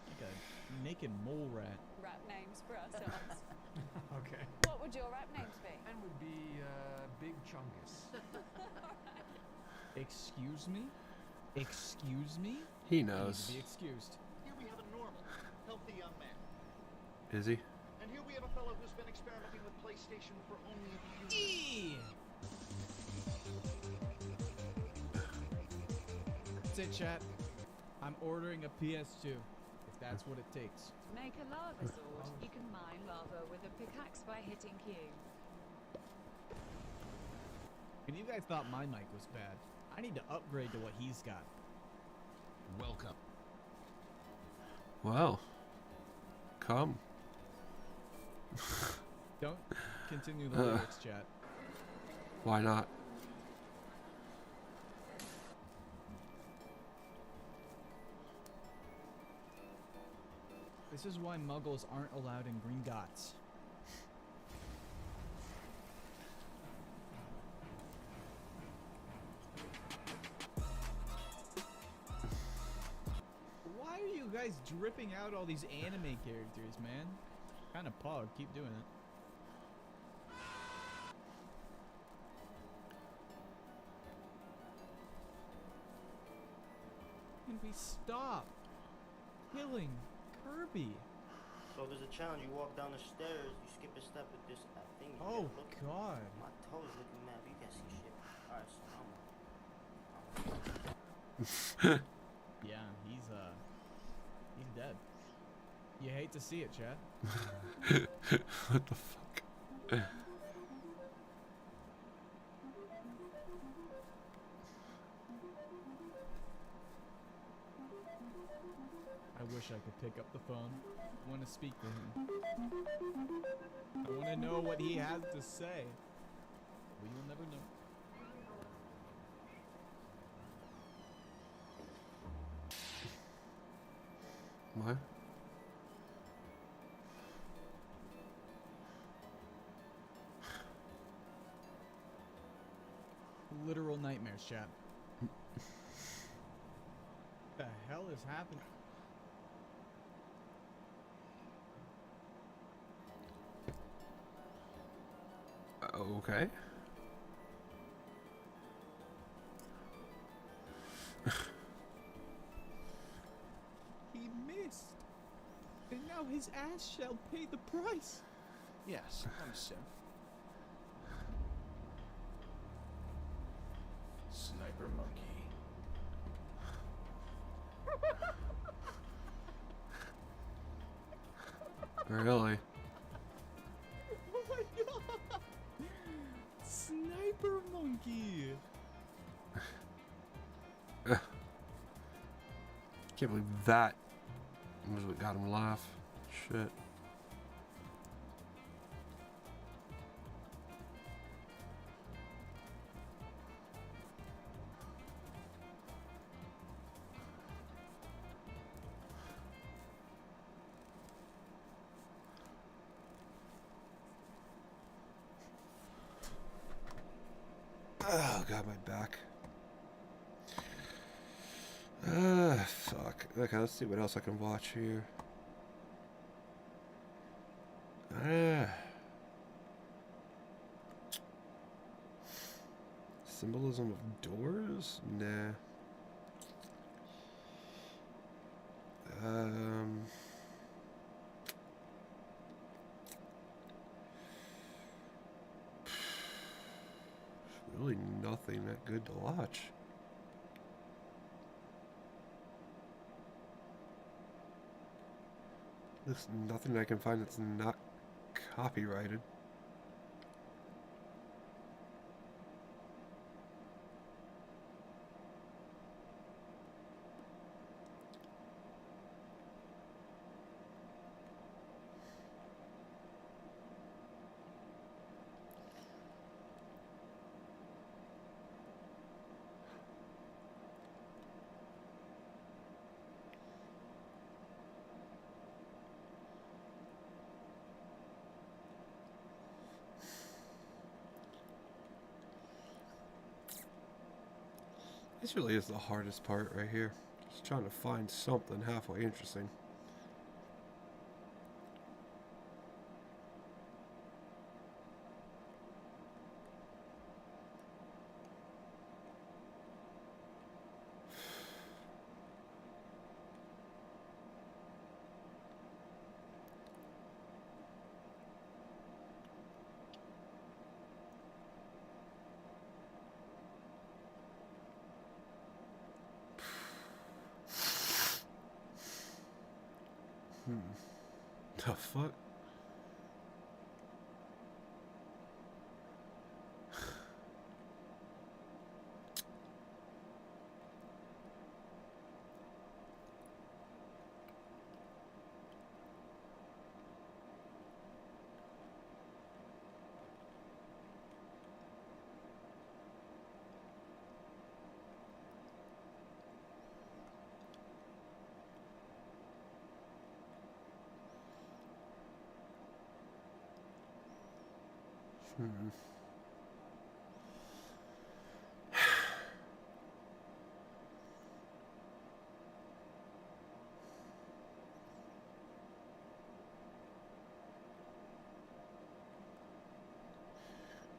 like a naked mole rat. Rap names for ourselves. Okay. What would your rap names be? Mine would be Big Chungus. Excuse me? Excuse me? He You need knows. to be excused. Here we have a normal, healthy young man. Is he? And here we have a fellow who's been experimenting with PlayStation for only a few minutes. That's it, chat. I'm ordering a PS2, if that's what it takes. To make a lava sword, you can mine lava with a pickaxe by hitting Q. And you guys thought my mic was bad. I need to upgrade to what he's got. Welcome. Well. Come. Don't continue the lyrics, chat. Why not? This is why muggles aren't allowed in Green Dots. Why are you guys dripping out all these anime characters, man? Kind of pog. Keep doing it. Can we stop killing Kirby? So there's a challenge. You walk down the stairs, you skip a step with this thing. You Oh, gotta look. God. My toes looking mad. You can't see shit. Alright, so Yeah, he's dead. You hate to see it, chat. What the fuck? wish I could pick up the phone. I want to speak to him. I want to know what he has to say. We will never know. What? Literal nightmares, chat. What the hell is happening? Okay. He missed. And now his ass shall pay the price. Yes, I'm sim. Sniper monkey. Really? Oh my god! Sniper monkey! Can't believe that was what got him laugh. Shit. Oh god, my back. Fuck. Okay, let's see what else I can watch here. Symbolism of doors? Nah. Really nothing that good to watch. There's nothing I can find that's not copyrighted. This really is the hardest part right here. Just trying to find something halfway interesting. The fuck?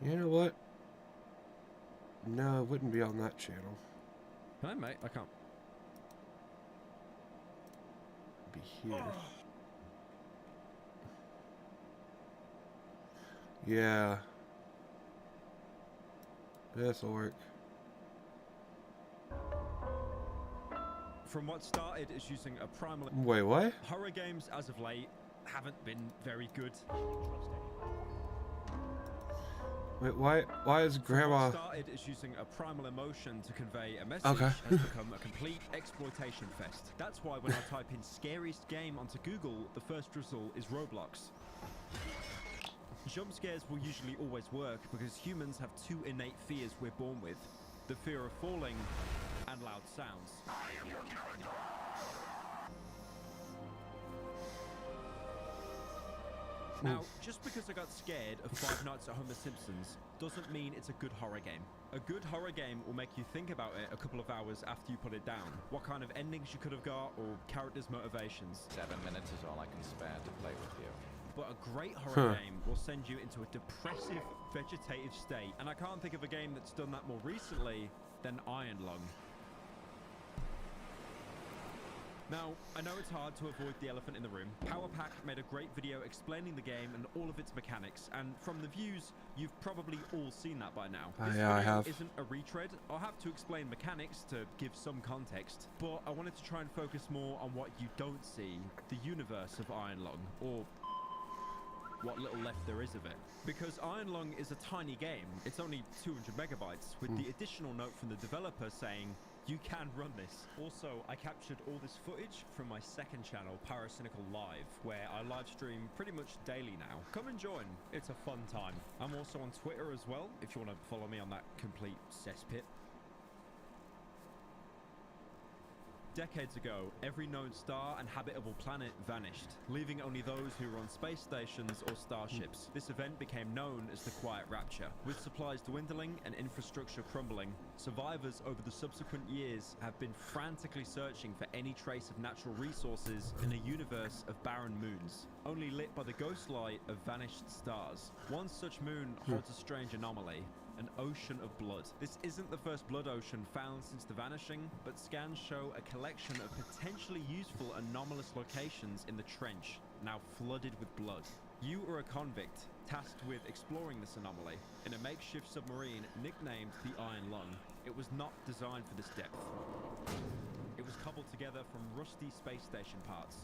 You know what? No, it wouldn't be on that channel. Can I, mate? I can't. It'd be here. Yeah. This'll work. From what started as using a primal... Wait, what? Horror games, as of late, haven't been very good. Wait, why is Grandma... What started as using a primal emotion to convey a message Okay. has become a complete exploitation fest. That's why when I type in scariest game onto Google, the first result is Roblox. Jump scares will usually always work because humans have two innate fears we're born with. The fear of falling and loud sounds. Now, just because I got scared of Five Nights at Homer Simpsons doesn't mean it's a good horror game. A good horror game will make you think about it a couple of hours after you put it down. What kind of endings you could have got or characters' motivations. 7 minutes is all I can spare to play with you. But a great horror game will send you into a depressive, vegetative state. And I can't think of a game that's done that more recently than Iron Lung. Now, I know it's hard to avoid the elephant in the room. PowerPack made a great video explaining the game and all of its mechanics, and from the views, you've probably all seen that by now. This yeah, I video have. isn't a retread. I'll have to explain mechanics to give some context, but I wanted to try and focus more on what you don't see, the universe of Iron Lung, or what little left there is of it. Because Iron Lung is a tiny game. It's only 200 megabytes, with the additional note from the developer saying, you can run this. Also, I captured all this footage from my second channel, Pyrocynical Live, where I live stream pretty much daily now. Come and join. It's a fun time. I'm also on Twitter as well, if you want to follow me on that complete cesspit. Decades ago, every known star and habitable planet vanished, leaving only those who were on space stations or starships. This event became known as the Quiet Rapture. With supplies dwindling and infrastructure crumbling, survivors over the subsequent years have been frantically searching for any trace of natural resources in a universe of barren moons, only lit by the ghost light of vanished stars. One such moon holds a strange anomaly. An ocean of blood. This isn't the first blood ocean found since the vanishing, but scans show a collection of potentially useful anomalous locations in the trench, now flooded with blood. You are a convict, tasked with exploring this anomaly, in a makeshift submarine nicknamed the Iron Lung. It was not designed for this depth. It was cobbled together from rusty space station parts.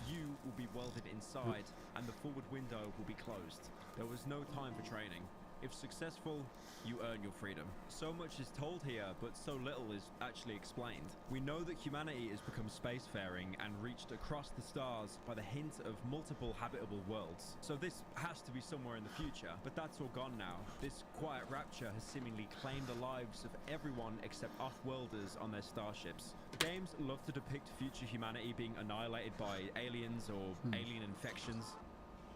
You will be welded inside, and the forward window will be closed. There was no time for training. If successful, you earn your freedom. So much is told here, but so little is actually explained. We know that humanity has become spacefaring and reached across the stars by the hint of multiple habitable worlds. So this has to be somewhere in the future, but that's all gone now. This Quiet Rapture has seemingly claimed the lives of everyone except off-worlders on their starships. Games love to depict future humanity being annihilated by aliens or alien infections.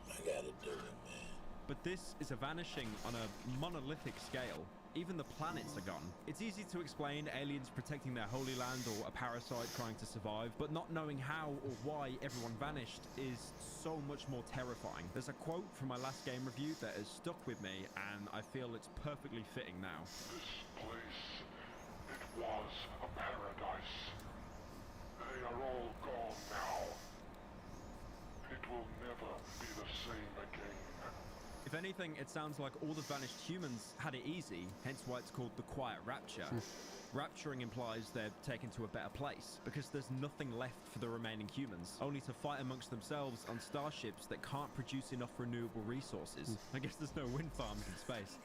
I gotta do it, man. But this is a vanishing on a monolithic scale. Even the planets are gone. It's easy to explain aliens protecting their holy land or a parasite trying to survive, but not knowing how or why everyone vanished is so much more terrifying. There's a quote from my last game review that has stuck with me, and I feel it's perfectly fitting now. This place, it was a paradise. They are all gone now. It will never be the same again. If anything, it sounds like all the vanished humans had it easy, hence why it's called the Quiet Rapture. Rapturing implies they're taken to a better place, because there's nothing left for the remaining humans, only to fight amongst themselves on starships that can't produce enough renewable resources. I guess there's no wind farms in space.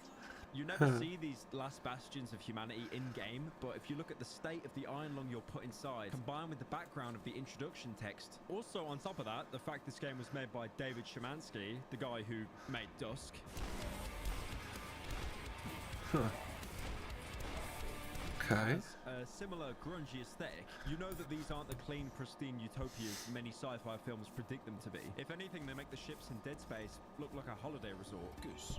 You never see these last bastions of humanity in-game, but if you look at the state of the Iron Lung you're put inside, combined with the background of the introduction text, also on top of that, the fact this game was made by David Szymanski, the guy who made Dusk. Okay. Has a similar grungy aesthetic. You know that these aren't the clean, pristine utopias many sci-fi films predict them to be. If anything, they make the ships in Dead Space look like a holiday resort. Goose.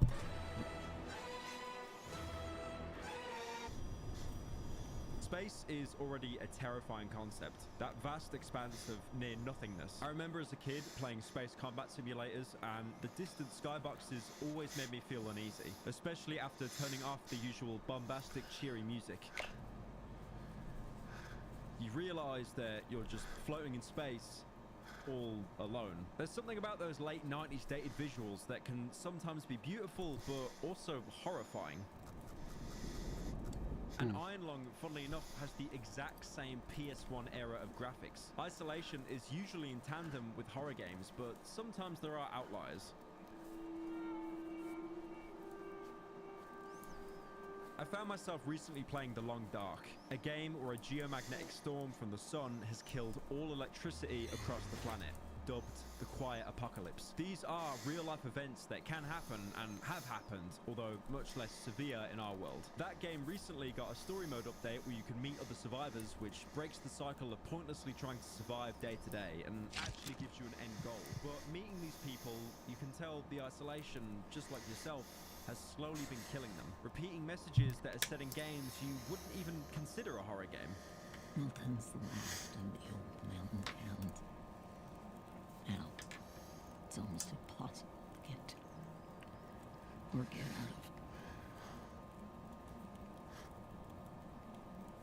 Space is already a terrifying concept, that vast expanse of near nothingness. I remember as a kid playing space combat simulators, and the distant skyboxes always made me feel uneasy, especially after turning off the usual bombastic, cheery music. You realize that you're just floating in space, all alone. There's something about those late 90s dated visuals that can sometimes be beautiful, but also horrifying. And Iron Lung, funnily enough, has the exact same PS1 era of graphics. Isolation is usually in tandem with horror games, but sometimes there are outliers. I found myself recently playing The Long Dark, a game where a geomagnetic storm from the sun has killed all electricity across the planet, dubbed the Quiet Apocalypse. These are real-life events that can happen and have happened, although much less severe in our world. That game recently got a story mode update where you can meet other survivors, which breaks the cycle of pointlessly trying to survive day to day and actually gives you an end goal. But meeting these people, you can tell the isolation, just like yourself, has slowly been killing them. Repeating messages that are said in games you wouldn't even consider a horror game. Nothing's left in the old mountain town. Now, it's almost impossible to get to or get out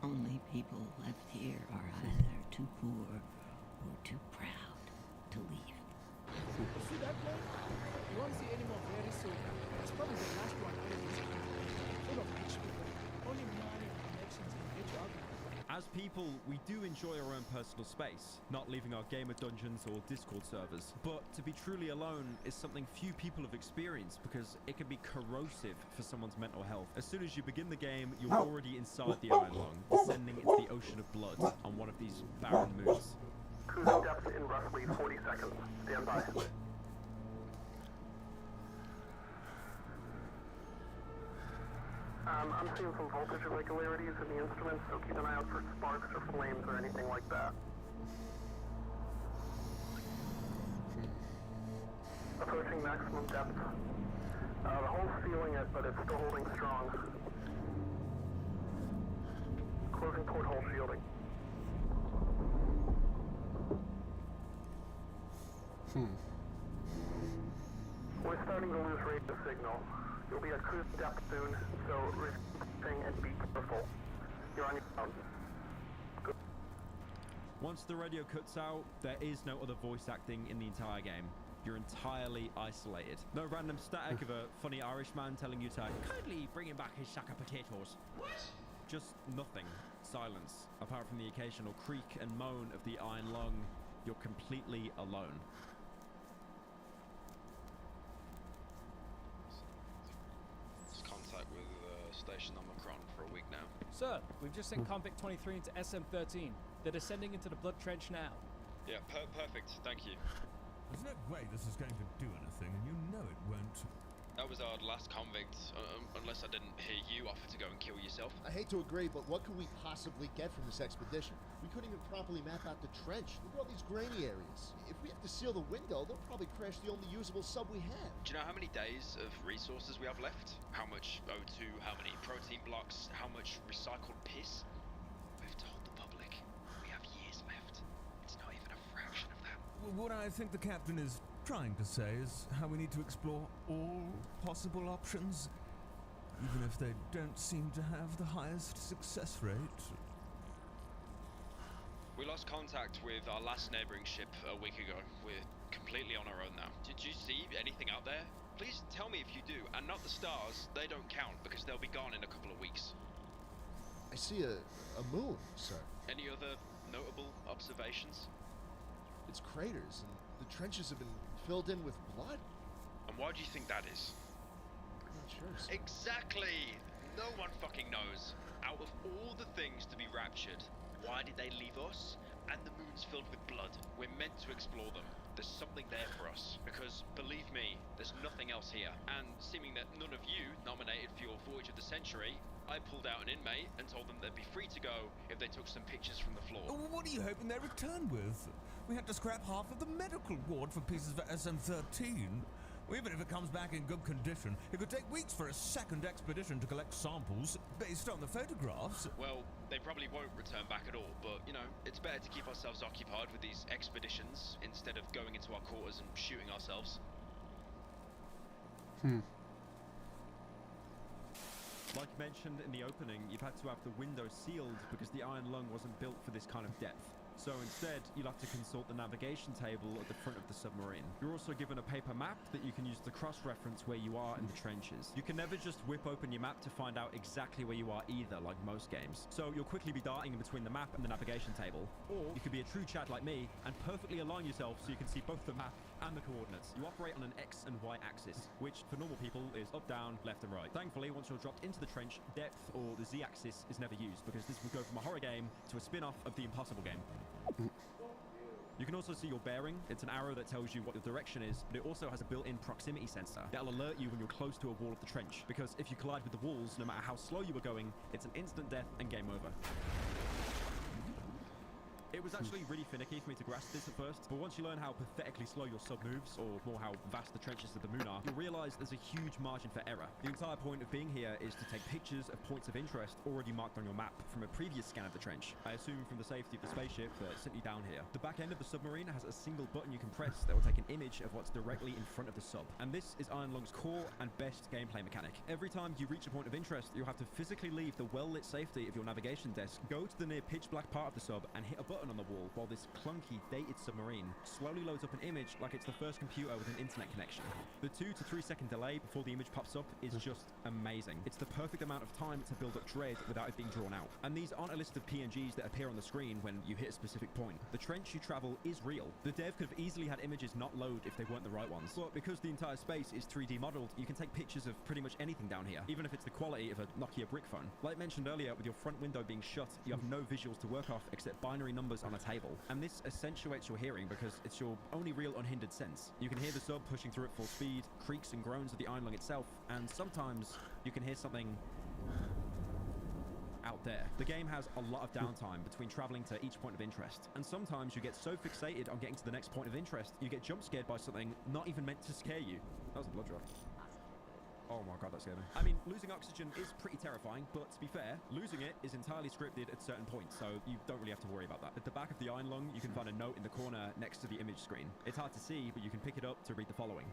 of. Only people left here are either too poor or too proud to leave. See that plane? You won't see any more very soon. It's probably the last one out of this country. Full of rich people. Only money and connections can get you out of here. As people, we do enjoy our own personal space, not leaving our gamer dungeons or Discord servers. But to be truly alone is something few people have experienced because it can be corrosive for someone's mental health. As soon as you begin the game, you're already inside the Iron Lung, descending into the ocean of blood on one of these barren moons. Cruise depth in roughly 40 seconds. Stand by. I'm seeing some voltage irregularities in the instruments, so keep an eye out for sparks or flames or anything like that. Approaching maximum depth. The hull's feeling it, but it's still holding strong. Closing porthole shielding. We're starting to lose radio signal. You'll be at cruise depth soon, so respecting and be careful. You're on your own. Good. Once the radio cuts out, there is no other voice acting in the entire game. You're entirely isolated. No random static of a funny Irish man telling you to kindly bring him back his sack of potatoes. What? Just nothing. Silence. Apart from the occasional creak and moan of the iron lung, you're completely alone. Contact with Station Omicron for a week now. Sir, we've just sent Convict 23 into SM13. They're descending into the blood trench now. Yeah, perfect. Thank you. There's no way this is going to do anything, and you know it won't. That was our last convict, unless I didn't hear you offer to go and kill yourself. I hate to agree, but what could we possibly get from this expedition? We couldn't even properly map out the trench. Look at all these grainy areas. If we have to seal the window, they'll probably crash the only usable sub we have. Do you know how many days of resources we have left? How much O2, how many protein blocks, how much recycled piss? We've told the public we have years left. It's not even a fraction of that. Well, what I think the captain is trying to say is how we need to explore all possible options, even if they don't seem to have the highest success rate. We lost contact with our last neighboring ship a week ago. We're completely on our own now. Did you see anything out there? Please tell me if you do, and not the stars. They don't count because they'll be gone in a couple of weeks. I see a moon, sir. Any other notable observations? It's craters, and the trenches have been filled in with blood. And why do you think that is? I'm not sure, sir. Exactly! No one fucking knows. Out of all the things to be raptured, why did they leave us? And the moon's filled with blood. We're meant to explore them. There's something there for us. Because, believe me, there's nothing else here. And seeming that none of you nominated for your Voyage of the Century, I pulled out an inmate and told them they'd be free to go if they took some pictures from the floor. What are you hoping they return with? We had to scrap half of the medical ward for pieces of SM13. Even if it comes back in good condition, it could take weeks for a second expedition to collect samples based on the photographs. Well, they probably won't return back at all, but, you know, it's better to keep ourselves occupied with these expeditions instead of going into our quarters and shooting ourselves. Like mentioned in the opening, you've had to have the window sealed because the iron lung wasn't built for this kind of depth. So instead, you'll have to consult the navigation table at the front of the submarine. You're also given a paper map that you can use to cross-reference where you are in the trenches. You can never just whip open your map to find out exactly where you are either, like most games. So you'll quickly be darting in between the map and the navigation table. Or you could be a true Chad like me and perfectly align yourself so you can see both the map and the coordinates. You operate on an X and Y axis, which for normal people is up, down, left and right. Thankfully, once you're dropped into the trench, depth or the Z axis is never used, because this would go from a horror game to a spin-off of the Impossible game. You can also see your bearing. It's an arrow that tells you what your direction is, but it also has a built-in proximity sensor that'll alert you when you're close to a wall of the trench, because if you collide with the walls, no matter how slow you were going, it's an instant death and game over. It was actually really finicky for me to grasp this at first, but once you learn how pathetically slow your sub moves, or more how vast the trenches of the moon are, you'll realize there's a huge margin for error. The entire point of being here is to take pictures of points of interest already marked on your map from a previous scan of the trench. I assume from the safety of the spaceship that sent you down here. The back end of the submarine has a single button you can press that will take an image of what's directly in front of the sub. And this is Iron Lung's core and best gameplay mechanic. Every time you reach a point of interest, you'll have to physically leave the well-lit safety of your navigation desk, go to the near pitch black part of the sub, and hit a button on the wall while this clunky, dated submarine slowly loads up an image like it's the first computer with an internet connection. The 2 to 3 second delay before the image pops up is just amazing. It's the perfect amount of time to build up dread without it being drawn out. And these aren't a list of PNGs that appear on the screen when you hit a specific point. The trench you travel is real. The dev could have easily had images not load if they weren't the right ones. But because the entire space is 3D modeled, you can take pictures of pretty much anything down here, even if it's the quality of a Nokia brick phone. Like mentioned earlier, with your front window being shut, you have no visuals to work off except binary numbers on a table. And this accentuates your hearing because it's your only real unhindered sense. You can hear the sub pushing through at full speed, creaks and groans of the Iron Lung itself, and sometimes you can hear something out there. The game has a lot of downtime between traveling to each point of interest, and sometimes you get so fixated on getting to the next point of interest, you get jump scared by something not even meant to scare you. That was a blood drop. Oh my god, that scared me. I mean, losing oxygen is pretty terrifying, but to be fair, losing it is entirely scripted at certain points, so you don't really have to worry about that. At the back of the Iron Lung, you can find a note in the corner next to the image screen. It's hard to see, but you can pick it up to read the following.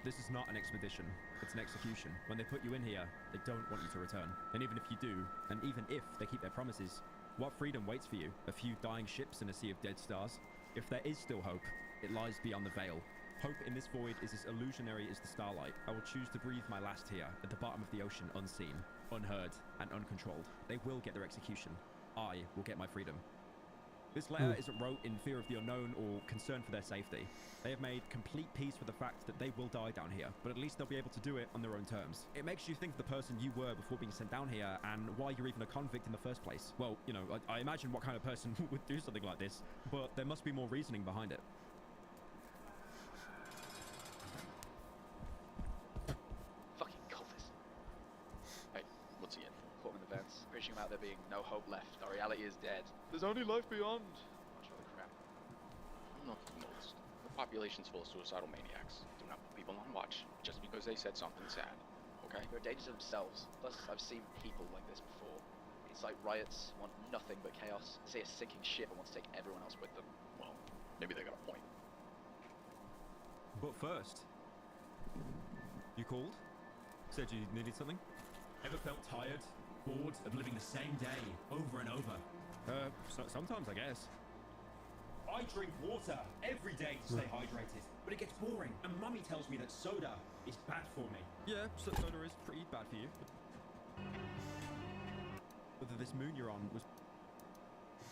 This is not an expedition, it's an execution. When they put you in here, they don't want you to return. And even if you do, and even if they keep their promises, what freedom waits for you? A few dying ships in a sea of dead stars? If there is still hope, it lies beyond the veil. Hope in this void is as illusionary as the starlight. I will choose to breathe my last here, at the bottom of the ocean, unseen, unheard, and uncontrolled. They will get their execution. I will get my freedom. This letter isn't wrote in fear of the unknown or concern for their safety. They have made complete peace with the fact that they will die down here, but at least they'll be able to do it on their own terms. It makes you think of the person you were before being sent down here and why you're even a convict in the first place. Well, you know, I imagine what kind of person would do something like this, but there must be more reasoning behind it. Preaching about there being no hope left. Our reality is dead. There's only life beyond. Much of the crap. I'm not convinced. The population's full of suicidal maniacs. Do not put people on watch just because they said something sad. Okay? They're a danger to themselves. Plus, I've seen people like this before. It's like riots, want nothing but chaos. They see a sinking ship and want to take everyone else with them. Well, maybe they got a point. But first, you called? Said you needed something? Ever felt tired? Bored of living the same day over and over? Sometimes, I guess. I drink water every day to stay hydrated, but it gets boring, and Mummy tells me that soda is bad for me. Yeah, soda is pretty bad for you. Whether this moon you're on was...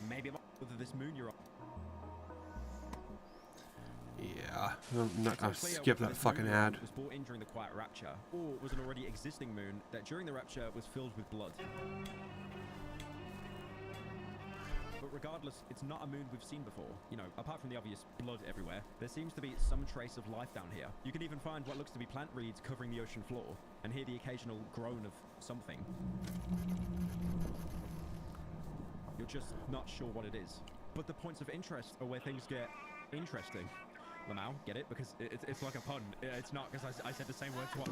Maybe whether this moon you're on... Yeah, I'm not gonna skip that fucking ad. Was brought in during the Quiet Rapture, or was an already existing moon that during the Rapture was filled with blood. But regardless, it's not a moon we've seen before. You know, apart from the obvious blood everywhere, there seems to be some trace of life down here. You can even find what looks to be plant reeds covering the ocean floor, and hear the occasional groan of something. You're just not sure what it is. But the points of interest are where things get interesting. Lamau, get it? Because it's like a pun. It's not because I said the same word twice.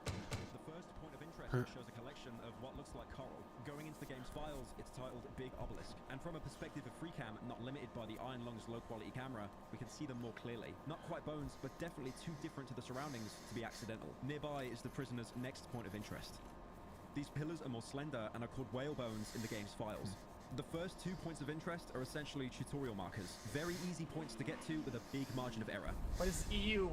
The first point of interest shows a collection of what looks like coral. Going into the game's files, it's titled Big Obelisk. And from a perspective of FreeCam, not limited by the Iron Lung's low-quality camera, we can see them more clearly. Not quite bones, but definitely too different to the surroundings to be accidental. Nearby is the prisoner's next point of interest. These pillars are more slender and are called whale bones in the game's files. The first 2 points of interest are essentially tutorial markers. Very easy points to get to with a big margin of error. But it's EU.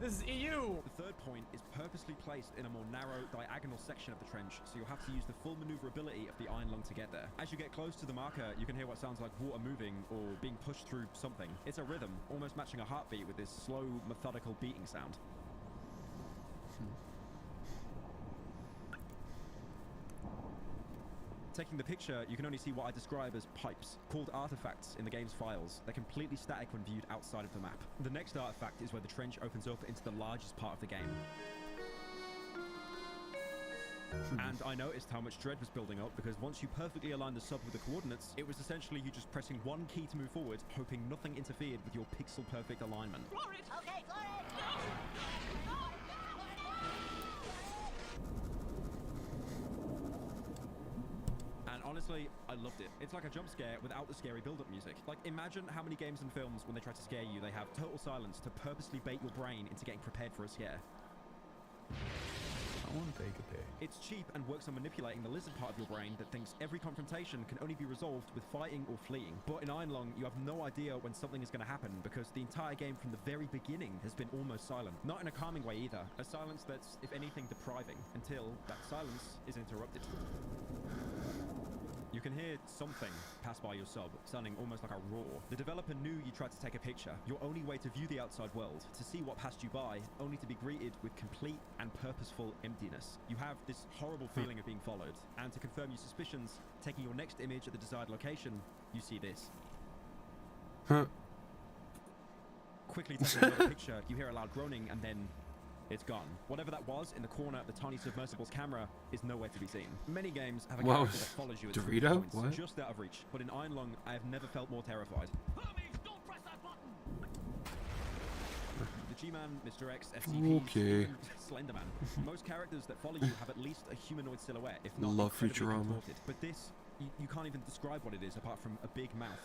This is EU! The third point is purposely placed in a more narrow, diagonal section of the trench, so you'll have to use the full maneuverability of the iron lung to get there. As you get close to the marker, you can hear what sounds like water moving or being pushed through something. It's a rhythm, almost matching a heartbeat with this slow, methodical beating sound. Taking the picture, you can only see what I describe as pipes, called artifacts in the game's files. They're completely static when viewed outside of the map. The next artifact is where the trench opens up into the largest part of the game. And I noticed how much dread was building up because once you perfectly aligned the sub with the coordinates, it was essentially you just pressing one key to move forward, hoping nothing interfered with your pixel-perfect alignment. Okay, And honestly, I loved it. It's like a jump scare without the scary build-up music. Like, imagine how many games and films, when they try to scare you, they have total silence to purposely bait your brain into getting prepared for a scare. I want to take a pic. It's cheap and works on manipulating the lizard part of your brain that thinks every confrontation can only be resolved with fighting or fleeing. But in Iron Lung, you have no idea when something is going to happen because the entire game from the very beginning has been almost silent. Not in a calming way either. A silence that's, if anything, depriving, until that silence is interrupted. You can hear something pass by your sub, sounding almost like a roar. The developer knew you tried to take a picture, your only way to view the outside world, to see what passed you by, only to be greeted with complete and purposeful emptiness. You have this horrible feeling of being followed, and to confirm your suspicions, taking your next image at the desired location, you see this. Quickly taking another picture, you hear a loud groaning, and then it's gone. Whatever that was in the corner of the tiny submersible's camera is nowhere to be seen. Many games have a character that follows you at Dorito? points, What? just out of reach. But in Iron Lung, I have never felt more terrified. The G-Man, Mr. X, SCPs, Okay. even Slenderman. Most characters that follow you have at least a humanoid silhouette, if not Love incredibly Futurama. contorted. But this, you can't even describe what it is apart from a big mouth.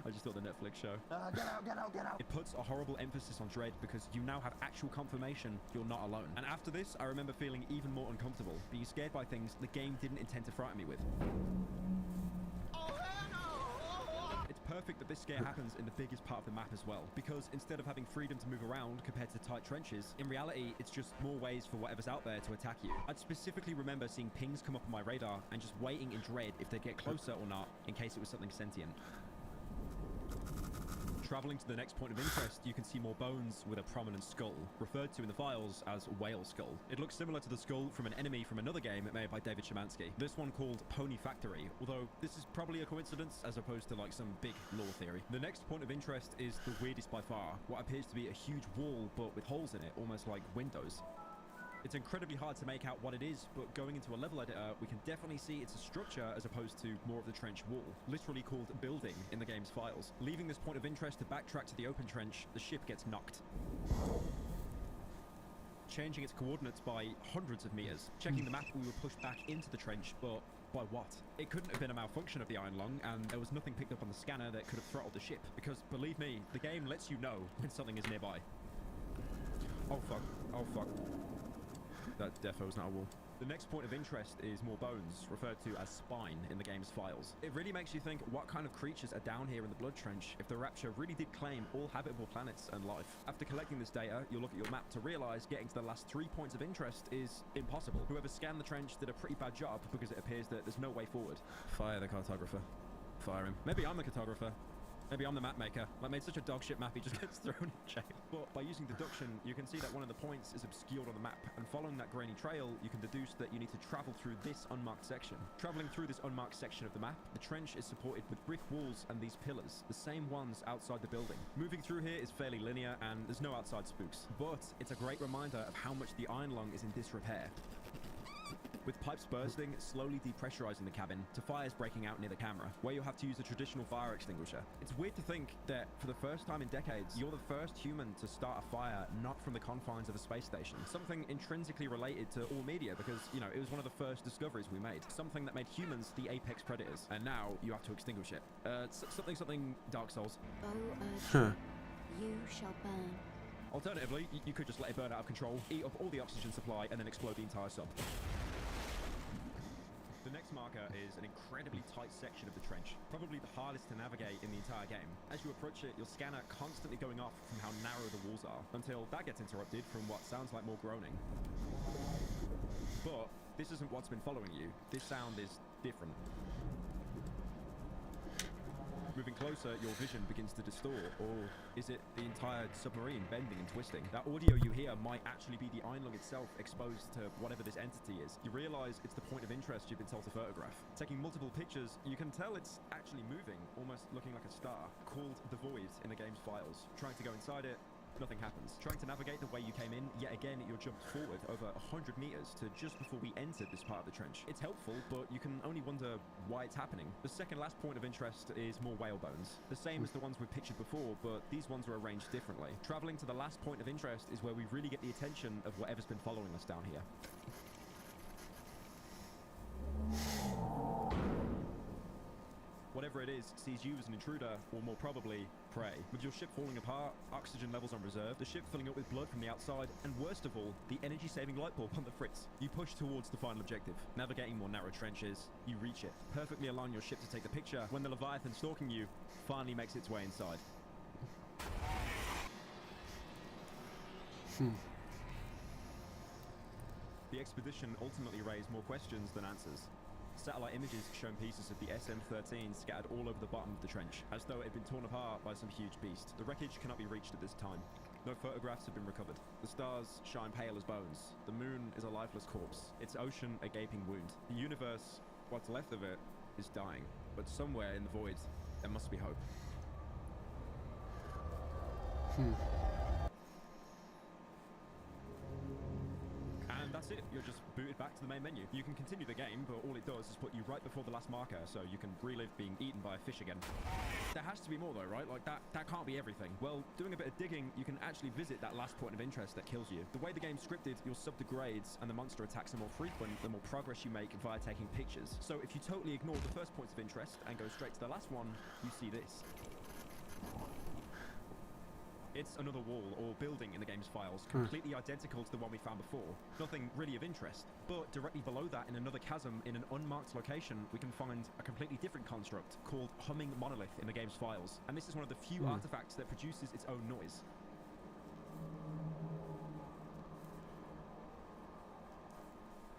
I just thought the Netflix show. Get out, get out, get out! It puts a horrible emphasis on dread because you now have actual confirmation you're not alone. And after this, I remember feeling even more uncomfortable, being scared by things the game didn't intend to frighten me with. It's perfect that this scare happens in the biggest part of the map as well, because instead of having freedom to move around compared to tight trenches, in reality, it's just more ways for whatever's out there to attack you. I'd specifically remember seeing pings come up on my radar and just waiting in dread if they'd get closer or not, in case it was something sentient. Traveling to the next point of interest, you can see more bones with a prominent skull, referred to in the files as whale skull. It looks similar to the skull from an enemy from another game made by David Szymanski. This one called Pony Factory, although this is probably a coincidence as opposed to like some big lore theory. The next point of interest is the weirdest by far, what appears to be a huge wall but with holes in it, almost like windows. It's incredibly hard to make out what it is, but going into a level editor, we can definitely see it's a structure as opposed to more of the trench wall, literally called building in the game's files. Leaving this point of interest to backtrack to the open trench, the ship gets knocked, changing its coordinates by hundreds of meters. Checking the map, we were pushed back into the trench, but by what? It couldn't have been a malfunction of the Iron Lung, and there was nothing picked up on the scanner that could have throttled the ship, because believe me, the game lets you know when something is nearby. Oh fuck, oh fuck. That defo is not a wall. The next point of interest is more bones, referred to as spine in the game's files. It really makes you think what kind of creatures are down here in the Blood Trench if the Rapture really did claim all habitable planets and life. After collecting this data, you'll look at your map to realize getting to the last 3 points of interest is impossible. Whoever scanned the trench did a pretty bad job because it appears that there's no way forward. Fire the cartographer. Fire him. Maybe I'm the cartographer. Maybe I'm the map maker. I made such a dogshit map, he just gets thrown in jail. But by using deduction, you can see that one of the points is obscured on the map, and following that grainy trail, you can deduce that you need to travel through this unmarked section. Traveling through this unmarked section of the map, the trench is supported with brick walls and these pillars, the same ones outside the building. Moving through here is fairly linear, and there's no outside spooks. But it's a great reminder of how much the Iron Lung is in disrepair. With pipes bursting, slowly depressurizing the cabin, to fires breaking out near the camera, where you'll have to use a traditional fire extinguisher. It's weird to think that, for the first time in decades, you're the first human to start a fire not from the confines of a space station. Something intrinsically related to all media, because, you know, it was one of the first discoveries we made. Something that made humans the apex predators. And now, you have to extinguish it. Something Dark Souls. You shall burn. Alternatively, you could just let it burn out of control, eat up all the oxygen supply, and then explode the entire sub. The next marker is an incredibly tight section of the trench, probably the hardest to navigate in the entire game. As you approach it, your scanner constantly going off from how narrow the walls are, until that gets interrupted from what sounds like more groaning. But this isn't what's been following you. This sound is different. Moving closer, your vision begins to distort, or is it the entire submarine bending and twisting? That audio you hear might actually be the Einlung itself exposed to whatever this entity is. You realize it's the point of interest you've been told to photograph. Taking multiple pictures, you can tell it's actually moving, almost looking like a star, called the Void in the game's files. Trying to go inside it, nothing happens. Trying to navigate the way you came in, yet again you're jumped forward over 100 meters to just before we entered this part of the trench. It's helpful, but you can only wonder why it's happening. The second last point of interest is more whale bones. The same as the ones we've pictured before, but these ones are arranged differently. Traveling to the last point of interest is where we really get the attention of whatever's been following us down here. Whatever it is sees you as an intruder, or more probably, prey. With your ship falling apart, oxygen levels on reserve, the ship filling up with blood from the outside, and worst of all, the energy-saving light bulb on the fritz. You push towards the final objective. Navigating more narrow trenches, you reach it. Perfectly align your ship to take the picture when the Leviathan stalking you finally makes its way inside. The expedition ultimately raised more questions than answers. Satellite images showing pieces of the SM-13 scattered all over the bottom of the trench, as though it had been torn apart by some huge beast. The wreckage cannot be reached at this time. No photographs have been recovered. The stars shine pale as bones. The moon is a lifeless corpse. Its ocean a gaping wound. The universe, what's left of it, is dying. But somewhere in the void, there must be hope. And that's it. You're just booted back to the main menu. You can continue the game, but all it does is put you right before the last marker, so you can relive being eaten by a fish again. There has to be more though, right? Like that can't be everything. Well, doing a bit of digging, you can actually visit that last point of interest that kills you. The way the game's scripted, your sub-degrades and the monster attacks are more frequent the more progress you make via taking pictures. So if you totally ignore the first points of interest and go straight to the last one, you see this. It's another wall or building in the game's files, completely identical to the one we found before. Nothing really of interest. But directly below that, in another chasm, in an unmarked location, we can find a completely different construct called Humming Monolith in the game's files. And this is one of the few artifacts that produces its own noise.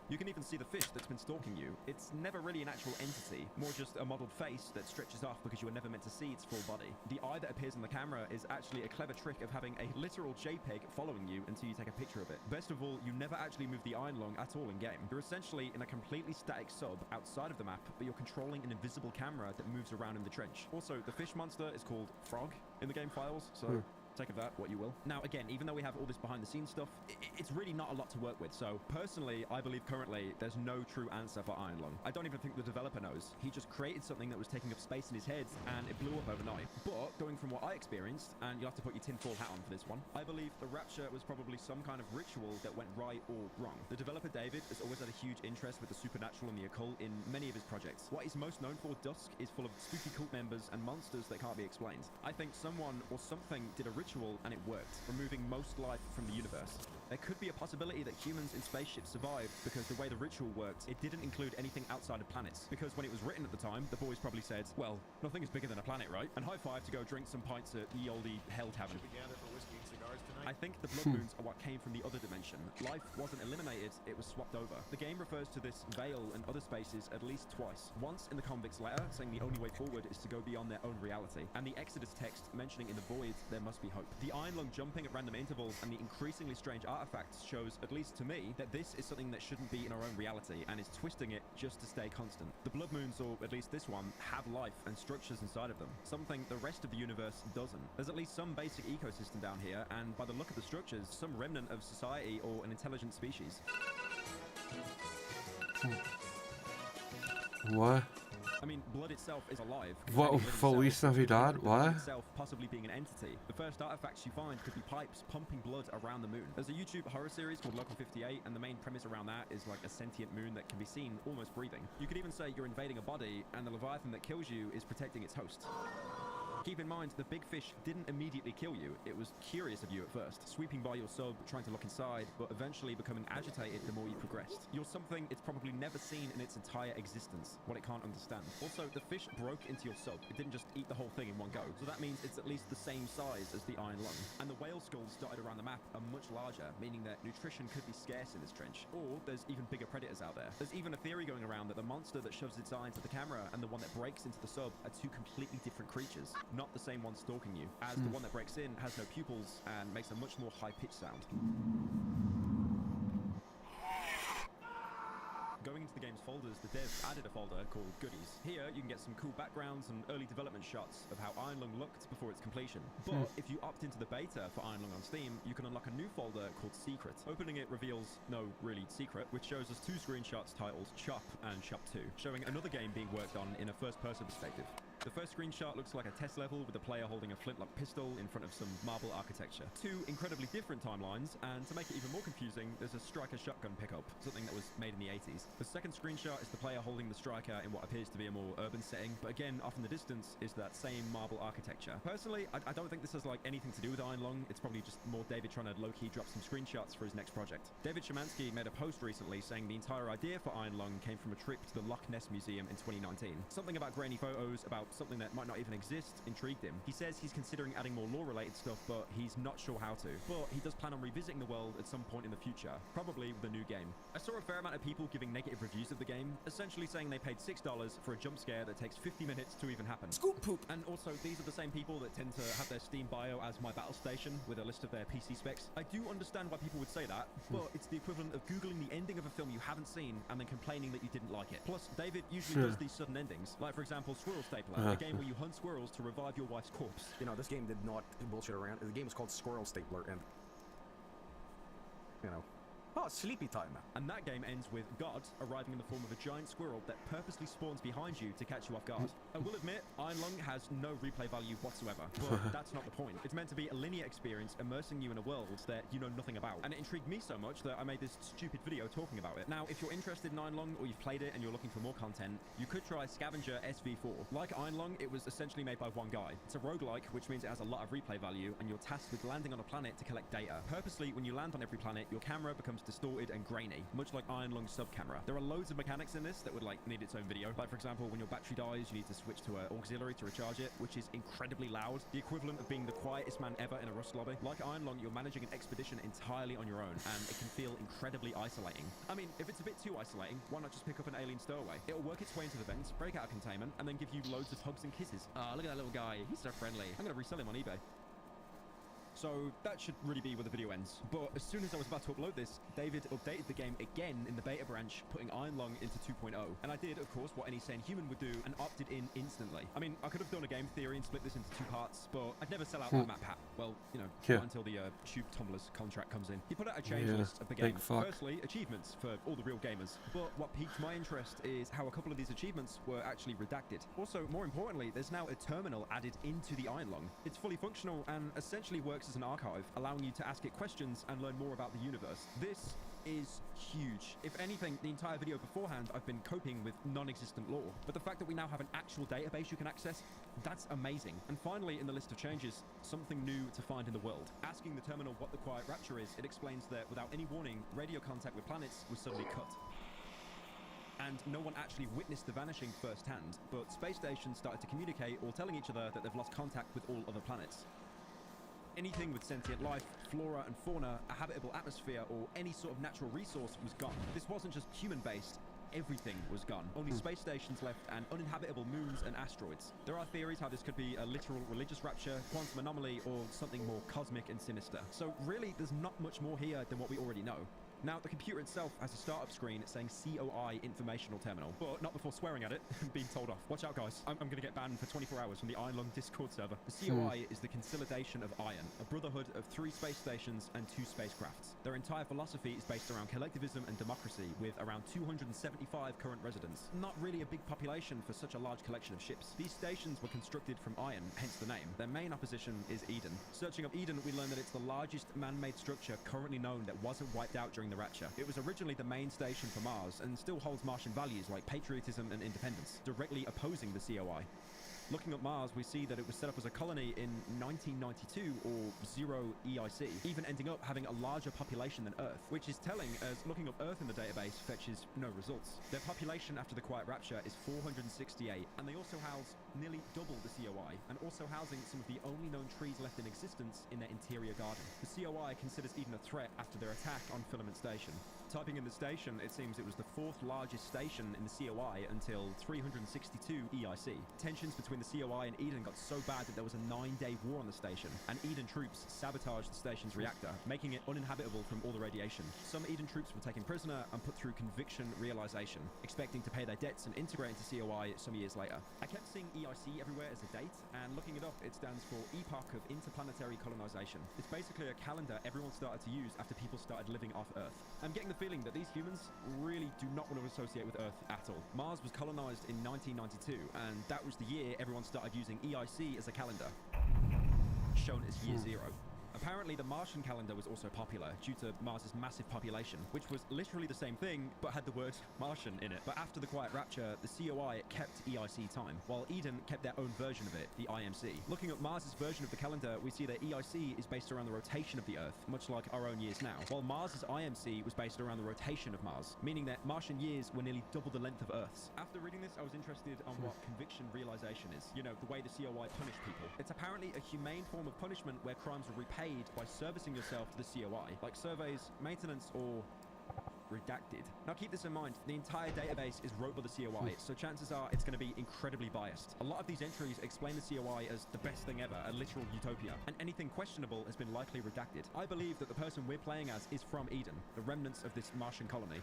You can even see the fish that's been stalking you. It's never really an actual entity, more just a modelled face that stretches off because you were never meant to see its full body. The eye that appears on the camera is actually a clever trick of having a literal JPEG following you until you take a picture of it. Best of all, you never actually move the Einlung at all in-game. You're essentially in a completely static sub outside of the map, but you're controlling an invisible camera that moves around in the trench. Also, the fish monster is called Frog in the game files, so take of that what you will. Now again, even though we have all this behind the scenes stuff, it's really not a lot to work with. So personally, I believe currently there's no true answer for Einlung. I don't even think the developer knows. He just created something that was taking up space in his head and it blew up overnight. But going from what I experienced, and you'll have to put your tinfoil hat on for this one, I believe the rapture was probably some kind of ritual that went right or wrong. The developer David has always had a huge interest with the supernatural and the occult in many of his projects. What he's most known for, Dusk, is full of spooky cult members and monsters that can't be explained. I think someone or something did a ritual and it worked, removing most life from the universe. There could be a possibility that humans in spaceships survived because the way the ritual worked, it didn't include anything outside of planets. Because when it was written at the time, the boys probably said, well, nothing is bigger than a planet, right? And high five to go drink some pints at the oldie Hell Tavern. I think the blood moons are what came from the other dimension. Life wasn't eliminated, it was swapped over. The game refers to this veil and other spaces at least twice. Once in the convict's letter, saying the only way forward is to go beyond their own reality. And the Exodus text mentioning in the void, there must be hope. The Einlung jumping at random intervals and the increasingly strange artifacts shows, at least to me, that this is something that shouldn't be in our own reality and is twisting it just to stay constant. The blood moons, or at least this one, have life and structures inside of them. Something the rest of the universe doesn't. There's at least some basic ecosystem down here, and by the look of the structures, some remnant of society or an intelligent species. What? I mean, blood itself is alive. What? Feliz Navidad? What? Itself possibly being an entity. The first artifacts you find could be pipes pumping blood around the moon. There's a YouTube horror series called Local 58, and the main premise around that is like a sentient moon that can be seen almost breathing. You could even say you're invading a body, and the Leviathan that kills you is protecting its host. Keep in mind, the big fish didn't immediately kill you. It was curious of you at first, sweeping by your sub, trying to look inside, but eventually becoming agitated the more you progressed. You're something it's probably never seen in its entire existence, what it can't understand. Also, the fish broke into your sub. It didn't just eat the whole thing in one go, so that means it's at least the same size as the iron lung. And the whale skulls dotted around the map are much larger, meaning that nutrition could be scarce in this trench. Or there's even bigger predators out there. There's even a theory going around that the monster that shoves its eye into the camera and the one that breaks into the sub are two completely different creatures, not the same one stalking you, as the one that breaks in has no pupils and makes a much more high-pitched sound. Going into the game's folders, the devs added a folder called Goodies. Here, you can get some cool backgrounds and early development shots of how Iron Lung looked before its completion. But if you opt into the beta for Iron Lung on Steam, you can unlock a new folder called Secret. Opening it reveals no really secret, which shows us two screenshots titled Chop and Chop 2, showing another game being worked on in a first-person perspective. The first screenshot looks like a test level with the player holding a flintlock pistol in front of some marble architecture. Two incredibly different timelines, and to make it even more confusing, there's a striker shotgun pickup, something that was made in the 80s. The second screenshot is the player holding the striker in what appears to be a more urban setting, but again, off in the distance is that same marble architecture. Personally, I don't think this has like anything to do with Iron Lung. It's probably just more David trying to low-key drop some screenshots for his next project. David Szymanski made a post recently saying the entire idea for Iron Lung came from a trip to the Loch Ness Museum in 2019. Something about grainy photos, about something that might not even exist, intrigued him. He says he's considering adding more lore-related stuff, but he's not sure how to. But he does plan on revisiting the world at some point in the future, probably with a new game. I saw a fair amount of people giving negative reviews of the game, essentially saying they paid $6 for a jump scare that takes 50 minutes to even happen. Scoop poop! And also, these are the same people that tend to have their Steam bio as My Battle Station with a list of their PC specs. I do understand why people would say that, but it's the equivalent of Googling the ending of a film you haven't seen and then complaining that you didn't like it. Plus, David usually does these sudden endings, like for example, Squirrel Stapler, a game where you hunt squirrels to revive your wife's corpse. You know, this game did not bullshit around. The game is called Squirrel Stapler, and you know, oh, sleepy time. And that game ends with God arriving in the form of a giant squirrel that purposely spawns behind you to catch you off guard. I will admit, Iron Lung has no replay value whatsoever, but that's not the point. It's meant to be a linear experience immersing you in a world that you know nothing about. And it intrigued me so much that I made this stupid video talking about it. Now, if you're interested in Iron Lung or you've played it and you're looking for more content, you could try Scavenger SV4. Like Iron Lung, it was essentially made by one guy. It's a roguelike, which means it has a lot of replay value, and you're tasked with landing on a planet to collect data. Purposely, when you land on every planet, your camera becomes distorted and grainy, much like Iron Lung's sub-camera. There are loads of mechanics in this that would need its own video. Like for example, when your battery dies, you need to switch to an auxiliary to recharge it, which is incredibly loud, the equivalent of being the quietest man ever in a Rust lobby. Like Iron Lung, you're managing an expedition entirely on your own, and it can feel incredibly isolating. I mean, if it's a bit too isolating, why not just pick up an alien stowaway? It'll work its way into the vents, break out of containment, and then give you loads of hugs and kisses. Ah, look at that little guy. He's so friendly. I'm gonna resell him on eBay. So that should really be where the video ends. But as soon as I was about to upload this, David updated the game again in the beta branch, putting Iron Lung into 2.0. And I did, of course, what any sane human would do and opted in instantly. I mean, I could have done a game theory and split this into 2 parts, but I'd never sell out that map pack. Well, you know, not until the Tube Tumblr's contract comes in. He put out a change list of the game. Firstly, achievements for all the real gamers. But what piqued my interest is how a couple of these achievements were actually redacted. Also, more importantly, there's now a terminal added into the Iron Lung. It's fully functional and essentially works as an archive, allowing you to ask it questions and learn more about the universe. This is huge. If anything, the entire video beforehand, I've been coping with non-existent lore. But the fact that we now have an actual database you can access, that's amazing. And finally, in the list of changes, something new to find in the world. Asking the terminal what the Quiet Rapture is, it explains that without any warning, radio contact with planets was suddenly cut. And no one actually witnessed the vanishing firsthand, but space stations started to communicate, all telling each other that they've lost contact with all other planets. Anything with sentient life, flora and fauna, a habitable atmosphere, or any sort of natural resource was gone. This wasn't just human-based. Everything was gone. Only space stations left and uninhabitable moons and asteroids. There are theories how this could be a literal religious rapture, quantum anomaly, or something more cosmic and sinister. So really, there's not much more here than what we already know. Now, the computer itself has a startup screen saying COI Informational Terminal, but not before swearing at it and being told off. Watch out, guys. I'm going to get banned for 24 hours from the Iron Lung Discord server. The COI is the Consolidation of Iron, a brotherhood of 3 space stations and 2 spacecrafts. Their entire philosophy is based around collectivism and democracy, with around 275 current residents. Not really a big population for such a large collection of ships. These stations were constructed from iron, hence the name. Their main opposition is Eden. Searching up Eden, we learn that it's the largest man-made structure currently known that wasn't wiped out during the Rapture. It was originally the main station for Mars and still holds Martian values like patriotism and independence, directly opposing the COI. Looking at Mars, we see that it was set up as a colony in 1992 or 0 EIC, even ending up having a larger population than Earth, which is telling as looking up Earth in the database fetches no results. Their population after the Quiet Rapture is 468, and they also house nearly double the COI, and also housing some of the only known trees left in existence in their interior garden. The COI considers Eden a threat after their attack on Filament Station. Typing in the station, it seems it was the 4th largest station in the COI until 362 EIC. Tensions between the COI and Eden got so bad that there was a 9-day war on the station, and Eden troops sabotaged the station's reactor, making it uninhabitable from all the radiation. Some Eden troops were taken prisoner and put through conviction realization, expecting to pay their debts and integrate into COI some years later. I kept seeing EIC everywhere as a date, and looking it up, it stands for Epoch of Interplanetary Colonization. It's basically a calendar everyone started to use after people started living off Earth. I'm getting the feeling that these humans really do not want to associate with Earth at all. Mars was colonized in 1992, and that was the year everyone started using EIC as a calendar, shown as year 0. Apparently, the Martian calendar was also popular due to Mars's massive population, which was literally the same thing, but had the word Martian in it. But after the Quiet Rapture, the COI kept EIC time, while Eden kept their own version of it, the IMC. Looking at Mars's version of the calendar, we see that EIC is based around the rotation of the Earth, much like our own years now, while Mars's IMC was based around the rotation of Mars, meaning that Martian years were nearly double the length of Earth's. After reading this, I was interested on what conviction realization is. You know, the way the COI punish people. It's apparently a humane form of punishment where crimes are repaid by servicing yourself to the COI, like surveys, maintenance, or redacted. Now keep this in mind, the entire database is wrote by the COI, so chances are it's going to be incredibly biased. A lot of these entries explain the COI as the best thing ever, a literal utopia, and anything questionable has been likely redacted. I believe that the person we're playing as is from Eden, the remnants of this Martian colony.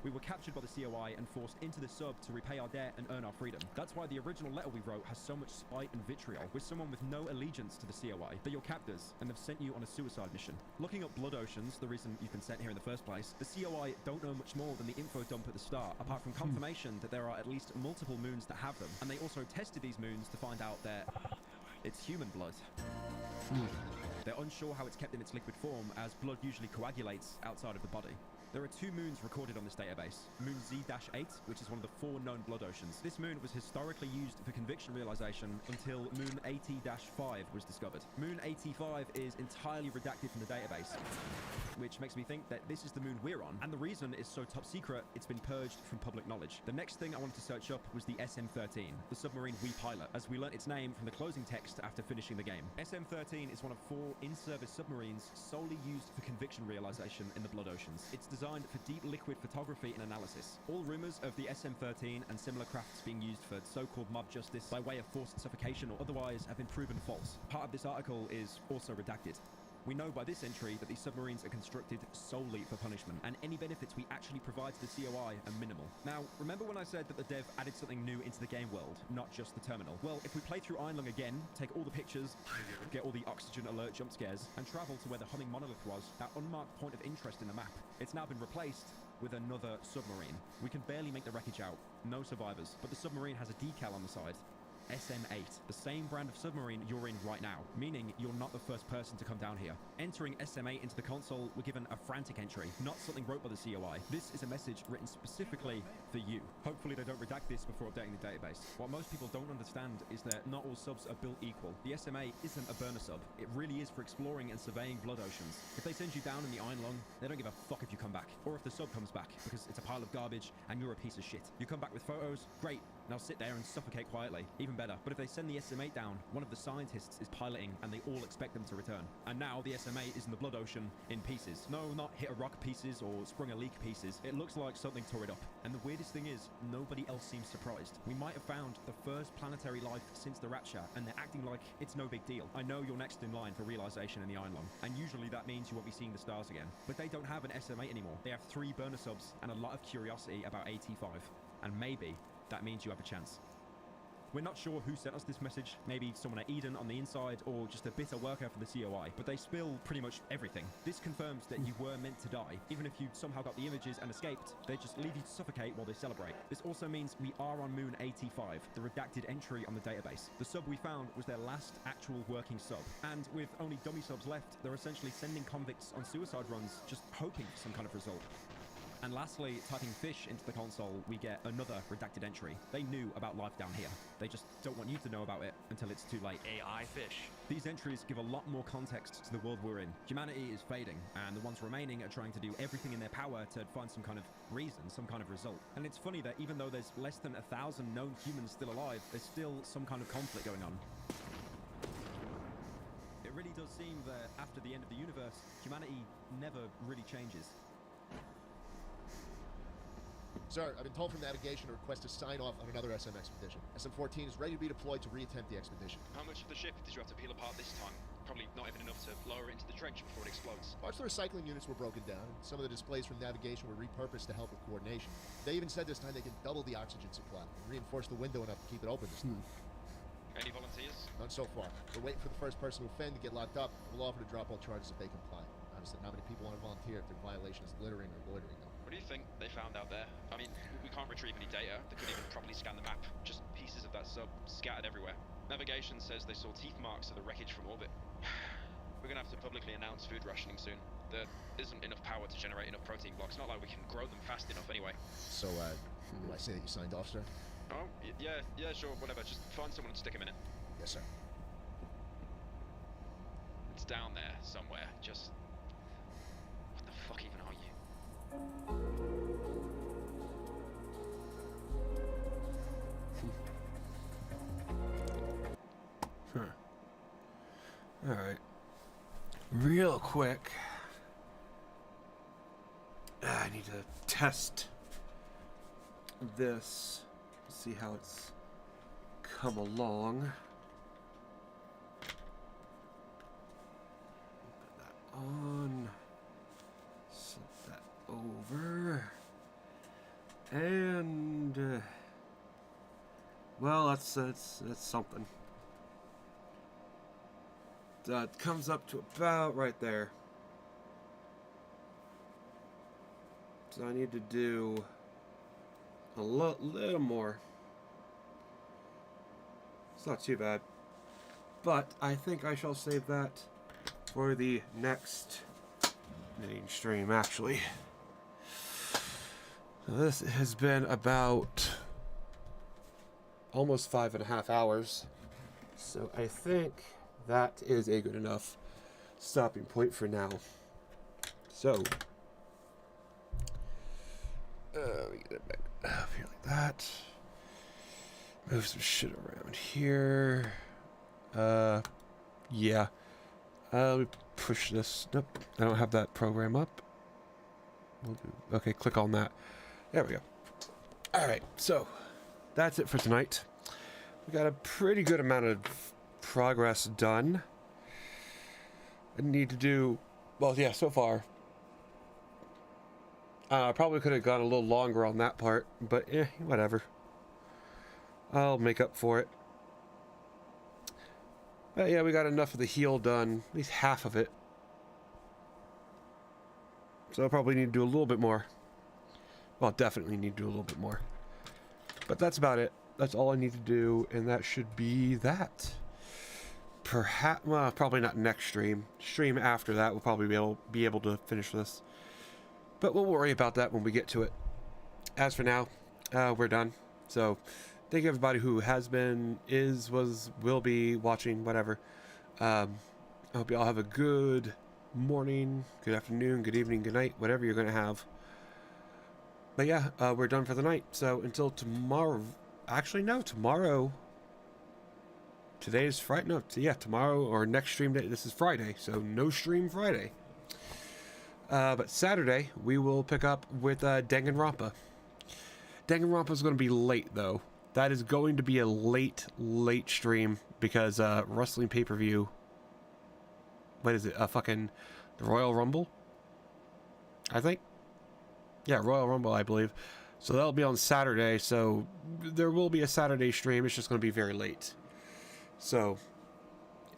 We were captured by the COI and forced into the sub to repay our debt and earn our freedom. That's why the original letter we wrote has so much spite and vitriol. We're someone with no allegiance to the COI. They're your captors, and they've sent you on a suicide mission. Looking up blood oceans, the reason you've been sent here in the first place, the COI don't know much more than the info dump at the start, apart from confirmation that there are at least multiple moons that have them. And they also tested these moons to find out that it's human blood. They're unsure how it's kept in its liquid form, as blood usually coagulates outside of the body. There are 2 moons recorded on this database. Moon Z-8, which is one of the 4 known blood oceans. This moon was historically used for conviction realization until Moon AT-5 was discovered. Moon AT-5 is entirely redacted from the database, which makes me think that this is the moon we're on. And the reason it's so top secret, it's been purged from public knowledge. The next thing I wanted to search up was the SM-13, the submarine we pilot, as we learnt its name from the closing text after finishing the game. SM-13 is one of 4 in-service submarines solely used for conviction realization in the blood oceans. It's designed for deep liquid photography and analysis. All rumors of the SM-13 and similar crafts being used for so-called mob justice by way of forced suffocation or otherwise have been proven false. Part of this article is also redacted. We know by this entry that these submarines are constructed solely for punishment, and any benefits we actually provide to the COI are minimal. Now, remember when I said that the dev added something new into the game world, not just the terminal? Well, if we play through Ironlung again, take all the pictures, get all the oxygen alert jump scares, and travel to where the humming monolith was, that unmarked point of interest in the map, it's now been replaced with another submarine. We can barely make the wreckage out, no survivors, but the submarine has a decal on the side. SM-8, the same brand of submarine you're in right now, meaning you're not the first person to come down here. Entering SM-8 into the console, we're given a frantic entry, not something wrote by the COI. This is a message written specifically for you. Hopefully they don't redact this before updating the database. What most people don't understand is that not all subs are built equal. The SMA isn't a burner sub. It really is for exploring and surveying blood oceans. If they send you down in the Ironlung, they don't give a fuck if you come back, or if the sub comes back, because it's a pile of garbage and you're a piece of shit. You come back with photos, great. Now sit there and suffocate quietly, even better. But if they send the SM-8 down, one of the scientists is piloting and they all expect them to return. And now the SM-8 is in the blood ocean in pieces. No, not hit a rock pieces or sprung a leak pieces. It looks like something tore it up. And the weirdest thing is, nobody else seems surprised. We might have found the first planetary life since the Rapture, and they're acting like it's no big deal. I know you're next in line for realization in the Ironlung, and usually that means you won't be seeing the stars again. But they don't have an SM-8 anymore. They have 3 burner subs and a lot of curiosity about AT-5. And maybe that means you have a chance. We're not sure who sent us this message, maybe someone at Eden on the inside, or just a bitter worker for the COI, but they spill pretty much everything. This confirms that you were meant to die. Even if you somehow got the images and escaped, they just leave you to suffocate while they celebrate. This also means we are on Moon AT-5, the redacted entry on the database. The sub we found was their last actual working sub, and with only dummy subs left, they're essentially sending convicts on suicide runs, just hoping for some kind of result. And lastly, typing fish into the console, we get another redacted entry. They knew about life down here. They just don't want you to know about it until it's too late. AI fish. These entries give a lot more context to the world we're in. Humanity is fading, and the ones remaining are trying to do everything in their power to find some kind of reason, some kind of result. And it's funny that even though there's less than 1,000 known humans still alive, there's still some kind of conflict going on. It really does seem that after the end of the universe, humanity never really changes. Sir, I've been told from navigation to request a sign-off on another SM expedition. SM-14 is ready to be deployed to re-attempt the expedition. How much of the ship did you have to peel apart this time? Probably not even enough to lower it into the trench before it explodes. Parts of the recycling units were broken down, and some of the displays from navigation were repurposed to help with coordination. They even said this time they can double the oxygen supply and reinforce the window enough to keep it open this time. Any volunteers? None so far. We're waiting for the first person to offend to get locked up. We'll offer to drop all charges if they comply. Honestly, not many people want to volunteer if their violation is littering or loitering, though. What do you think they found out there? I mean, we can't retrieve any data. They couldn't even properly scan the map. Just pieces of that sub scattered everywhere. Navigation says they saw teeth marks of the wreckage from orbit. We're gonna have to publicly announce food rationing soon. There isn't enough power to generate enough protein blocks. Not like we can grow them fast enough anyway. So, do I say that you signed off, sir? Oh, yeah, sure, whatever. Just find someone and stick him in it. Yes, sir. It's down there somewhere. Just... what the fuck even are you? Alright. Real quick. I need to test this. See how it's come along. Put that on. Set that over. And well, that's something. It comes up to about right there. So I need to do a little more. It's not too bad. But I think I shall save that for the next knitting stream, actually. So this has been about almost 5.5 hours. So I think that is a good enough stopping point for now. So, we get it back up here like that. Move some shit around here. Yeah. Let me push this. Nope, I don't have that program up. We'll do. Okay, click on that. There we go. All right, so that's it for tonight. We got a pretty good amount of progress done. I need to do, well, yeah, so far. Probably could have gone a little longer on that part, but whatever. I'll make up for it. But yeah, we got enough of the heel done, at least half of it. So I'll probably need to do a little bit more. Well, definitely need to do a little bit more. But that's about it. That's all I need to do, and that should be that. Perhaps, well, probably not next stream. Stream after that, we'll probably be able to finish this. But we'll worry about that when we get to it. As for now, we're done. So, thank you everybody who has been, is, was, will be watching, whatever. I hope you all have a good morning, good afternoon, good evening, good night, whatever you're going to have. But yeah, we're done for the night. So, until tomorrow. Actually, no, tomorrow. Today is Friday. No, yeah, tomorrow or next stream day. This is Friday, so no stream Friday. But Saturday, we will pick up with Danganronpa. Danganronpa is going to be late, though. That is going to be a late stream because wrestling pay-per-view. What is it? Fucking the Royal Rumble? I think. Yeah, Royal Rumble, I believe. So that'll be on Saturday, so there will be a Saturday stream. It's just going to be very late. So,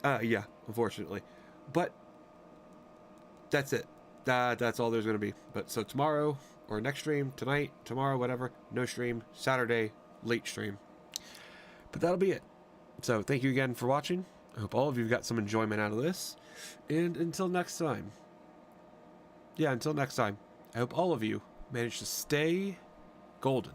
yeah, unfortunately. But, that's it. That's all there's going to be. But, so tomorrow, or next stream, tonight, tomorrow, whatever, no stream. Saturday, late stream. But that'll be it. So, thank you again for watching. I hope all of you got some enjoyment out of this. And until next time. Yeah, until next time. I hope all of you managed to stay golden.